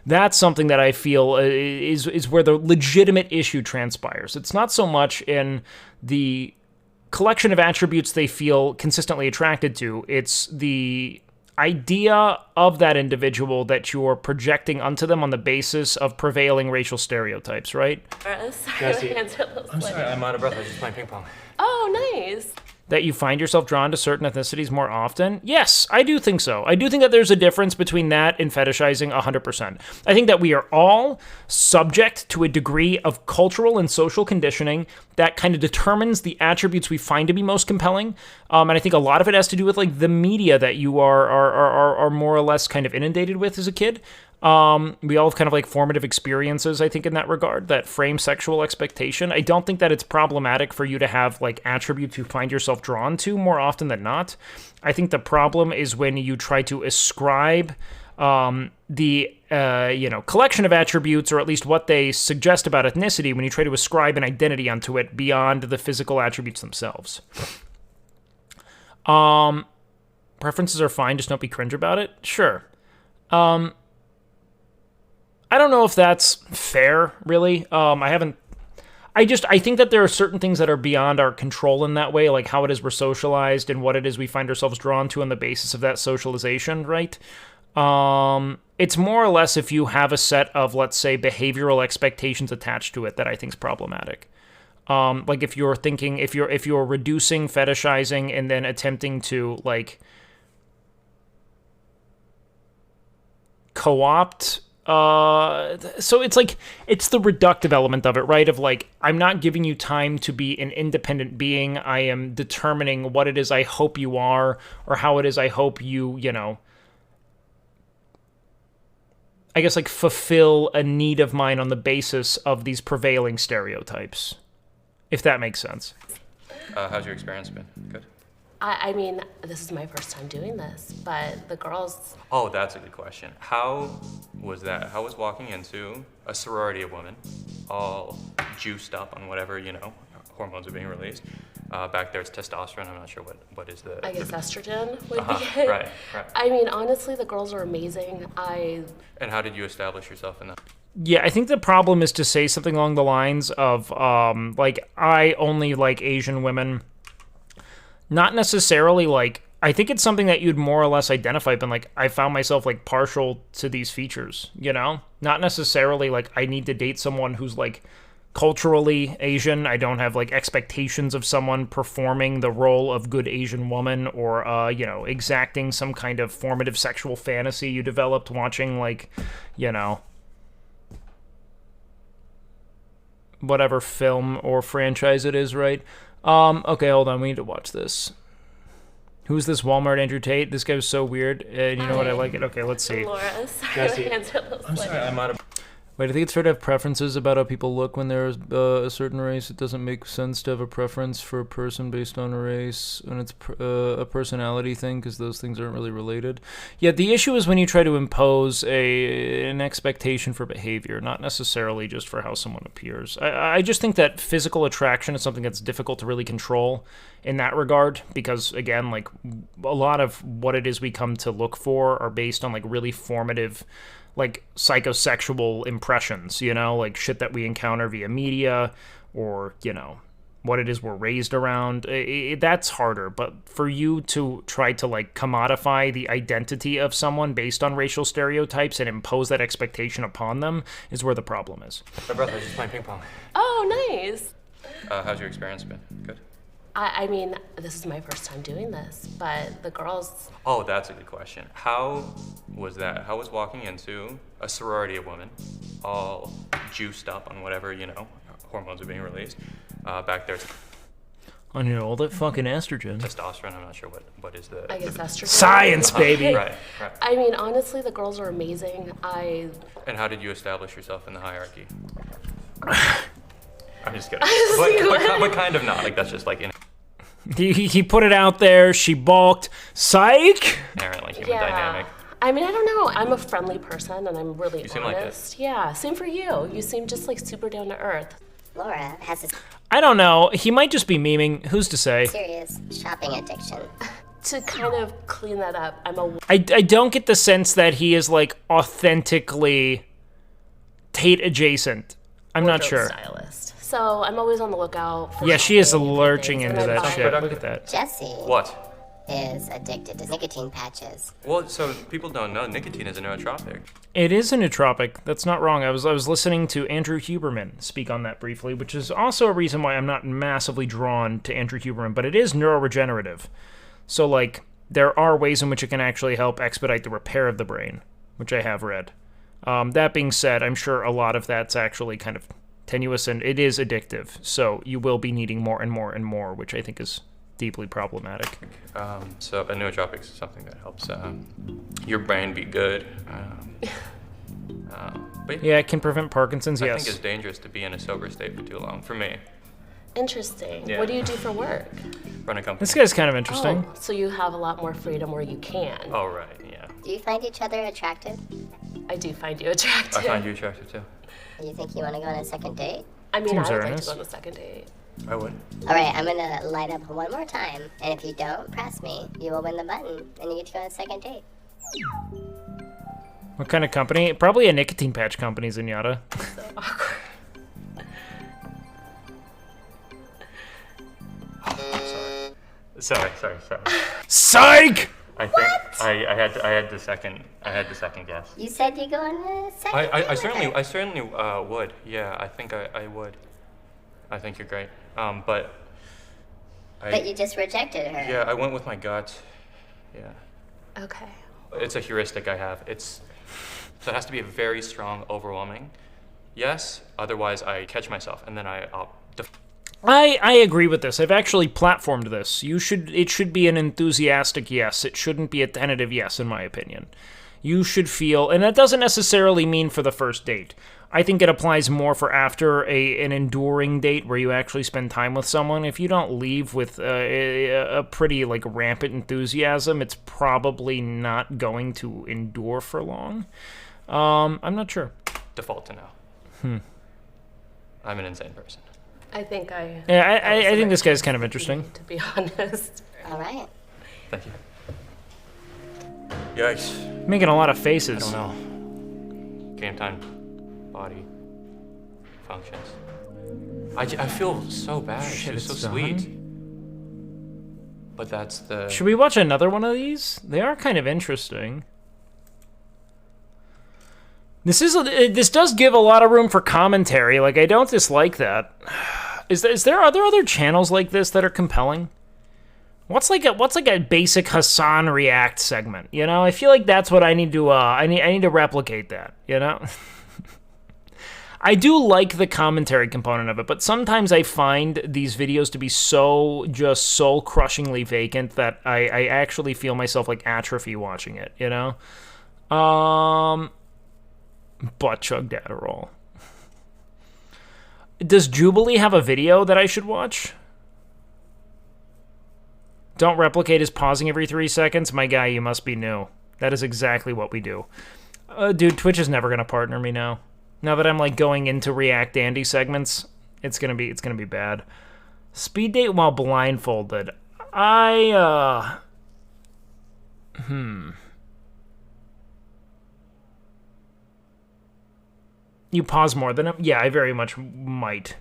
S1: That's something that I feel is where the legitimate issue transpires. It's not so much in the collection of attributes they feel consistently attracted to, it's the idea of that individual that you're projecting onto them on the basis of prevailing racial stereotypes, right?
S23: Sorry, my hands are a little
S8: I'm
S23: sweaty.
S8: sorry, I'm out of breath. I was just playing ping pong.
S23: Oh, nice.
S1: That you find yourself drawn to certain ethnicities more often? Yes, I do think so. I do think that there's a difference between that and fetishizing 100%. I think that we are all subject to a degree of cultural and social conditioning that kind of determines the attributes we find to be most compelling. And I think a lot of it has to do with like the media that you are more or less kind of inundated with as a kid. We all have kind of like formative experiences, I think, in that regard, that frame sexual expectation. I don't think that it's problematic for you to have like attributes you find yourself drawn to more often than not. I think the problem is when you try to ascribe the collection of attributes, or at least what they suggest about ethnicity, when you try to ascribe an identity onto it beyond the physical attributes themselves. Preferences are fine, just don't be cringe about it. Sure. I don't know if that's fair, really. I think that there are certain things that are beyond our control in that way, like how it is we're socialized and what it is we find ourselves drawn to on the basis of that socialization, right? It's more or less if you have a set of, let's say, behavioral expectations attached to it that I think is problematic. Like if you're reducing, fetishizing, and then attempting to like co-opt So it's like, it's the reductive element of it, right? Of like, I'm not giving you time to be an independent being. I am determining what it is I hope you are, or how it is I hope you, I guess, like, fulfill a need of mine on the basis of these prevailing stereotypes, if that makes sense.
S8: How's your experience been? Good?
S23: I mean, this is my first time doing this, but the girls...
S8: Oh, that's a good question. How was that? How was walking into a sorority of women, all juiced up on whatever, hormones are being released? Back there it's testosterone. I'm not sure what is the...
S23: I guess estrogen would be it.
S8: Right.
S23: I mean, honestly, the girls are amazing.
S8: And how did you establish yourself in that?
S1: Yeah, I think the problem is to say something along the lines of, like, I only like Asian women. Not necessarily, like, I think it's something that you'd more or less identify, but, like, I found myself, like, partial to these features, Not necessarily, like, I need to date someone who's, like, culturally Asian. I don't have, like, expectations of someone performing the role of good Asian woman or, exacting some kind of formative sexual fantasy you developed watching, like, whatever film or franchise it is, right? Okay, hold on. We need to watch this. Who's this Walmart Andrew Tate? This guy was so weird. And you know what? I like it. Okay, let's see.
S23: Laura, sorry, my hands are a little
S8: I'm sorry, I'm out of...
S1: Wait, I think it's fair to have preferences about how people look when they're a certain race. It doesn't make sense to have a preference for a person based on a race when it's a personality thing, because those things aren't really related. Yeah, the issue is when you try to impose an expectation for behavior, not necessarily just for how someone appears. I just think that physical attraction is something that's difficult to really control in that regard, because, again, like, a lot of what it is we come to look for are based on, like, really formative, like, psychosexual impressions, like shit that we encounter via media or, what it is we're raised around. That's harder. But for you to try to, like, commodify the identity of someone based on racial stereotypes and impose that expectation upon them is where the problem is.
S8: My brother's just playing ping pong.
S23: Oh, nice.
S8: How's your experience been? Good?
S23: I mean, this is my first time doing this, but the girls...
S8: Oh, that's a good question. How was that? How was walking into a sorority of women, all juiced up on whatever, hormones are being released? Back there...
S1: On all that fucking estrogen.
S8: Testosterone, I'm not sure what is the...
S23: I guess estrogen.
S1: Science, baby!
S8: Right.
S23: I mean, honestly, the girls are amazing.
S8: And how did you establish yourself in the hierarchy? I'm just kidding. But kind of not. Like, that's just like...
S1: He put it out there. She balked. Psych!
S8: Inherently human dynamic.
S23: I mean, I don't know. I'm a friendly person, and I'm really
S8: You seem
S23: honest.
S8: like it.
S23: Yeah, same for you. You seem just, like, super down to earth.
S3: Laura has a
S1: I don't know. He might just be memeing. Who's to say?
S3: serious shopping addiction.
S23: To kind of clean that up,
S1: I don't get the sense that he is, like, authentically Tate adjacent. I'm not sure.
S23: Stylist. So I'm always on the lookout for...
S1: Yeah, she is lurching into that shit. Look at that.
S3: Jesse.
S8: What?
S3: Is addicted to nicotine patches.
S8: Well, so people don't know nicotine is a nootropic.
S1: It is a nootropic. That's not wrong. I was listening to Andrew Huberman speak on that briefly, which is also a reason why I'm not massively drawn to Andrew Huberman, but it is neuroregenerative. So, like, there are ways in which it can actually help expedite the repair of the brain, which I have read. That being said, I'm sure a lot of that's actually kind of tenuous, and it is addictive. So you will be needing more and more and more, which I think is deeply problematic.
S8: So a nootropic is something that helps your brain be good. But
S1: yeah, it can prevent Parkinson's, yes.
S8: I think it's dangerous to be in a sober state for too long, for me.
S23: Interesting.
S8: Yeah.
S23: What do you do for work?
S8: Run a company.
S1: This guy's kind of interesting.
S23: Oh, so you have a lot more freedom where you can.
S8: Oh, right, yeah.
S3: Do you find each other attractive?
S23: I do find you attractive.
S8: I find you attractive, too.
S3: You think you want to go on a second date?
S23: I mean,
S1: Seems
S23: I would like to
S1: earnest.
S23: go on a second date.
S8: I would.
S3: All right, I'm going to light up one more time, and if you don't press me, you will win the button, and you get to go on a second date.
S1: What kind of company? Probably a nicotine patch company, Zenyatta.
S23: So awkward.
S8: Sorry.
S1: Psych!
S8: I think I had the second guess.
S3: You said you go on a second date
S8: I certainly would. Yeah, I think I would. I think you're great. But
S3: you just rejected her.
S8: Yeah, I went with my gut. Yeah.
S23: Okay.
S8: It's a heuristic I have. It's So it has to be a very strong, overwhelming yes. Otherwise, I catch myself, and then I'll
S1: I agree with this. I've actually platformed this. It should be an enthusiastic yes. It shouldn't be a tentative yes, in my opinion. You should feel, and that doesn't necessarily mean for the first date. I think it applies more for after an enduring date where you actually spend time with someone. If you don't leave with a pretty like rampant enthusiasm, it's probably not going to endure for long. I'm not sure.
S8: default to no. I'm an insane person.
S23: I think I...
S1: Yeah, I think this guy's kind of interesting.
S23: To be honest.
S3: All right.
S8: Thank you. Yikes.
S1: Making a lot of faces.
S8: I don't know. Game time. Body. Functions. I feel so bad. She was so sweet. But that's the...
S1: Should we watch another one of these? They are kind of interesting. This does give a lot of room for commentary. Like, I don't dislike that. Are there other channels like this that are compelling? What's like a basic Hassan React segment? You know, I feel like that's what I need to I need to replicate that. You know. I do like the commentary component of it, but sometimes I find these videos to be so just soul-crushingly vacant that I actually feel myself like atrophy watching it, you know? Butt chugged Adderall. Does Jubilee have a video that I should watch? Don't replicate his pausing every 3 seconds? My guy, you must be new. That is exactly what we do. Dude, Twitch is never gonna partner me now. Now that I'm like going into React Andy segments, it's gonna be bad. Speed date while blindfolded. You pause more than him? Yeah, I very much might.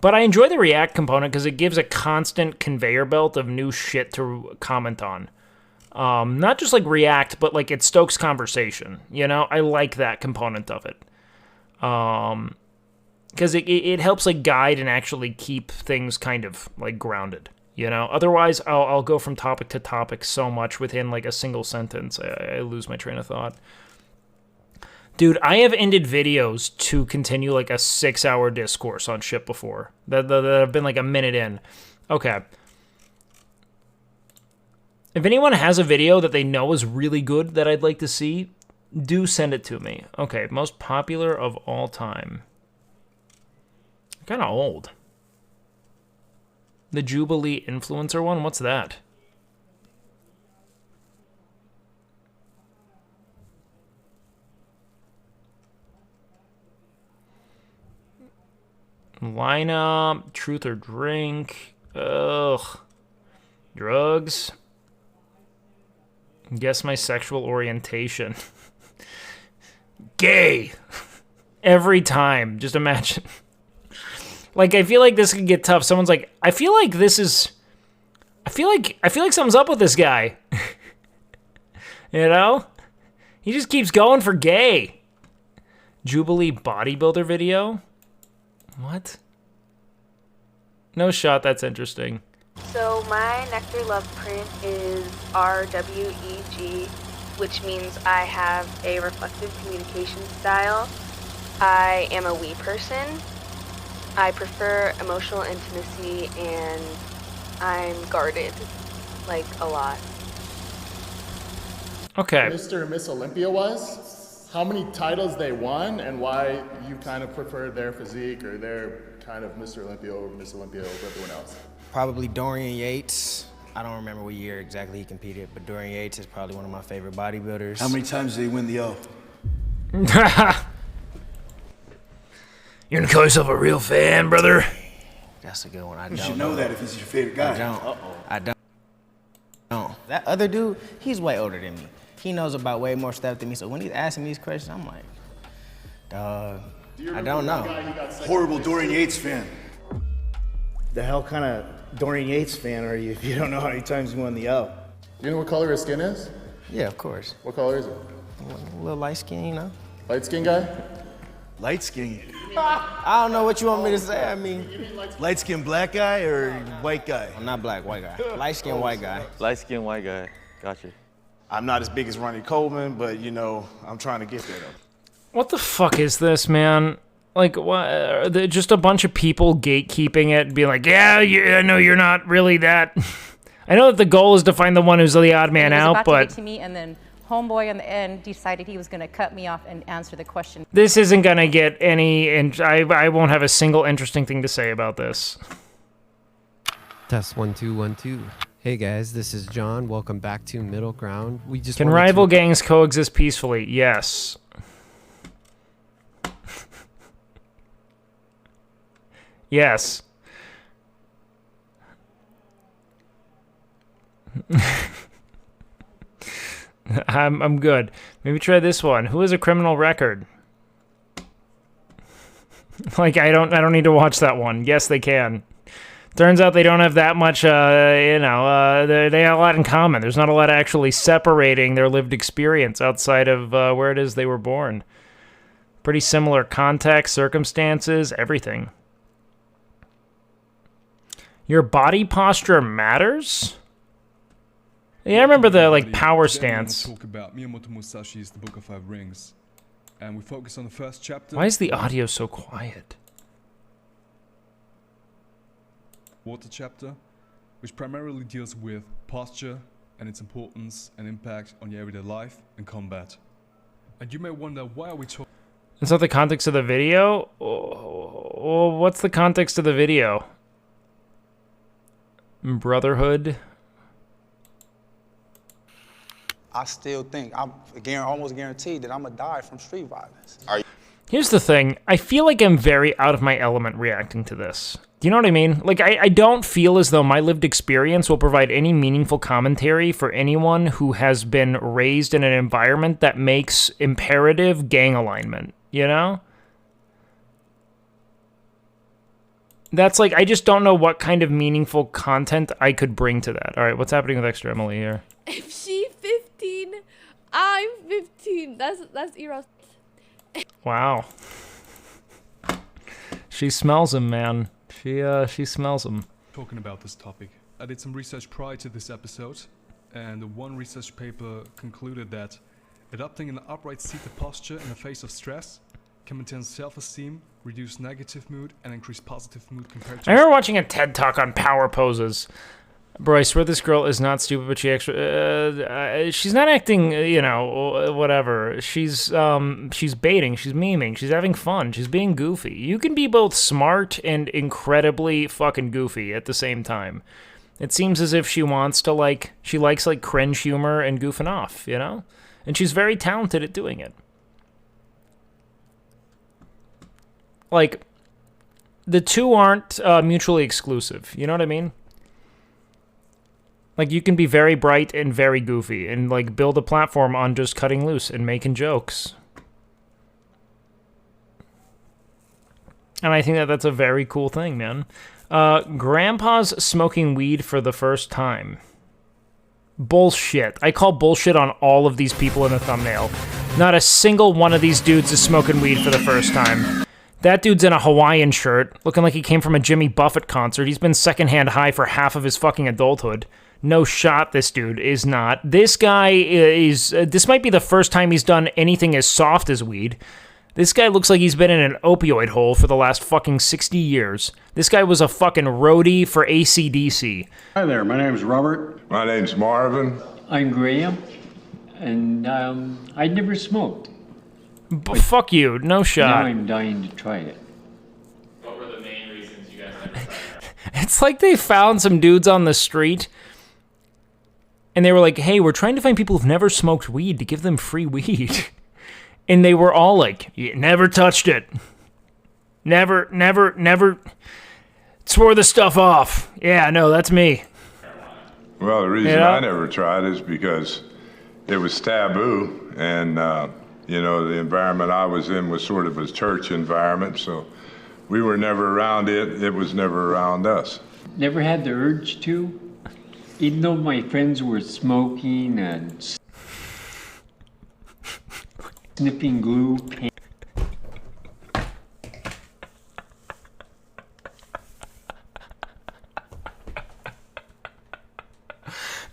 S1: But I enjoy the React component because it gives a constant conveyor belt of new shit to comment on. Not just like React, but like it stokes conversation. You know, I like that component of it. Because it helps like guide and actually keep things kind of like grounded. You know, otherwise I'll go from topic to topic so much within like a single sentence. I lose my train of thought. Dude, I have ended videos to continue like a 6-hour discourse on shit before. That have been like a minute in. Okay. If anyone has a video that they know is really good that I'd like to see, do send it to me. Okay, most popular of all time. Kind of old. The Jubilee influencer one? What's that? Lineup, truth or drink, ugh, drugs, guess my sexual orientation, gay, every time, just imagine. Like, I feel like this could get tough. Someone's like, I feel like something's up with this guy. You know? He just keeps going for gay. Jubilee bodybuilder video? What? No shot, that's interesting.
S10: So my Nectar Love print is RWEG, which means I have a reflective communication style. I am a we person. I prefer emotional intimacy and I'm guarded, like, a lot.
S1: Okay.
S11: Mr. and Miss Olympia was? How many titles they won and why you kind of prefer their physique or their kind of Mr. Olympia or Miss Olympia over everyone else?
S12: Probably Dorian Yates. I don't remember what year exactly he competed, but Dorian Yates is probably one of my favorite bodybuilders.
S13: How many times did he win the O?
S1: You gonna call yourself a real fan, brother?
S12: That's a good one.
S13: You should know that if he's your favorite guy.
S12: I don't. That other dude, he's way older than me. He knows about way more stuff than me, so when he's asking me these questions, I'm like, dog, I don't know.
S13: Horrible Dorian Yates fan.
S15: The hell kind of Dorian Yates fan are you if you don't know how many times he won the O?
S11: You know what color his skin is?
S12: Yeah, of course.
S11: What color is it?
S12: A little light skin, you know?
S11: Light skin guy?
S13: Light skin.
S12: I don't know what you want me to say. I mean,
S13: light skin black guy or white guy?
S12: I'm not black, white guy. Light skin white guy.
S25: Light skin white guy. Gotcha.
S15: I'm not as big as Ronnie Coleman, but you know, I'm trying to get there though.
S1: What the fuck is this, man? Like, what? Just a bunch of people gatekeeping it and being like, yeah, I know you're not really that. I know that the goal is to find the one who's the odd man
S19: He was
S1: out,
S19: about
S1: but
S19: to get to me, and then homeboy in the end decided he was going to cut me off and answer the question.
S1: this isn't gonna get any, and I won't have a single interesting thing to say about this.
S20: Test 1 2 1 2. Hey guys, this is John. Welcome back to Middle Ground. We just
S1: Can
S20: wanted
S1: rival
S20: to...
S1: gangs coexist peacefully? Yes. Yes. I'm good. Maybe try this one. Who has a criminal record? Like, I don't need to watch that one. Yes, they can. Turns out they don't have that much, they have a lot in common. There's not a lot actually separating their lived experience outside of where it is they were born. Pretty similar context, circumstances, everything. Your body posture matters? Yeah, I remember the, like, power stance.
S21: Talk about Miyamoto Musashi's The Book of Five Rings. And we focus on the first chapter.
S1: Why is the audio so quiet?
S21: Water chapter, which primarily deals with posture and its importance and impact on your everyday life and combat. And you may wonder, why are we talking?
S1: Is that the context of the video? Oh, what's the context of the video? Brotherhood?
S22: I still think, I'm almost guaranteed that I'm gonna die from street violence.
S1: Here's the thing. I feel like I'm very out of my element reacting to this. Do you know what I mean? Like, I don't feel as though my lived experience will provide any meaningful commentary for anyone who has been raised in an environment that makes imperative gang alignment, you know? That's like, I just don't know what kind of meaningful content I could bring to that. All right, what's happening with Extra Emily here?
S25: If she's 15, I'm 15. That's Eros.
S1: Wow. She smells him, man. She smells him.
S21: Talking about this topic. I did some research prior to this episode, and one research paper concluded that adopting an upright seated posture in the face of stress can maintain self-esteem, reduce negative mood, and increase positive mood compared to...
S1: I remember watching a TED Talk on power poses. Bro, I swear this girl is not stupid, but she's not acting, whatever. She's baiting, she's memeing, she's having fun, she's being goofy. You can be both smart and incredibly fucking goofy at the same time. It seems as if she wants to, she likes, cringe humor and goofing off, you know? And she's very talented at doing it. Like, the two aren't mutually exclusive, you know what I mean? Like, you can be very bright and very goofy and, build a platform on just cutting loose and making jokes. And I think that that's a very cool thing, man. Grandpa's smoking weed for the first time. Bullshit. I call bullshit on all of these people in the thumbnail. Not a single one of these dudes is smoking weed for the first time. That dude's in a Hawaiian shirt, looking like he came from a Jimmy Buffett concert. He's been secondhand high for half of his fucking adulthood. No shot, this dude is not. This guy is... this might be the first time he's done anything as soft as weed. This guy looks like he's been in an opioid hole for the last fucking 60 years. This guy was a fucking roadie for AC/DC.
S26: Hi there, my name's Robert. My name's Marvin. I'm Graham, and I never smoked.
S1: Fuck you, no shot.
S26: Now I'm dying to try it.
S8: What were the main reasons you guys never tried it?
S1: It's like they found some dudes on the street, and they were like, hey, we're trying to find people who've never smoked weed to give them free weed. And they were all like, yeah, never touched it. Never swore the stuff off. Yeah, no, that's me.
S26: Well, the reason I never tried is because it was taboo, and the environment I was in was sort of a church environment, so we were never around it. It was never around us.
S27: Never had the urge to, even though my friends were smoking and sniffing glue.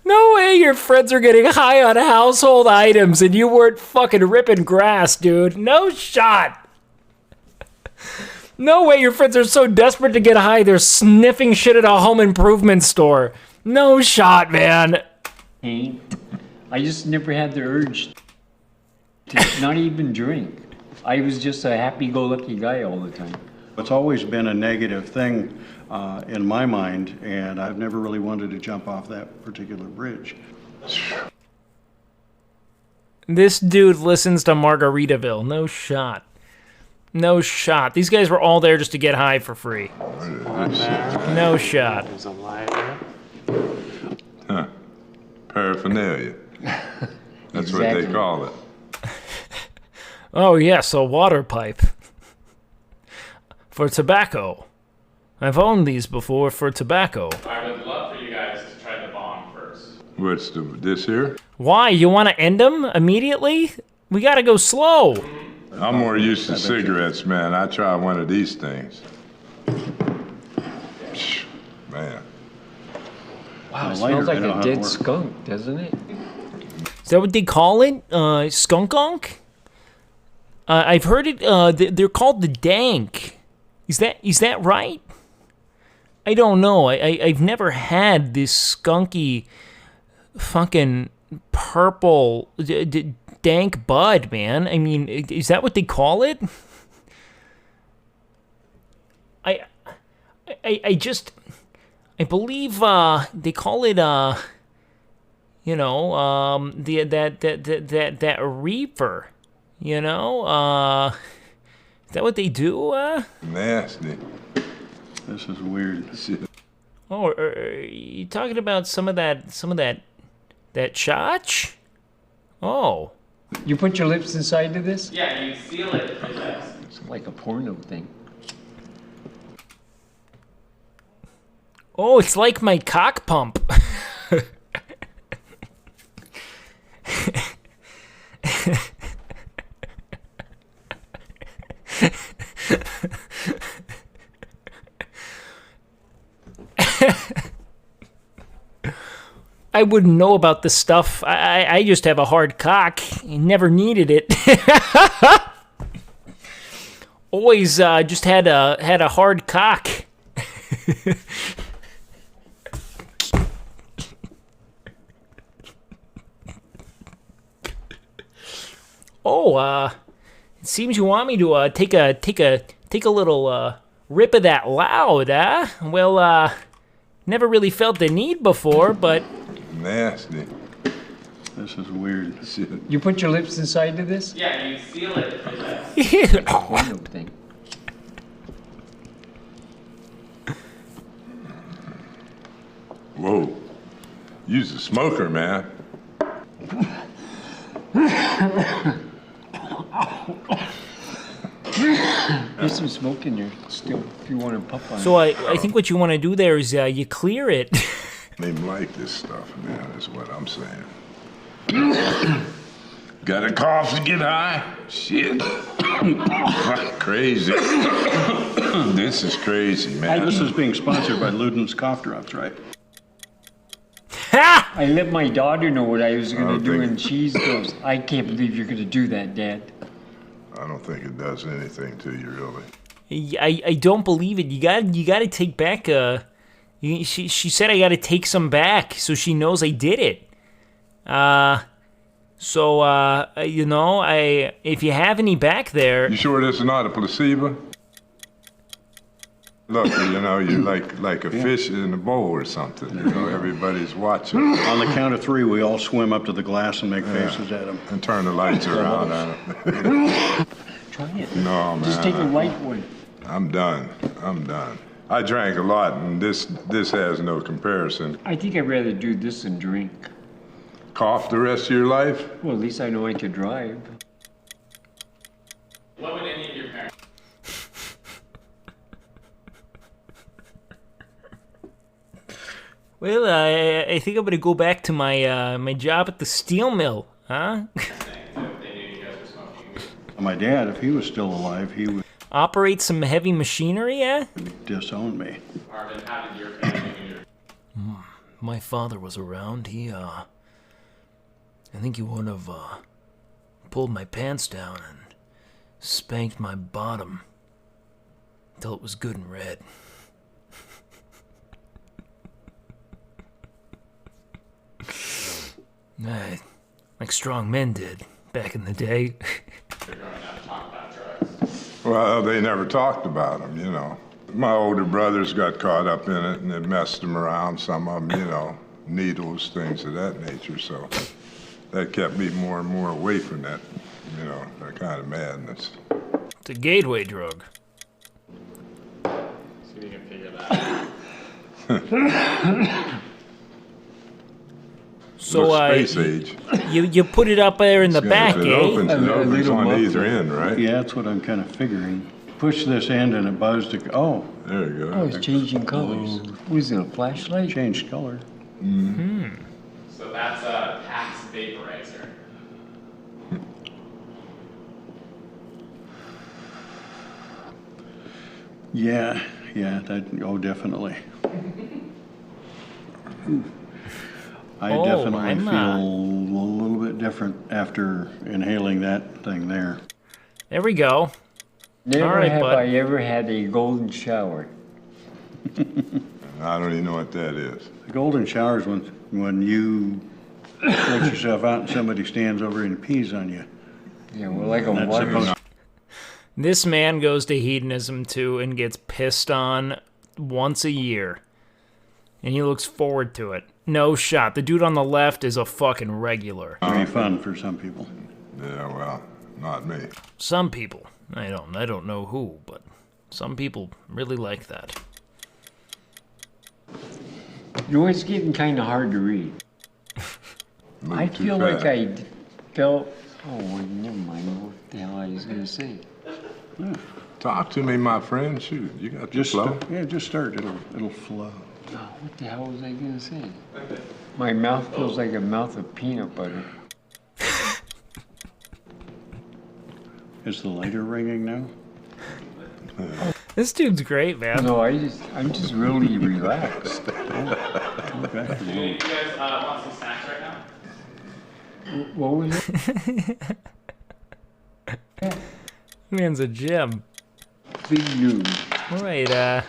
S1: No way, you're friends are getting high on household items and you weren't fucking ripping grass, dude. No shot. No way your friends are so desperate to get high they're sniffing shit at a home improvement store. No shot, man.
S27: Hey, I just never had the urge to not even drink. I was just a happy-go-lucky guy all the time.
S5: It's always been a negative thing in my mind, and I've never really wanted to jump off that particular bridge.
S1: This dude listens to Margaritaville. No shot. No shot. These guys were all there just to get high for free. No shot.
S6: There's a lighter.
S26: Huh. Paraphernalia. That's what they call it.
S1: Oh, yes, a water pipe. For tobacco. I've owned these before for tobacco.
S7: I would love for you guys to try the bong first.
S26: What's this here?
S1: Why? You want to end them immediately? We gotta go slow.
S26: I'm more used to cigarettes, man. I try one of these things. Man.
S27: Wow, it smells like a dead skunk, doesn't it?
S1: Is that what they call it? Skunkunk? I've heard it, they're called the dank. Is that right? I don't know. I've never had this skunky fucking purple dank bud, man. I mean, is that what they call it? I believe they call it that reefer, you know? Is that what they do?
S26: Nasty.
S5: This is weird.
S1: Oh, are you talking about some of that chotch? Oh.
S27: You put your lips inside of this?
S7: Yeah, you seal it.
S27: It's like a porno thing.
S1: Oh, it's like my cock pump. I wouldn't know about this stuff. I just have a hard cock. Never needed it. Always just had a hard cock. Oh, it seems you want me to take a little rip of that loud, huh? Well, never really felt the need before, but
S26: nasty.
S5: This is weird.
S27: You put your lips inside of this?
S7: Yeah, you seal it.
S27: It's like a porno thing.
S26: Whoa. You's a smoker, man.
S27: There's some smoke in there still, if you want to puff on
S1: so
S27: it.
S1: I think what you want to do there is you clear it.
S26: They like this stuff, man, is what I'm saying. Got a cough to get high? Shit. Crazy. This is crazy, man.
S5: This is being sponsored by Luden's Cough Drops, right?
S27: I let my daughter know what I was going to do, and she goes, I can't believe you're going to do that, Dad.
S26: I don't think it does anything to you, really.
S1: I don't believe it. You got to take back. She said I got to take some back so she knows I did it. If you have any back there.
S26: You sure this is not a placebo? Look, you're like a fish in a bowl or something. Everybody's watching.
S5: On the count of three, we all swim up to the glass and make faces at him.
S26: And turn the lights around on it.
S27: Try it.
S26: No, man.
S27: Just take a light one.
S26: I'm done. I drank a lot, and this has no comparison.
S27: I think I'd rather do this than drink.
S26: Cough the rest of your life?
S27: Well, at least I know I could drive.
S7: What would any of your parents?
S1: Well, I think I'm gonna go back to my my job at the steel mill, huh?
S5: My dad, if he was still alive, he would
S1: Operate some heavy machinery, eh?
S5: disown me.
S7: Marvin, how did your family do your...
S1: My father was around. He I think you would have pulled my pants down and spanked my bottom until it was good and red. Like strong men did back in the day.
S26: Well, they never talked about them, you know. My older brothers got caught up in it and it messed them around, some of them, you know, needles, things of that nature. So that kept me more and more away from that, you know, that kind of madness.
S1: It's a gateway drug.
S7: See if you can figure that.
S1: So,
S26: space age.
S1: You put it up there in the back,
S26: it
S1: eh?
S26: opens on either end, right?
S5: Yeah, that's what I'm kind of figuring. Push this end and it buzzed to, oh.
S26: There you go.
S27: Oh, it's changing colors. Was it a flashlight?
S5: Changed color.
S7: So that's a Pax vaporizer.
S5: Yeah, definitely. I definitely feel a little bit different after inhaling that thing there.
S1: There we go.
S27: Never
S1: All right,
S27: have
S1: bud.
S27: I ever had a golden shower.
S26: I don't even know what that is.
S5: The golden shower is when you let yourself out and somebody stands over and pees on you.
S27: Yeah, well, like a
S5: That's
S27: water.
S5: supposed-
S1: This man goes to hedonism too and gets pissed on once a year. And he looks forward to it. No shot. The dude on the left is a fucking regular.
S5: Very fun for some people.
S26: Yeah, well, not me.
S1: Some people. I don't know who, but some people really like that.
S27: You know, it's getting kind of hard to read. I
S26: too
S27: feel like
S26: fast.
S27: I felt. Oh, well, never mind what the hell I was going to say.
S26: Talk to me, my friend. Shoot, you got
S5: Just
S26: the flow.
S5: just start. It'll flow.
S27: Oh, what the hell was I going to say? My mouth feels like a mouth of peanut butter.
S5: Is the lighter ringing now?
S1: This dude's great, man.
S27: No, I'm just really relaxed.
S5: Okay.
S7: Do you guys want some snacks right now?
S27: What was it?
S1: Man's a gem.
S27: Big news.
S1: All right,
S7: You guys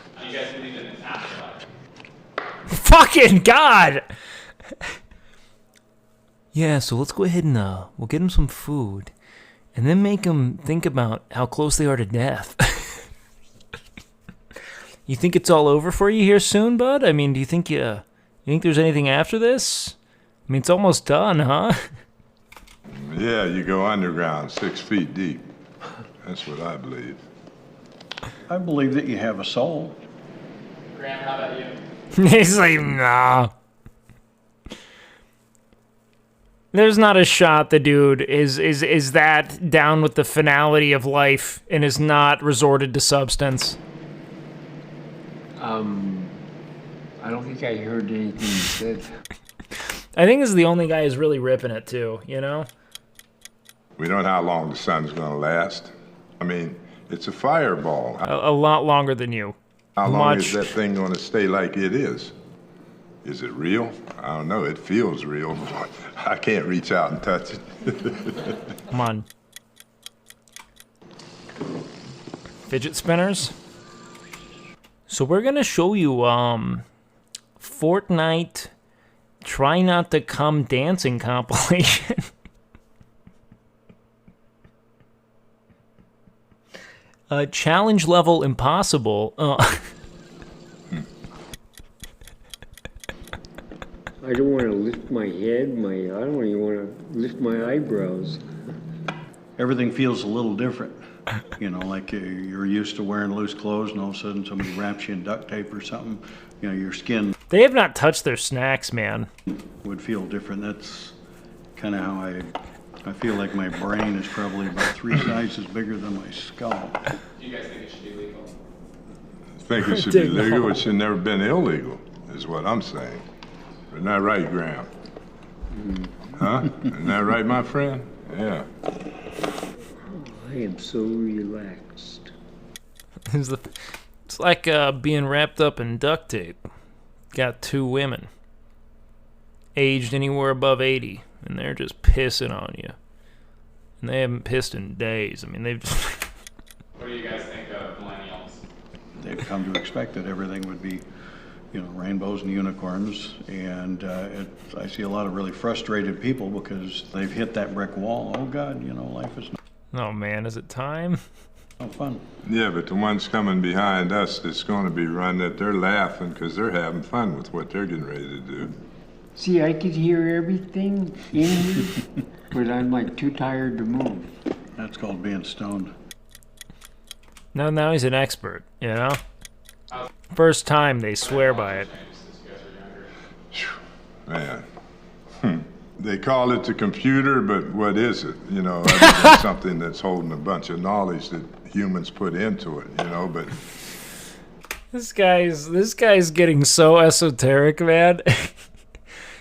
S7: believe in an afterlife?
S1: fucking God! Yeah, so let's go ahead and we'll get him some food. And then make him think about how close they are to death. You think it's all over for you here soon, bud? I mean, do you think there's anything after this? I mean, it's almost done, huh?
S26: Yeah, you go underground, 6 feet deep. That's what I believe.
S5: I believe that you have a soul.
S7: Graham, how about you?
S1: He's like, nah. There's not a shot the dude is that down with the finality of life and is not resorted to substance.
S27: I don't think I heard anything you said.
S1: I think this is the only guy who's really ripping it too, you know?
S26: We don't know how long the sun's gonna last. I mean, it's a fireball.
S1: A lot longer than you.
S26: How long
S1: Much.
S26: is that thing gonna stay like it is? Is it real? I don't know. It feels real. I can't reach out and touch it.
S1: Come on. Fidget spinners. So we're gonna show you Fortnite Try Not to Come dancing compilation. Challenge level impossible.
S27: I don't want to lift my head. I don't even want to lift my eyebrows.
S5: Everything feels a little different. You know, like you're used to wearing loose clothes and all of a sudden somebody wraps you in duct tape or something. You know, your skin
S1: They have not touched their snacks, man.
S5: would feel different. That's kind of how I feel like my brain is probably about 3 sizes bigger than my skull.
S7: Do you guys think it should be legal?
S26: I think it should be legal. It should never been illegal, is what I'm saying. Isn't that right, Graham? Huh? Isn't that right, my friend? Yeah.
S27: I am so relaxed.
S1: It's like being wrapped up in duct tape. Got 2 women. Aged anywhere above 80. and they're just pissing on you. And they haven't pissed in days. I mean, they've just...
S7: What do you guys think of millennials?
S5: They've come to expect that everything would be, rainbows and unicorns. And I see a lot of really frustrated people because they've hit that brick wall. Oh, God, life is
S1: Oh, man, is it time?
S5: no fun.
S26: Yeah, but the ones coming behind us that's going to be running it, they're laughing because they're having fun with what they're getting ready to do.
S27: See, I could hear everything in here, but I'm like too tired to move.
S5: That's called being stoned.
S1: Now he's an expert, First time they swear by it.
S26: Man. They call it the computer, but what is it? Other than something that's holding a bunch of knowledge that humans put into it, but...
S1: This guy's getting so esoteric, man.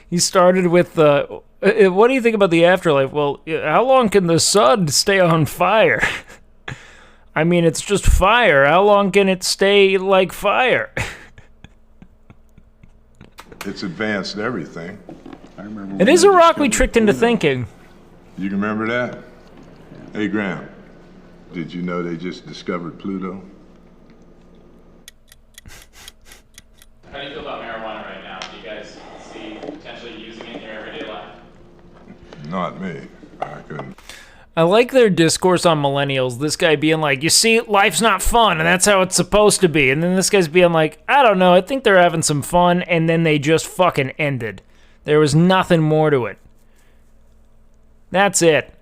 S1: He started with what do you think about the afterlife? Well, how long can the sun stay on fire? I mean, it's just fire. How long can it stay like fire?
S26: It's advanced everything.
S5: I remember.
S1: It is a rock we tricked into thinking.
S26: You can remember that? Hey, Graham, did you know they just discovered Pluto?
S7: How do you feel about marijuana right now? Do you guys see potentially using it in your everyday life?
S26: Not me. I couldn't.
S1: I like their discourse on millennials. This guy being like, you see, life's not fun, and that's how it's supposed to be. And then this guy's being like, I don't know, I think they're having some fun, and then they just fucking ended. There was nothing more to it. That's it.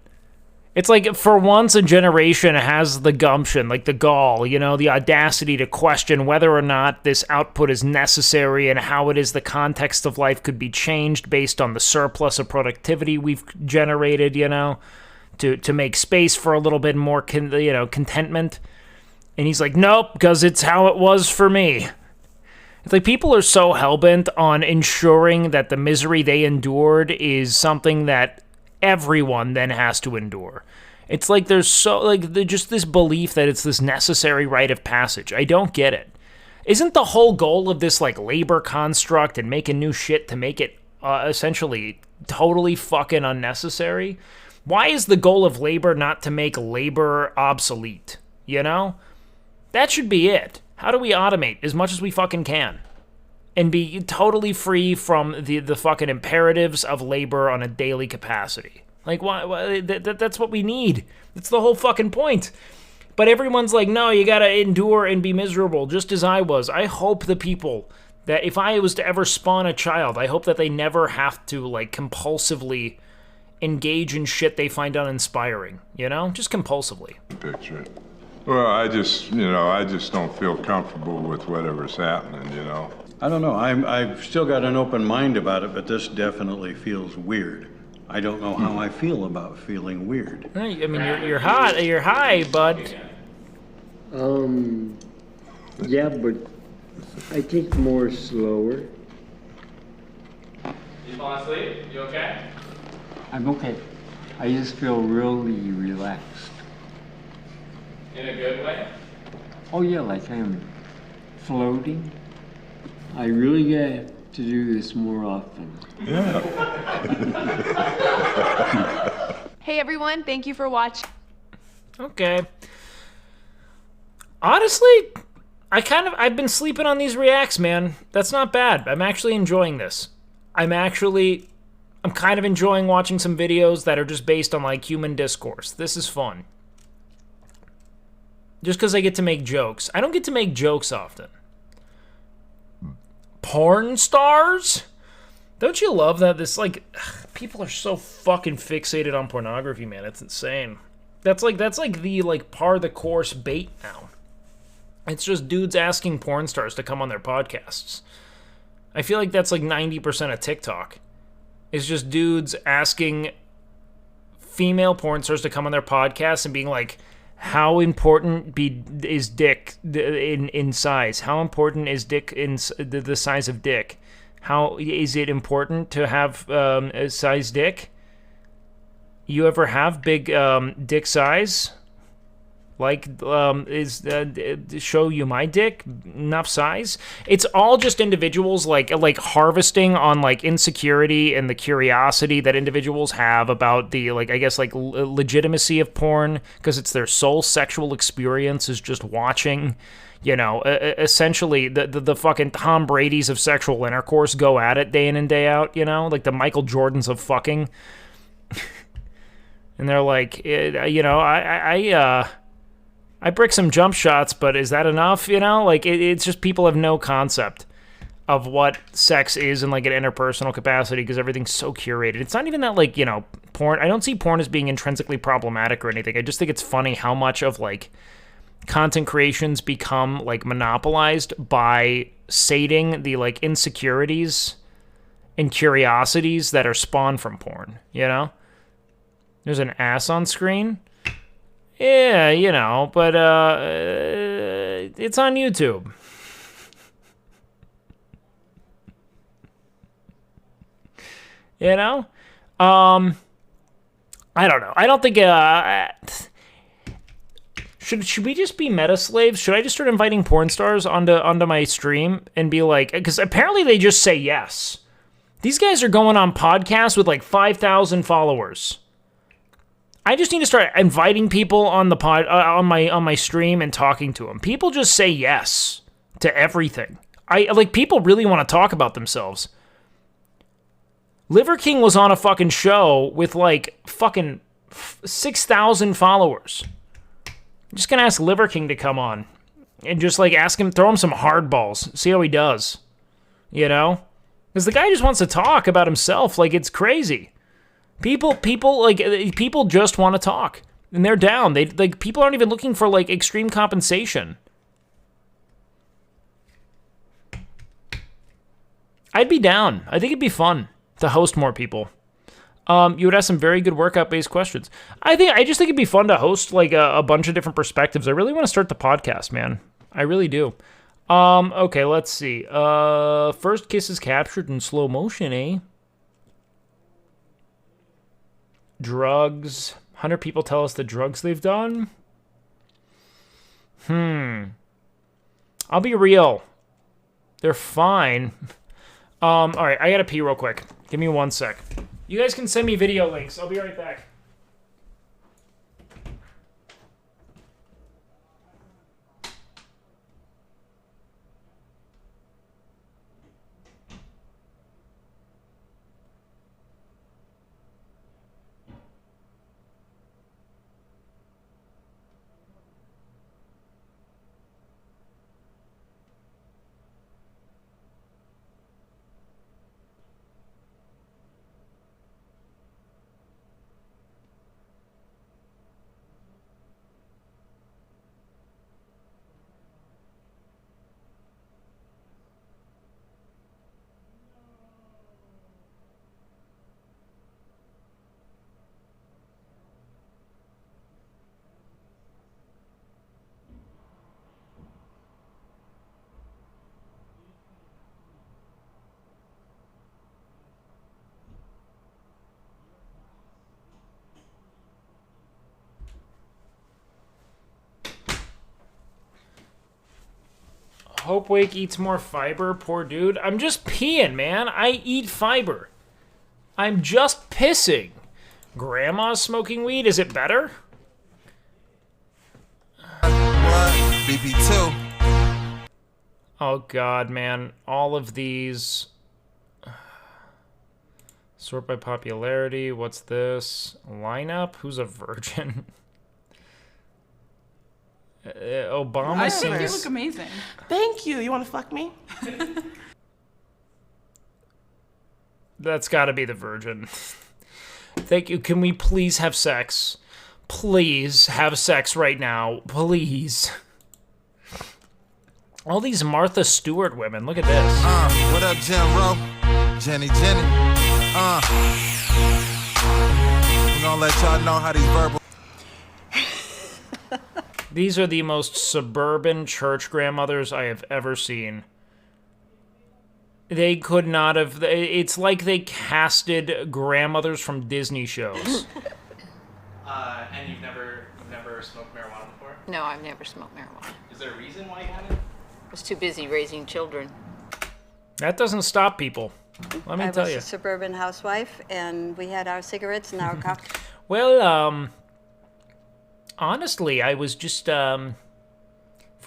S1: It's like, for once, a generation has the gumption, like the gall, the audacity to question whether or not this output is necessary and how it is the context of life could be changed based on the surplus of productivity we've generated, to make space for a little bit more, contentment. And he's like, nope, because it's how it was for me. It's like people are so hell-bent on ensuring that the misery they endured is something that everyone then has to endure. It's like there's just this belief that it's this necessary rite of passage. I don't get it. Isn't the whole goal of this labor construct and making new shit to make it essentially totally fucking unnecessary? Why is the goal of labor not to make labor obsolete? That should be it. How do we automate as much as we fucking can? And be totally free from the fucking imperatives of labor on a daily capacity. Why that's what we need. That's the whole fucking point. But everyone's like, no, you gotta endure and be miserable, just as I was. I hope the people that if I was to ever spawn a child, I hope that they never have to, compulsively engage in shit they find uninspiring, Just compulsively.
S26: Picture it. Well, I just don't feel comfortable with whatever's happening,
S5: I don't know. I've still got an open mind about it, but this definitely feels weird. I don't know how I feel about feeling weird.
S1: I mean, you're hot. You're high, bud.
S27: Yeah, but I think more slower.
S7: You fall asleep? You okay?
S27: I'm okay. I just feel really relaxed.
S7: In a good way?
S27: Oh yeah, like I'm floating. I really get to do this more often.
S26: Yeah.
S4: Hey everyone, thank you for watching.
S1: Okay. Honestly, I've been sleeping on these reacts, man. That's not bad. I'm actually enjoying this. I'm kind of enjoying watching some videos that are just based on human discourse. This is fun. Just because I get to make jokes. I don't get to make jokes often. Porn stars? Don't you love that? People are so fucking fixated on pornography, man. It's insane. That's like the par of the course bait now. It's just dudes asking porn stars to come on their podcasts. I feel like that's 90% of TikTok. It's just dudes asking female porn stars to come on their podcasts and being like, how important is dick in size? How important is dick in the size of dick? How is it important to have a size dick? You ever have big dick size? Like, show you my dick, enough size. It's all just individuals like harvesting on like insecurity and the curiosity that individuals have about the like, I guess like legitimacy of porn, because it's their sole sexual experience is just watching. You know, essentially the fucking Tom Brady's of sexual intercourse go at it day in and day out. You know, like the Michael Jordans of fucking. And they're like, you know, I brick some jump shots, but is that enough? You know, like it's just people have no concept of what sex is in like an interpersonal capacity because everything's so curated. It's not even that like, you know, porn. I don't see porn as being intrinsically problematic or anything. I just think it's funny how much of like content creations become like monopolized by sating the like insecurities and curiosities that are spawned from porn, you know? There's an ass on screen? Yeah, you know, but it's on YouTube. You know? I don't know. I don't think should we just be meta slaves? Should I just start inviting porn stars onto my stream and be like, because apparently they just say yes. These guys are going on podcasts with like 5,000 followers. I just need to start inviting people on the on my stream and talking to them. People just say yes to everything. People really want to talk about themselves. Liver King was on a fucking show with like fucking 6,000 followers. I'm just gonna ask Liver King to come on and just like ask him, throw him some hardballs, see how he does. You know, because the guy just wants to talk about himself. Like it's crazy. People just want to talk, and they're down. People aren't even looking for like extreme compensation. I'd be down. I think it'd be fun to host more people. You would ask some very good workout-based questions. I just think it'd be fun to host like a bunch of different perspectives. I really want to start the podcast, man. I really do. Okay, let's see. First kiss is captured in slow motion, eh? Drugs. 100 people tell us the drugs they've done. I'll be real. They're fine. All right, I gotta pee real quick. Give me 1 sec. You guys can send me video links. I'll be right back. Hope Wake eats more fiber, poor dude. I'm just peeing, man. I eat fiber. I'm just pissing. Grandma's smoking weed, is it better?
S2: BB2.
S1: Oh god, man. All of these. Sort by popularity. What's this? Lineup? Who's a virgin? Obama
S24: I
S1: seems...
S24: think you look amazing. Thank you. You want to fuck me?
S1: That's got to be the virgin. Thank you. Can we please have sex? Please have sex right now. Please. All these Martha Stewart women. Look at this.
S2: What up, Jen Rowe? Jenny. We're gonna let y'all know how these verbal...
S1: These are the most suburban church grandmothers I have ever seen. They could not have... It's like they casted grandmothers from Disney shows.
S8: And you've never
S7: never smoked marijuana before?
S6: No, I've never smoked marijuana.
S7: Is there a reason why you haven't?
S6: I was too busy raising children.
S1: That doesn't stop people. Let me tell
S9: I
S1: you.
S9: was a suburban housewife, and we had our cigarettes and our cocktails.
S1: Well, honestly, I was just, for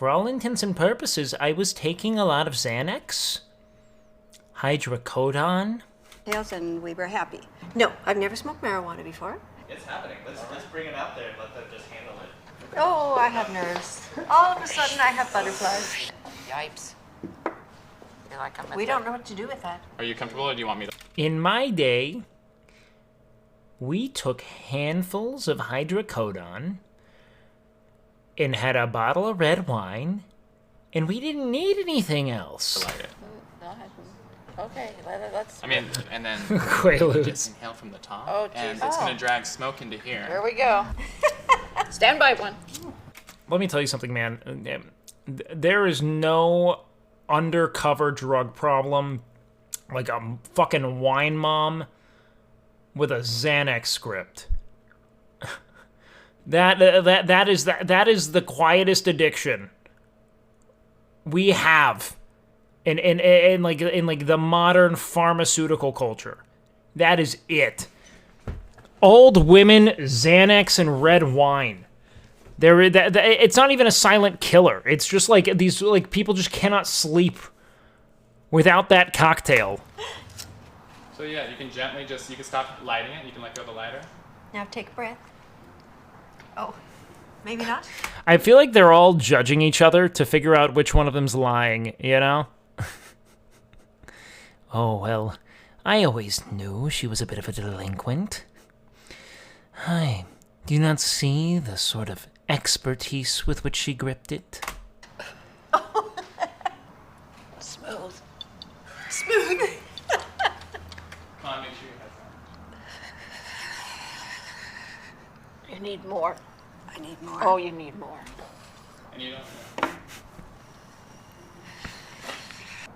S1: all intents and purposes, I was taking a lot of Xanax, hydrocodone.
S9: And we were happy.
S24: No, I've never smoked marijuana before.
S7: It's happening. Let's bring it out there and let them just handle it.
S24: Oh, I have nerves. All of a sudden, I have butterflies.
S6: Yipes. You're like I'm
S24: We don't know what to do with that.
S7: Are you comfortable, or do you want me to?
S1: In my day, we took handfuls of hydrocodone and had a bottle of red wine, and we didn't need anything else.
S6: Okay, let's.
S7: I mean, and then
S1: Quaaludes.
S7: you just inhale from the top,
S6: Oh,
S7: and
S6: Jesus.
S7: it's gonna drag smoke into here.
S6: Here we go. Stand by one.
S1: Let me tell you something, man. There is no undercover drug problem like a fucking wine mom with a Xanax script. That is the quietest addiction we have in like the modern pharmaceutical culture. That is it. Old women, Xanax, and red wine. It's not even a silent killer. It's just like these people just cannot sleep without that cocktail.
S7: So yeah, you can gently you can stop lighting it. You can let go of the lighter.
S24: Now take a breath. Oh, maybe not.
S1: I feel like they're all judging each other to figure out which one of them's lying, you know? Oh, well, I always knew she was a bit of a delinquent. I do not see the sort of expertise with which she gripped it.
S24: Smooth. Smooth.
S7: Come on, make sure your head's on.
S6: You need more.
S9: I need more.
S6: Oh, you need more.
S7: And you don't.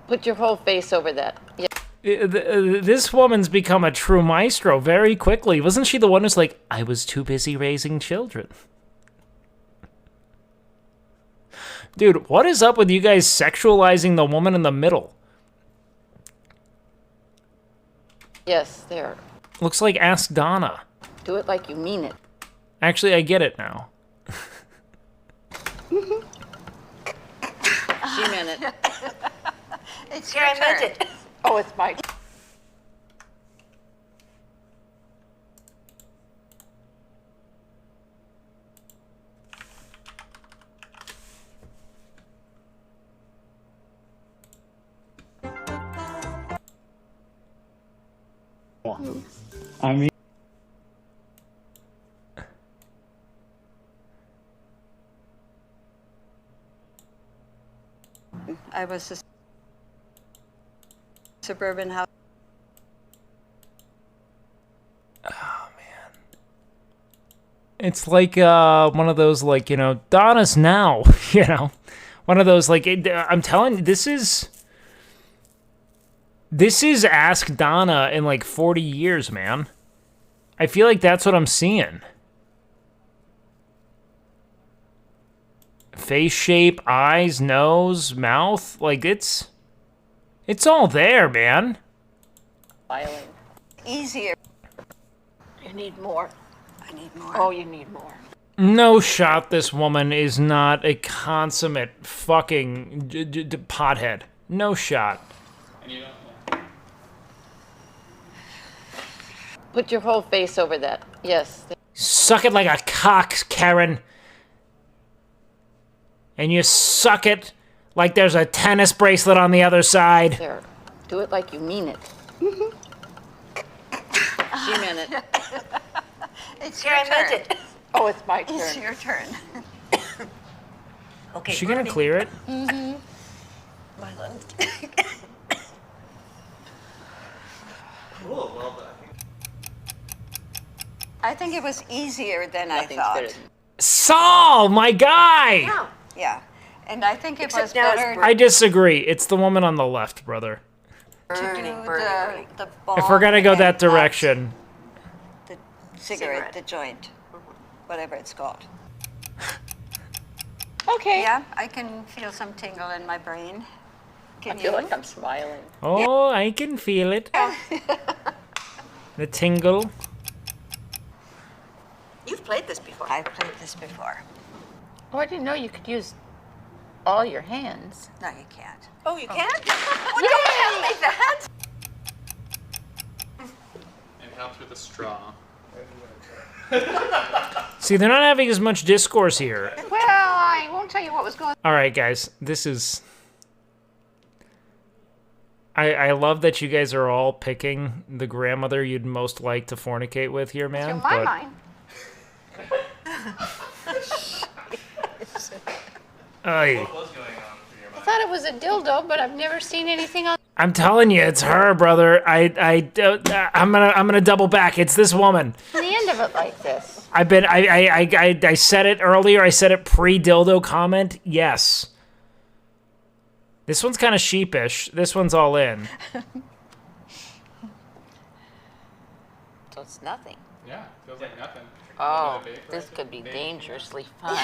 S6: Put your whole face over that. Yeah.
S1: This woman's become a true maestro very quickly. Wasn't she the one who's like, I was too busy raising children? Dude, what is up with you guys sexualizing the woman in the middle?
S6: Yes, there.
S1: Looks like Ask Donna.
S6: Do it like you mean it.
S1: Actually, I get it now.
S6: She meant it.
S9: It's your turn.
S6: Oh, it's my.
S27: I mean,
S9: I was a suburban house.
S1: It's like one of those, like, you know, Donna's now, you know? One of those, like, I'm telling you, this is Ask Donna in, like, 40 years, man. I feel like that's what I'm seeing. Face shape, eyes, nose, mouth, like, it's all there, man.
S6: Filing.
S9: Easier.
S6: You need more.
S9: I need more.
S6: Oh, you need more.
S1: No shot this woman is not a consummate fucking pothead. No shot.
S7: And you don't.
S6: Put your whole face over that. Yes.
S1: Suck it like a cock, Karen. And you suck it like there's a tennis bracelet on the other side.
S6: There. Do it like you mean it. She meant it.
S9: It's your turn.
S6: Oh, it's my turn.
S9: It's your turn.
S1: Okay. Is she gonna clear it?
S9: Mm-hmm. My lungs.
S7: Cool. Well,
S9: I think it was easier than I thought.
S1: Saul, my guy!
S9: Yeah. And I think it was
S24: Except now it's
S9: better
S1: I disagree. It's the woman on the left, brother.
S9: to do the ball.
S1: If we're gonna go
S9: and
S1: that
S9: not
S1: direction.
S9: The cigarette, the joint, whatever it's called. Okay. Yeah, I can feel some tingle in my brain.
S6: I feel like I'm smiling.
S1: Oh, I can feel it. The tingle.
S9: You've played this before. I've played this before.
S6: Oh, I didn't know you could use all your hands.
S9: No, you can't. Oh, you can't? Well, don't tell me that.
S7: Inhale through the straw.
S1: See, they're not having as much discourse here.
S6: Well, I won't tell you what was going on.
S1: All right, guys, this is... I love that you guys are all picking the grandmother you'd most like to fornicate with here, man.
S6: In my mind.
S1: Aye.
S6: I thought it was a dildo, but I've never seen anything on.
S1: I'm telling you, it's her, brother. I'm gonna double back. It's this woman.
S6: The end of it like this.
S1: I said it earlier. I said it pre-dildo comment. Yes. This one's kind of sheepish. This one's all in.
S6: So it's nothing.
S7: Yeah, feels like nothing.
S6: Oh, this could be dangerously fun.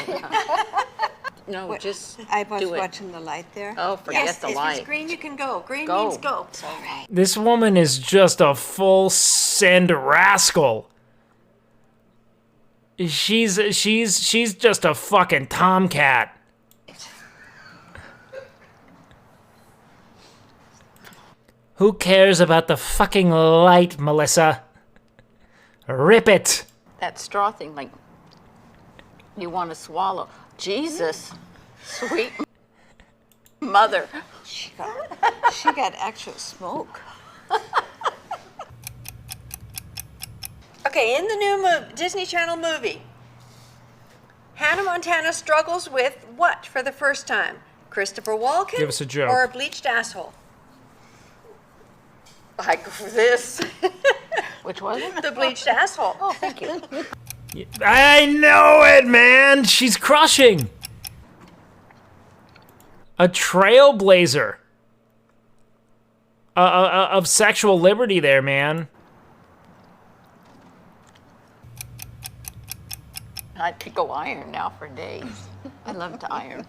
S6: No, just
S9: I was
S6: do it.
S9: watching the light there.
S6: Oh, forget
S9: yes,
S6: the
S9: if
S6: light.
S9: it's green, you can go. Green
S6: Go.
S9: means go. All right.
S1: This woman is just a full send rascal. She's just a fucking tomcat. Who cares about the fucking light, Melissa? Rip it.
S6: That straw thing, like, you want to swallow. Jesus, sweet mother.
S9: She got actual smoke. Okay, in the new Disney Channel movie, Hannah Montana struggles with what for the first time? Christopher Walken
S1: Give us a joke.
S9: or a bleached asshole?
S6: I go for this. Which was it?
S9: The bleached asshole.
S6: Oh, thank you.
S1: I know it, man. She's crushing. A trailblazer of sexual liberty there, man.
S6: I could go iron now for days. I love to iron.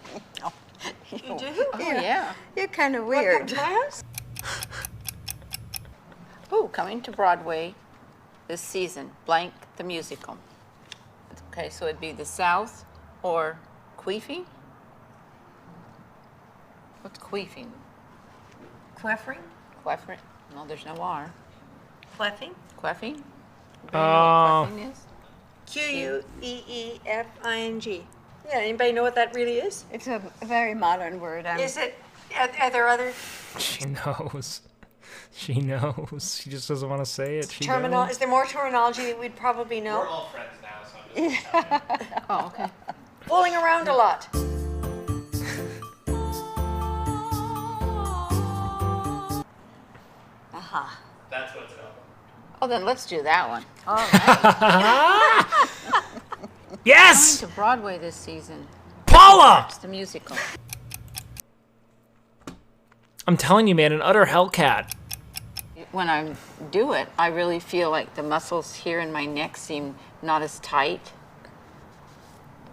S9: You do?
S6: Oh, yeah.
S9: You're kind of weird.
S6: Ooh, coming to Broadway this season, Blank the Musical. Okay, so it'd be the South or queefing? What's queefing?
S9: Queffing?
S6: Queffing? No, there's no R.
S9: Queffing?
S6: Queffing?
S1: Oh.
S6: Queffing is?
S9: Queefing. Yeah, anybody know what that really is?
S6: It's a very modern word.
S9: Is it? Are there other
S1: She knows. She knows. She just doesn't want to say it. She
S9: terminology?
S1: knows.
S9: Is there more terminology that we'd probably know?
S7: We're all friends now, so I'm just telling you.
S6: Oh, okay.
S9: Fooling around a lot. Aha.
S7: That's what it's about.
S6: Oh, then let's do that one. All right.
S1: Yes!
S6: Coming to Broadway this season.
S1: Paula!
S6: It's the musical.
S1: I'm telling you, man, an utter hellcat.
S6: When I do it, I really feel like the muscles here in my neck seem not as tight.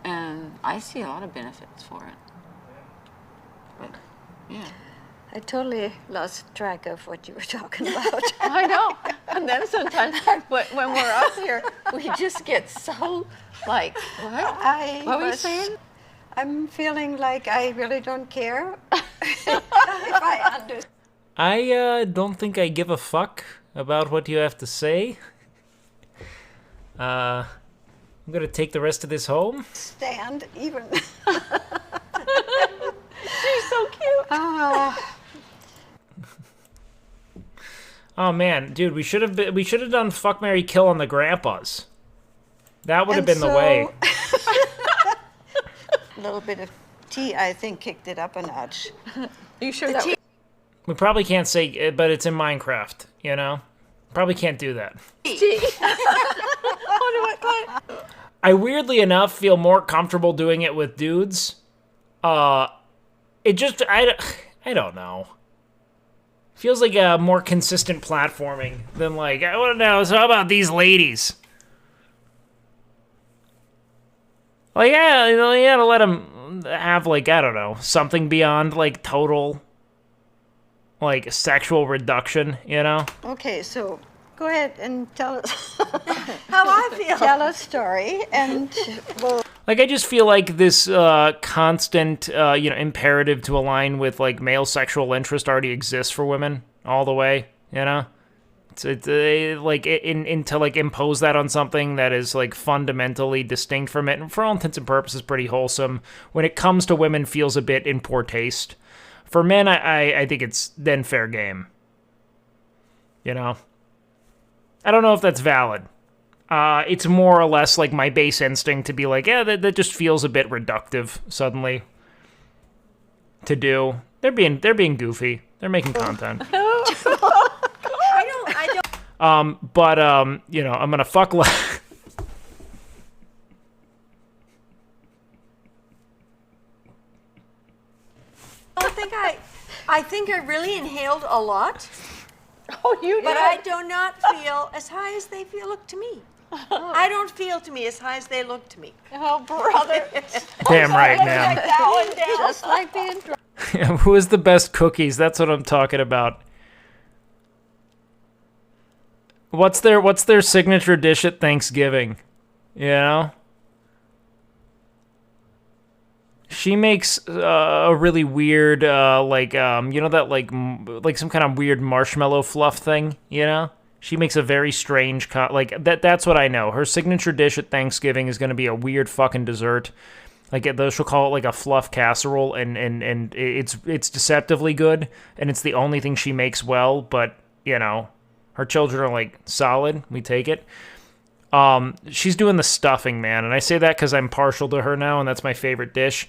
S6: And I see a lot of benefits for it. But, yeah.
S9: I totally lost track of what you were talking about.
S6: I know. And then sometimes when we're up here, we just get so like, what? What were you saying?
S9: I'm feeling like I really don't care. If I understand.
S1: I don't think I give a fuck about what you have to say. I'm gonna take the rest of this home.
S9: Stand even.
S6: She's so cute.
S1: Oh man, dude, we should have done fuck, marry, kill on the grandpas. That would have been the way.
S9: A little bit of tea, I think, kicked it up a notch.
S6: You sure
S9: The
S6: that
S9: tea-
S1: We probably can't say it, but it's in Minecraft, you know? Probably can't do that. I weirdly enough feel more comfortable doing it with dudes. I don't know. Feels like a more consistent platforming than like, I want to know, so how about these ladies? Like, yeah, you know, you gotta let them have like, I don't know, something beyond like total like sexual reduction, you know?
S9: Okay, so go ahead and tell us how I feel. Tell a story, and we'll.
S1: Like, I just feel like this constant, imperative to align with like male sexual interest already exists for women all the way, you know? To impose that on something that is like fundamentally distinct from it, and for all intents and purposes pretty wholesome, when it comes to women feels a bit in poor taste. For men, I think it's then fair game. You know? I don't know if that's valid. It's more or less like my base instinct to be like, yeah, that just feels a bit reductive suddenly to do. They're being goofy. They're making content.
S9: I don't.
S1: I'm gonna fuck.
S9: I think I really inhaled a lot.
S6: Oh, you did?
S9: But I do not feel as high as they look to me. I don't feel to me as high as they look to me.
S6: Oh, brother.
S1: Damn right, man.
S6: Just like being drunk.
S1: Who is the best cookies? That's what I'm talking about. What's their signature dish at Thanksgiving? You know? She makes a really weird, like some kind of weird marshmallow fluff thing, you know? She makes a very strange, that's what I know. Her signature dish at Thanksgiving is going to be a weird fucking dessert. Like, she'll call it like a fluff casserole, and it's deceptively good, and it's the only thing she makes well, but, you know, her children are, like, solid. We take it. She's doing the stuffing, man, and I say that because I'm partial to her now, and that's my favorite dish.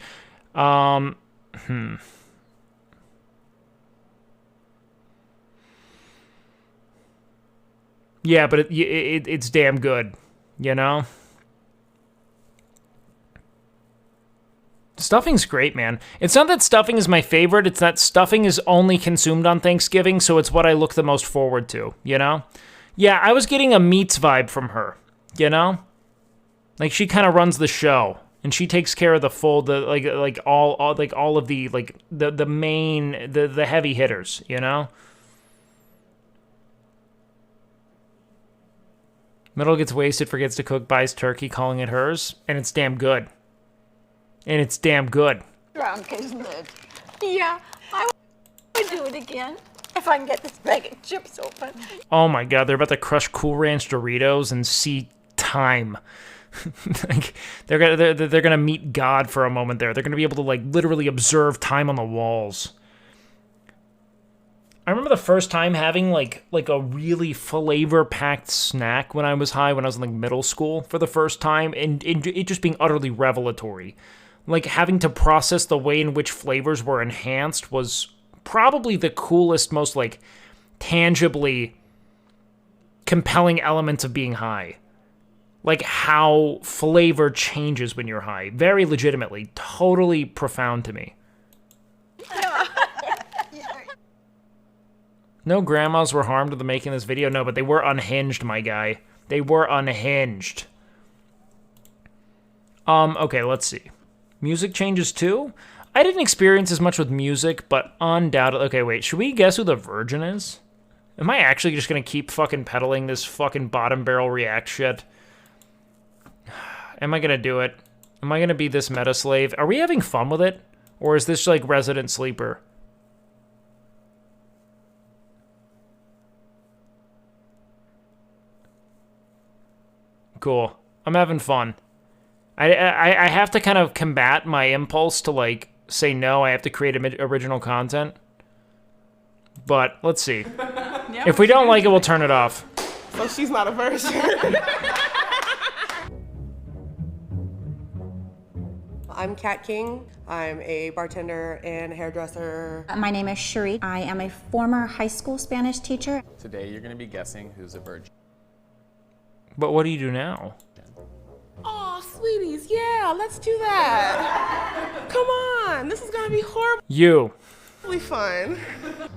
S1: Yeah, but it's damn good, you know? Stuffing's great, man. It's not that stuffing is my favorite, it's that stuffing is only consumed on Thanksgiving, so it's what I look the most forward to, you know? Yeah, I was getting a meats vibe from her, you know? Like, she kind of runs the show, and she takes care of the all of the main, the heavy hitters, you know? Middle gets wasted, forgets to cook, buys turkey, calling it hers, and it's damn good. And it's damn good.
S9: Drunk, isn't it? Yeah, I would do it again if I can get this bag of chips open.
S1: Oh my god, they're about to crush Cool Ranch Doritos and see time. Like, they're gonna meet God for a moment there. They're gonna be able to like literally observe time on the walls. I remember the first time having like a really flavor-packed snack when I was high, when I was in like middle school for the first time, and it just being utterly revelatory. Like, having to process the way in which flavors were enhanced was probably the coolest, most like tangibly compelling elements of being high. Like how flavor changes when you're high. Very legitimately, totally profound to me. No grandmas were harmed in the making of this video. No, but they were unhinged, my guy. They were unhinged. Okay, let's see. Music changes too? I didn't experience as much with music, but undoubtedly... Okay, wait, should we guess who the virgin is? Am I actually just gonna keep fucking peddling this fucking bottom barrel react shit? Am I gonna do it? Am I gonna be this meta slave? Are we having fun with it? Or is this like Resident Sleeper? Cool. I'm having fun. I have to kind of combat my impulse to like say no. I have to create original content. But let's see.
S3: Yeah,
S1: if we don't like it, we'll turn it off.
S3: So she's not a virgin. I'm Kat King. I'm a bartender and hairdresser.
S10: My name is Cherie. I am a former high school Spanish teacher.
S14: Today you're going to be guessing who's a virgin.
S1: But what do you do now?
S3: Oh, sweeties, yeah, let's do that. Come on, this is gonna be horribly
S1: You.
S3: fun.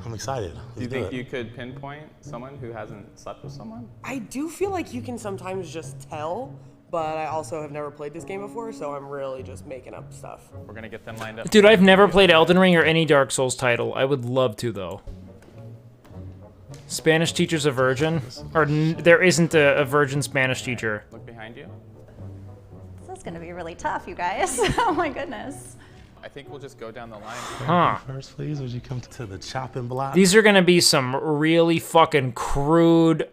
S14: I'm excited. Do you think you could pinpoint someone who hasn't slept with someone?
S3: I do feel like you can sometimes just tell
S24: but I also have never played this game before, so I'm really just making up stuff.
S14: We're gonna get them lined up.
S1: Dude, I've never played Elden Ring or any Dark Souls title. I would love to, though. Spanish teacher's a virgin? Or there isn't a virgin Spanish teacher.
S14: Look behind you.
S10: This is gonna be really tough, you guys. Oh my goodness.
S14: I think we'll just go down the line.
S1: Huh.
S14: First, please, would you come to the chopping block?
S1: These are gonna be some really fucking crude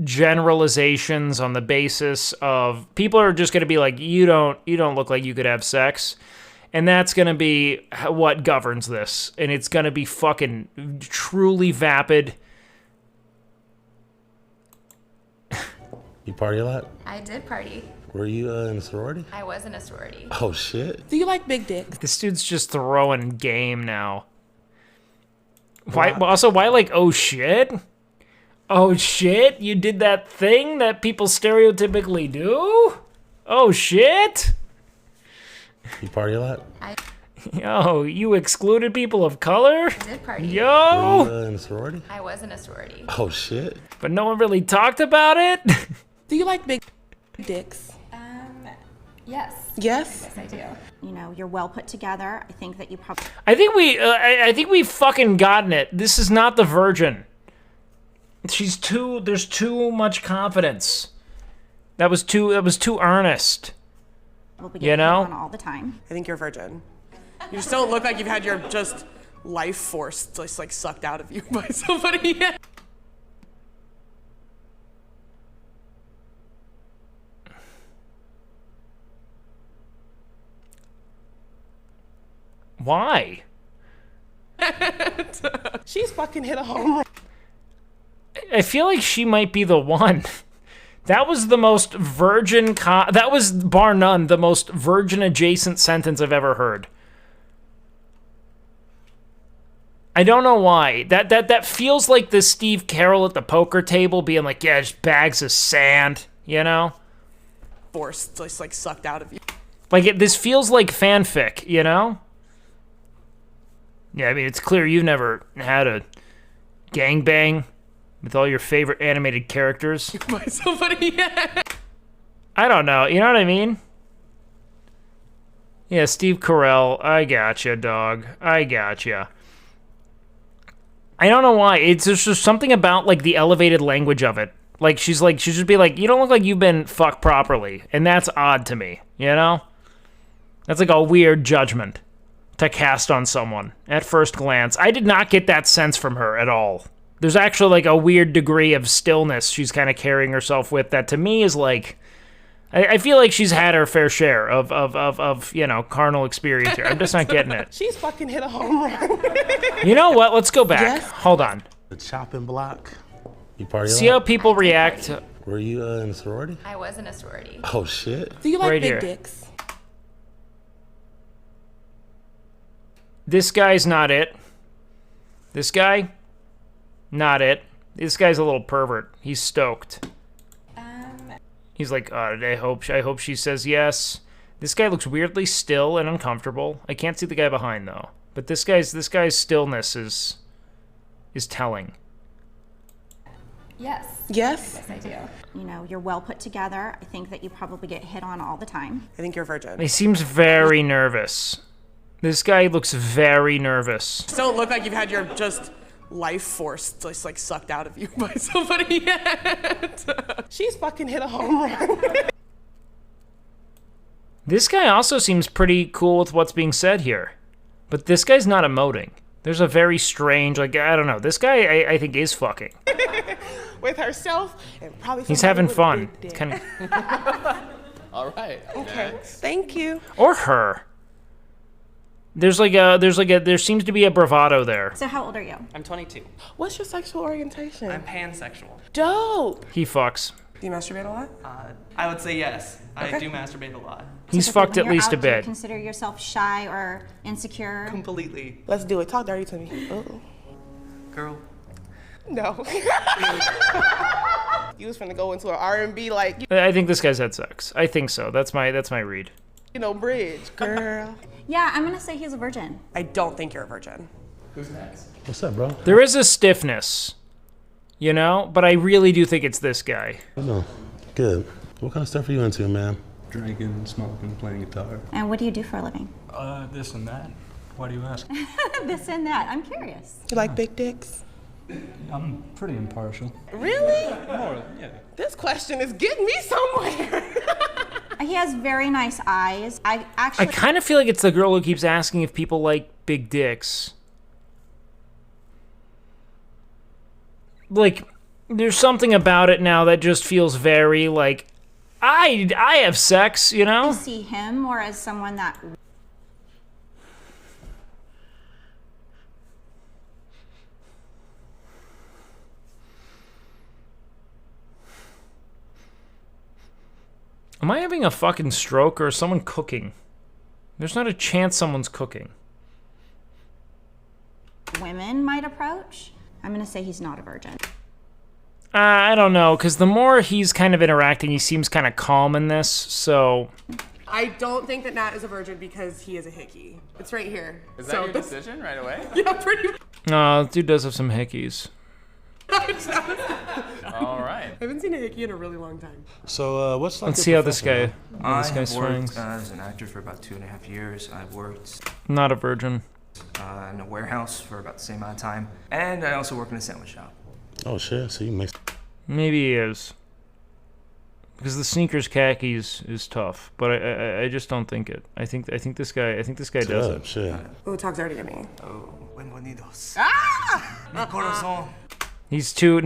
S1: generalizations on the basis of people are just gonna be like, you don't look like you could have sex. And that's gonna be what governs this. And it's gonna be fucking truly vapid.
S11: You party a lot?
S25: I did party.
S11: Were you in a sorority?
S25: I was in a sorority.
S11: Oh, shit.
S3: Do you like big dicks?
S1: This dude's just throwing game now. Why? Also, why like, oh shit? Oh shit? You did that thing that people stereotypically do? Oh shit?
S11: You party a lot?
S1: Yo, you excluded people of color?
S25: I did party.
S1: Yo!
S11: Were you in a sorority?
S25: I was in a sorority.
S11: Oh, shit.
S1: But no one really talked about it?
S3: Do you like big dicks?
S25: Yes.
S3: Yes?
S25: Yes, I do.
S10: You know, you're well put together. I think that you probably...
S1: I think we've fucking gotten it. This is not the virgin. There's too much confidence. That was too earnest. You know?
S10: All the time.
S24: I think you're a virgin. You just don't look like you've had your just life force just like sucked out of you by somebody yet.
S1: Why?
S3: She's fucking hit a home run.
S1: I feel like she might be the one. That was the most virgin... that was, bar none, the most virgin-adjacent sentence I've ever heard. I don't know why. That feels like the Steve Carroll at the poker table being like, yeah, just bags of sand, you know?
S24: Force just like sucked out of you.
S1: Like, this feels like fanfic, you know? Yeah, I mean, it's clear you've never had a gangbang with all your favorite animated characters.
S24: By somebody yet.
S1: I don't know. You know what I mean? Yeah, Steve Carell. I gotcha, dog. I gotcha. I don't know why. It's just something about, like, the elevated language of it. Like, she should be like, you don't look like you've been fucked properly. And that's odd to me, you know? That's like a weird judgment to cast on someone at first glance. I did not get that sense from her at all. There's actually like a weird degree of stillness she's kind of carrying herself with that to me is like, I feel like she's had her fair share of you know, carnal experience here. I'm just not getting it.
S3: She's fucking hit a home run.
S1: You know what? Let's go back.
S3: Yes?
S1: Hold on.
S11: The chopping block. You party a lot?
S1: See how people react to...
S11: Were you in a sorority?
S25: I was in a sorority.
S11: Oh, shit.
S3: Do you like
S1: Right
S3: big
S1: here.
S3: dicks?
S1: This guy's not it. This guy, not it. This guy's a little pervert. He's stoked. He's like, I hope she says yes. This guy looks weirdly still and uncomfortable. I can't see the guy behind though. But this guy's stillness is telling.
S25: Yes.
S3: Yes?
S25: Yes, I do.
S10: You know, you're well put together. I think that you probably get hit on all the time.
S24: I think you're a virgin.
S1: He seems very nervous. This guy looks very nervous.
S24: Just don't look like you've had your just life force just like sucked out of you by somebody yet.
S3: She's fucking hit a home run.
S1: This guy also seems pretty cool with what's being said here. But this guy's not emoting. There's a very strange, like, I don't know. This guy, I think, is fucking.
S3: With herself and probably
S1: He's
S3: somebody
S1: having
S3: with a
S1: fun.
S3: big
S1: It's
S3: dick.
S1: kind of...
S14: All right.
S3: Okay.
S14: Next.
S3: Thank you.
S1: Or her. There seems to be a bravado there.
S10: So how old are you?
S12: I'm 22.
S3: What's your sexual orientation?
S12: I'm pansexual.
S3: Dope.
S1: He fucks.
S3: Do you masturbate a lot?
S12: I would say yes. I
S3: Okay.
S12: do masturbate a lot.
S1: He's
S10: So
S1: fucked
S10: when
S1: at
S10: you're
S1: least
S10: out,
S1: a
S10: do you
S1: bit.
S10: consider yourself shy or insecure?
S12: Completely.
S3: Let's do it. Talk dirty to me. Oh.
S12: Girl.
S3: No. You was finna go into an R&B like,
S1: I think this guy's had sex. I think so. That's my read.
S3: you know, bridge, girl.
S10: Yeah, I'm gonna say he's a virgin.
S24: I don't think you're a virgin.
S12: Who's next?
S11: What's up, bro?
S1: There is a stiffness, you know, but I really do think it's this guy.
S11: No. Good. What kind of stuff are you into, man? Drinking, smoking, playing guitar.
S10: And what do you do for a living?
S11: This and that. Why do you ask?
S10: This and that. I'm curious.
S3: You like big dicks?
S11: I'm pretty impartial.
S3: Really?
S11: More, yeah.
S3: This question is getting me somewhere.
S10: He has very nice eyes. I
S1: I kind of feel like it's the girl who keeps asking if people like big dicks. Like, there's something about it now that just feels very like, I have sex, you know?
S10: I see him more as someone that.
S1: Am I having a fucking stroke or is someone cooking? There's not a chance someone's cooking.
S10: Women might approach. I'm gonna say he's not a virgin.
S1: I don't know, because the more he's kind of interacting, he seems kind of calm in this, so...
S24: I don't think that Nat is a virgin because he is a hickey. It's right here.
S14: Is that your decision right away?
S24: Yeah, pretty much.
S1: No, dude does have some hickeys.
S14: All right.
S24: I haven't seen a hickey in a really long time.
S11: So, what's like
S1: Let's
S11: your
S1: see how this
S11: profession,
S1: guy,
S11: man?
S1: this guy swings.
S12: As an actor for about 2.5 years. I've worked
S1: Not a virgin.
S12: in a warehouse for about the same amount of time, and I also work in a sandwich shop.
S11: Oh shit, so you mix.
S1: Maybe he is. Because the sneakers khakis is tough, but I just don't think it. I think this guy does it.
S11: Shit.
S24: Oh, Talk's already at me.
S12: Oh, bienvenidos.
S24: Ah!
S12: Mi corazón.
S1: He's too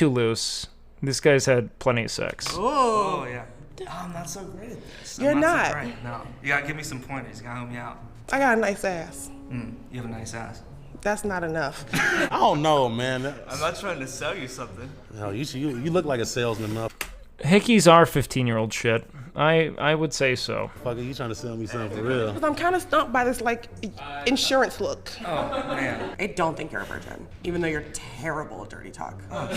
S1: loose. This guy's had plenty of sex.
S24: Oh,
S12: yeah. Oh, I'm not so great at this.
S3: You're
S12: I'm
S3: not.
S12: So great. No, you gotta give me some pointers. You gotta help me out.
S3: I got a nice ass.
S12: You have a nice ass.
S3: That's not enough.
S11: I don't know, man.
S12: I'm not trying to sell you something.
S11: No, you look like a salesman, enough.
S1: Hickeys are 15-year-old shit. I would say so.
S11: Fuck it, you trying to sell me something for real?
S3: Because I'm kind of stumped by this, like, insurance look.
S12: Oh, man.
S24: I don't think you're a virgin, even though you're terrible at dirty talk.
S12: Oh,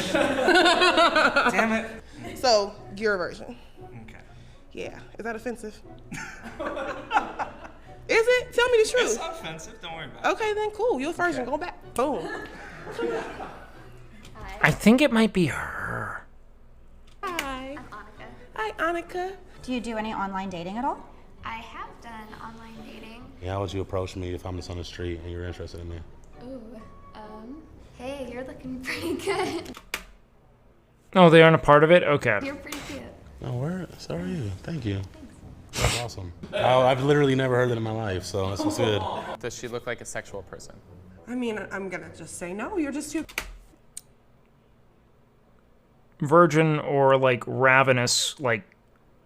S12: damn it.
S3: So, you're a virgin.
S12: Okay.
S3: Yeah. Is that offensive? Is it? Tell me the truth.
S12: It's not offensive. Don't worry about it.
S3: Okay, then cool. You're a virgin. Go back. Boom.
S1: I think it might be her.
S3: Hi.
S25: I'm Annika.
S3: Hi, Annika.
S10: Do you do any online dating at all?
S25: I have done online dating.
S11: Yeah, how would you approach me if I'm just on the street and you're interested in me?
S25: Ooh, hey, you're looking pretty good.
S1: Oh, they aren't a part of it? Okay.
S25: You're pretty cute.
S11: Oh, where? So are you. Thank you. That's awesome. I've literally never heard it in my life, so this was good.
S14: Does she look like a sexual person?
S24: I mean, I'm gonna just say no. You're just too.
S1: Virgin or like ravenous, like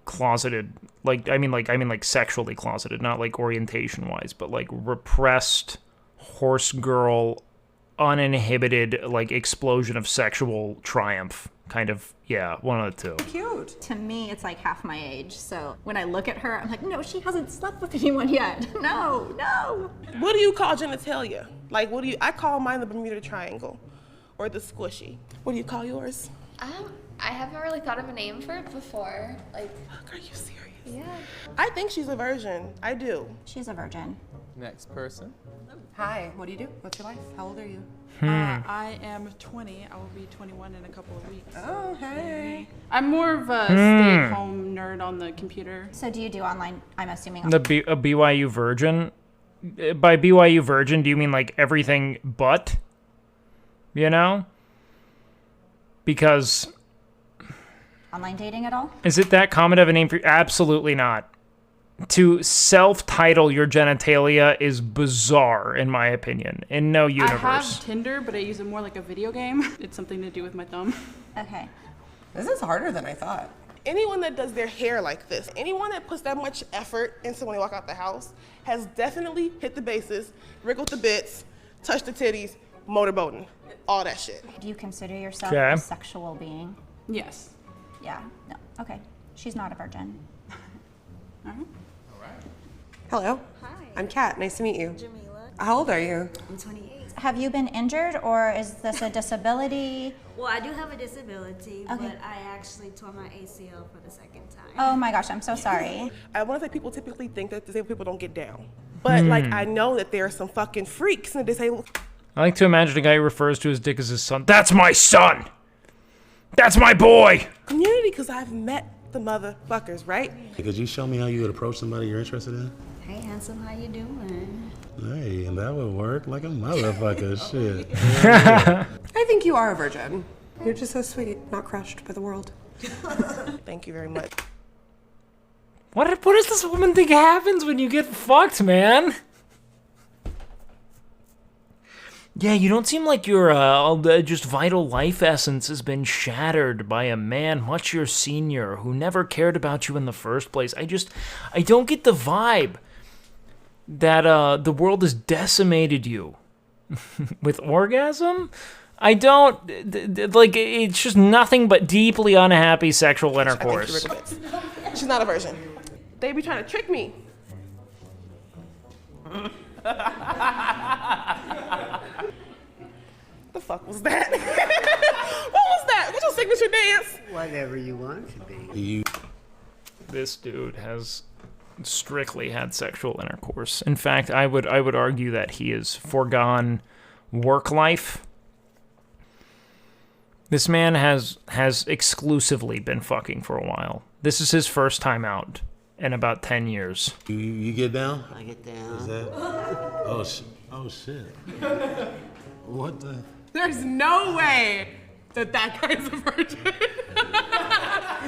S1: closeted, like I mean like sexually closeted, not like orientation wise, but like repressed horse girl, uninhibited like explosion of sexual triumph kind of. Yeah, one of the two.
S24: Cute.
S10: To me, it's like half my age. So when I look at her, I'm like, no, she hasn't slept with anyone yet. No, no.
S3: What do you call genitalia? Like, what do you? I call mine the Bermuda Triangle, or the squishy. What do you call yours?
S25: I haven't really thought of a name for it before. Like,
S3: Are you serious?
S25: yeah.
S3: I think she's a virgin. I do.
S10: She's a virgin.
S14: Next person.
S24: Hi. What do you do? What's your life? How old are you?
S13: I am 20. I will be 21 in a couple of weeks.
S24: Oh, hey.
S13: I'm more of a stay-at-home nerd on the computer.
S10: So do you do online? I'm assuming.
S1: A BYU virgin? By BYU virgin, do you mean like everything but? You know? Because...
S10: Online dating at all?
S1: Is it that common of a name for you? Absolutely not. To self-title your genitalia is bizarre, in my opinion. In no universe.
S13: I have Tinder, but I use it more like a video game. It's something to do with my thumb.
S10: Okay.
S24: This is harder than I thought.
S3: Anyone that does their hair like this, anyone that puts that much effort into when they walk out the house, has definitely hit the bases, wriggled the bits, touched the titties, motorboating, all that shit.
S10: Do you consider yourself
S1: Okay.
S10: a sexual being?
S13: Yes.
S10: Yeah. No. Okay. She's not a virgin.
S24: Hello.
S25: Hi.
S24: I'm Kat. Nice to meet you.
S25: Jamila.
S24: How old are you?
S25: I'm 28.
S10: Have you been injured, or is this a disability?
S25: Well, I do have a disability,
S10: Okay.
S25: but I actually tore my ACL for the second time.
S10: Oh my gosh, I'm so sorry.
S3: I want to say people typically think that disabled people don't get down. But like, I know that there are some fucking freaks in the disabled.
S1: I like to imagine a guy who refers to his dick as his son. That's my son! That's my boy!
S3: Community, because I've met the motherfuckers, right?
S11: Could you show me how you would approach somebody you're interested in?
S10: Hey, handsome, how you doing?
S11: Hey, that would work like a motherfucker. Shit.
S24: I think you are a virgin. You're just so sweet, not crushed by the world.
S3: Thank you very much.
S1: What does this woman think happens when you get fucked, man? Yeah, you don't seem like your just vital life essence has been shattered by a man much your senior who never cared about you in the first place. I don't get the vibe that the world has decimated you with orgasm. I don't, like, it's just nothing but deeply unhappy sexual intercourse.
S3: She's not a virgin. They be trying to trick me. The fuck was that? What was that? What's your signature dance?
S15: Whatever you want it to be.
S1: This dude has strictly had sexual intercourse. In fact, I would argue that he has foregone work life. This man has exclusively been fucking for a while. This is his first time out in about 10 years.
S11: You get down?
S15: I get down.
S11: Is that? Oh shit. What the?
S24: There's no way that guy's a virgin.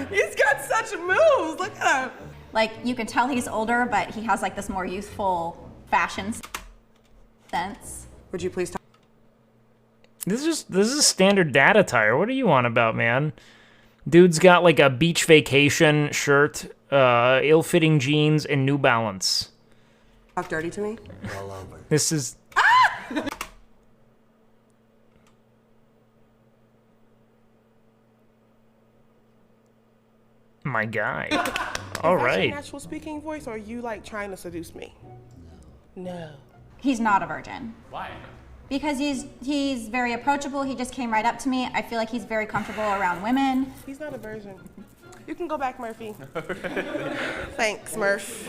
S24: He's got such moves. Look at him.
S10: Like, you can tell he's older, but he has like this more youthful fashion sense.
S24: Would you please talk?
S1: This is standard dad attire. What are you on about, man? Dude's got like a beach vacation shirt, ill-fitting jeans, and New Balance.
S24: Talk dirty to me?
S15: All over.
S1: This is... My guy. All
S3: Is that
S1: right.
S3: your natural speaking voice, or are you like trying to seduce me? No.
S10: He's not a virgin.
S7: Why?
S10: Because he's very approachable. He just came right up to me. I feel like he's very comfortable around women.
S3: He's not a virgin. You can go back, Murphy. Thanks, Murph.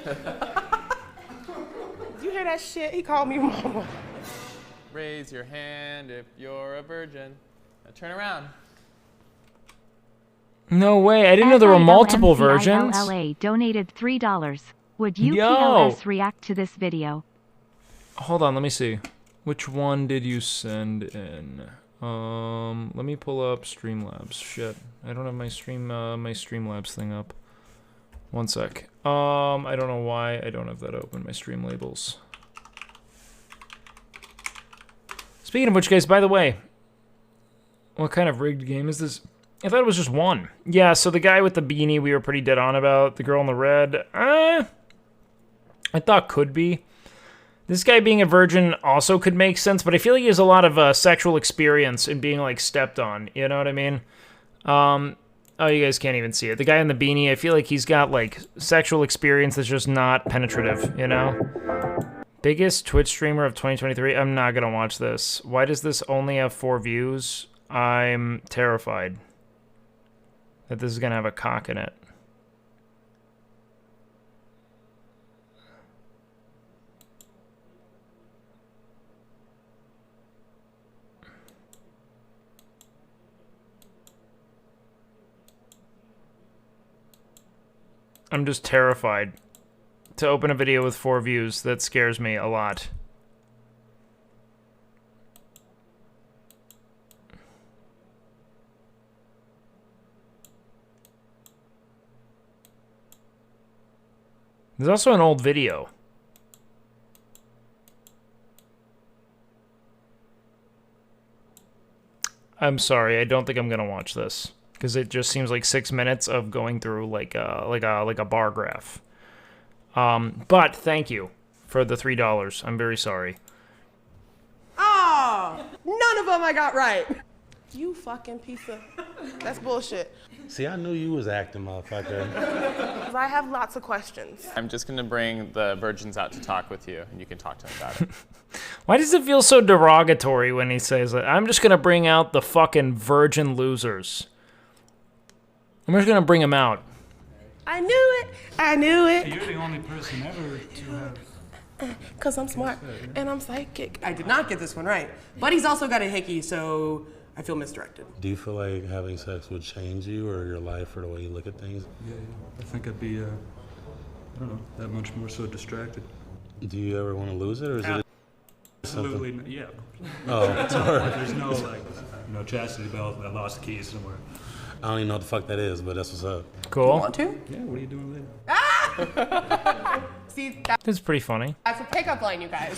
S3: Did you hear that shit? He called me mama.
S14: Raise your hand if you're a virgin. Now turn around.
S1: No way. I didn't know there were multiple virgins.
S16: LA donated $3. Would you
S1: Yo.
S16: PLS react to this video?
S1: Hold on, let me see. Which one did you send in? Let me pull up Streamlabs. Shit, I don't have my Streamlabs thing up. One sec. I don't know why I don't have that open. My stream labels. Speaking of which, guys, by the way, what kind of rigged game is this? I thought it was just one. Yeah, so the guy with the beanie we were pretty dead on about. The girl in the red, I thought could be. This guy being a virgin also could make sense, but I feel like he has a lot of sexual experience in being, like, stepped on. You know what I mean? Oh, you guys can't even see it. The guy in the beanie, I feel like he's got, like, sexual experience that's just not penetrative, you know? Biggest Twitch streamer of 2023? I'm not gonna watch this. Why does this only have 4 views? I'm terrified that this is gonna have a cock in it. I'm just terrified to open a video with 4 views. That scares me a lot. There's also an old video. I'm sorry, I don't think I'm gonna watch this. Because it just seems like 6 minutes of going through like a bar graph. But thank you for the $3. I'm very sorry.
S3: Oh, none of them I got right. You fucking piece of... That's bullshit.
S11: See, I knew you was acting, motherfucker.
S3: 'Cause I have lots of questions.
S14: I'm just gonna bring the virgins out to talk with you, and you can talk to them about it.
S1: Why does it feel so derogatory when he says that? I'm just gonna bring out the fucking virgin losers. I'm just gonna bring them out.
S3: I knew it. I knew it.
S17: You're the only person ever to have.
S3: Because I'm smart and I'm psychic.
S24: I did not get this one right. But he's also got a hickey, so I feel misdirected.
S11: Do you feel like having sex would change you or your life or the way you look at things?
S17: Yeah, I think I'd be, I don't know, that much more so distracted.
S11: Do you ever want to lose it, or is it
S17: Absolutely,
S11: something?
S17: yeah.
S11: Oh, sorry.
S17: There's no, like, chastity belt, I lost the keys somewhere.
S11: I don't even know what the fuck that is, but that's what's up.
S1: Cool.
S24: You want to?
S17: Yeah, what are you doing later?
S24: See,
S1: That's pretty funny.
S24: that's a pickup line, you guys.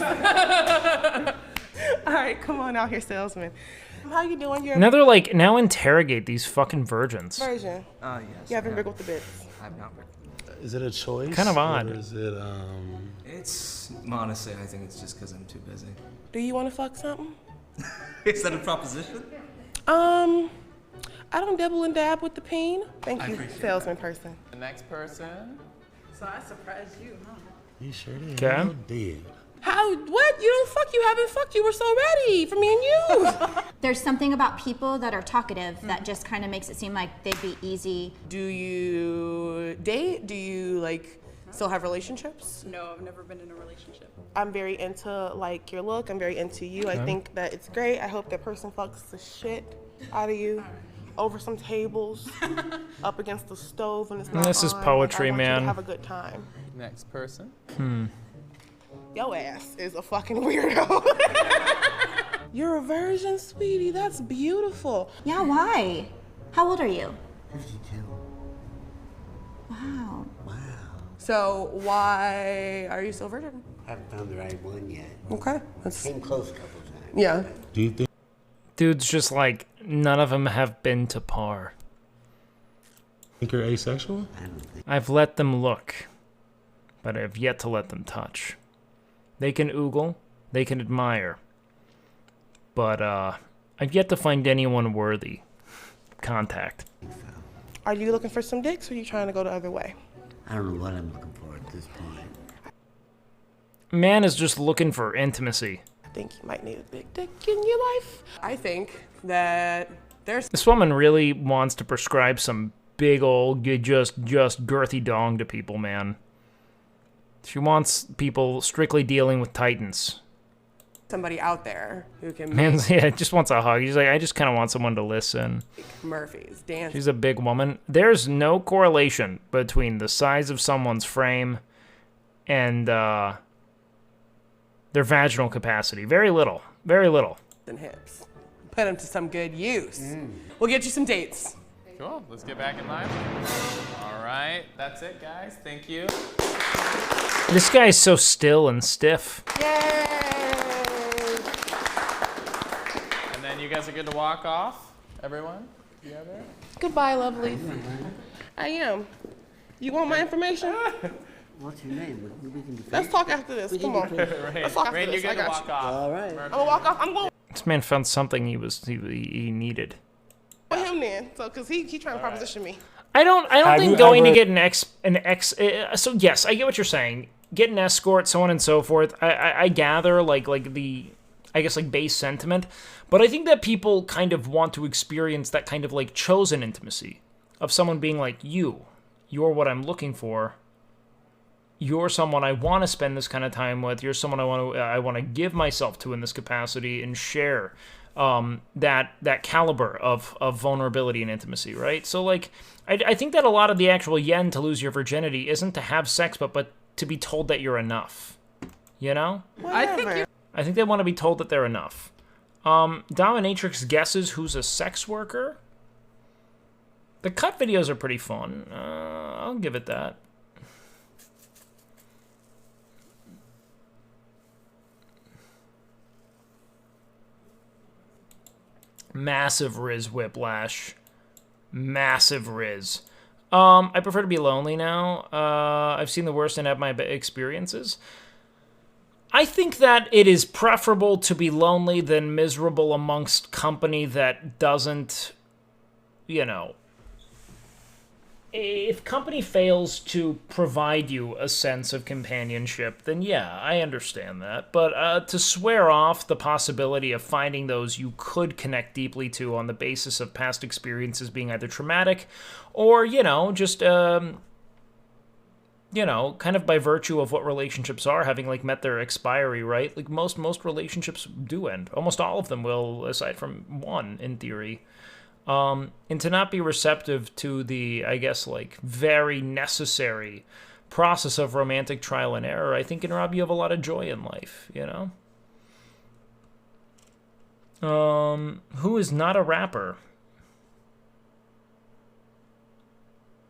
S24: All right, come on out here, salesman. How you doing? You're
S1: Now they're like, now interrogate these fucking virgins.
S24: version.
S12: Yes.
S24: You haven't
S12: I
S24: wriggled the bits.
S12: I've not wriggled.
S11: Is it a choice?
S1: Kind of odd.
S11: Or is it,
S12: It's, honestly, I think it's just because I'm too busy.
S24: Do you want to fuck something?
S12: Is that a proposition?
S24: I don't dabble and dab with the peen. Thank
S12: I
S24: you,
S12: appreciate
S24: salesman person.
S14: The next person.
S13: So I surprised you, huh?
S11: You sure did.
S1: Okay.
S11: You did.
S24: How? What? You don't fuck? You haven't fucked? You were so ready for me and you.
S10: There's something about people that are talkative that just kind of makes it seem like they'd be easy.
S24: Do you date? Do you like still have relationships?
S13: No, I've never been in a relationship.
S24: I'm very into like your look. I'm very into you. I
S1: Okay.
S24: think that it's great. I hope that person fucks the shit out of you. Over some tables, up against the stove, and it's not
S1: This is
S24: on.
S1: poetry,
S24: like, I want you
S1: man.
S24: to have a good time.
S14: Next person.
S24: Your ass is a fucking weirdo. You're a virgin, sweetie. That's beautiful.
S10: Yeah, why? How old are you?
S15: 52.
S10: Wow.
S15: Wow.
S24: So why are you so virgin?
S15: Haven't found the right one yet.
S24: Okay. That's,
S15: Came close a couple times.
S24: yeah.
S11: Do you think?
S1: Dude's just like, none of them have been to par.
S11: Think you're asexual?
S15: I don't think.
S1: I've let them look, but I've yet to let them touch. They can oogle, they can admire, but I've yet to find anyone worthy. Contact.
S24: Are you looking for some dicks, or are you trying to go the other way?
S15: I don't know what I'm looking for at this point.
S1: Man is just looking for intimacy.
S24: I think you might need a big dick in your life. I think that there's
S1: This woman really wants to prescribe some big old, just girthy dong to people, man. She wants people strictly dealing with titans.
S24: somebody out there who can
S1: Man's, yeah, just wants a hug. He's like, I just kind of want someone to listen.
S24: make Murphy's dance.
S1: She's a big woman. There's no correlation between the size of someone's frame and their vaginal capacity. Very little. Very little.
S24: And hips. Put them to some good use. We'll get you some dates.
S14: Cool. Let's get back in line. All right. That's it, guys. Thank you.
S1: This guy's so still and stiff.
S14: And then you guys are good to walk off. Everyone? You have it?
S24: Goodbye, lovely. I am. You want my information?
S15: What's your name? We can do
S24: Let's talk after this. Come on. Let's talk after
S14: Rain, you're
S24: this. I
S14: good to
S24: got
S14: walk
S24: you.
S14: off.
S15: All right.
S24: I'm gonna walk off. I'm going
S1: This man found something he needed.
S24: with him then. So, cause he trying to proposition me.
S1: I don't
S11: Have
S1: think
S11: you
S1: going to
S11: ever-
S1: get an ex. So yes, I get what you're saying. Get an escort, so on and so forth. I gather like the, I guess like base sentiment, but I think that people kind of want to experience that kind of like chosen intimacy of someone being like, you're what I'm looking for. You're someone I want to spend this kind of time with. You're someone I want to give myself to in this capacity and share that caliber of vulnerability and intimacy, right? So like, I think that a lot of the actual yen to lose your virginity isn't to have sex, but to be told that you're enough. You know?
S24: I think
S1: I think they want to be told that they're enough. Dominatrix guesses who's a sex worker. The cut videos are pretty fun. I'll give it that. Massive Riz whiplash. Massive Riz. I prefer to be lonely now. I've seen the worst and have my experiences. I think that it is preferable to be lonely than miserable amongst company that doesn't, you know... If company fails to provide you a sense of companionship, then yeah, I understand that. But to swear off the possibility of finding those you could connect deeply to on the basis of past experiences being either traumatic or, you know, just you know, kind of by virtue of what relationships are, having like met their expiry, right? Like most relationships do end. Almost all of them will, aside from one in theory. And to not be receptive to the, I guess, like very necessary process of romantic trial and error, I think can rob you of a lot of joy in life, you know? Who is not a rapper?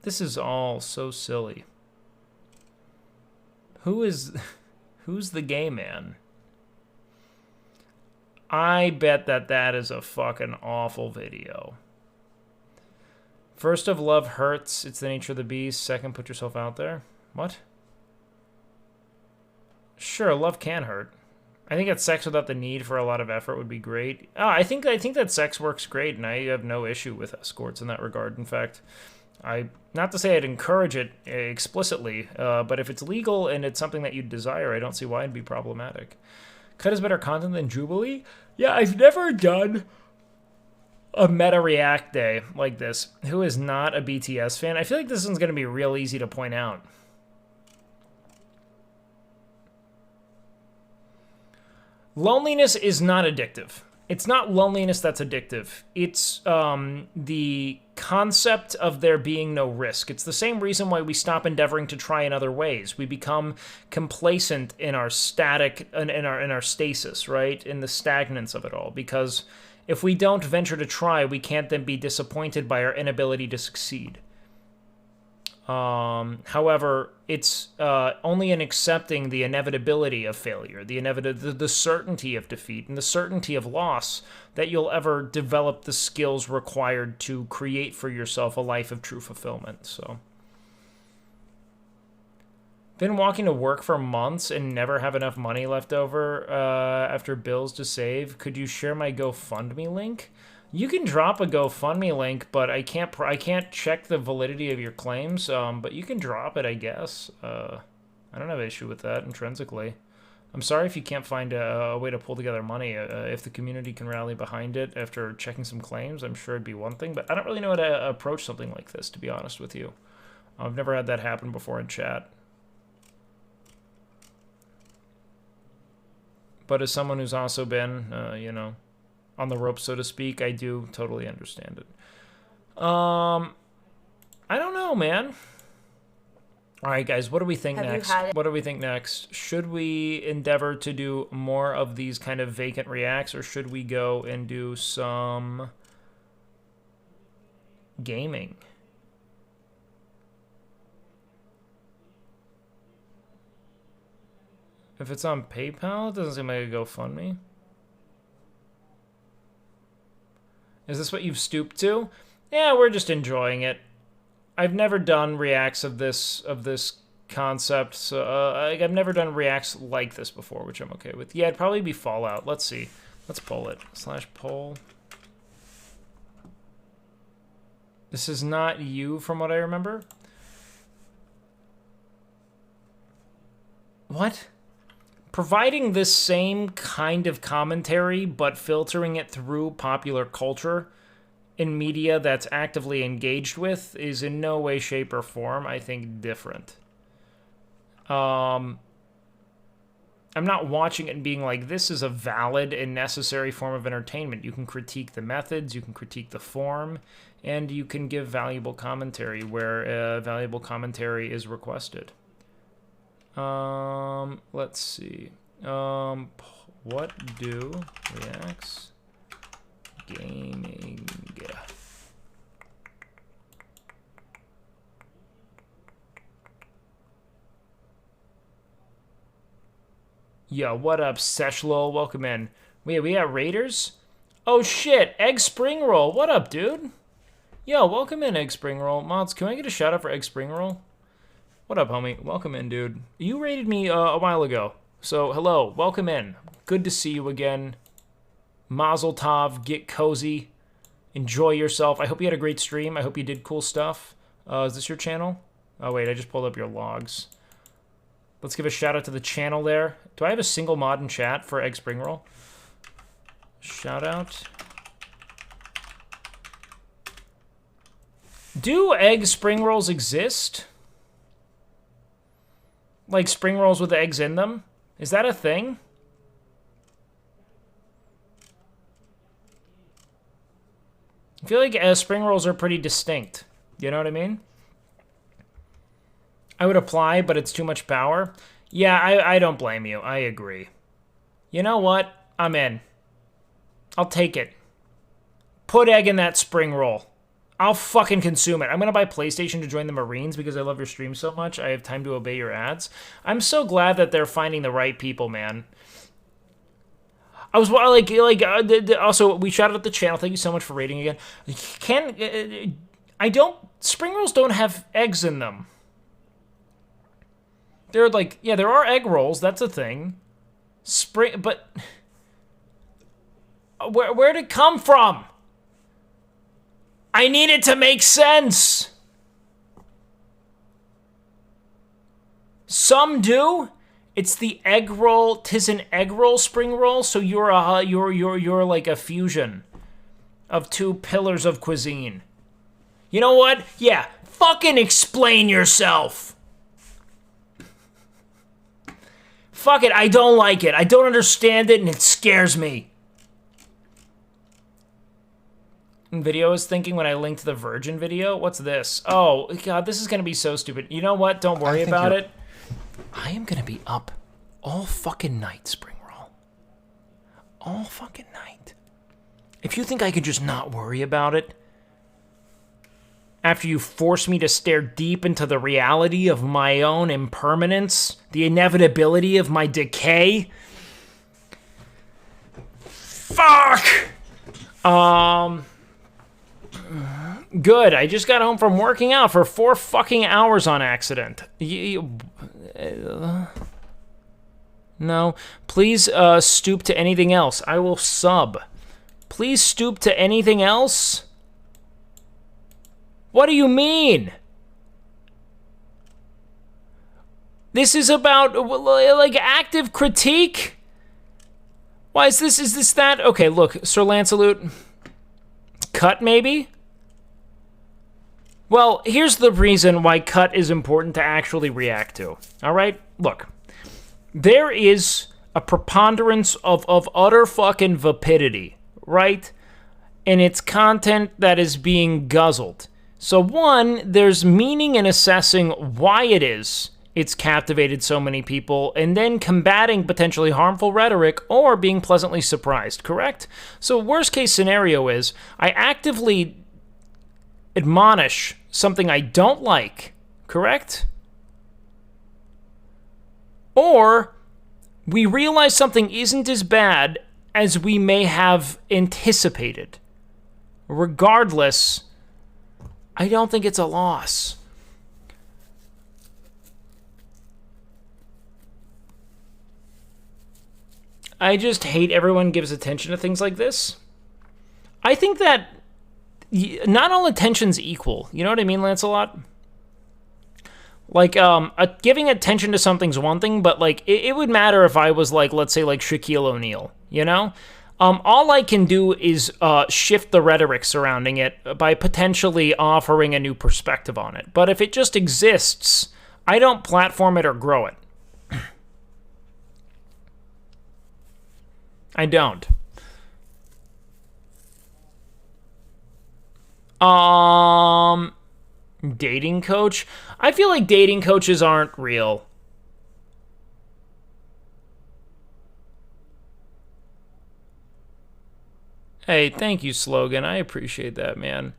S1: This is all so silly. Who's the gay man? I bet that is a fucking awful video. First of love hurts. It's the nature of the beast. Second, put yourself out there. What? Sure, love can hurt. I think that sex without the need for a lot of effort would be great. I think that sex works great, and I have no issue with escorts in that regard. In fact, not to say I'd encourage it explicitly, but if it's legal and it's something that you desire, I don't see why it'd be problematic. Cut is better content than Jubilee? Yeah, I've never done a meta react day like this. Who is not a BTS fan? I feel like this one's going to be real easy to point out. Loneliness is not addictive. It's not loneliness that's addictive. It's the concept of there being no risk. It's the same reason why we stop endeavoring to try in other ways. We become complacent in our in our stasis, right? In the stagnance of it all. Because if we don't venture to try, we can't then be disappointed by our inability to succeed. However, it's only in accepting the inevitability of failure, the certainty of defeat, and the certainty of loss that you'll ever develop the skills required to create for yourself a life of true fulfillment. So, been walking to work for months and never have enough money left over after bills to save. Could you share my GoFundMe link? You can drop a GoFundMe link, but I can't check the validity of your claims. But you can drop it, I guess. I don't have an issue with that intrinsically. I'm sorry if you can't find a way to pull together money. If the community can rally behind it after checking some claims, I'm sure it'd be one thing. But I don't really know how to approach something like this, to be honest with you. I've never had that happen before in chat. But as someone who's also been, you know, on the ropes, so to speak, I do totally understand it. I don't know, man. All right, guys, what do we think next? What do we think next? Should we endeavor to do more of these kind of vacant reacts, or should we go and do some gaming? If it's on PayPal, it doesn't seem like a GoFundMe. Is this what you've stooped to? Yeah, we're just enjoying it. I've never done reacts of this concept, so I've never done reacts like this before, which I'm okay with. Yeah, it'd probably be Fallout. Let's see. Let's poll it. /poll. This is not you, from what I remember. What? Providing this same kind of commentary, but filtering it through popular culture in media that's actively engaged with, is in no way, shape, or form, I think, different. I'm not watching it and being like, this is a valid and necessary form of entertainment. You can critique the methods, you can critique the form, and you can give valuable commentary where valuable commentary is requested. Let's see. What do reacts gaming? Yo, what up, Seshlol? Welcome in. We got Raiders? Oh shit, Egg Spring Roll. What up, dude? Yo, welcome in, Egg Spring Roll. Mods, can I get a shout out for Egg Spring Roll? What up, homie? Welcome in, dude. You raided me a while ago. So, hello. Welcome in. Good to see you again. Mazel tov. Get cozy. Enjoy yourself. I hope you had a great stream. I hope you did cool stuff. Is this your channel? Oh, wait. I just pulled up your logs. Let's give a shout out to the channel there. Do I have a single mod in chat for Egg Spring Roll? Shout out. Do Egg Spring Rolls exist? Like spring rolls with eggs in them? Is that a thing? I feel like spring rolls are pretty distinct. You know what I mean? I would apply, but it's too much power. Yeah, I don't blame you. I agree. You know what? I'm in. I'll take it. Put egg in that spring roll. I'll fucking consume it. I'm gonna buy PlayStation to join the Marines because I love your stream so much. I have time to obey your ads. I'm so glad that they're finding the right people, man. I was also, we shouted out the channel. Thank you so much for rating again. Spring rolls don't have eggs in them. They're like, yeah, there are egg rolls. That's a thing. But where'd it come from? I need it to make sense. Some do. It's the egg roll. 'Tis an egg roll spring roll. So you're like a fusion of two pillars of cuisine. You know what? Yeah, fucking explain yourself. Fuck it. I don't like it. I don't understand it, and it scares me. Video I was thinking when I linked the Virgin video. What's this? Oh, God, this is going to be so stupid. You know what? Don't worry about it. I am going to be up all fucking night, Spring Roll. All fucking night. If you think I could just not worry about it, after you force me to stare deep into the reality of my own impermanence, the inevitability of my decay. Fuck! Good. I just got home from working out for 4 fucking hours on accident. No. Please stoop to anything else. I will sub. Please stoop to anything else? What do you mean? This is about, like, active critique? Why is this that? Okay, look, Sir Lancelot. Cut, maybe? Well, here's the reason why cut is important to actually react to. All right? Look. There is a preponderance of utter fucking vapidity, right? In its content that is being guzzled. So one, there's meaning in assessing why it is it's captivated so many people, and then combating potentially harmful rhetoric or being pleasantly surprised, correct? So worst case scenario is, I actively admonish something I don't like, correct? Or we realize something isn't as bad as we may have anticipated. Regardless, I don't think it's a loss. I just hate everyone gives attention to things like this. I think that not all attention's equal. You know what I mean, Lancelot? Like, giving attention to something's one thing, but, like, it would matter if I was, like, let's say, like, Shaquille O'Neal, you know? All I can do is shift the rhetoric surrounding it by potentially offering a new perspective on it. But if it just exists, I don't platform it or grow it. I don't. Dating coach? I feel like dating coaches aren't real. Hey, thank you, Slogan. I appreciate that, man.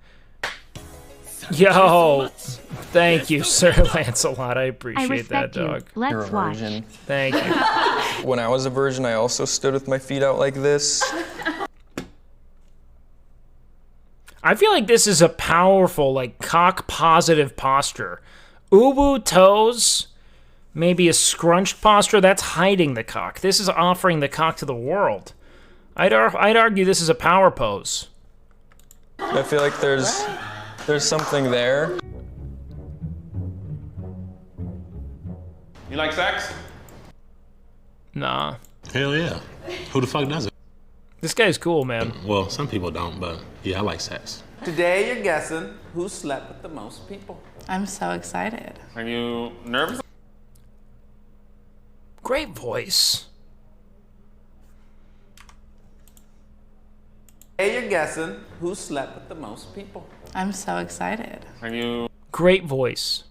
S1: Yo, thank you, Sir Lancelot. I appreciate that, dog.
S16: Let's watch.
S1: Thank you.
S5: When I was a virgin, I also stood with my feet out like this.
S1: I feel like this is a powerful, like, cock-positive posture. Ubu toes, maybe a scrunched posture, that's hiding the cock. This is offering the cock to the world. I'd argue this is a power pose.
S5: I feel like there's something there.
S18: You like sex?
S1: Nah.
S11: Hell yeah. Who the fuck doesn't?
S1: This guy's cool, man.
S11: Well, some people don't, but yeah, I like sex.
S18: Today you're guessing who slept with the most people.
S24: I'm so excited.
S18: Are you nervous?
S1: Great voice.
S18: Hey, you're guessing who slept with the most people.
S24: I'm so excited.
S18: Are you
S1: Great voice.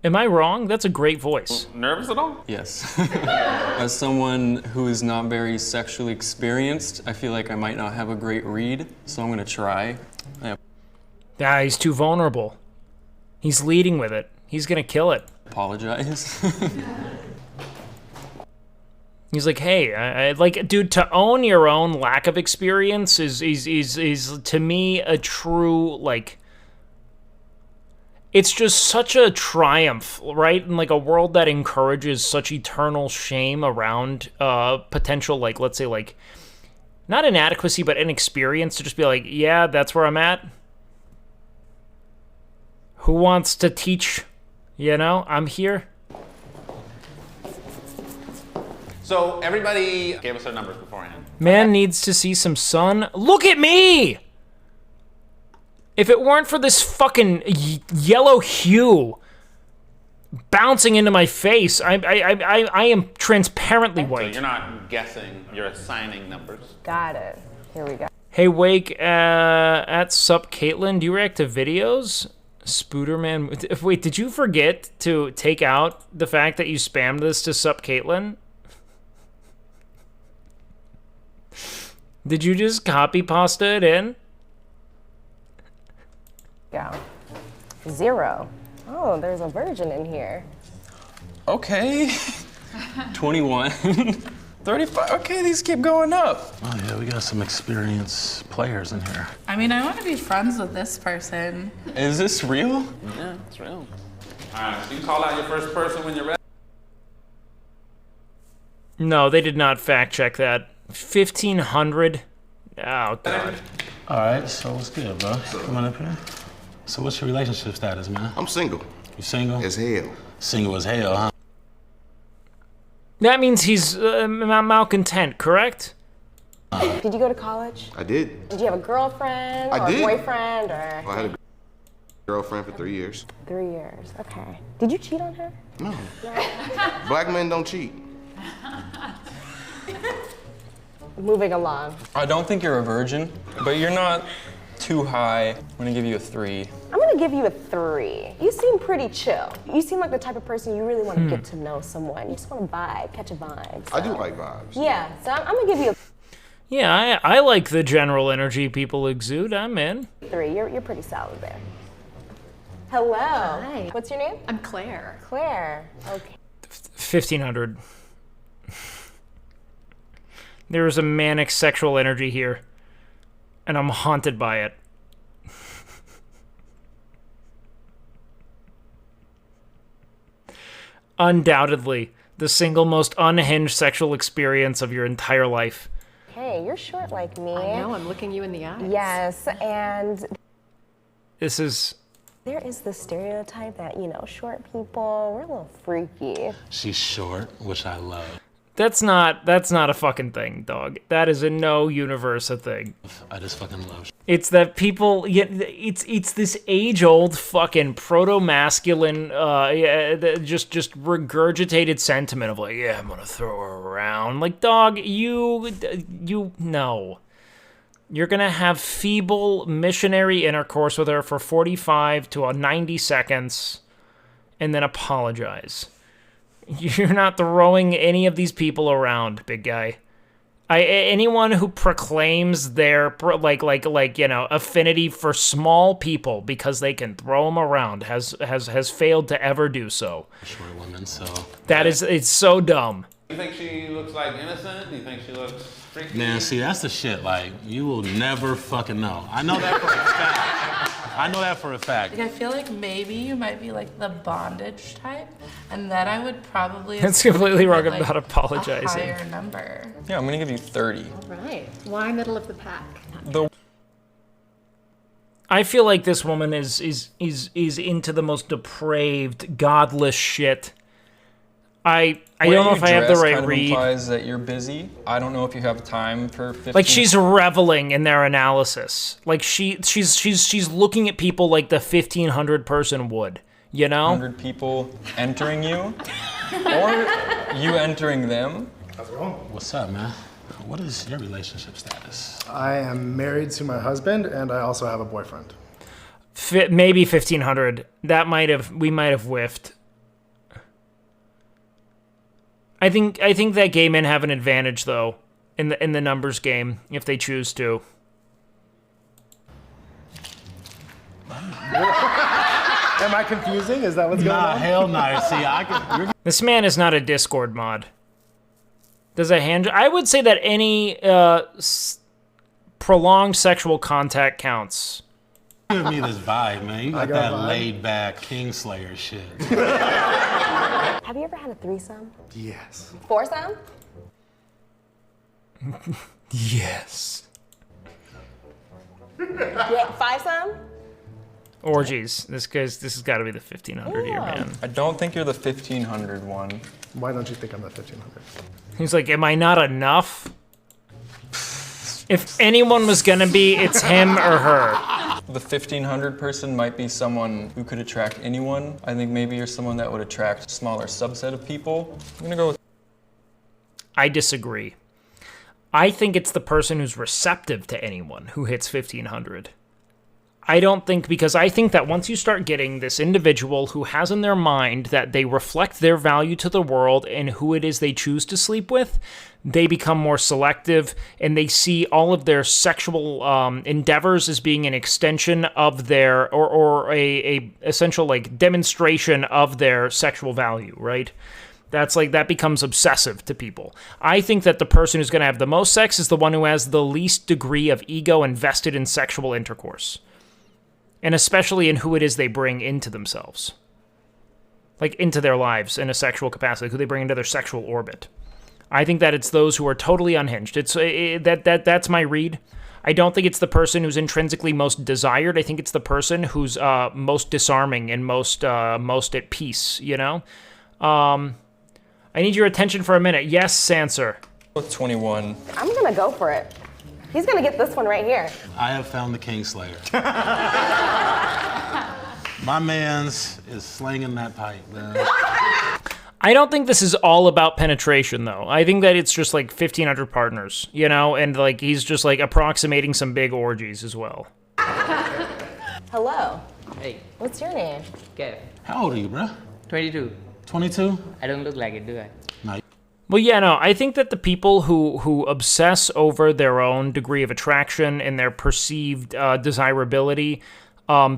S1: Am I wrong? That's a great voice.
S18: nervous at all?
S5: Yes. As someone who is not very sexually experienced, I feel like I might not have a great read, so I'm gonna try.
S1: Ah, he's too vulnerable. He's leading with it. He's gonna kill it.
S5: Apologize.
S1: He's like, hey, I like, dude, to own your own lack of experience is to me a true, like, it's just such a triumph, right? In like a world that encourages such eternal shame around potential, like, let's say, like, not inadequacy, but inexperience, to just be like, yeah, that's where I'm at. Who wants to teach? You know, I'm here.
S18: So everybody gave us their numbers beforehand.
S1: Man needs to see some sun. Look at me! If it weren't for this fucking yellow hue bouncing into my face, I am transparently
S18: So
S1: white.
S18: you're not guessing, you're assigning numbers.
S4: Got it. Here we go.
S1: Hey, Wake, at Sup Caitlin, do you react to videos? Spooderman. Wait, did you forget to take out the fact that you spammed this to Sup Caitlin? Did you just copy pasta it in?
S4: Go. 0. Oh, there's a virgin in here.
S5: Okay. 21. 35. Okay, these keep going up.
S11: Oh yeah, we got some experienced players in here.
S24: I mean, I want to be friends with this person.
S5: Is this real?
S18: Yeah, it's real. Alright, so you can call out your first person when you're ready.
S1: No, they did not fact check that. 1,500? Oh, God.
S11: All right, so what's good, bro? Come on up here. So what's your relationship status, man?
S19: I'm single.
S11: You single?
S19: As hell.
S11: Single as hell, huh?
S1: That means he's malcontent, correct?
S4: Did you go to college?
S19: I did.
S4: Did you have a girlfriend
S19: I
S4: or
S19: did.
S4: a boyfriend or?
S19: Well, I had a girlfriend for 3 years.
S4: 3 years. Okay. Did you cheat on her?
S19: No. Black men don't cheat.
S4: Moving along.
S5: I don't think you're a virgin, but you're not too high. I'm gonna give you a 3.
S4: I'm gonna give you a 3. You seem pretty chill. You seem like the type of person you really want to get to know someone. You just want to vibe, catch a vibe.
S19: I do like vibes.
S4: Yeah, so I'm gonna give you
S1: Yeah, I like the general energy people exude. I'm in.
S4: a 3. You're pretty solid there. Hello.
S10: Hi.
S4: What's your name?
S10: I'm Claire.
S4: Claire. Okay.
S1: 1,500. There is a manic sexual energy here, and I'm haunted by it. Undoubtedly, the single most unhinged sexual experience of your entire life.
S4: Hey, you're short like me.
S10: I know, I'm looking you in the eyes.
S4: Yes, and
S1: This is...
S4: there is this stereotype that, you know, short people, we're a little freaky.
S11: She's short, which I love.
S1: That's not a fucking thing, dog. That is in no universe a thing.
S11: I just fucking love.
S1: It's that people, yeah, it's this age-old fucking proto-masculine, just regurgitated sentiment of like, yeah, I'm gonna throw her around. Like, dog, you no. You're gonna have feeble missionary intercourse with her for 45 to 90 seconds, and then apologize. You're not throwing any of these people around, big guy. Anyone who proclaims their you know, affinity for small people because they can throw them around has failed to ever do so.
S11: Short woman, so
S1: It's so dumb.
S18: Do you think she looks like innocent? Do you think she looks freaky?
S11: Man, see, that's the shit. Like, you will never fucking know. I know that for a fact. I know that for a fact.
S24: Like, I feel like maybe you might be like the bondage type, and that I would probably.
S1: That's completely wrong
S24: like,
S1: about apologizing.
S24: A higher number.
S5: Yeah, I'm gonna give you 30.
S10: All right. Why middle of the pack?
S1: I feel like this woman is into the most depraved, godless shit. I don't know if I have the right
S5: kind of
S1: read.
S5: Implies that you're busy. I don't know if you have time for 15.
S1: Like she's reveling in their analysis. Like she's looking at people like the 1,500 person would. You know?
S5: 100 people entering you. Or you entering them.
S11: How's it going? What's up, man? What is your relationship status?
S2: I am married to my husband, and I also have a boyfriend.
S1: Maybe 1,500. We might have whiffed. I think that gay men have an advantage though in the numbers game if they choose to.
S2: Am I confusing? Is that what's going on?
S11: Nah, hell no. See,
S1: This man is not a Discord mod. Does a hand? I would say that any prolonged sexual contact counts.
S11: Give me this vibe, man. You got
S2: got
S11: that
S2: a vibe.
S11: laid-back Kingslayer shit.
S4: Have you ever had a threesome?
S2: Yes.
S4: Foursome?
S1: Yes.
S4: Yeah, fivesome?
S1: Orgies. This has got to be the 1,500 here, man.
S5: I don't think you're the 1,500 one.
S2: Why don't you think I'm the 1,500?
S1: He's like, am I not enough? If anyone was gonna be, it's him or her.
S5: The 1,500 person might be someone who could attract anyone. I think maybe you're someone that would attract a smaller subset of people. I'm gonna go with...
S1: I disagree. I think it's the person who's receptive to anyone who hits 1,500. I don't think, because I think that once you start getting this individual who has in their mind that they reflect their value to the world and who it is they choose to sleep with, they become more selective and they see all of their sexual endeavors as being an extension of their, or a essential like demonstration of their sexual value, right? That becomes obsessive to people. I think that the person who's going to have the most sex is the one who has the least degree of ego invested in sexual intercourse. And especially in who it is they bring into themselves. Like, into their lives in a sexual capacity, who they bring into their sexual orbit. I think that it's those who are totally unhinged. That's my read. I don't think it's the person who's intrinsically most desired. I think it's the person who's most disarming and most at peace, you know? I need your attention for a minute. Yes, Sanser.
S5: With 21.
S4: I'm gonna go for it. He's gonna get this one right here.
S11: I have found the Kingslayer. My man's is slinging that pipe, man.
S1: I don't think this is all about penetration, though. I think that it's just like 1,500 partners, you know, and like he's just like approximating some big orgies as well.
S4: Hello.
S8: Hey.
S4: What's your name?
S8: Kev.
S11: How old are you, bro?
S8: 22.
S11: 22?
S8: I don't look like it, do I?
S11: No.
S1: Well, yeah, no, I think that the people who obsess over their own degree of attraction and their perceived desirability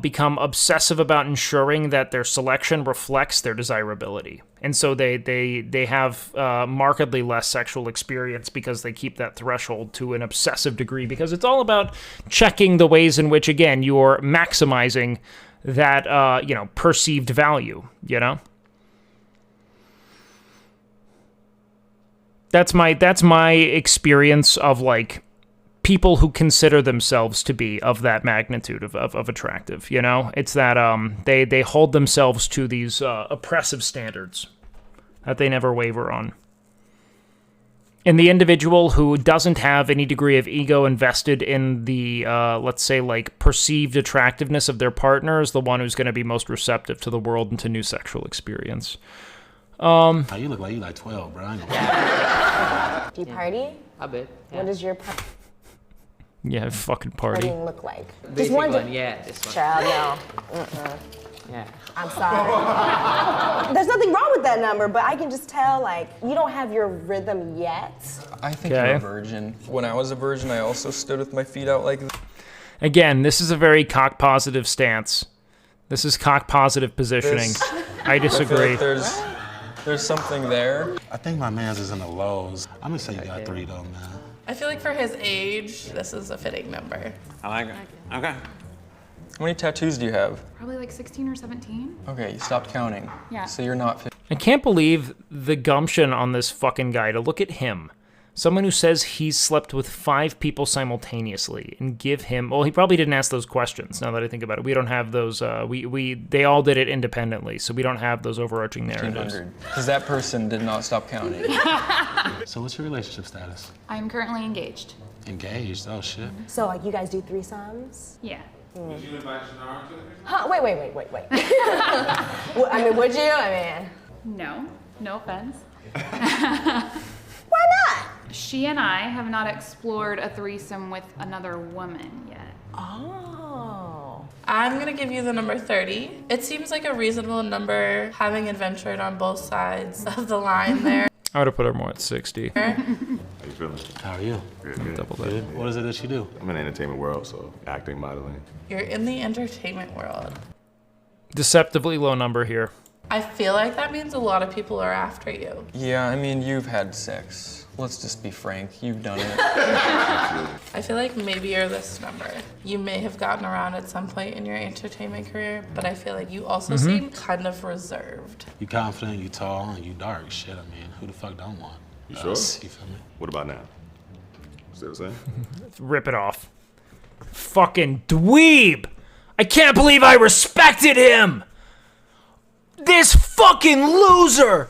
S1: become obsessive about ensuring that their selection reflects their desirability. And so they have markedly less sexual experience because they keep that threshold to an obsessive degree, because it's all about checking the ways in which, again, you're maximizing that, perceived value, you know? That's my experience of like people who consider themselves to be of that magnitude of attractive, you know? It's that they hold themselves to these oppressive standards that they never waver on. And the individual who doesn't have any degree of ego invested in the, let's say, like, perceived attractiveness of their partner is the one who's going to be most receptive to the world and to new sexual experience.
S11: Oh, you look like you like 12, bro. I ain't gonna...
S4: Do you party?
S8: A bit.
S4: What does your
S1: Yeah, fucking party.
S4: partying look like?
S8: Basic one, yeah, this one.
S4: Child, no.
S8: Yeah.
S4: I'm sorry. There's nothing wrong with that number, but I can just tell, like, you don't have your rhythm yet.
S5: I think you're a virgin. When I was a virgin, I also stood with my feet out like this.
S1: Again, this is a very cock-positive stance. This is cock-positive positioning. I disagree.
S5: I feel like there's something there.
S11: I think my man's is in the lows. I'm gonna say you got 3 though, man.
S24: I feel like for his age, this is a fitting number.
S5: I like it. Okay. How many tattoos do you have?
S10: Probably like 16 or 17.
S5: Okay, you stopped counting.
S10: Yeah.
S5: So you're not 50.
S1: I can't believe the gumption on this fucking guy to look at him. Someone who says he's slept with 5 people simultaneously and give him... Well, he probably didn't ask those questions, now that I think about it. We don't have those... They all did it independently, so we don't have those overarching narratives.
S5: Because that person did not stop counting.
S11: So what's your relationship status?
S10: I'm currently engaged.
S11: Engaged? Oh, shit.
S4: So, like, you guys do threesomes?
S10: Yeah.
S18: Would you invite Shannara to it?
S4: Huh, wait. I mean, would you? I mean...
S6: No, no offense.
S4: Why not?
S6: She and I have not explored a threesome with another woman yet.
S4: Oh.
S20: I'm gonna give you the number 30. It seems like a reasonable number, having adventured on both sides of the line there.
S1: I would have put her more at 60.
S19: How you feeling?
S11: How are you?
S19: Good.
S1: Double that.
S11: Good. What is it that you do?
S19: I'm in the entertainment world, so acting, modeling.
S20: You're in the entertainment world.
S1: Deceptively low number here.
S20: I feel like that means a lot of people are after you.
S5: Yeah, I mean, you've had sex. Let's just be frank, you've done it.
S20: I feel like maybe you're this number. You may have gotten around at some point in your entertainment career, but I feel like you also seem kind of reserved.
S11: You confident, you tall, and you dark. Shit, I mean, who the fuck don't want?
S19: You sure?
S11: Us, you feel me?
S19: What about now? Still the same?
S1: Rip it off. Fucking dweeb! I can't believe I respected him! This fucking loser!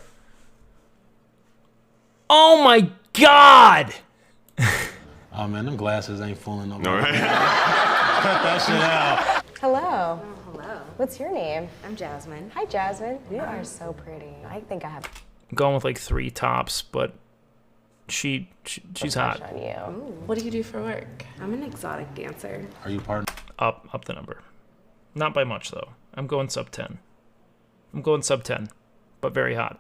S1: Oh my god!
S11: Oh man, them glasses ain't fooling nobody. No, right? Cut that shit out.
S4: Hello.
S21: Oh, hello.
S4: What's your name?
S21: I'm Jasmine.
S4: Hi, Jasmine. You are so pretty. I think I have
S1: I'm going with like 3 tops, but she's hot.
S4: on you.
S20: What do you do for work?
S21: I'm an exotic dancer.
S11: Are you part?
S1: Up the number. Not by much though. I'm going sub 10. I'm going sub 10, but very hot.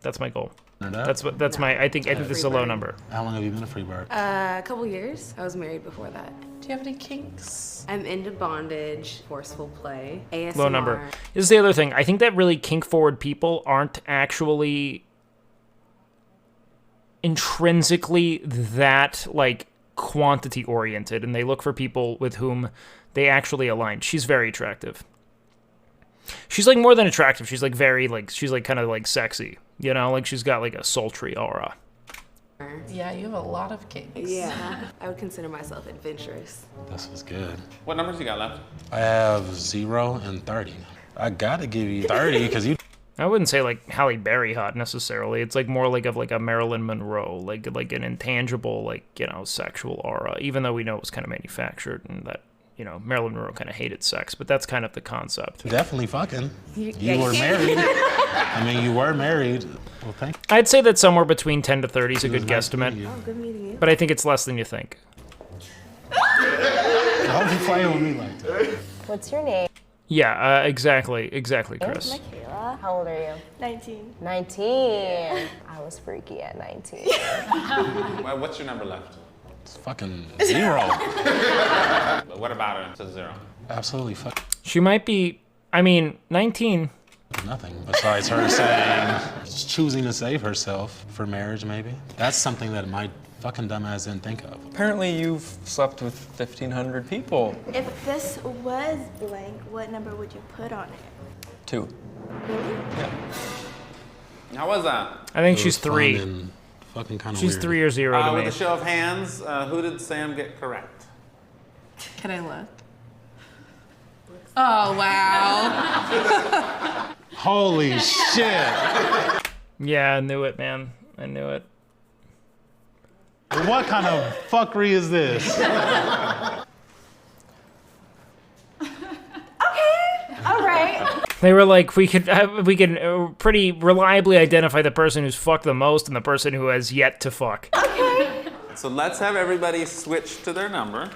S1: That's my goal. That's my. I think this is a low number.
S11: How long have you been a free bird?
S21: A couple years. I was married before that.
S20: Do you have any kinks?
S21: I'm into bondage, forceful play, ASMR.
S1: Low number. This is the other thing. I think that really kink forward people aren't actually intrinsically that like quantity oriented, and they look for people with whom they actually align. She's very attractive. She's like more than attractive. She's like very like she's like kind of like sexy. You know, like she's got like a sultry aura.
S20: Yeah, you have a lot of kinks.
S21: Yeah, I would consider myself adventurous.
S11: This is good.
S18: What numbers you got left?
S11: I have 0 and 30. I gotta give you 30 because you.
S1: I wouldn't say like Halle Berry hot necessarily. It's like more like of like a Marilyn Monroe, like an intangible like sexual aura. Even though we know it was kind of manufactured and that Marilyn Monroe kind of hated sex, but that's kind of the concept.
S11: Definitely fucking. You were married. I mean, you were married. Well, thank you.
S1: I'd say that somewhere between 10 to 30 is a good guesstimate.
S21: Oh, good meeting you.
S1: But I think it's less than you think.
S11: Don't be playing with me like that.
S4: What's your name?
S1: Yeah, exactly, Chris.
S4: Michaela. How old are you?
S21: 19.
S4: 19. I was freaky at 19.
S18: Well, what's your number left?
S11: It's fucking 0.
S18: What about her? It says 0.
S11: Absolutely fuck.
S1: She might be, 19.
S11: Nothing besides her saying, choosing to save herself for marriage, maybe. That's something that my fucking dumbass didn't think of.
S5: Apparently you've slept with 1,500 people.
S22: If this was blank, what number would you put on it?
S5: 2.
S22: Really?
S5: Yeah.
S18: How was that?
S1: I think she's 3.
S11: Fucking kind of
S1: She's
S11: weird.
S1: 3 or 0 to me.
S18: With a show of hands, who did Sam get correct?
S20: Can I look? Oh, wow.
S11: Holy shit.
S1: Yeah, I knew it, man. I knew it.
S11: What kind of fuckery is this?
S4: All right.
S1: They were like, we can pretty reliably identify the person who's fucked the most and the person who has yet to fuck.
S4: Okay.
S18: So let's have everybody switch to their number.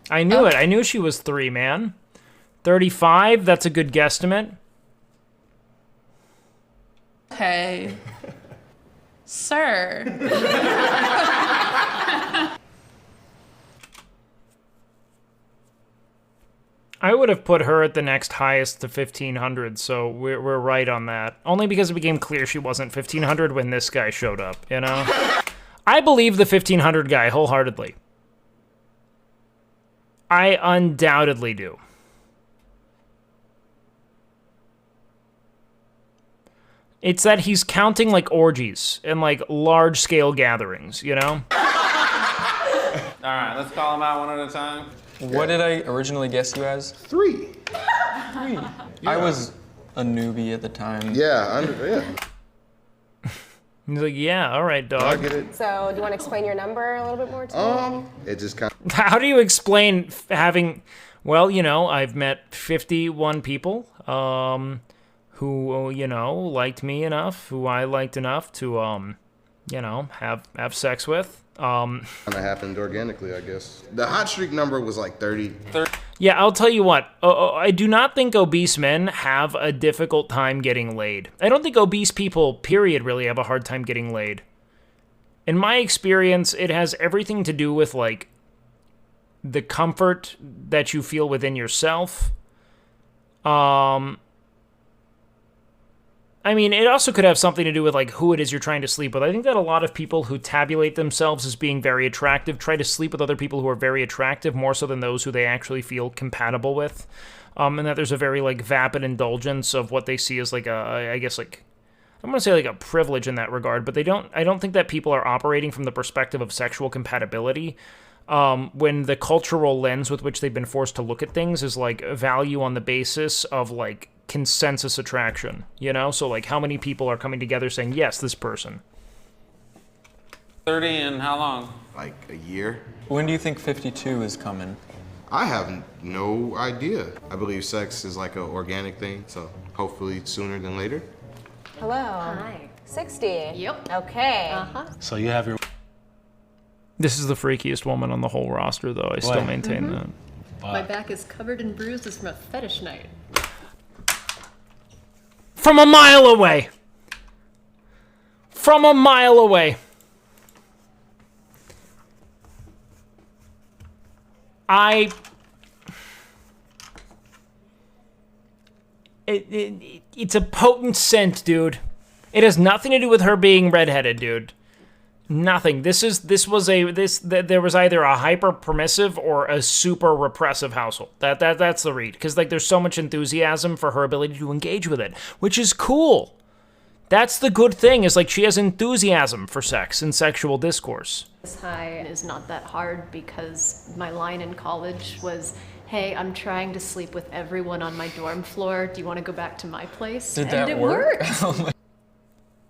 S1: I knew it. I knew she was 3, man. 35, that's a good guesstimate.
S20: Okay. Sir.
S1: I would have put her at the next highest to 1,500, so we're right on that. Only because it became clear she wasn't 1,500 when this guy showed up, you know? I believe the 1,500 guy wholeheartedly. I undoubtedly do. It's that he's counting like orgies and like large-scale gatherings, you know?
S18: All right, let's call them out one at a time.
S5: What did I originally guess you as?
S19: 3.
S5: 3. I was a newbie at the time.
S19: Yeah.
S1: He's like, yeah, all right, dog.
S19: I get it.
S4: So, do you want to explain your number a little bit more to me?
S19: It just kind of...
S1: How do you explain having? Well, you know, I've met 51 people who, you know, liked me enough, who I liked enough to, you know, have sex with.
S3: Kind of happened organically, I guess. The hot streak number was like 30.
S1: Yeah, I'll tell you what. I do not think obese men have a difficult time getting laid. I don't think obese people, period, really have a hard time getting laid. In my experience, it has everything to do with, like, the comfort that you feel within yourself. I mean, it also could have something to do with, like, who it is you're trying to sleep with. I think that a lot of people who tabulate themselves as being very attractive try to sleep with other people who are very attractive, more so than those who they actually feel compatible with. And that there's a very, like, vapid indulgence of what they see as, like, I guess, like, I'm going to say, like, a privilege in that regard, but I don't think that people are operating from the perspective of sexual compatibility. When the cultural lens with which they've been forced to look at things is, like, value on the basis of, like, consensus attraction, you know? So, like, how many people are coming together saying, yes, this person.
S18: 30 and how long?
S3: Like a year.
S5: When do you think 52 is coming?
S3: I have no idea. I believe sex is like an organic thing, so hopefully sooner than later.
S4: Hello. Hi. 60. Yep. Okay.
S11: So you have your...
S1: This is the freakiest woman on the whole roster, though. I still maintain that.
S7: My back is covered in bruises from a fetish night.
S1: From a mile away. From a mile away. It's a potent scent, dude. It has nothing to do with her being redheaded, dude. Nothing. There was either a hyper permissive or a super repressive household. That's the read. Because, like, there's so much enthusiasm for her ability to engage with it, which is cool. That's the good thing, is, like, she has enthusiasm for sex and sexual discourse.
S7: This high is not that hard because my line in college was, hey, I'm trying to sleep with everyone on my dorm floor. Do you want to go back to my place?
S5: Did
S7: and
S5: that
S7: it
S5: work?
S7: worked.
S5: Oh my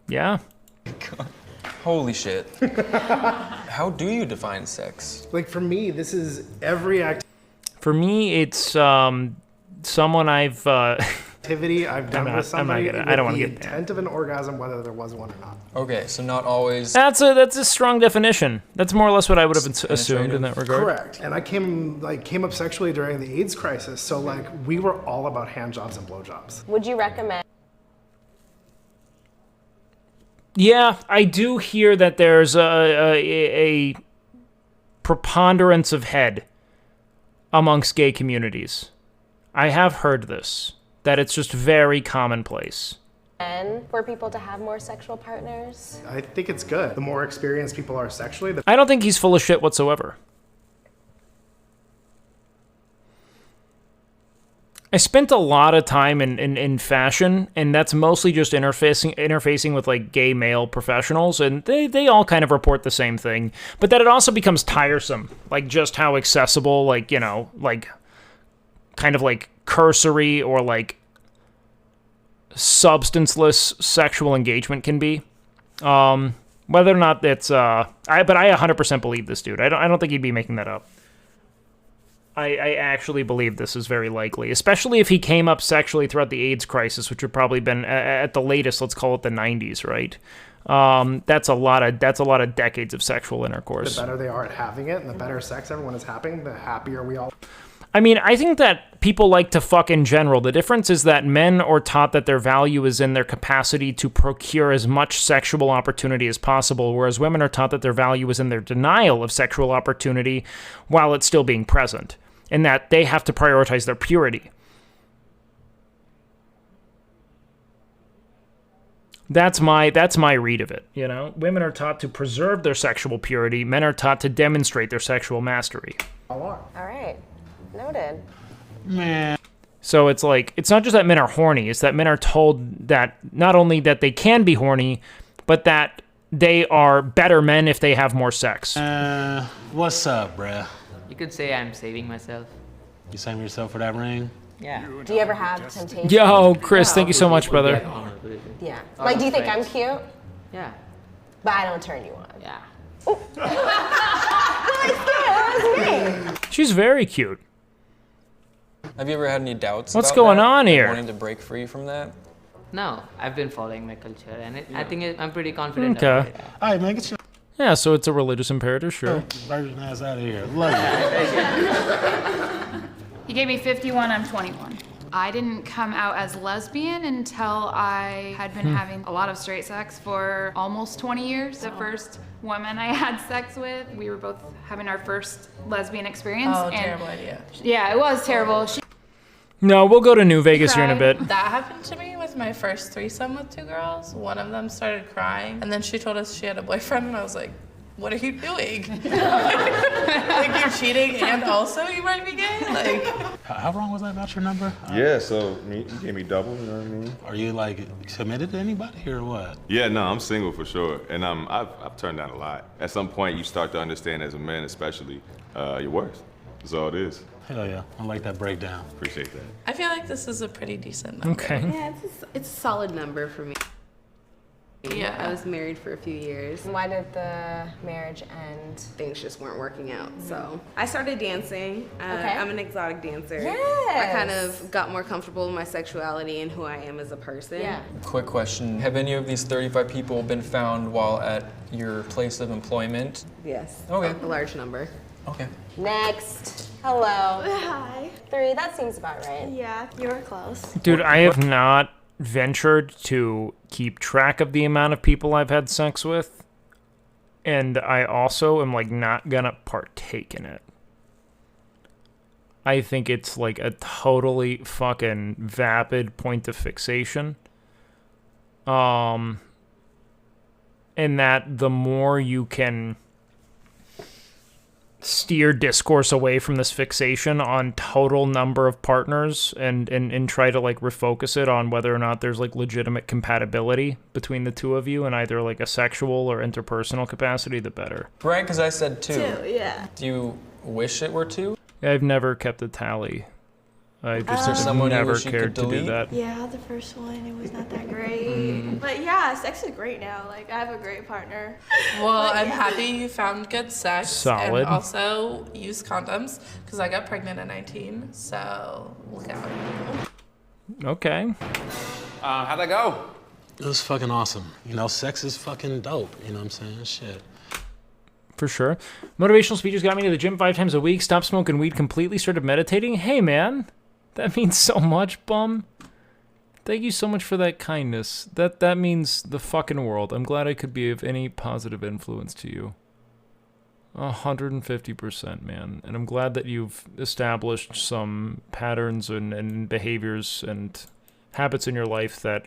S1: Yeah.
S5: God. Holy shit. How do you define sex?
S2: Like, for me, this is every
S1: For me, it's someone I've...
S2: activity I've done with somebody with
S1: I don't want
S2: the
S1: to get...
S2: intent of an orgasm, whether there was one or not.
S5: Okay, so not always...
S1: That's a strong definition. That's more or less what I would have assumed in that regard.
S2: Correct. And I came up sexually during the AIDS crisis, so, like, we were all about hand jobs and blowjobs.
S4: Would you recommend?
S1: Yeah, I do hear that there's a preponderance of head amongst gay communities. I have heard this, that it's just very commonplace.
S4: And for people to have more sexual partners?
S2: I think it's good. The more experienced people are sexually, the
S1: I don't think he's full of shit whatsoever. I spent a lot of time in fashion, and that's mostly just interfacing with, like, gay male professionals, and they all kind of report the same thing, but that it also becomes tiresome, like, just how accessible, like, you know, like, kind of, like, cursory or, like, substanceless sexual engagement can be. Whether or not it's, but I 100% believe this dude. I don't think he'd be making that up. I actually believe this is very likely, especially if he came up sexually throughout the AIDS crisis, which would probably been at the latest, let's call it the 90s, right? That's a lot of decades of sexual intercourse.
S2: The better they are at having it, and the better sex everyone is having, the happier we all.
S1: I mean, I think that people like to fuck in general. The difference is that men are taught that their value is in their capacity to procure as much sexual opportunity as possible, whereas women are taught that their value is in their denial of sexual opportunity while it's still being present, and that they have to prioritize their purity. That's my read of it, you know? Women are taught to preserve their sexual purity. Men are taught to demonstrate their sexual mastery.
S4: All right. Noted.
S11: Man.
S1: So it's like, it's not just that men are horny, it's that men are told that not only that they can be horny, but that they are better men if they have more sex.
S11: What's up, bruh?
S8: You could say I'm saving myself.
S11: You saving yourself for that ring?
S8: Yeah.
S4: Do you ever have temptation?
S1: Yo, Chris, thank you so much, brother.
S4: Yeah. Like, do you think I'm cute?
S8: Yeah.
S4: But I don't turn you on.
S8: Yeah.
S4: Nice. That was me.
S1: She's very cute.
S5: Have you ever had any doubts
S1: What's
S5: about
S1: going
S5: that?
S1: on
S5: Like
S1: here?
S5: wanting to break free from that?
S8: No, I've been following my culture, and I think I'm pretty confident
S1: Okay.
S8: about it.
S11: All right, man, get your
S1: Yeah, so it's a religious imperative, sure.
S11: virgin ass out of here. Love you.
S6: He gave me 51, I'm 21. I didn't come out as lesbian until I had been having a lot of straight sex for almost 20 years. The first woman I had sex with, we were both having our first lesbian experience.
S20: Oh,
S6: and
S20: terrible idea.
S6: Yeah, it was terrible. She
S1: No, we'll go to New Vegas here in a
S20: cried.
S1: bit.
S20: That happened to me with my first threesome with 2 girls. One of them started crying, and then she told us she had a boyfriend, and I was like, what are you doing? Like, you're cheating and also you might be gay? Like,
S11: How wrong was I about your number?
S19: Yeah, so you gave me double, you know what I mean?
S11: Are you like committed to anybody or what?
S19: Yeah, no, I'm single for sure. And I've turned down a lot. At some point, you start to understand as a man, especially, your worth. That's all it is.
S11: Hell yeah, I like that breakdown.
S19: Appreciate that.
S20: I feel like this is a pretty decent number.
S1: Okay.
S21: Yeah, it's a solid number for me.
S20: Yeah.
S21: I was married for a few years.
S4: Why did the marriage end?
S21: Things just weren't working out. So I started dancing.
S4: Okay.
S21: I'm an exotic dancer.
S4: Yes.
S21: I kind of got more comfortable with my sexuality and who I am as a person.
S4: Yeah.
S5: Quick question. Have any of these 35 people been found while at your place of employment?
S21: Yes.
S5: Okay.
S21: A large number.
S5: Okay.
S4: Next. Hello.
S22: Hi.
S4: 3, that seems about right.
S22: Yeah, you were close.
S1: Dude, I have not ventured to keep track of the amount of people I've had sex with, and I also am like not gonna partake in it. I think it's like a totally fucking vapid point of fixation. And that the more you can steer discourse away from this fixation on total number of partners and try to like refocus it on whether or not there's like legitimate compatibility between the two of you in either like a sexual or interpersonal capacity, the better.
S5: Right, because I said 2.
S22: 2, yeah.
S5: Do you wish it were 2?
S1: I've never kept a tally. I just
S5: Is there someone you
S1: never
S5: wish you
S1: cared
S5: could
S1: to do
S5: delete?
S1: that.
S22: Yeah, the first one, it was not that great. But yeah, sex is great now. Like, I have a great partner.
S20: Well,
S22: But
S20: I'm
S22: yeah.
S20: happy you found good sex.
S1: Solid.
S20: And also use condoms, because I got pregnant at 19, so look out.
S1: Okay.
S18: How'd that go?
S11: It was fucking awesome. You know, sex is fucking dope. You know what I'm saying? Shit.
S1: For sure. Motivational speeches got me to the gym 5 times a week, stopped smoking weed completely, started meditating. Hey, man. That means so much, bum. Thank you so much for that kindness. That means the fucking world. I'm glad I could be of any positive influence to you. 150%, man. And I'm glad that you've established some patterns and behaviors and habits in your life that,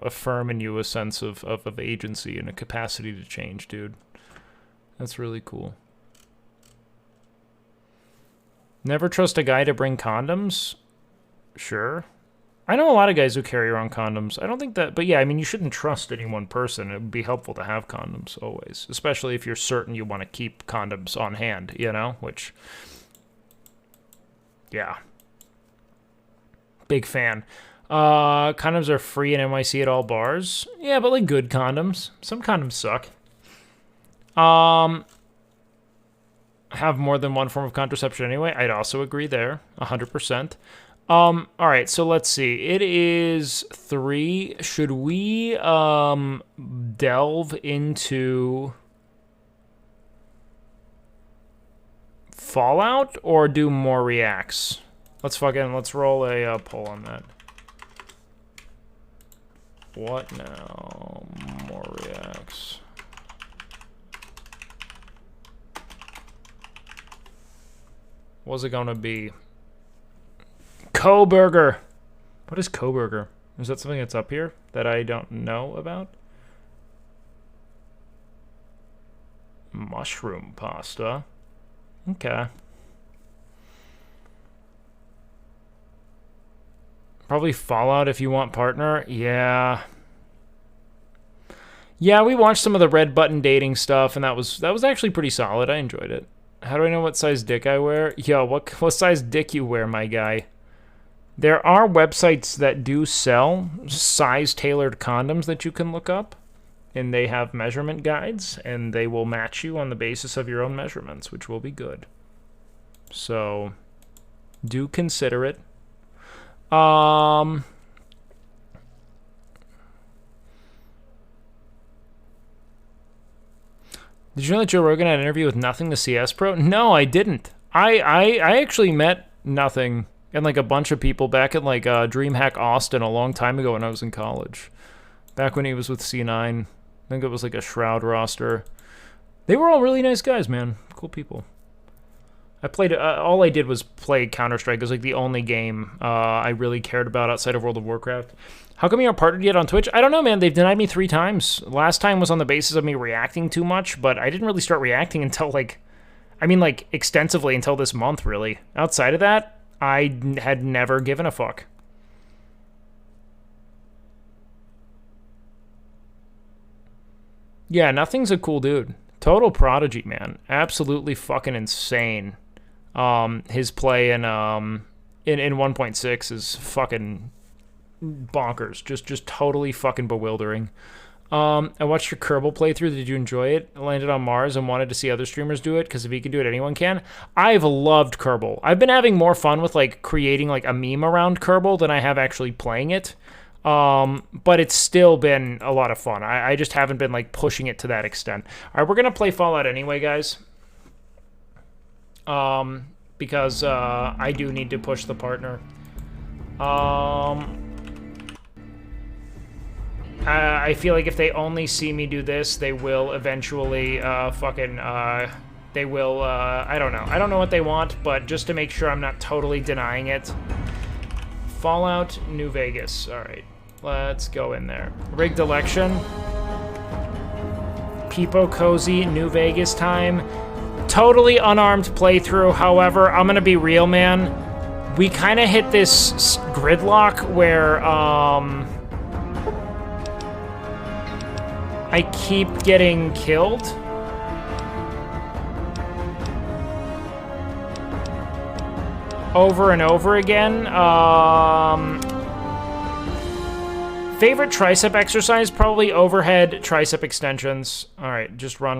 S1: affirm in you a sense of agency and a capacity to change, dude. That's really cool. Never trust a guy to bring condoms? Sure. I know a lot of guys who carry around condoms. I don't think that, but yeah, I mean, you shouldn't trust any one person. It would be helpful to have condoms always, especially if you're certain you want to keep condoms on hand, which, yeah. Big fan. Condoms are free in NYC at all bars. Yeah, but like good condoms. Some condoms suck. Have more than one form of contraception anyway. I'd also agree there, 100%. All right, so let's see. It is 3. Should we delve into Fallout or do more reacts? Let's roll a poll on that. What now? More reacts. What's it gonna be? Coburger. What is Coburger? Is that something that's up here that I don't know about? Mushroom pasta. Okay. Probably Fallout if you want partner. Yeah. Yeah, we watched some of the red button dating stuff, and that was actually pretty solid. I enjoyed it. How do I know what size dick I wear? Yo, what size dick you wear, my guy? There are websites that do sell size-tailored condoms that you can look up, and they have measurement guides, and they will match you on the basis of your own measurements, which will be good. So do consider it. Did you know that Joe Rogan had an interview with Nothing, the CS Pro? No, I didn't. I actually met Nothing and like a bunch of people back at like DreamHack Austin a long time ago when I was in college. Back when he was with C9. I think it was like a Shroud roster. They were all really nice guys, man. Cool people. I played, all I did was play Counter-Strike. It was like the only game I really cared about outside of World of Warcraft. How come you aren't partnered yet on Twitch? I don't know, man. They've denied me 3 times. Last time was on the basis of me reacting too much, but I didn't really start reacting until like extensively until this month, really. Outside of that, I had never given a fuck. Yeah, Nothing's a cool dude. Total prodigy, man. Absolutely fucking insane. His play in 1.6 is fucking bonkers. Just totally fucking bewildering. I watched your Kerbal playthrough. Did you enjoy it? I landed on Mars and wanted to see other streamers do it because if he can do it, anyone can. I've loved Kerbal. I've been having more fun with like creating like a meme around Kerbal than I have actually playing it. But it's still been a lot of fun. I just haven't been like pushing it to that extent. All right, we're gonna play Fallout anyway, guys. Because I do need to push the partner. I feel like if they only see me do this, they will eventually they will I don't know. I don't know what they want, but just to make sure I'm not totally denying it. Fallout New Vegas. All right, let's go in there. Rigged election. Peepo Cozy, New Vegas time. Totally unarmed playthrough. However, I'm gonna be real, man. We kind of hit this gridlock where I keep getting killed. Over and over again. Favorite tricep exercise? Probably overhead tricep extensions. All right, just run.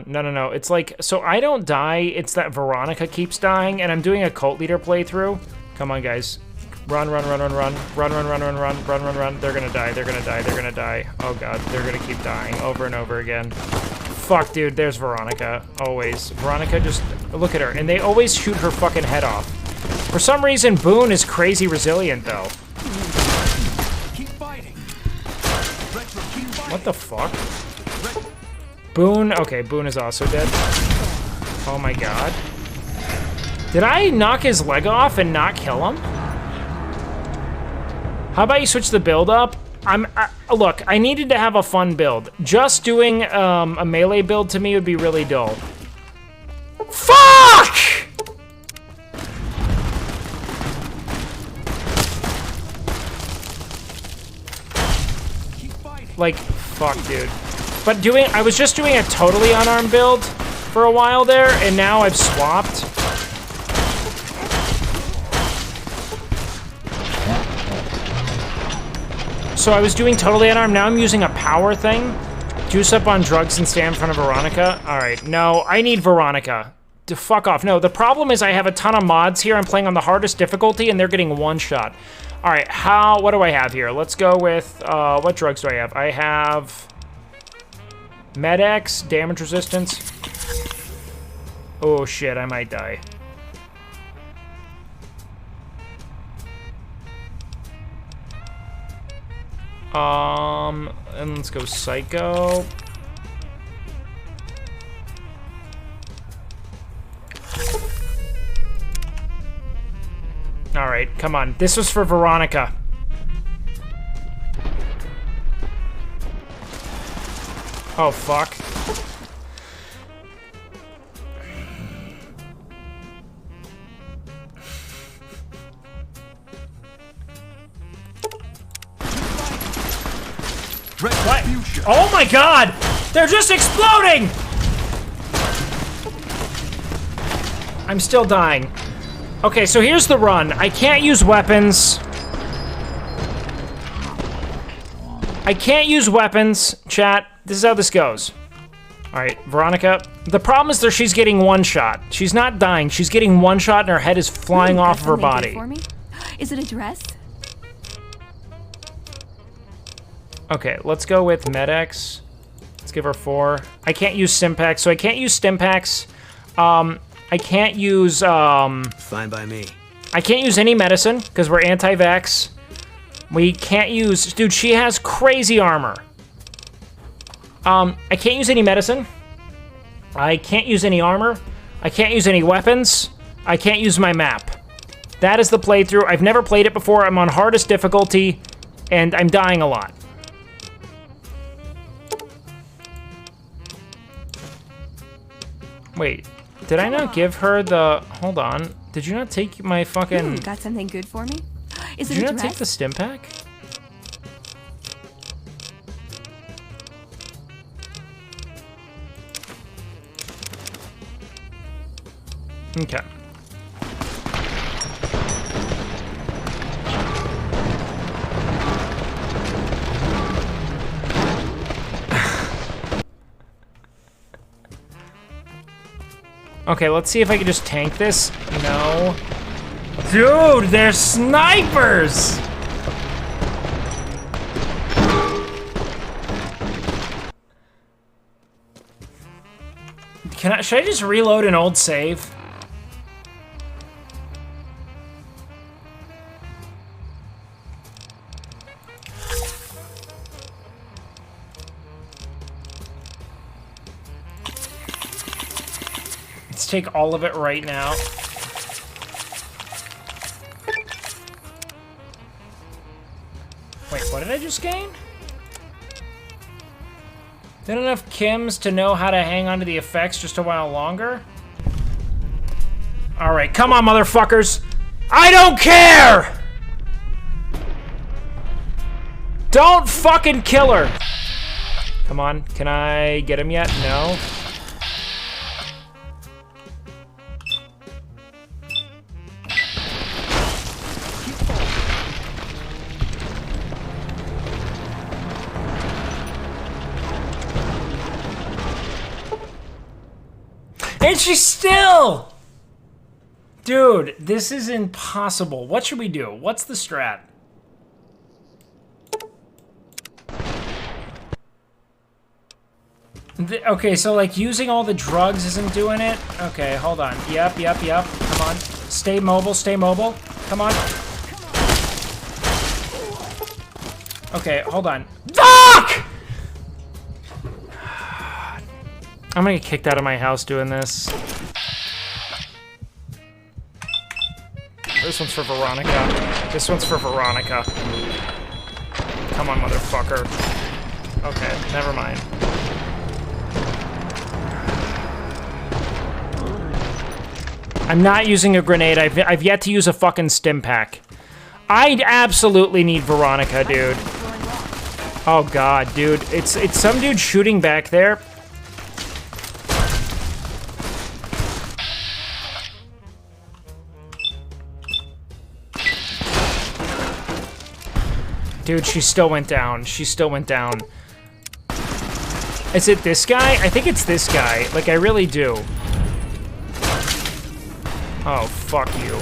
S1: No. It's like, so I don't die. It's that Veronica keeps dying, and I'm doing a cult leader playthrough. Come on, guys. Run. They're gonna die. Oh god, they're gonna keep dying over and over again. Fuck, dude, there's Veronica. Always. Veronica, just look at her. And they always shoot her fucking head off. For some reason, Boone is crazy resilient, though. What the fuck? Boone? Okay, Boone is also dead. Oh my god. Did I knock his leg off and not kill him? How about you switch the build up? Look, I needed to have a fun build. Just doing a melee build to me would be really dull. Fuck! Like, fuck, dude. But I was just doing a totally unarmed build for a while there, and now I've swapped. So I was doing totally unarmed, now I'm using a power thing. Juice up on drugs and stand in front of Veronica. All right, no, I need Veronica. To fuck off. No, the problem is I have a ton of mods here. I'm playing on the hardest difficulty, and they're getting one shot. All right, what do I have here? Let's go with, what drugs do I have? I have Med-X, damage resistance. Oh shit, I might die. And let's go Psycho. All right, come on. This was for Veronica. Oh, fuck. What? Oh my god! They're just exploding! I'm still dying. Okay, so here's the run. I can't use weapons. I can't use weapons, chat. This is how this goes. All right, Veronica. The problem is that she's getting one shot. She's not dying. She's getting one shot and her head is flying off of her body.
S9: For me? Is it a dress?
S1: Okay, let's go with Med-X. Let's give her 4. I can't use Stimpaks, so I can't use Stimpaks. I can't use,
S12: Fine by me.
S1: I can't use any medicine, because we're anti-vax. We can't use... Dude, she has crazy armor. I can't use any medicine. I can't use any armor. I can't use any weapons. I can't use my map. That is the playthrough. I've never played it before. I'm on hardest difficulty, and I'm dying a lot. Wait, did I not give her the... Hold on. Did you not take my fucking...
S9: Got something good for me? Is
S1: Did
S9: it
S1: you
S9: a
S1: not
S9: dress?
S1: take the stim pack? Okay. Okay, let's see if I can just tank this. No. Dude, they're snipers! Should I just reload an old save? Let's take all of it right now. Wait, what did I just gain? Did enough Kims to know how to hang on to the effects just a while longer? Alright, come on, motherfuckers! I don't care! Don't fucking kill her! Come on, can I get him yet? No. And she's still! Dude, this is impossible. What should we do? What's the strat? Okay, so like using all the drugs isn't doing it? Okay, hold on. Yep. Come on. Stay mobile, Come on. Okay, hold on. Fuck! I'm gonna get kicked out of my house doing this. This one's for Veronica. This one's for Veronica. Come on, motherfucker. Okay, never mind. I'm not using a grenade. I've yet to use a fucking stim pack. I absolutely need Veronica, dude. Oh god, dude. It's some dude shooting back there. Dude, she still went down. She still went down. Is it this guy? I think it's this guy. Like, I really do. Oh, fuck you.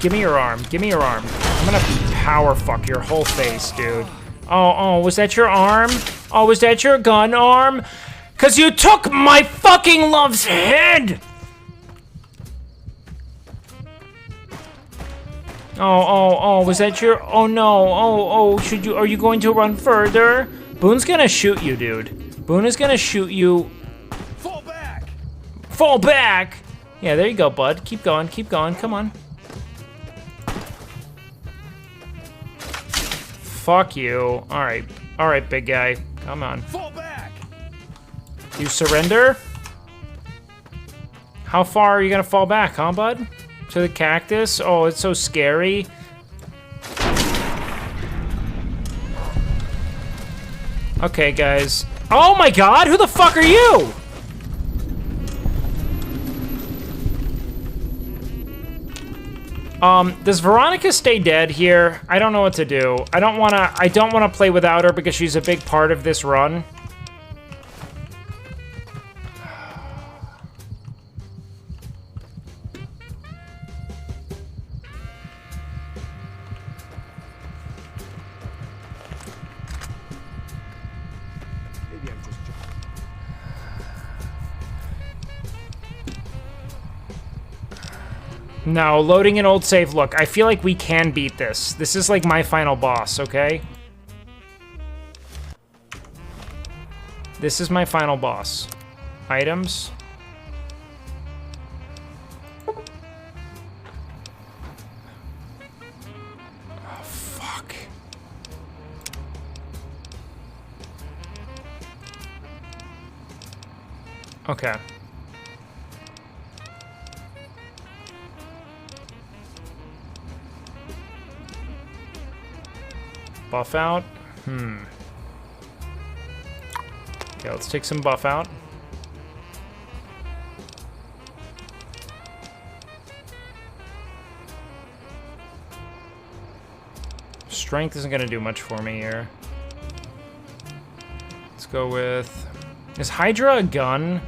S1: Give me your arm. Give me your arm. I'm gonna power fuck your whole face, dude. Oh, was that your arm? Oh, was that your gun arm? 'Cause you took my fucking love's head! Oh, was that your... Oh, no. Are you going to run further? Boone's gonna shoot you, dude. Boone is gonna shoot you. Fall back! Fall back! Yeah, there you go, bud. Keep going, come on. Fuck you. Alright, big guy. Come on. Fall back! You surrender? How far are you gonna fall back, huh, bud? To the cactus? Oh, it's so scary. Okay, guys. Oh my god, who the fuck are you? Does Veronica stay dead here? I don't know what to do. I don't wanna play without her because she's a big part of this run. No, loading an old save. Look, I feel like we can beat this. This is like my final boss, okay? This is my final boss. Items. Oh, fuck. Okay. Buff out. Okay, let's take some buff out. Strength isn't gonna do much for me here. Let's go with... Is Hydra a gun?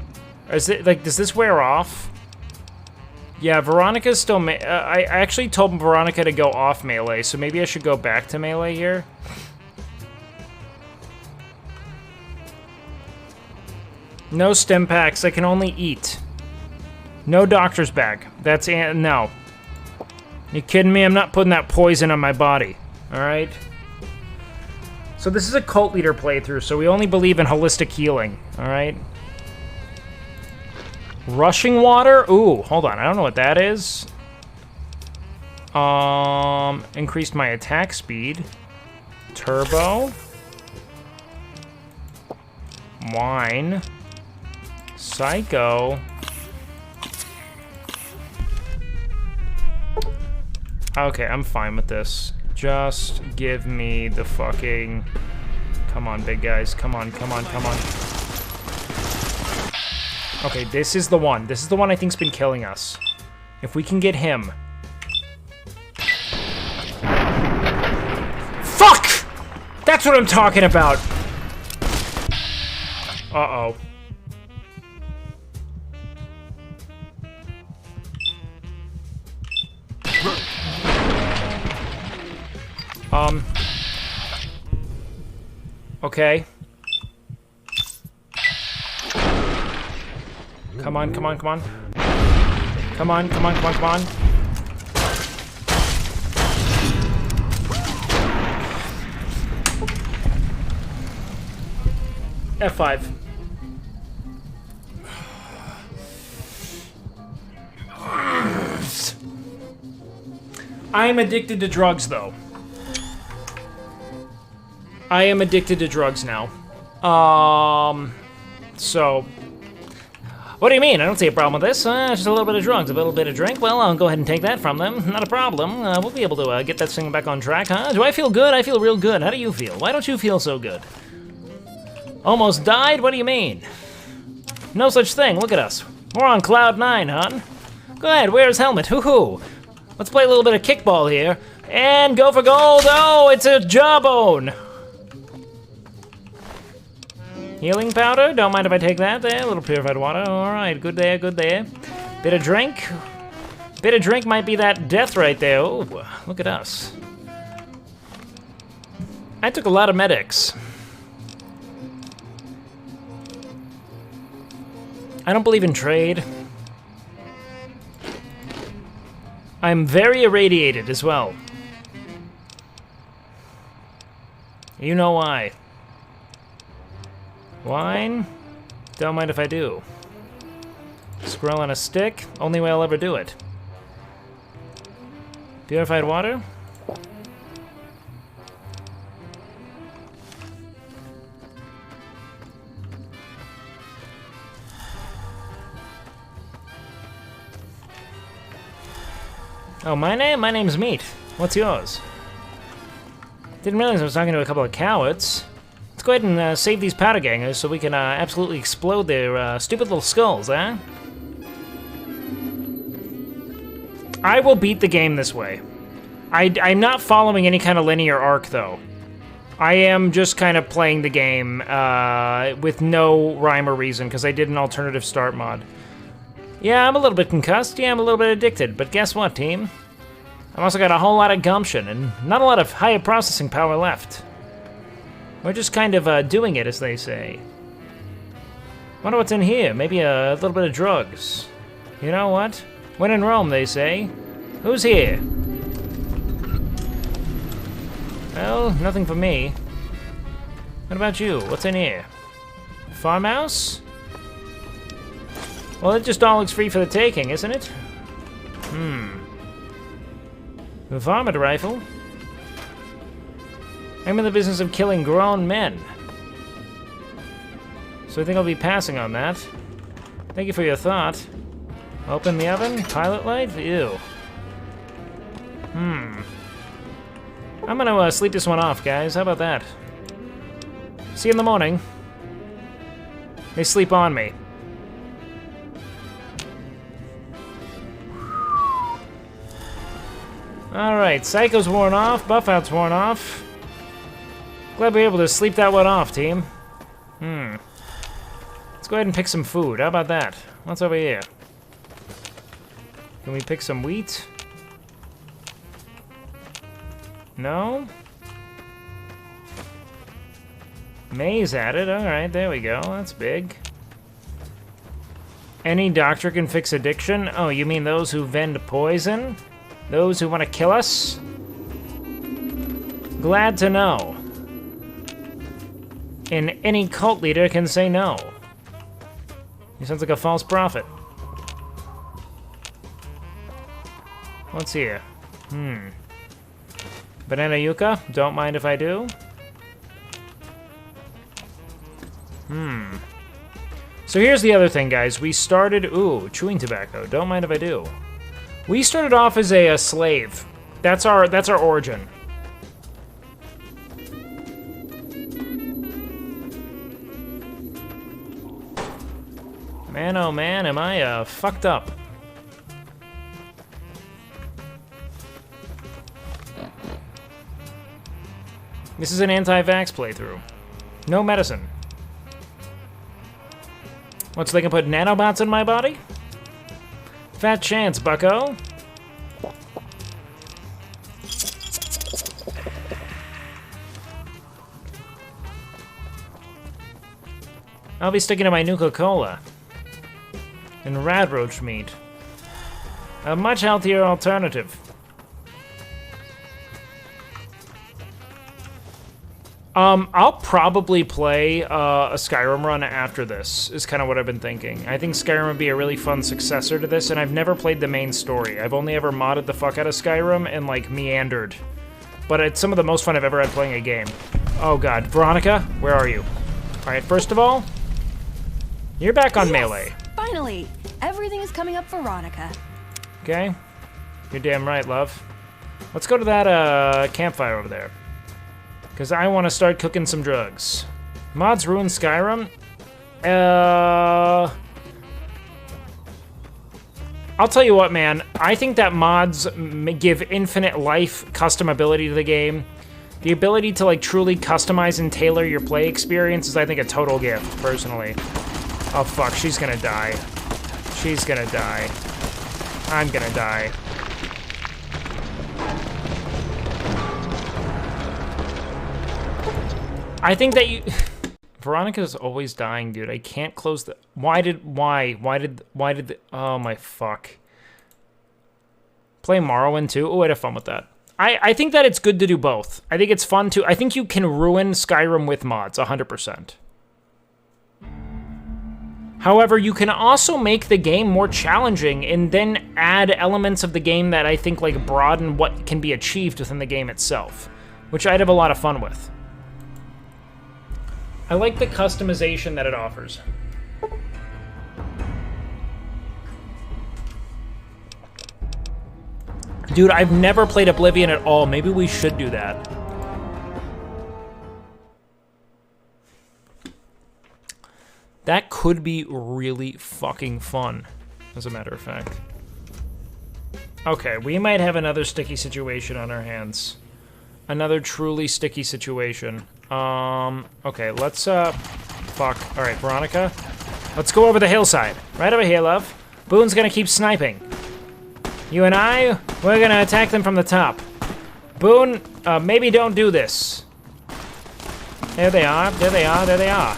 S1: Or is it, like, does this wear off? Yeah, Veronica's still I actually told Veronica to go off melee, so maybe I should go back to melee here. No stim packs, I can only eat. No doctor's bag. That's no. You kidding me? I'm not putting that poison on my body. Alright? So this is a cult leader playthrough, so we only believe in holistic healing. Alright? Rushing water? Ooh, hold on. I don't know what that is. Increased my attack speed. Turbo. Wine. Psycho. Okay, I'm fine with this. Just give me the fucking... Come on, big guys. Come on, come on, come on. Okay, this is the one. This is the one I think's been killing us. If we can get him. Fuck! That's what I'm talking about! Uh-oh. Okay. Come on, come on, come on. Come on, come on, come on, come on. F5. I'm addicted to drugs, though. I am addicted to drugs now. So... What do you mean? I don't see a problem with this. Just a little bit of drugs, a little bit of drink. Well, I'll go ahead and take that from them. Not a problem. We'll be able to get that thing back on track, huh? Do I feel good? I feel real good. How do you feel? Why don't you feel so good? Almost died? What do you mean? No such thing. Look at us. We're on cloud 9, hon. Go ahead, wear his helmet. Hoo-hoo. Let's play a little bit of kickball here. And go for gold. Oh, it's a jawbone. Healing powder? Don't mind if I take that there. A little purified water. Alright, good there, good there. Bit of drink. Bit of drink might be that death right there. Oh, look at us. I took a lot of medics. I don't believe in trade. I'm very irradiated as well. You know why. Wine? Don't mind if I do. Scroll on a stick? Only way I'll ever do it. Purified water? Oh, my name? My name's Meat. What's yours? Didn't realize I was talking to a couple of cowards. Let's go ahead and save these powder gangers so we can absolutely explode their stupid little skulls, eh? I will beat the game this way. I'm not following any kind of linear arc, though. I am just kind of playing the game with no rhyme or reason, because I did an alternative start mod. Yeah, I'm a little bit concussed. Yeah, I'm a little bit addicted. But guess what, team? I've also got a whole lot of gumption and not a lot of higher processing power left. We're just kind of doing it, as they say. Wonder what's in here. Maybe a little bit of drugs. You know what? When in Rome, they say. Who's here? Well, nothing for me. What about you? What's in here? Farmhouse? Well, it just all looks free for the taking, isn't it? A varmint rifle? I'm in the business of killing grown men. So I think I'll be passing on that. Thank you for your thought. Open the oven? Pilot light? Ew. I'm gonna sleep this one off, guys. How about that? See you in the morning. They sleep on me. Alright, Psycho's worn off, Buffout's worn off. Glad we were able to sleep that one off, team. Let's go ahead and pick some food. How about that? What's over here? Can we pick some wheat? No? Maize added. Alright, there we go. That's big. Any doctor can fix addiction? Oh, you mean those who vend poison? Those who want to kill us? Glad to know. And any cult leader can say no. He sounds like a false prophet. What's here? Banana yucca? Don't mind if I do. So here's the other thing, guys. We started... Ooh, chewing tobacco. Don't mind if I do. We started off as a slave. That's our origin. Man, oh man, am I fucked up. This is an anti-vax playthrough. No medicine. What, so they can put nanobots in my body? Fat chance, bucko. I'll be sticking to my Nuka-Cola. And radroach meat. A much healthier alternative. I'll probably play a Skyrim run after this, is kind of what I've been thinking. I think Skyrim would be a really fun successor to this, and I've never played the main story. I've only ever modded the fuck out of Skyrim and, like, meandered. But it's some of the most fun I've ever had playing a game. Oh god, Veronica, where are you? Alright, first of all, you're back on Melee.
S9: Finally! Everything is coming up for Veronica.
S1: Okay? You're damn right, love. Let's go to that, campfire over there. Because I want to start cooking some drugs. Mods ruin Skyrim? I'll tell you what, man. I think that mods give infinite life customability to the game. The ability to, like, truly customize and tailor your play experience is, I think, a total gift, personally. Oh, fuck. She's gonna die. She's gonna die. I'm gonna die. I think that you... Veronica's always dying, dude. I can't close the... Why did... Oh, my fuck. Play Morrowind, too? Oh, I'd have fun with that. I think that it's good to do both. I think it's fun, too. I think you can ruin Skyrim with mods, 100%. However, you can also make the game more challenging and then add elements of the game that I think, like, broaden what can be achieved within the game itself, which I'd have a lot of fun with. I like the customization that it offers. Dude, I've never played Oblivion at all. Maybe we should do that. That could be really fucking fun, as a matter of fact. Okay, we might have another sticky situation on our hands. Another truly sticky situation. Okay, let's, fuck. Alright, Veronica. Let's go over the hillside. Right over here, love. Boone's gonna keep sniping. You and I, we're gonna attack them from the top. Boone, maybe don't do this. There they are, there they are, there they are.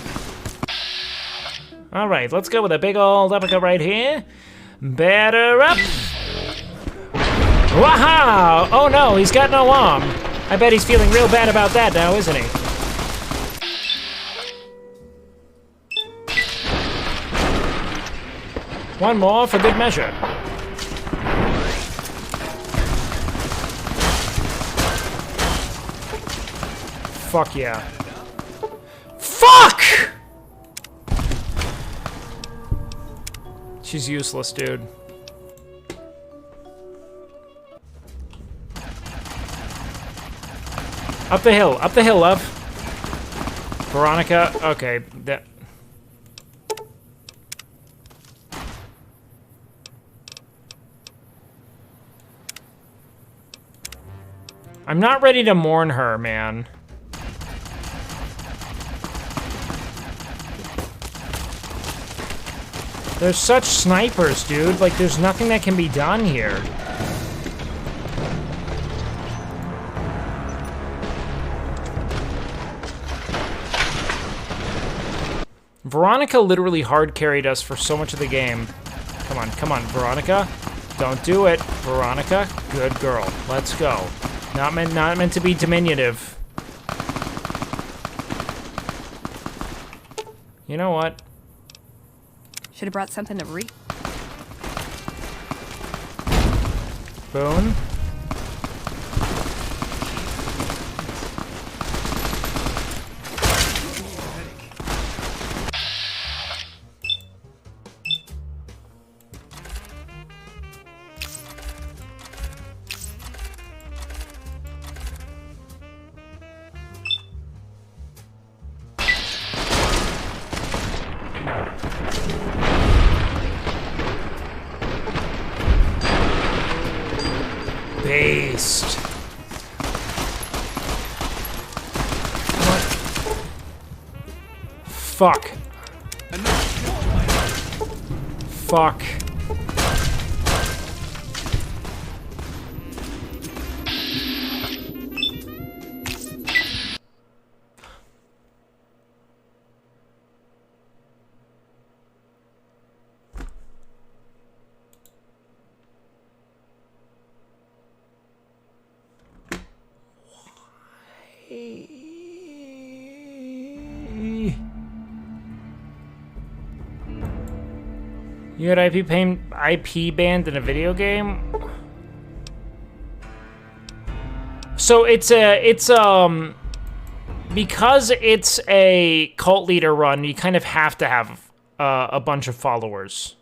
S1: Alright, let's go with a big old uppercut right here. Batter up! Wow! Oh no, he's got no arm. I bet he's feeling real bad about that now, isn't he? One more for good measure. Fuck yeah. Fuck! She's useless, dude. Up the hill, love. Veronica, okay, that... I'm not ready to mourn her, man. There's such snipers, dude. Like, there's nothing that can be done here. Veronica literally hard carried us for so much of the game. Come on, Veronica. Don't do it, Veronica. Good girl. Let's go. Not meant to be diminutive. You know what?
S9: Should have brought something to read.
S1: Boone. Based. Fuck. Fuck. You had IP banned in a video game? So it's because it's a cult leader run, you kind of have to have a bunch of followers.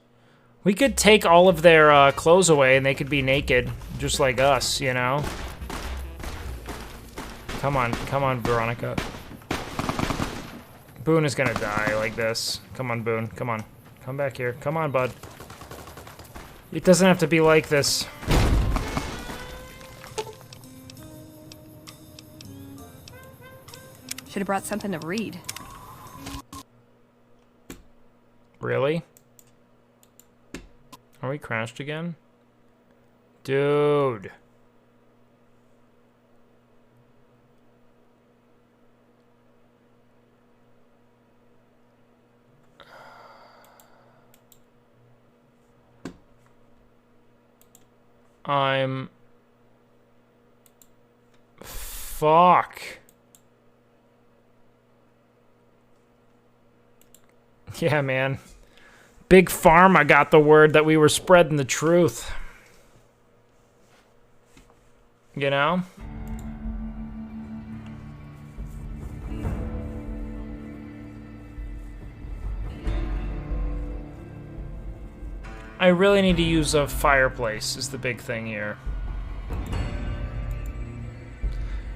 S1: We could take all of their clothes away and they could be naked, just like us, you know? Come on, Veronica. Boone is gonna die like this. Come on, Boone, come on. Come back here. Come on, bud. It doesn't have to be like this.
S9: Should have brought something to read.
S1: Really? Are we crashed again? Dude. Fuck. Yeah, man. Big Pharma got the word that we were spreading the truth. You know? I really need to use a fireplace is the big thing here.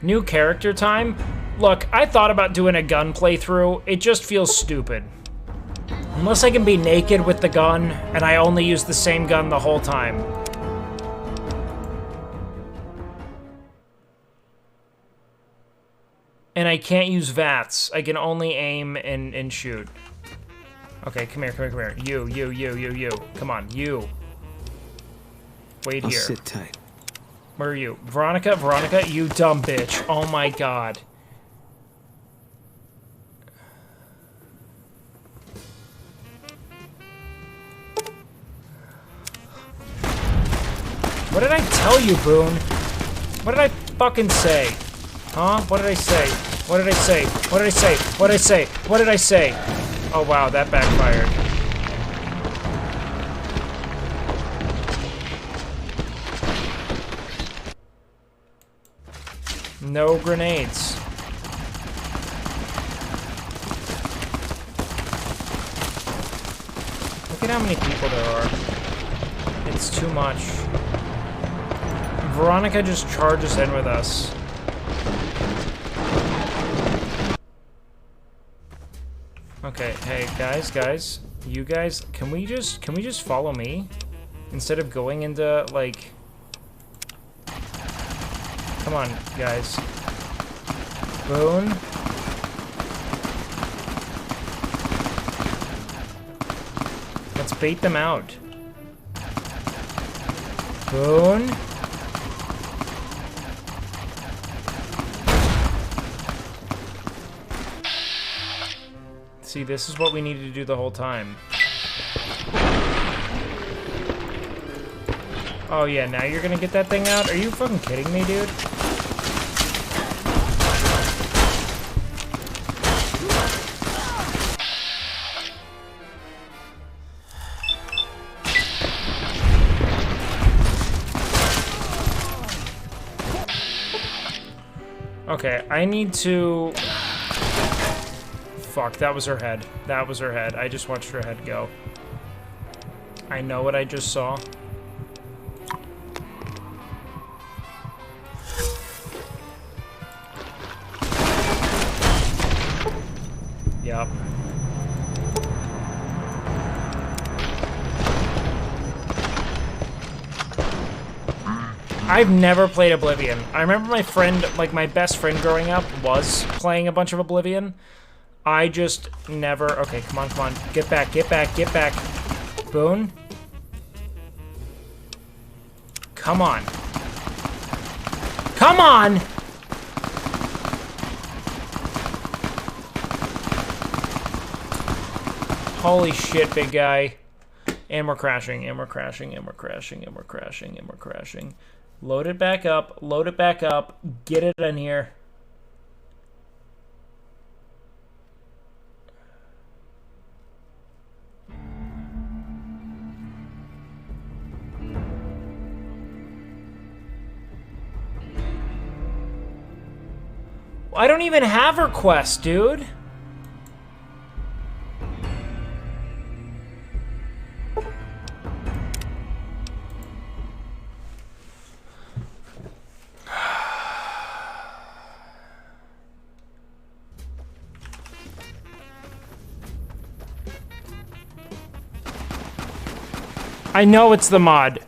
S1: New character time? Look, I thought about doing a gun playthrough. It just feels stupid. Unless I can be naked with the gun, and I only use the same gun the whole time. And I can't use VATS. I can only aim and shoot. Okay, come here. You. Come on, you. Wait here.
S12: I'll sit tight.
S1: Where are you? Veronica, you dumb bitch. Oh my god. What did I tell you, Boone? What did I fucking say? Huh? What did I say? What did I say? What did I say? What did I say? What did I say? Oh wow, that backfired. No grenades. Look at how many people there are. It's too much. Veronica just charges in with us. Okay, hey guys, you guys, can we just follow me instead of going into like? Come on, guys. Boone. Let's bait them out. Boone. See, this is what we needed to do the whole time. Oh yeah, now you're gonna get that thing out? Are you fucking kidding me, dude? Okay, I need to... Fuck, that was her head. That was her head. I just watched her head go. I know what I just saw. Yep. I've never played Oblivion. I remember my friend, like my best friend growing up, was playing a bunch of Oblivion. I just never... Okay, come on, come on. Get back, get back, get back. Boone? Come on. Come on! Holy shit, big guy. And we're crashing, and we're crashing, and we're crashing, and we're crashing, and we're crashing. Load it back up, get it in here. I don't even have her quest, dude. I know it's the mod.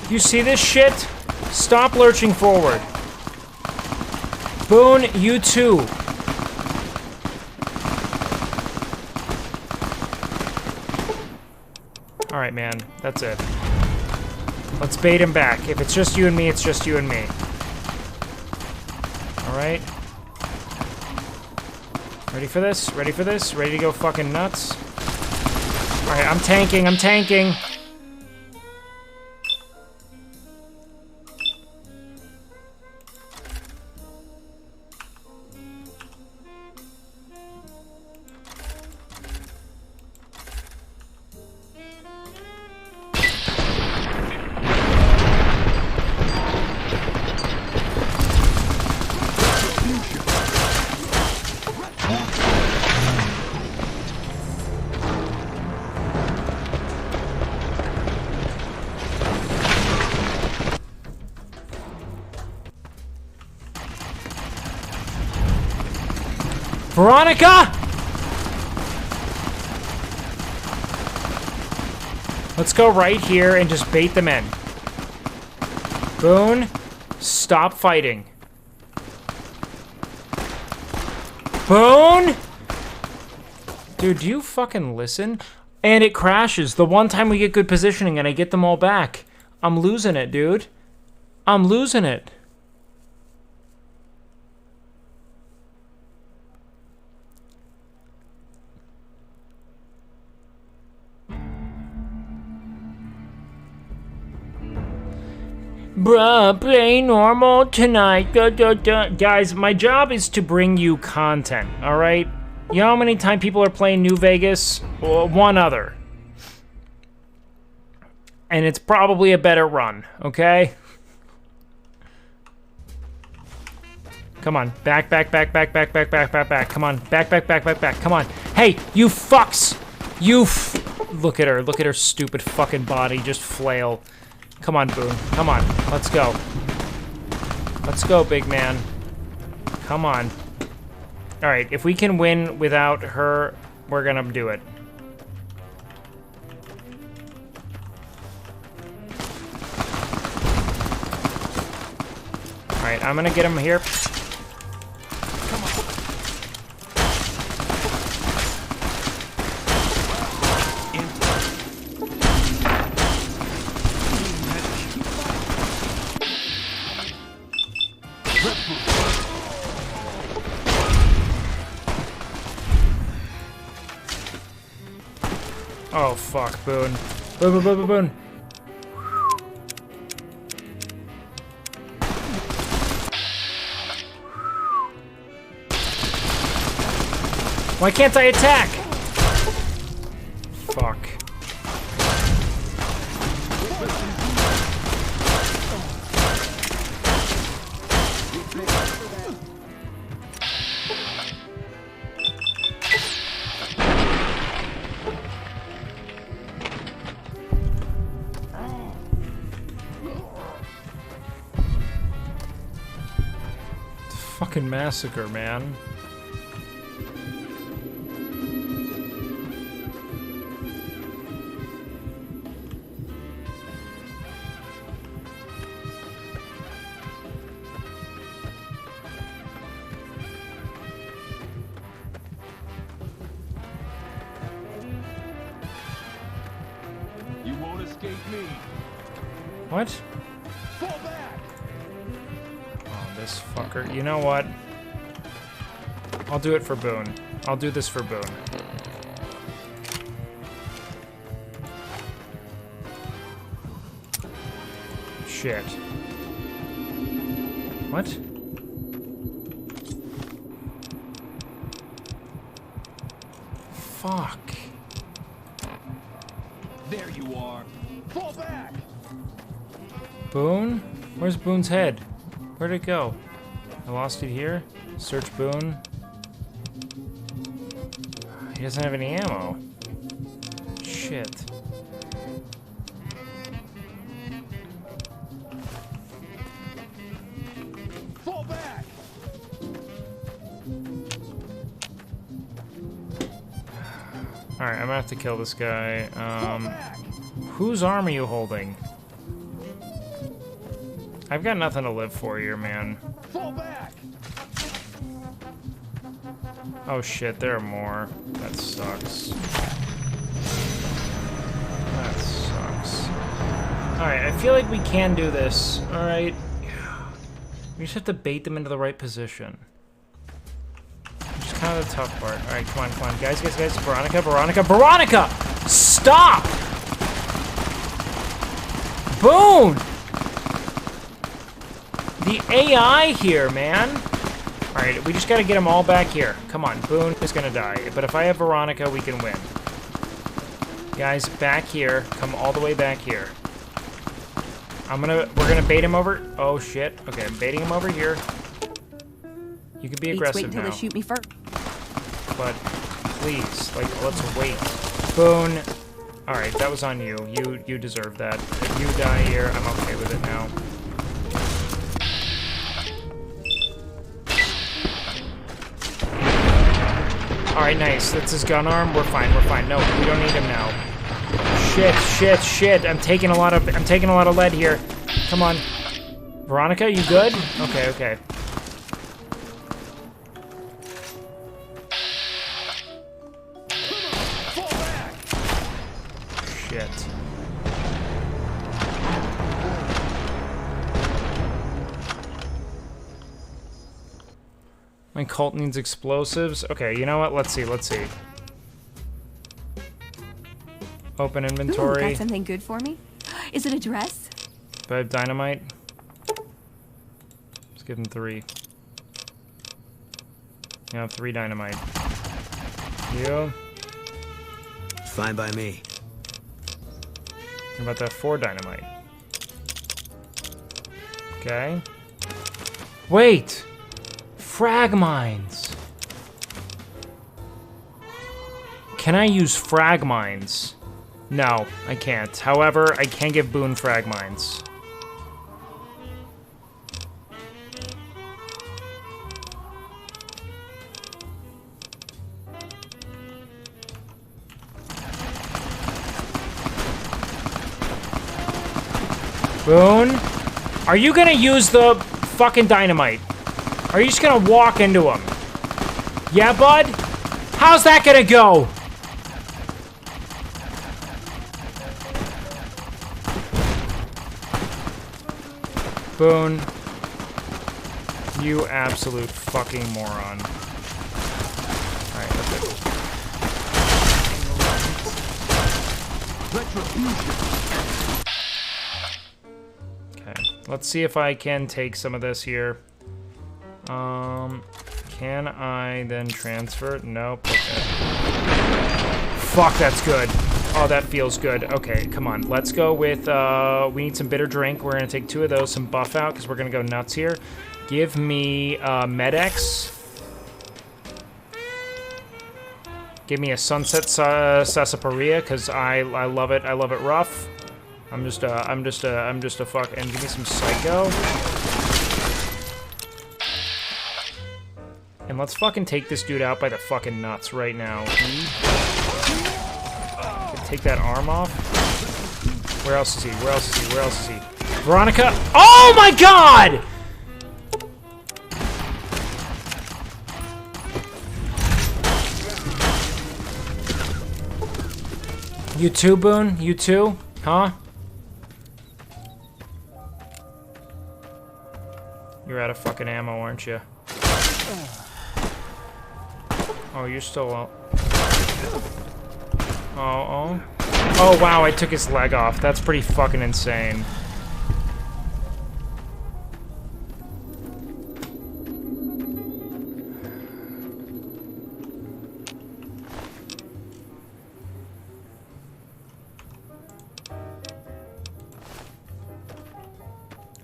S1: You see this shit? Stop lurching forward. Boone, you too. Alright, man. That's it. Let's bait him back. If it's just you and me, it's just you and me. Alright. Ready for this? Ready for this? Ready to go fucking nuts? Alright, I'm tanking, I'm tanking. Veronica! Let's go right here and just bait them in. Boone, stop fighting. Boone! Dude, do you fucking listen? And it crashes. The one time we get good positioning and I get them all back. I'm losing it, dude. I'm losing it. Bruh, play normal tonight. Guys, my job is to bring you content, alright? You know how many times people are playing New Vegas? Well, one other. And it's probably a better run, okay? Come on, back. Come on, back. Come on. Hey, you fucks! Look at her stupid fucking body just flail. Come on, Boone. Come on. Let's go. Let's go, big man. Come on. Alright, if we can win without her, we're gonna do it. Alright, I'm gonna get him here. Oh, fuck, Boone. Boone. Why can't I attack? Fuck. Fucking massacre, man.
S13: You won't escape me.
S1: What?
S13: Fall back.
S1: Oh, this fucker. You know what? I'll do it for Boone. I'll do this for Boone. Shit. What? Fuck.
S13: There you are. Fall back.
S1: Boone? Where's Boone's head? Where'd it go? I lost it here. Search Boone. He doesn't have any ammo. Shit.
S13: Fall back.
S1: Alright, I'm gonna have to kill this guy. Whose arm are you holding? I've got nothing to live for here, man.
S13: Fall back.
S1: Oh shit, there are more. That sucks. That sucks. Alright, I feel like we can do this. Alright. We just have to bait them into the right position. Which is kind of the tough part. Alright, come on. Guys. Veronica! Stop! Boone! The AI here, man. Alright, we just gotta get them all back here. Come on, Boone is gonna die. But if I have Veronica, we can win. Guys, back here. Come all the way back here. We're gonna bait him over. Oh shit. Okay, I'm baiting him over here. You can be aggressive
S9: wait until
S1: now.
S9: they shoot me first.
S1: But please, like, let's wait. Boone. Alright, that was on you. You deserve that. If you die here, I'm okay with it now. Alright, nice. That's his gun arm. We're fine. No, we don't need him now. Shit. I'm taking a lot of lead here. Come on. Veronica, you good? Okay. Shit. My cult needs explosives. Okay, you know what? Let's see. Open inventory.
S9: Ooh, got something good for me? Is it a dress?
S1: Do I have dynamite? Let's give him 3. You have 3 dynamite. You?
S12: Fine by me.
S1: How about that 4 dynamite? Okay. Wait! Frag mines! Can I use frag mines? No, I can't. However, I can give Boone frag mines. Boone, are you gonna use the fucking dynamite? Are you just gonna walk into him? Yeah, bud? How's that gonna go? Boone, you absolute fucking moron. Alright, that's it. Okay, let's see if I can take some of this here. Can I then transfer? Nope, okay. Fuck, that's good. Oh, that feels good. Okay, come on. Let's go with, we need some bitter drink. We're gonna take 2 of those, some buff out, because we're gonna go nuts here. Give me, Med-X. Give me a Sunset Sarsaparilla, because I love it. I love it rough. I'm just a fuck, and give me some Psycho. And let's fucking take this dude out by the fucking nuts right now. Take that arm off. Where else is he? Veronica! Oh my god! You too, Boone? You too? Huh? You're out of fucking ammo, aren't you? Oh, you're still out. Oh, wow, I took his leg off. That's pretty fucking insane.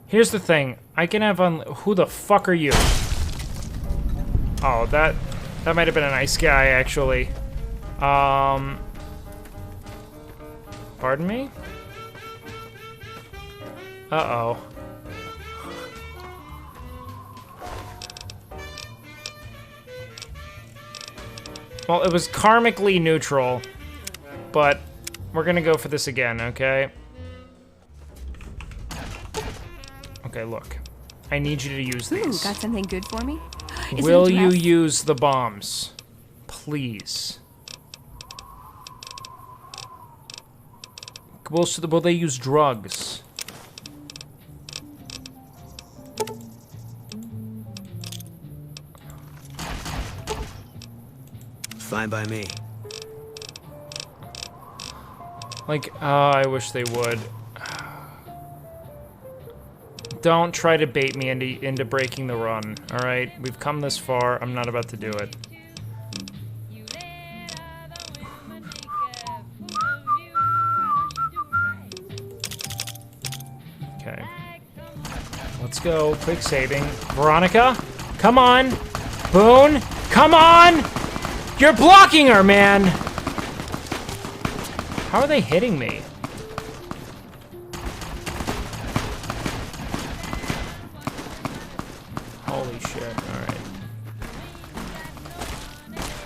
S1: Here's the thing. I can have who the fuck are you? Oh, that might have been a nice guy, actually. Pardon me? Uh-oh. Well, it was karmically neutral, but we're gonna go for this again, okay? Okay, look. I need you to use these.
S9: Ooh, got something good for me?
S1: Will you use the bombs? Please. Will they use drugs?
S12: Fine by me.
S1: Like, I wish they would. Don't try to bait me into breaking the run, alright? We've come this far, I'm not about to do it. Okay. Let's go, quick saving. Veronica, come on! Boone, come on! You're blocking her, man! How are they hitting me? Holy shit, alright.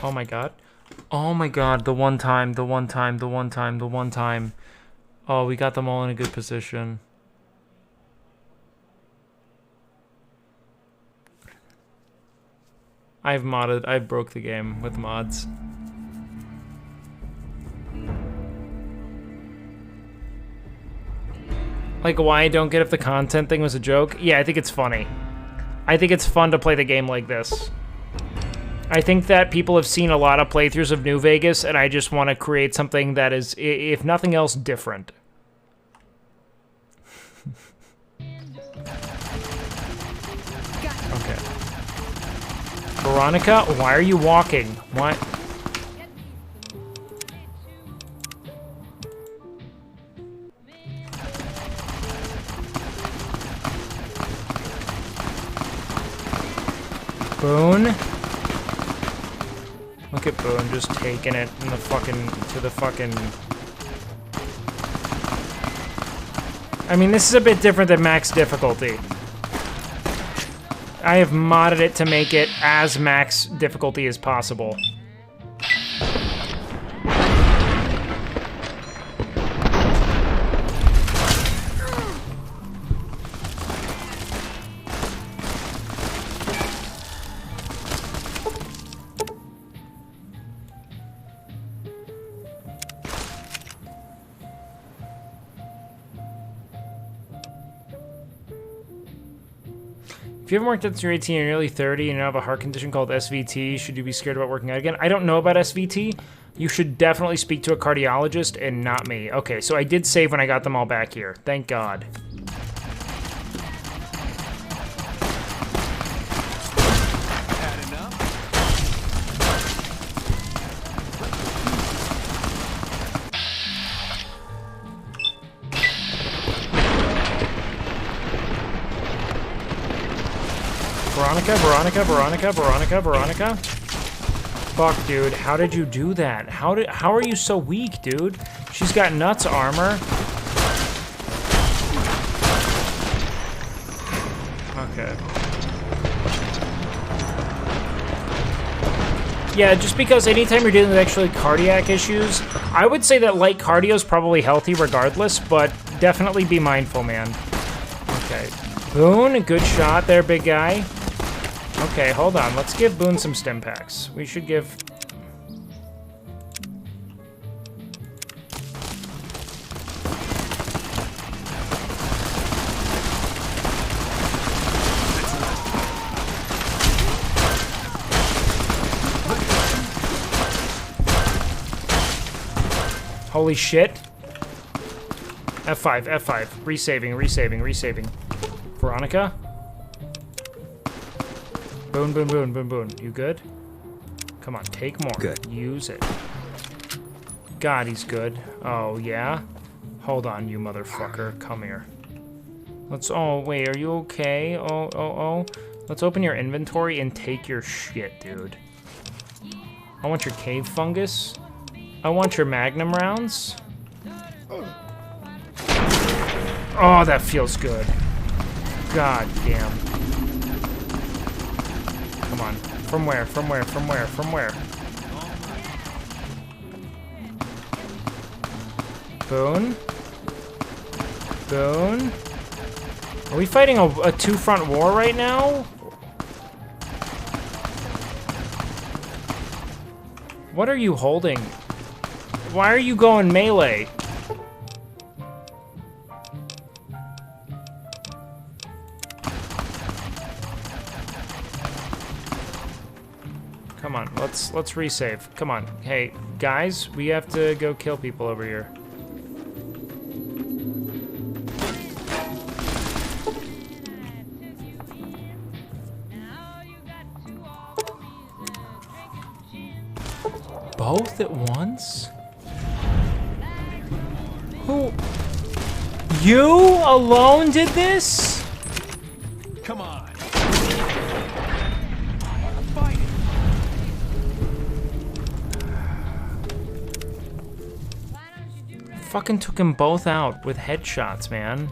S1: Oh my god. Oh my god, the one time. Oh, we got them all in a good position. I've broke the game with mods. Like, why I don't get if the content thing was a joke? Yeah, I think it's funny. I think it's fun to play the game like this. I think that people have seen a lot of playthroughs of New Vegas, and I just want to create something that is, if nothing else, different. Okay. Veronica, why are you walking? Why? Boone. Look at Boone just taking it in the fucking, I mean, this is a bit different than max difficulty. I have modded it to make it as max difficulty as possible. If you haven't worked out since you're 18 or nearly 30 and you have a heart condition called SVT, should you be scared about working out again? I don't know about SVT. You should definitely speak to a cardiologist and not me. Okay, so I did save when I got them all back here. Thank God. Veronica. Fuck, dude. How did you do that? How are you so weak, dude? She's got nuts armor. Okay. Yeah, just because anytime you're dealing with actually cardiac issues, I would say that light cardio is probably healthy regardless, but definitely be mindful, man. Okay. Boone, good shot there, big guy. Okay, hold on. Let's give Boone some stim packs. We should give... Holy shit. F5, F5. Resaving. Veronica? Boone. You good? Come on, take more.
S12: Good.
S1: Use it. God, he's good. Oh, yeah? Hold on, you motherfucker. Come here. Let's... Oh, wait, are you okay? Oh. Let's open your inventory and take your shit, dude. I want your cave fungus. I want your magnum rounds. Oh, that feels good. God damn. Come on. From where? Boone? Are we fighting a two-front war right now? What are you holding? Why are you going melee? Come on, let's resave. Come on. Hey, guys, we have to go kill people over here. Both at once? Who? You alone did this?
S13: Come on.
S1: Fucking took them both out with headshots, man.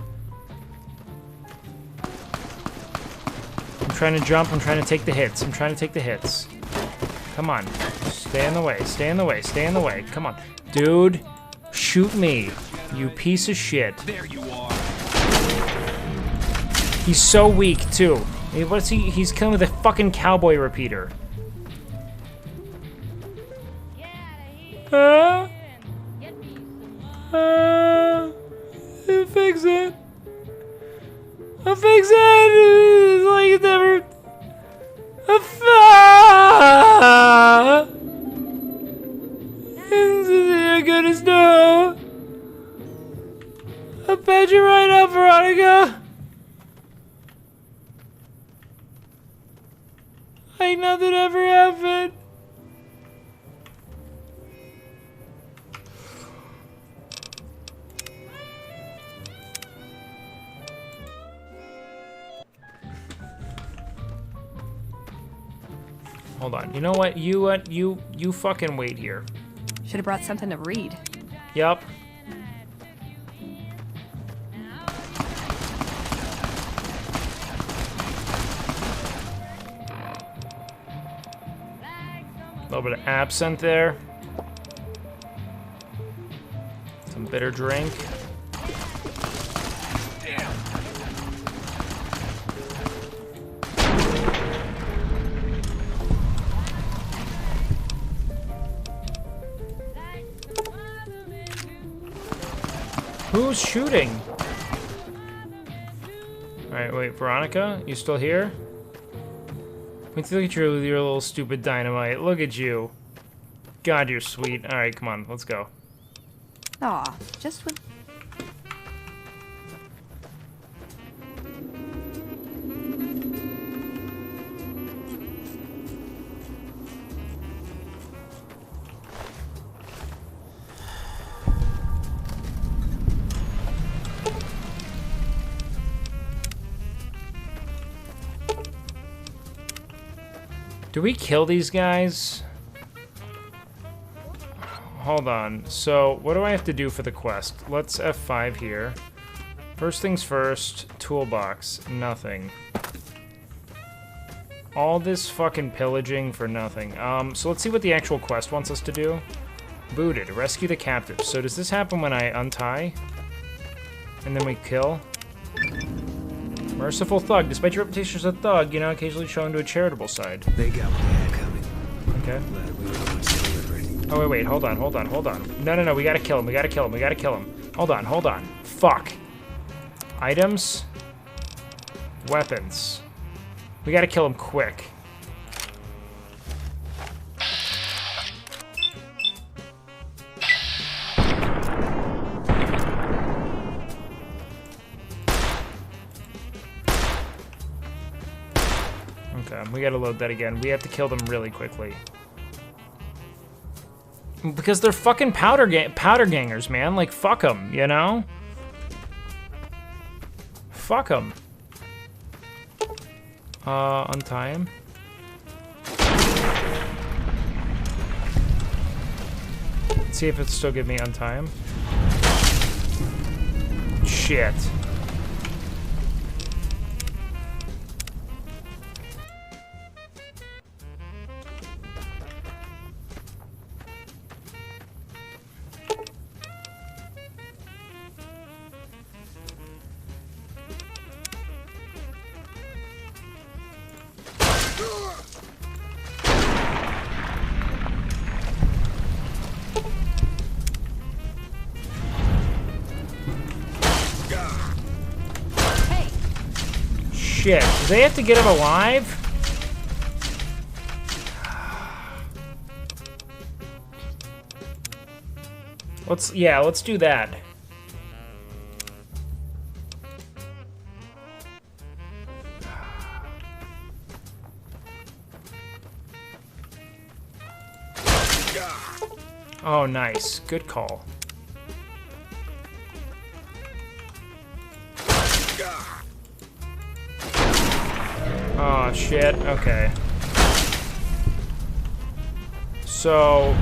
S1: I'm trying to jump, I'm trying to take the hits. Come on. Stay in the way. Come on. Dude, shoot me. You piece of shit.
S13: There you are.
S1: He's so weak, too. Hey, what's he? He's coming with a fucking cowboy repeater. Fix it. I'll fix it. It's like it's never. You're gonna snow. I'll patch you right up, Veronica. Like nothing ever happened. Hold on. You know what? You fucking wait here.
S9: Should have brought something to read.
S1: Yup. A little bit of absinthe there. Some bitter drink. Who's shooting? Alright, wait, Veronica? You still here? Look at you with your little stupid dynamite. Look at you. God, you're sweet. Alright, come on, let's go.
S9: Aw, just with...
S1: Do we kill these guys? Hold on. So, what do I have to do for the quest? Let's F5 here. First things first, toolbox, nothing. All this fucking pillaging for nothing. So let's see what the actual quest wants us to do. Booted, rescue the captive. So does this happen when I untie? And then we kill? Merciful thug. Despite your reputation as a thug, you know, occasionally shown to a charitable side.
S12: They got what they had coming.
S1: Okay.
S12: Glad we were the ones delivering.
S1: Oh, wait, hold on. No, we gotta kill him, we gotta kill him. Hold on. Fuck. Items. Weapons. We gotta kill him quick. Okay, we gotta load that again. We have to kill them really quickly. Because they're fucking powder gangers, man. Like, fuck them, you know? Fuck them. Untie him. Let's see if it still give me untie him. Shit. Shit, do they have to get him alive? Let's do that. Oh, nice. Good call. Oh, shit. Okay. So,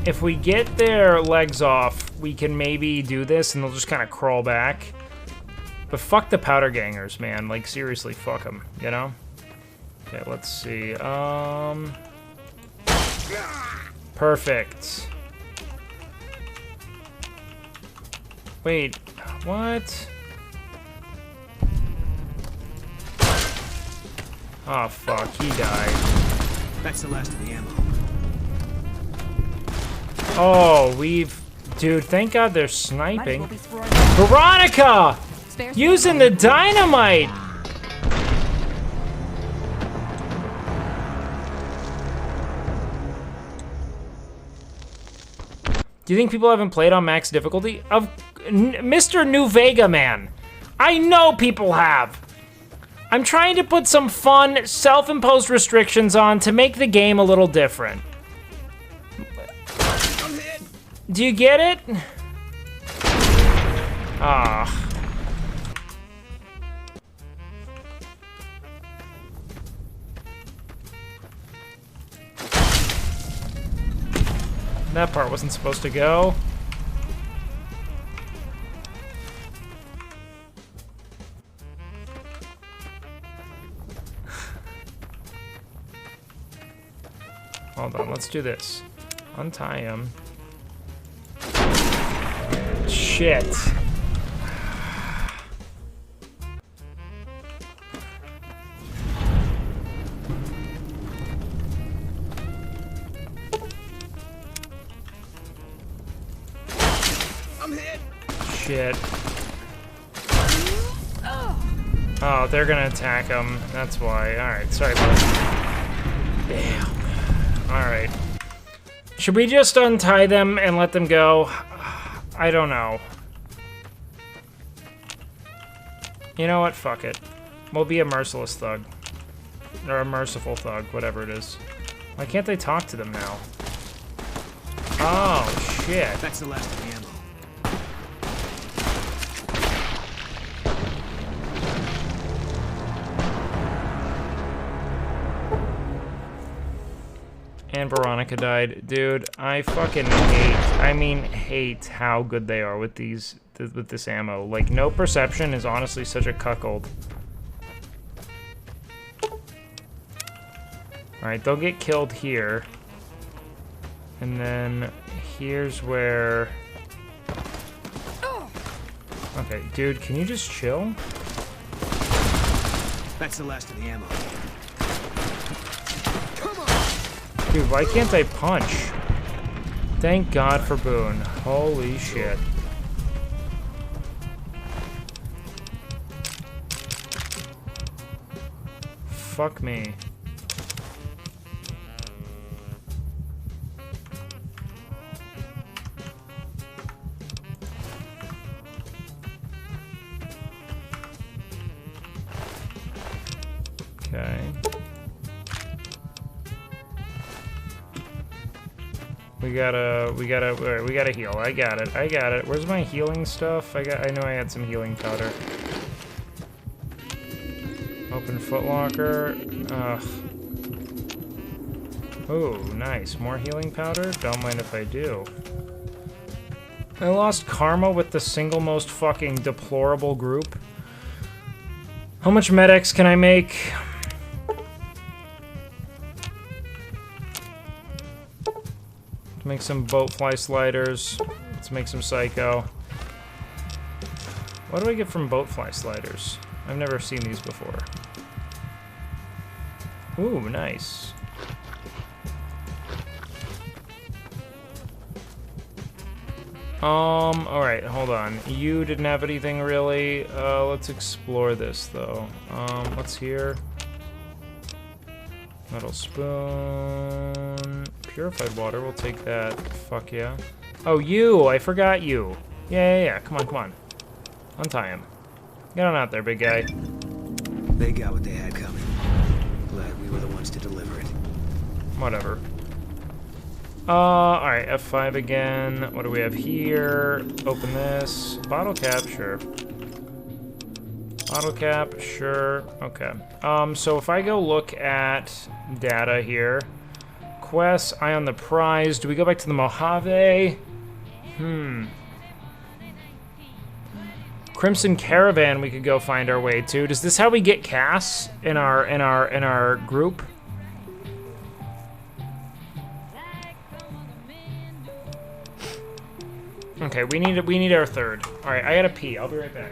S1: if we get their legs off, we can maybe do this and they'll just kind of crawl back. But fuck the powder gangers, man. Like, seriously, fuck them, you know? Okay, let's see. Perfect. Wait, what? Oh, fuck, he died.
S12: That's the last of the ammo.
S1: Oh, Dude, thank God they're sniping. Veronica! Using the dynamite! Do you think people haven't played on max difficulty? Mr. New Vega Man, I know people have. I'm trying to put some fun, self-imposed restrictions on to make the game a little different. Do you get it? Ah. That part wasn't supposed to go. Hold on, let's do this. Untie him. Shit.
S12: I'm hit.
S1: Shit. Oh, they're gonna attack him. That's why. Alright, sorry about that. Damn. Alright. Should we just untie them and let them go? I don't know. You know what? Fuck it. We'll be a merciless thug. Or a merciful thug, whatever it is. Why can't they talk to them now? Oh, shit.
S12: That's the last of the ammo.
S1: And Veronica died. Dude, I fucking hate how good they are with with this ammo. Like, no perception is honestly such a cuckold. Alright, they'll get killed here. And then here's where... Okay, dude, can you just chill?
S12: That's the last of the ammo.
S1: Dude, why can't I punch? Thank God for Boone. Holy shit. Fuck me. Okay. We gotta heal. I got it. Where's my healing stuff? I know I had some healing powder. Open footlocker. Ugh. Oh, nice. More healing powder? Don't mind if I do. I lost karma with the single most fucking deplorable group. How much medics can I make? Make some boat fly sliders. Let's make some psycho. What do I get from boat fly sliders? I've never seen these before. Ooh, nice. Alright, hold on. You didn't have anything really. Let's explore this though. What's here? Metal spoon. Purified water, we'll take that. Fuck yeah. Oh, you! I forgot you. Yeah. Come on. Untie him. Get on out there, big guy.
S12: They got what they had coming. Glad we were the ones to deliver it.
S1: Whatever. Alright, F5 again. What do we have here? Open this. Bottle cap, sure. Bottle cap, sure. Okay. So if I go look at data here. Quests, Eye on the Prize. Do we go back to the Mojave? Crimson Caravan we could go find our way to. Is this how we get Cass in our group? Okay, we need our third. All right, I gotta pee. I'll be right back.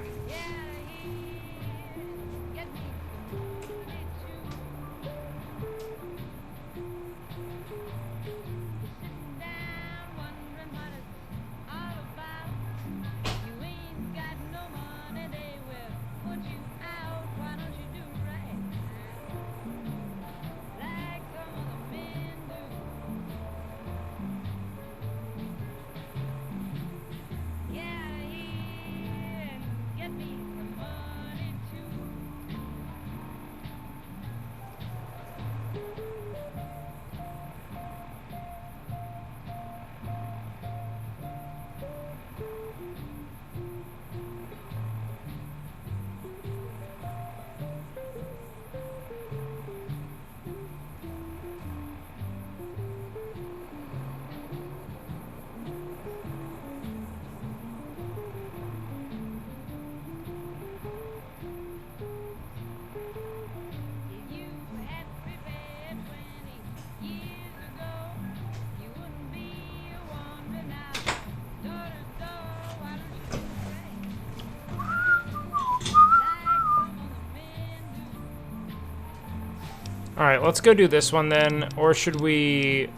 S1: Alright, let's go do this one then. Or should we...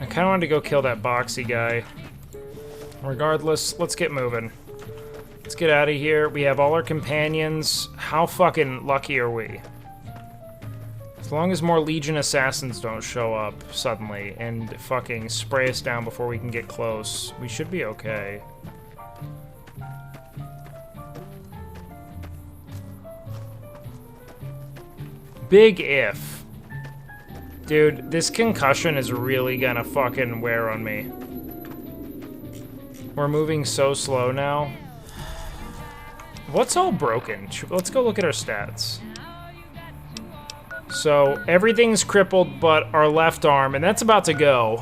S1: I kind of wanted to go kill that boxy guy. Regardless, let's get moving. Let's get out of here. We have all our companions. How fucking lucky are we? As long as more Legion assassins don't show up suddenly and fucking spray us down before we can get close, we should be okay. Big if. Dude, this concussion is really gonna fucking wear on me. We're moving so slow now. What's all broken? Let's go look at our stats. So, everything's crippled but our left arm, and that's about to go.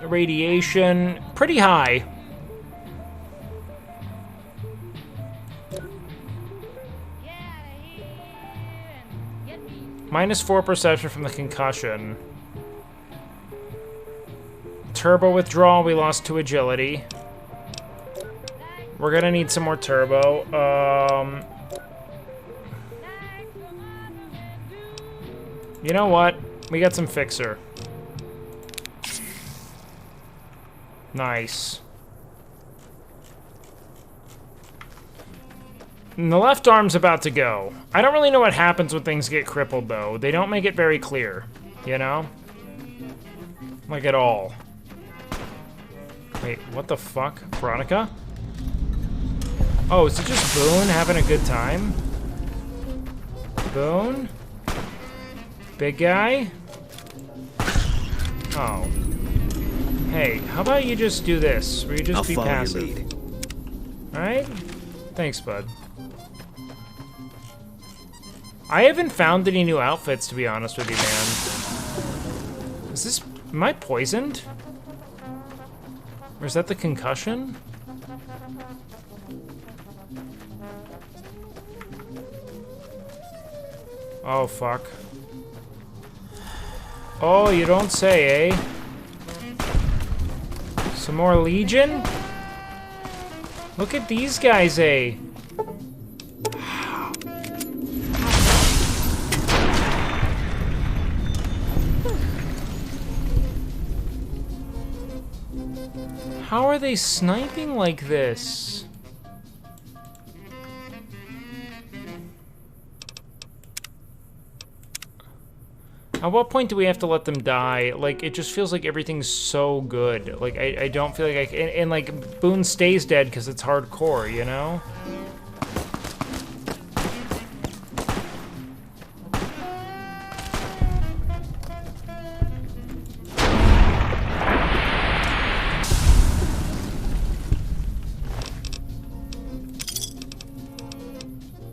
S1: Radiation, pretty high. -4 perception from the concussion. Turbo withdrawal, we lost 2 agility. We're gonna need some more turbo. You know what? We got some fixer. Nice. And the left arm's about to go. I don't really know what happens when things get crippled, though. They don't make it very clear, you know? Like, at all. Wait, what the fuck? Veronica? Oh, is it just Boone having a good time? Boone? Big guy? Oh. Hey, how about you just do this? Where you just be passive? Alright? Thanks, bud. I haven't found any new outfits, to be honest with you, man. Is this... Am I poisoned? Or is that the concussion? Oh, fuck. Oh, you don't say, eh? Some more Legion? Look at these guys, eh? How are they sniping like this? At what point do we have to let them die? Like, it just feels like everything's so good. Like, I don't feel like I can... And like, Boone stays dead because it's hardcore, you know?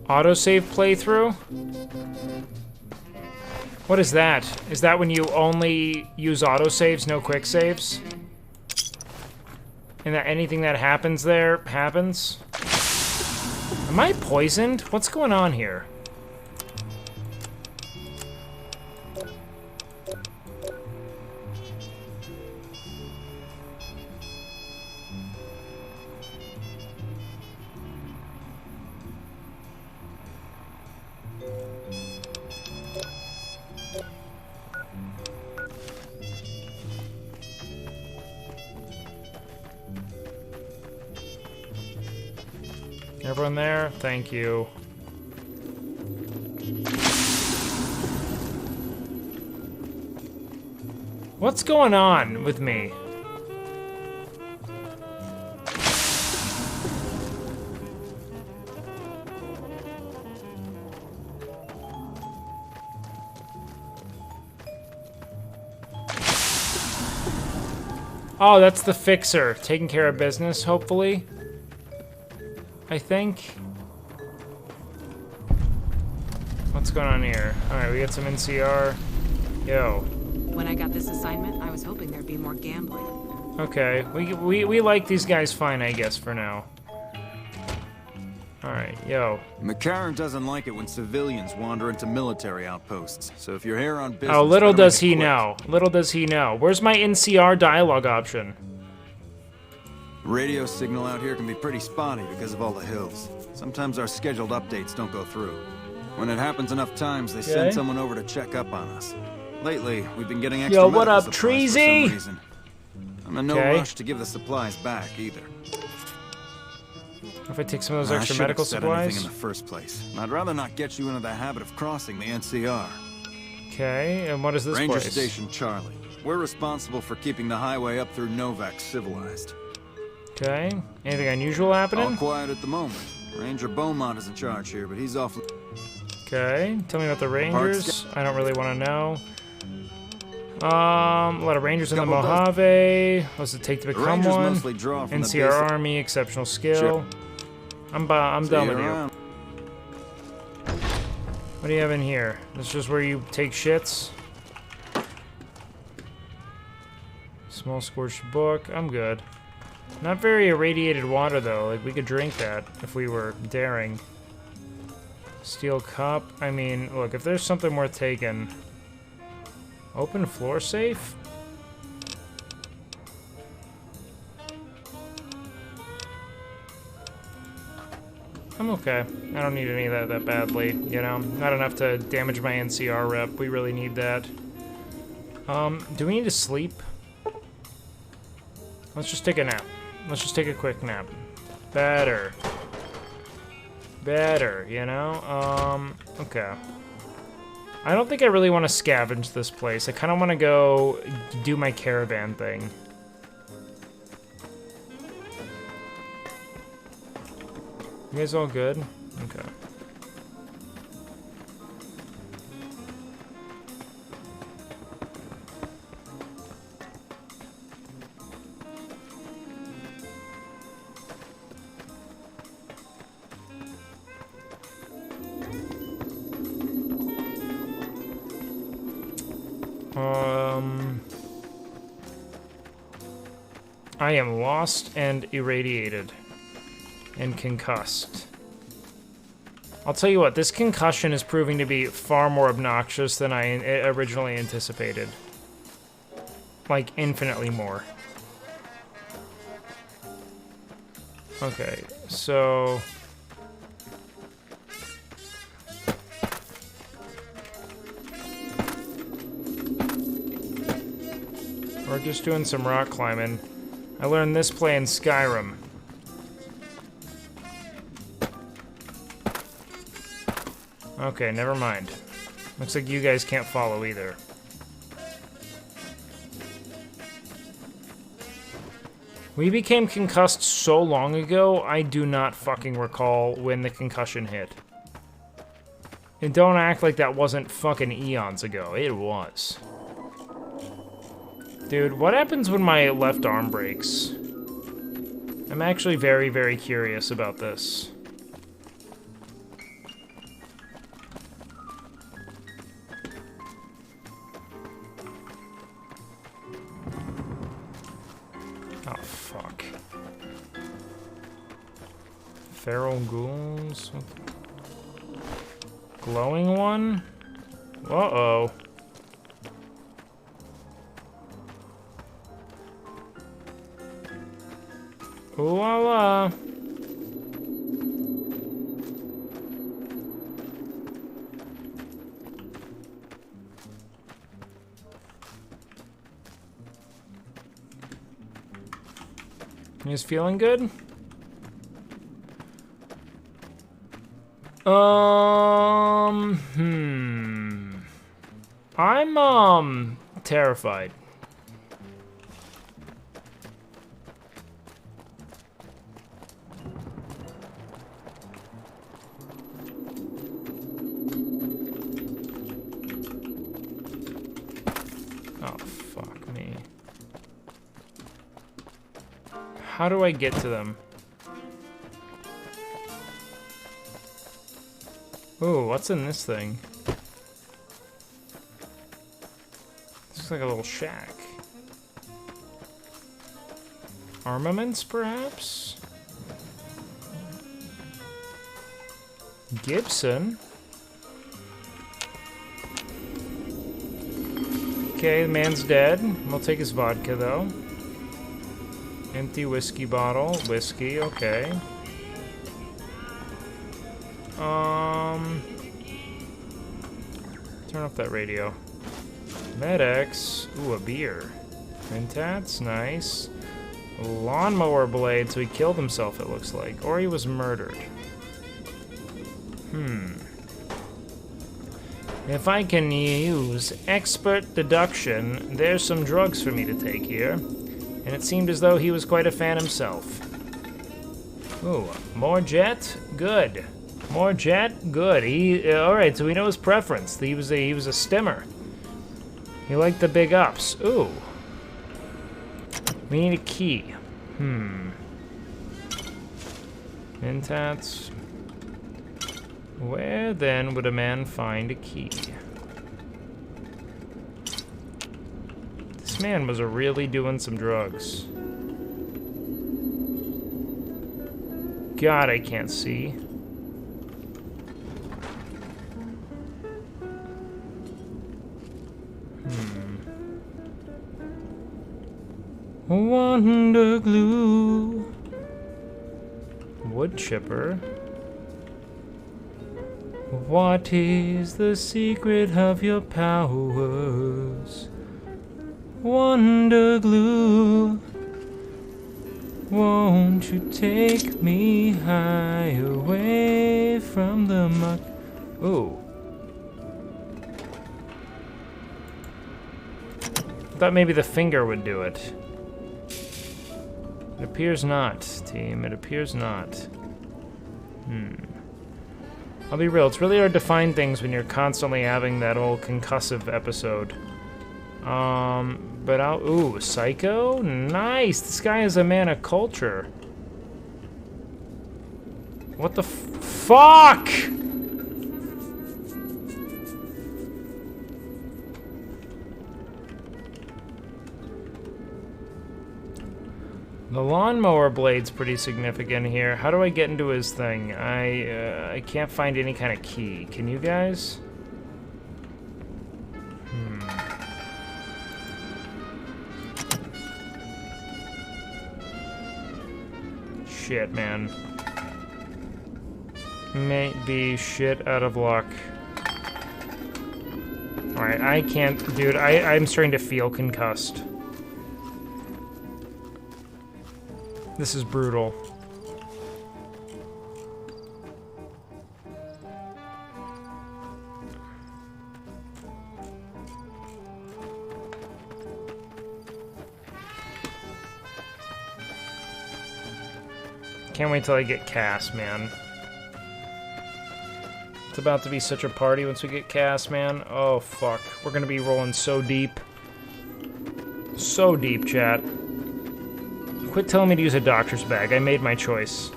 S1: Autosave playthrough? What is that? Is that when you only use autosaves, no quick saves? And that anything that happens there happens? Am I poisoned? What's going on here? Everyone there? Thank you. What's going on with me? Oh, that's the fixer. Taking care of business, hopefully. I think. What's going on here? Alright, we got some NCR. Yo.
S14: When I got this assignment, I was hoping there'd be more gambling.
S1: Okay, we like these guys fine, I guess, for now. Alright, yo.
S15: McCarran doesn't like it when civilians wander into military outposts, so if you're here on business...
S1: Oh, little
S15: better
S1: does
S15: make it
S1: he
S15: quick.
S1: know. Little does he know. Where's my NCR dialogue option?
S15: Radio signal out here can be pretty spotty because of all the hills. Sometimes our scheduled updates don't go through. When it happens enough times, they
S1: Okay.
S15: send someone over to check up on us. Lately, we've been getting extra
S1: Yo, what
S15: medical
S1: up,
S15: supplies for
S1: Treasy?
S15: some reason. I'm in no
S1: Okay.
S15: rush to give the supplies back, either.
S1: If I take some of those
S15: I
S1: extra
S15: shouldn't
S1: medical
S15: have said anything
S1: supplies?
S15: in the first place. I'd rather not get you into the habit of crossing the NCR.
S1: Okay, and what is this
S15: Ranger
S1: place?
S15: Station Charlie. We're responsible for keeping the highway up through Novak civilized.
S1: Okay, anything unusual happening?
S15: All quiet at the moment. Ranger Beaumont is in charge here, but he's off.
S1: Okay, tell me about the Rangers. I don't really want to know. A lot of Rangers in the
S15: Couple dozen.
S1: Mojave. What's it take to
S15: The
S1: become
S15: Rangers
S1: one?
S15: mostly draw from the
S1: NCR
S15: basic-
S1: Army, exceptional skill.
S15: Sure.
S1: I'm
S15: See
S1: done
S15: you
S1: with you.
S15: around.
S1: What do you have in here? This is just where you take shits? Small scorched book. I'm good. Not very irradiated water though. Like we could drink that if we were daring. Steel cup. I mean, look, if there's something worth taking. Open floor safe? I'm okay. I don't need any of that badly, you know? Not enough to damage my NCR rep. We really need that. Do we need to sleep? Let's just take a nap. Let's just take a quick nap. Better. Better, you know? Okay. I don't think I really want to scavenge this place. I kind of want to go do my caravan thing. You guys all good? Okay. I am lost and irradiated and concussed. I'll tell you what, this concussion is proving to be far more obnoxious than I originally anticipated. Like, infinitely more. Okay, so... we're just doing some rock climbing. I learned this play in Skyrim. Okay, never mind. Looks like you guys can't follow either. We became concussed so long ago, I do not fucking recall when the concussion hit. And don't act like that wasn't fucking eons ago. It was. Dude, what happens when my left arm breaks? I'm actually very, very curious about this. Oh, fuck. Feral ghouls? Glowing one? Uh-oh. Ooh la la. You guys feeling good? I'm terrified. Oh, fuck me. How do I get to them? Ooh, what's in this thing? This looks like a little shack. Armaments, perhaps? Gibson? Okay, the man's dead. We'll take his vodka, though. Empty whiskey bottle. Whiskey, okay. Turn off that radio. Med-X. Ooh, a beer. Mentats, nice. Lawnmower blade, so he killed himself, it looks like. Or he was murdered. If I can use expert deduction, there's some drugs for me to take here. And it seemed as though he was quite a fan himself. Ooh, more jet? Good. More jet? Good. Alright, so we know his preference. He was a stimmer. He liked the big ups. Ooh. We need a key. Mentats. Where then would a man find a key? This man was really doing some drugs. God, I can't see. Wonder glue. Wood chipper. What is the secret of your powers? Wonder glue. Won't you take me high away from the muck? Ooh. Thought maybe the finger would do it. It appears not, team. It appears not. I'll be real, it's really hard to find things when you're constantly having that old concussive episode. But ooh, Psycho? Nice! This guy is a man of culture. What the fuck?! The lawnmower blade's pretty significant here. How do I get into his thing? I can't find any kind of key. Can you guys? Shit, man. May be shit out of luck. Alright, I can't... Dude, I'm starting to feel concussed. This is brutal. Can't wait till I get Cass, man. It's about to be such a party once we get Cass, man. Oh, fuck. We're gonna be rolling so deep. So deep, chat. Quit telling me to use a doctor's bag. I made my choice.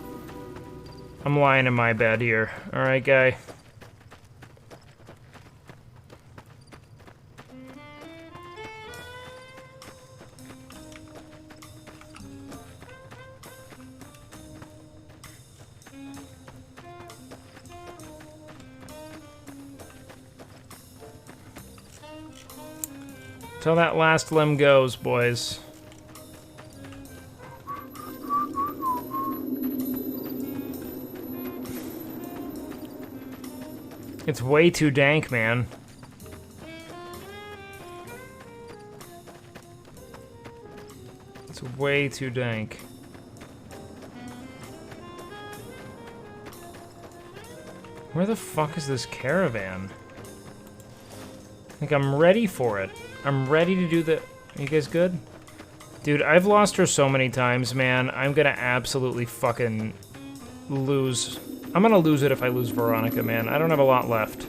S1: I'm lying in my bed here. Alright, guy. Till that last limb goes, boys. It's way too dank, man. It's way too dank. Where the fuck is this caravan? Like, I'm ready for it. I'm ready to do the... Are you guys good? Dude, I've lost her so many times, man. I'm gonna absolutely fucking lose. I'm gonna lose it if I lose Veronica, man. I don't have a lot left.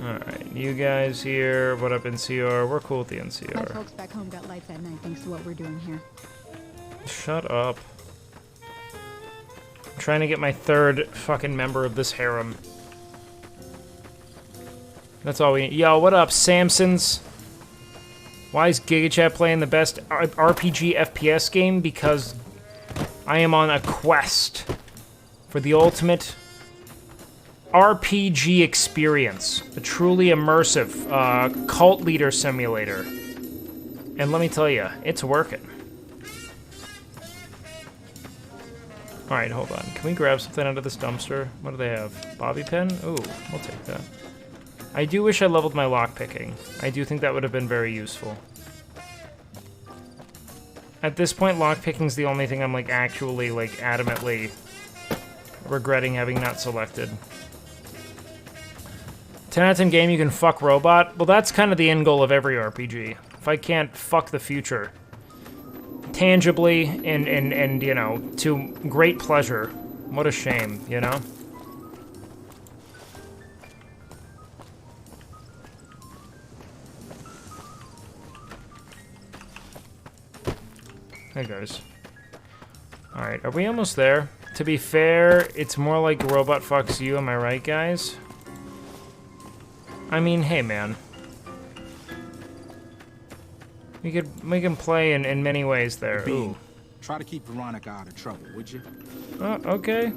S1: Alright, you guys here. What up, NCR? We're cool with the
S16: My
S1: NCR.
S16: folks back home got lights at night thanks to what we're doing here.
S1: Shut up. I'm trying to get my third fucking member of this harem. That's all we need. Yo, what up, Samsons? Why is GigaChat playing the best RPG FPS game? Because I am on a quest for the ultimate RPG experience. A truly immersive cult leader simulator. And let me tell you, it's working. Alright, hold on. Can we grab something out of this dumpster? What do they have? Bobby pin? Ooh, I'll take that. I do wish I leveled my lockpicking. I do think that would have been very useful. At this point, lockpicking's the only thing I'm, like, actually, like, adamantly regretting having not selected. 10 out of 10 game, you can fuck robot? Well, that's kind of the end goal of every RPG. If I can't fuck the future tangibly and you know, to great pleasure, what a shame, you know? Hey guys. Alright, are we almost there? To be fair, it's more like robot fucks you, am I right, guys? I mean, hey man. We can play in many ways there. Ooh.
S17: Try to keep Veronica out of trouble, would you?
S1: Oh, okay.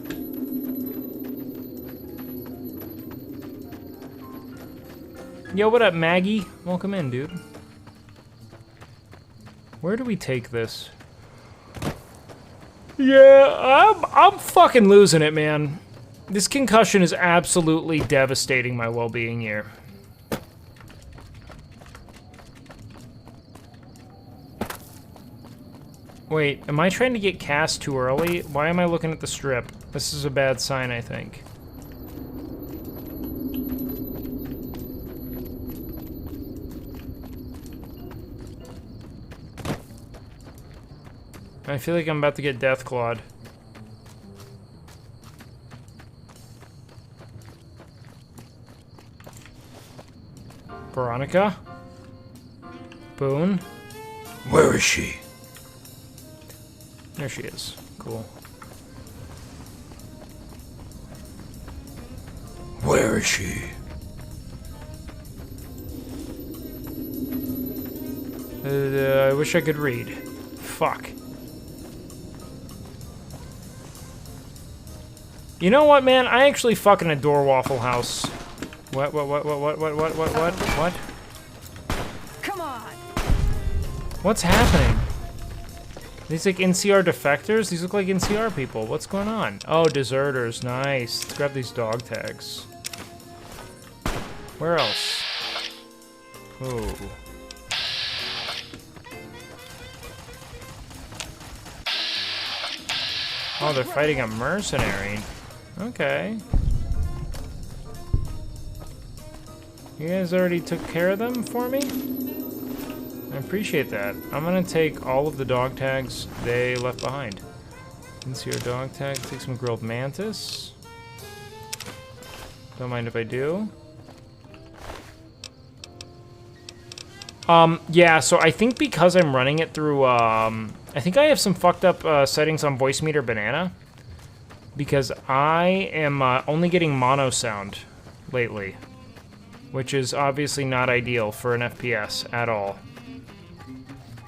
S1: Yo, what up, Maggie? Welcome in, dude. Where do we take this? Yeah, I'm fucking losing it, man. This concussion is absolutely devastating my well-being here. Wait, am I trying to get cast too early? Why am I looking at the strip? This is a bad sign, I think. I feel like I'm about to get death clawed. Veronica? Boone?
S12: Where is she?
S1: There she is. Cool.
S12: Where is she?
S1: I wish I could read. Fuck. You know what, man? I actually fucking adore Waffle House. What?
S16: Come on.
S1: What's happening? These like NCR defectors? These look like NCR people. What's going on? Oh, deserters. Nice. Let's grab these dog tags. Where else? Ooh. Oh, they're fighting a mercenary. Okay. You guys already took care of them for me? I appreciate that. I'm gonna take all of the dog tags they left behind. Sincere dog tag. Take some grilled mantis. Don't mind if I do. Yeah, so I think because I'm running it through, I think I have some fucked up settings on Voice Meter Banana. Because I am only getting mono sound lately. Which is obviously not ideal for an FPS at all.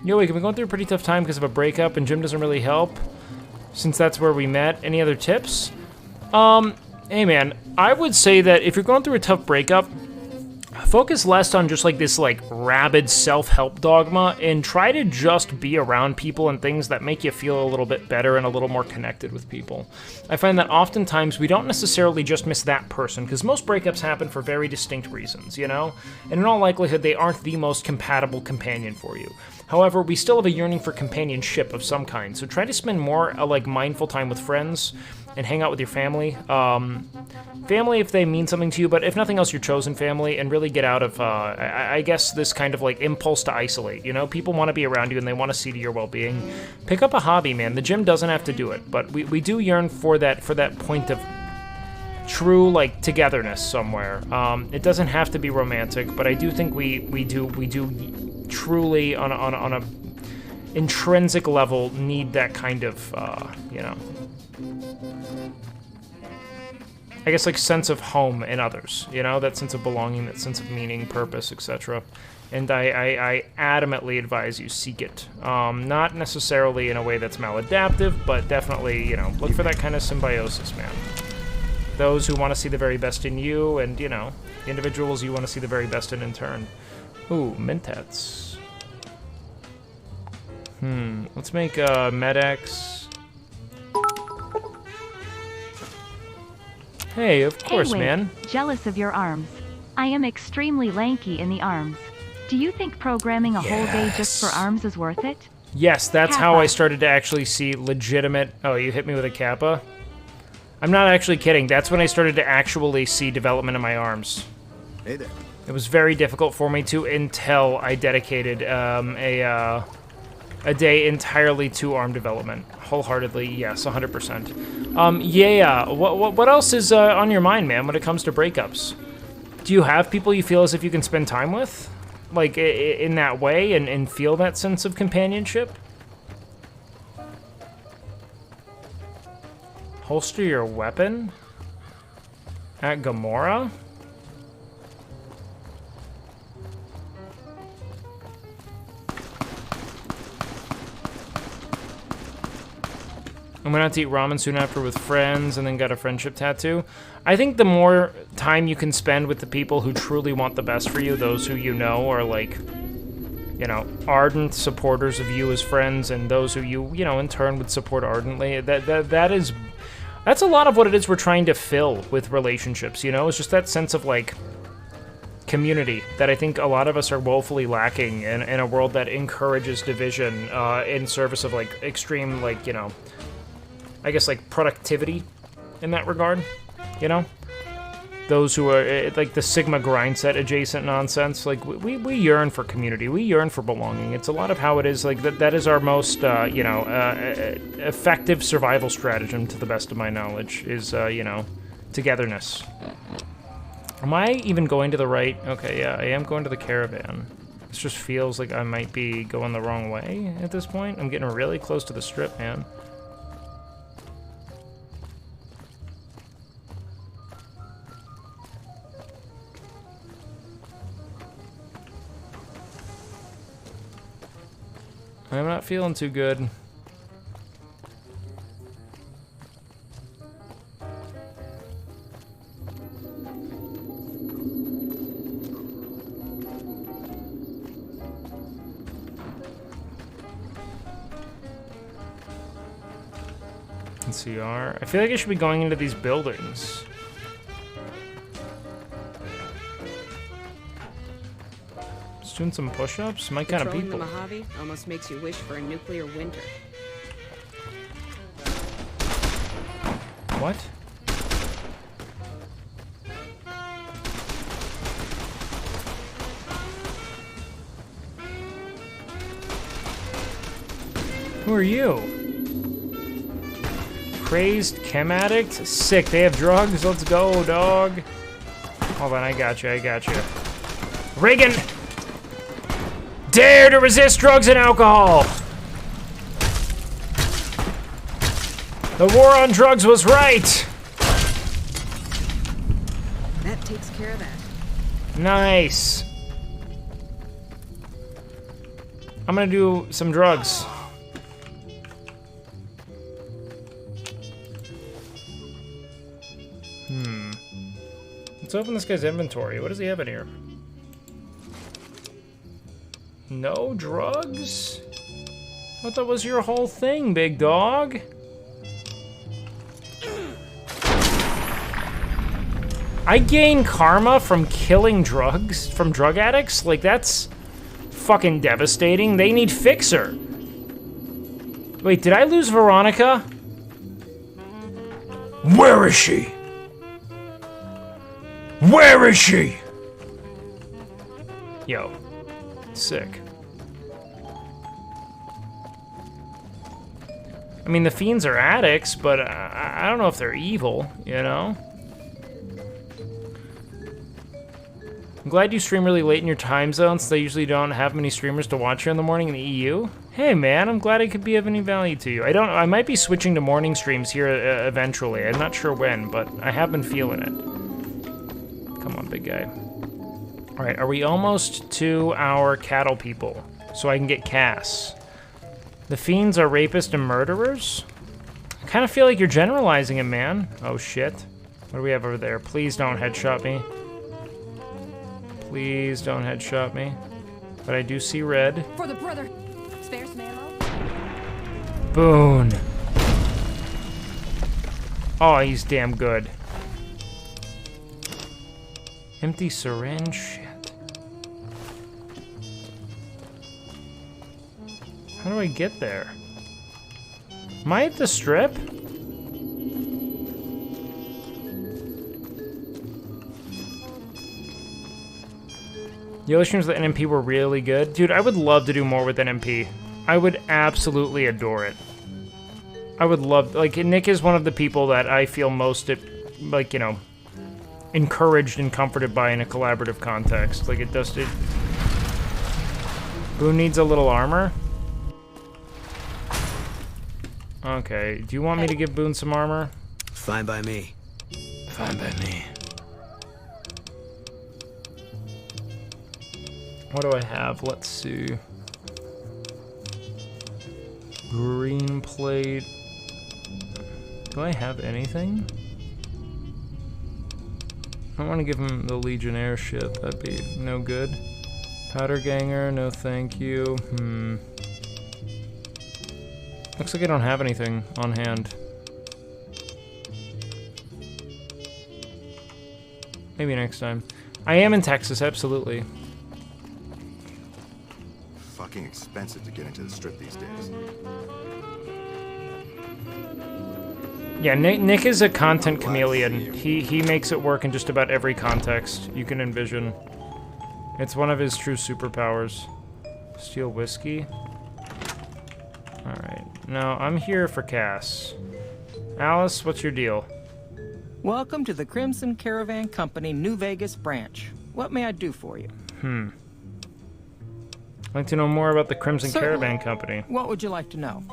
S1: Yo, wait, we've been going through a pretty tough time because of a breakup and gym doesn't really help. Since that's where we met. Any other tips? Hey man, I would say that if you're going through a tough breakup, focus less on just like this like rabid self-help dogma and try to just be around people and things that make you feel a little bit better and a little more connected with people. I find that oftentimes we don't necessarily just miss that person because most breakups happen for very distinct reasons, you know? And in all likelihood, they aren't the most compatible companion for you. However, we still have a yearning for companionship of some kind, so try to spend more like mindful time with friends and hang out with your family. Family if they mean something to you, but if nothing else, your chosen family, and really get out of, I guess, this kind of like impulse to isolate. You know, people want to be around you and they want to see to your well-being. Pick up a hobby, man. The gym doesn't have to do it, but we do yearn for that point of true like togetherness somewhere. It doesn't have to be romantic, but I do think we do truly on a intrinsic level need that kind of you know, I guess like sense of home in others, you know, that sense of belonging, that sense of meaning, purpose, etc. And I adamantly advise you seek it. Not necessarily in a way that's maladaptive, but definitely, you know, look for that kind of symbiosis, man. Those who want to see the very best in you, and, you know, individuals you want to see the very best in turn. Ooh, Mintats. Let's make Med-X. Hey, of course,
S3: hey,
S1: man.
S3: Jealous of your arms. I am extremely lanky in the arms. Do you think programming a whole day just for arms is worth it?
S1: Yes, that's
S3: Kappa.
S1: how I started to actually see legitimate... Oh, you hit me with a Kappa? I'm not actually kidding. That's when I started to actually see development in my arms.
S15: Hey there.
S1: It was very difficult for me to until I dedicated a day entirely to arm development. Wholeheartedly, yes, 100%. Yeah, what else is on your mind, man, when it comes to breakups? Do you have people you feel as if you can spend time with? Like, in that way, and feel that sense of companionship? Holster your weapon? At Gamora? I went out to eat ramen soon after with friends and then got a friendship tattoo. I think the more time you can spend with the people who truly want the best for you, those who you know are like, you know, ardent supporters of you as friends, and those who you know, in turn would support ardently, that's a lot of what it is we're trying to fill with relationships, you know? It's just that sense of, like, community that I think a lot of us are woefully lacking in a world that encourages division in service of, like, extreme, like, you know, I guess, like, productivity in that regard, you know? Those who are, like, the Sigma grind set adjacent nonsense, like, we yearn for community. We yearn for belonging. It's a lot of how it is, like, that is our most, you know, effective survival stratagem, to the best of my knowledge, is, you know, togetherness. Am I even going to the right? Okay, yeah, I am going to the caravan. This just feels like I might be going the wrong way at this point. I'm getting really close to the strip, man. I'm not feeling too good. NCR. I feel like I should be going into these buildings. Just doing some push-ups. My kind of
S14: Patrolling
S1: people.
S14: the Mojave almost makes you wish for a nuclear winter.
S1: What? Who are you? Crazed chem addict? Sick, they have drugs? Let's go, dog. Hold on, I got you. Reagan! Dare to resist drugs and alcohol! The war on drugs was right!
S14: That takes care of that.
S1: Nice. I'm gonna do some drugs. Let's open this guy's inventory. What does he have in here? No drugs? I thought that was your whole thing, big dog. I gain karma from killing drugs, from drug addicts? Like, that's fucking devastating. They need Fixer. Wait, did I lose Veronica? Where is she? Where is she? Yo, sick. I mean, the fiends are addicts, but I don't know if they're evil, you know? I'm glad you stream really late in your time zone, since they usually don't have many streamers to watch here in the morning in the EU. Hey man, I'm glad I could be of any value to you. I might be switching to morning streams here eventually. I'm not sure when, but I have been feeling it. Come on, big guy. All right, are we almost to our cattle people? So I can get Cass. The fiends are rapists and murderers? I kind of feel like you're generalizing it, man. Oh shit. What do we have over there? Please don't headshot me. Please don't headshot me. But I do see red.
S9: For the brother. Spare some ammo?
S1: Boone. Oh, he's damn good. Empty syringe. Shit. How do I get there? Am I at the strip? The other streams with NMP were really good. Dude, I would love to do more with NMP. I would absolutely adore it. I would love, like, Nick is one of the people that I feel most, like, you know, encouraged and comforted by in a collaborative context. Like, it does, Boone needs a little armor. Okay, do you want me to give Boone some armor?
S12: Fine by me.
S1: Fine by me. What do I have? Let's see. Green plate. Do I have anything? I don't want to give him the Legionnaire shit. That'd be no good. Powder Ganger, no thank you. Looks like I don't have anything on hand. Maybe next time. I am in Texas, absolutely.
S7: Fucking expensive to get into the strip these days.
S1: Yeah, Nick is a content chameleon. He makes it work in just about every context you can envision. It's one of his true superpowers. Steal whiskey. Alright. Now, I'm here for Cass. Alice, what's your deal?
S10: Welcome to the Crimson Caravan Company New Vegas branch. What may I do for you?
S1: I'd like to know more about the Crimson
S10: Certainly.
S1: Caravan Company.
S10: What would you like to know?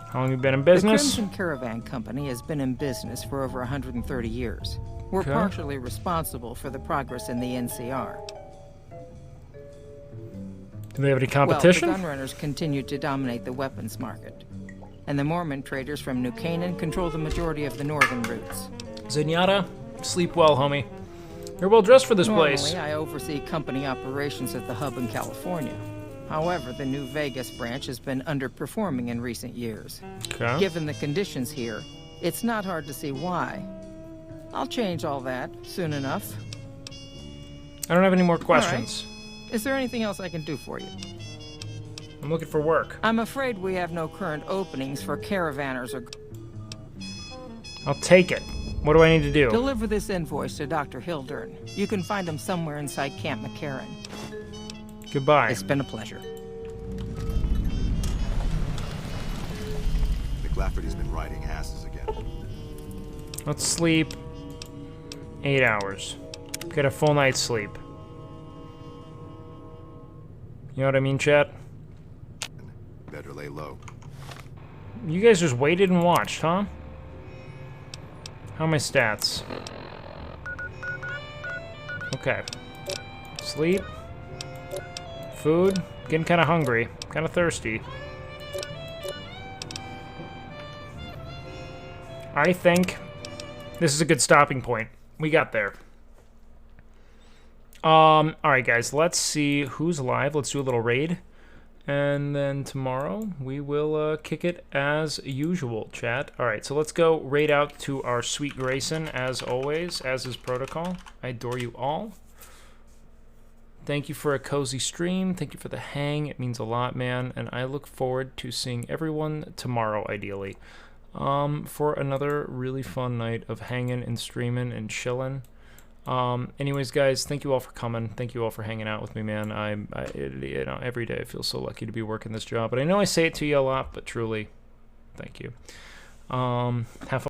S1: How long have you been in business?
S10: The Crimson Caravan Company has been in business for over 130 years. We're
S1: Okay.
S10: partially responsible for the progress in the NCR.
S1: Do they have any competition?
S10: Well, the gunrunners continue to dominate the weapons market. And the Mormon traders from New Canaan control the majority of the northern routes.
S1: Zenyatta, sleep well, homie. You're well dressed for this place.
S10: Normally, I oversee company operations at the hub in California. However, the New Vegas branch has been underperforming in recent years.
S1: Okay.
S10: Given the conditions here, it's not hard to see why. I'll change all that soon enough.
S1: I don't have any more questions.
S10: All right. Is there anything else I can do for you?
S1: I'm looking for work.
S10: I'm afraid we have no current openings for caravanners or...
S1: I'll take it. What do I need to do?
S10: Deliver this invoice to Dr. Hildern. You can find him somewhere inside Camp McCarran.
S1: Goodbye.
S10: It's been a pleasure.
S7: McLafferty's been riding asses again.
S1: Let's sleep 8 hours. Get a full night's sleep. You know what I mean, chat?
S7: Better lay low.
S1: You guys just waited and watched, huh? How are my stats? Okay. Sleep. Food. Getting kind of hungry. Kind of thirsty. I think this is a good stopping point. We got there. Alright guys, let's see who's live. Let's do a little raid. And then tomorrow, we will kick it as usual, chat. Alright, so let's go raid out to our sweet Grayson, as always, as is protocol. I adore you all. Thank you for a cozy stream. Thank you for the hang. It means a lot, man. And I look forward to seeing everyone tomorrow, ideally. for another really fun night of hanging and streaming and chilling. Anyways, guys, thank you all for coming. Thank you all for hanging out with me, man. You know, every day I feel so lucky to be working this job. But I know I say it to you a lot, but truly, thank you. Have fun.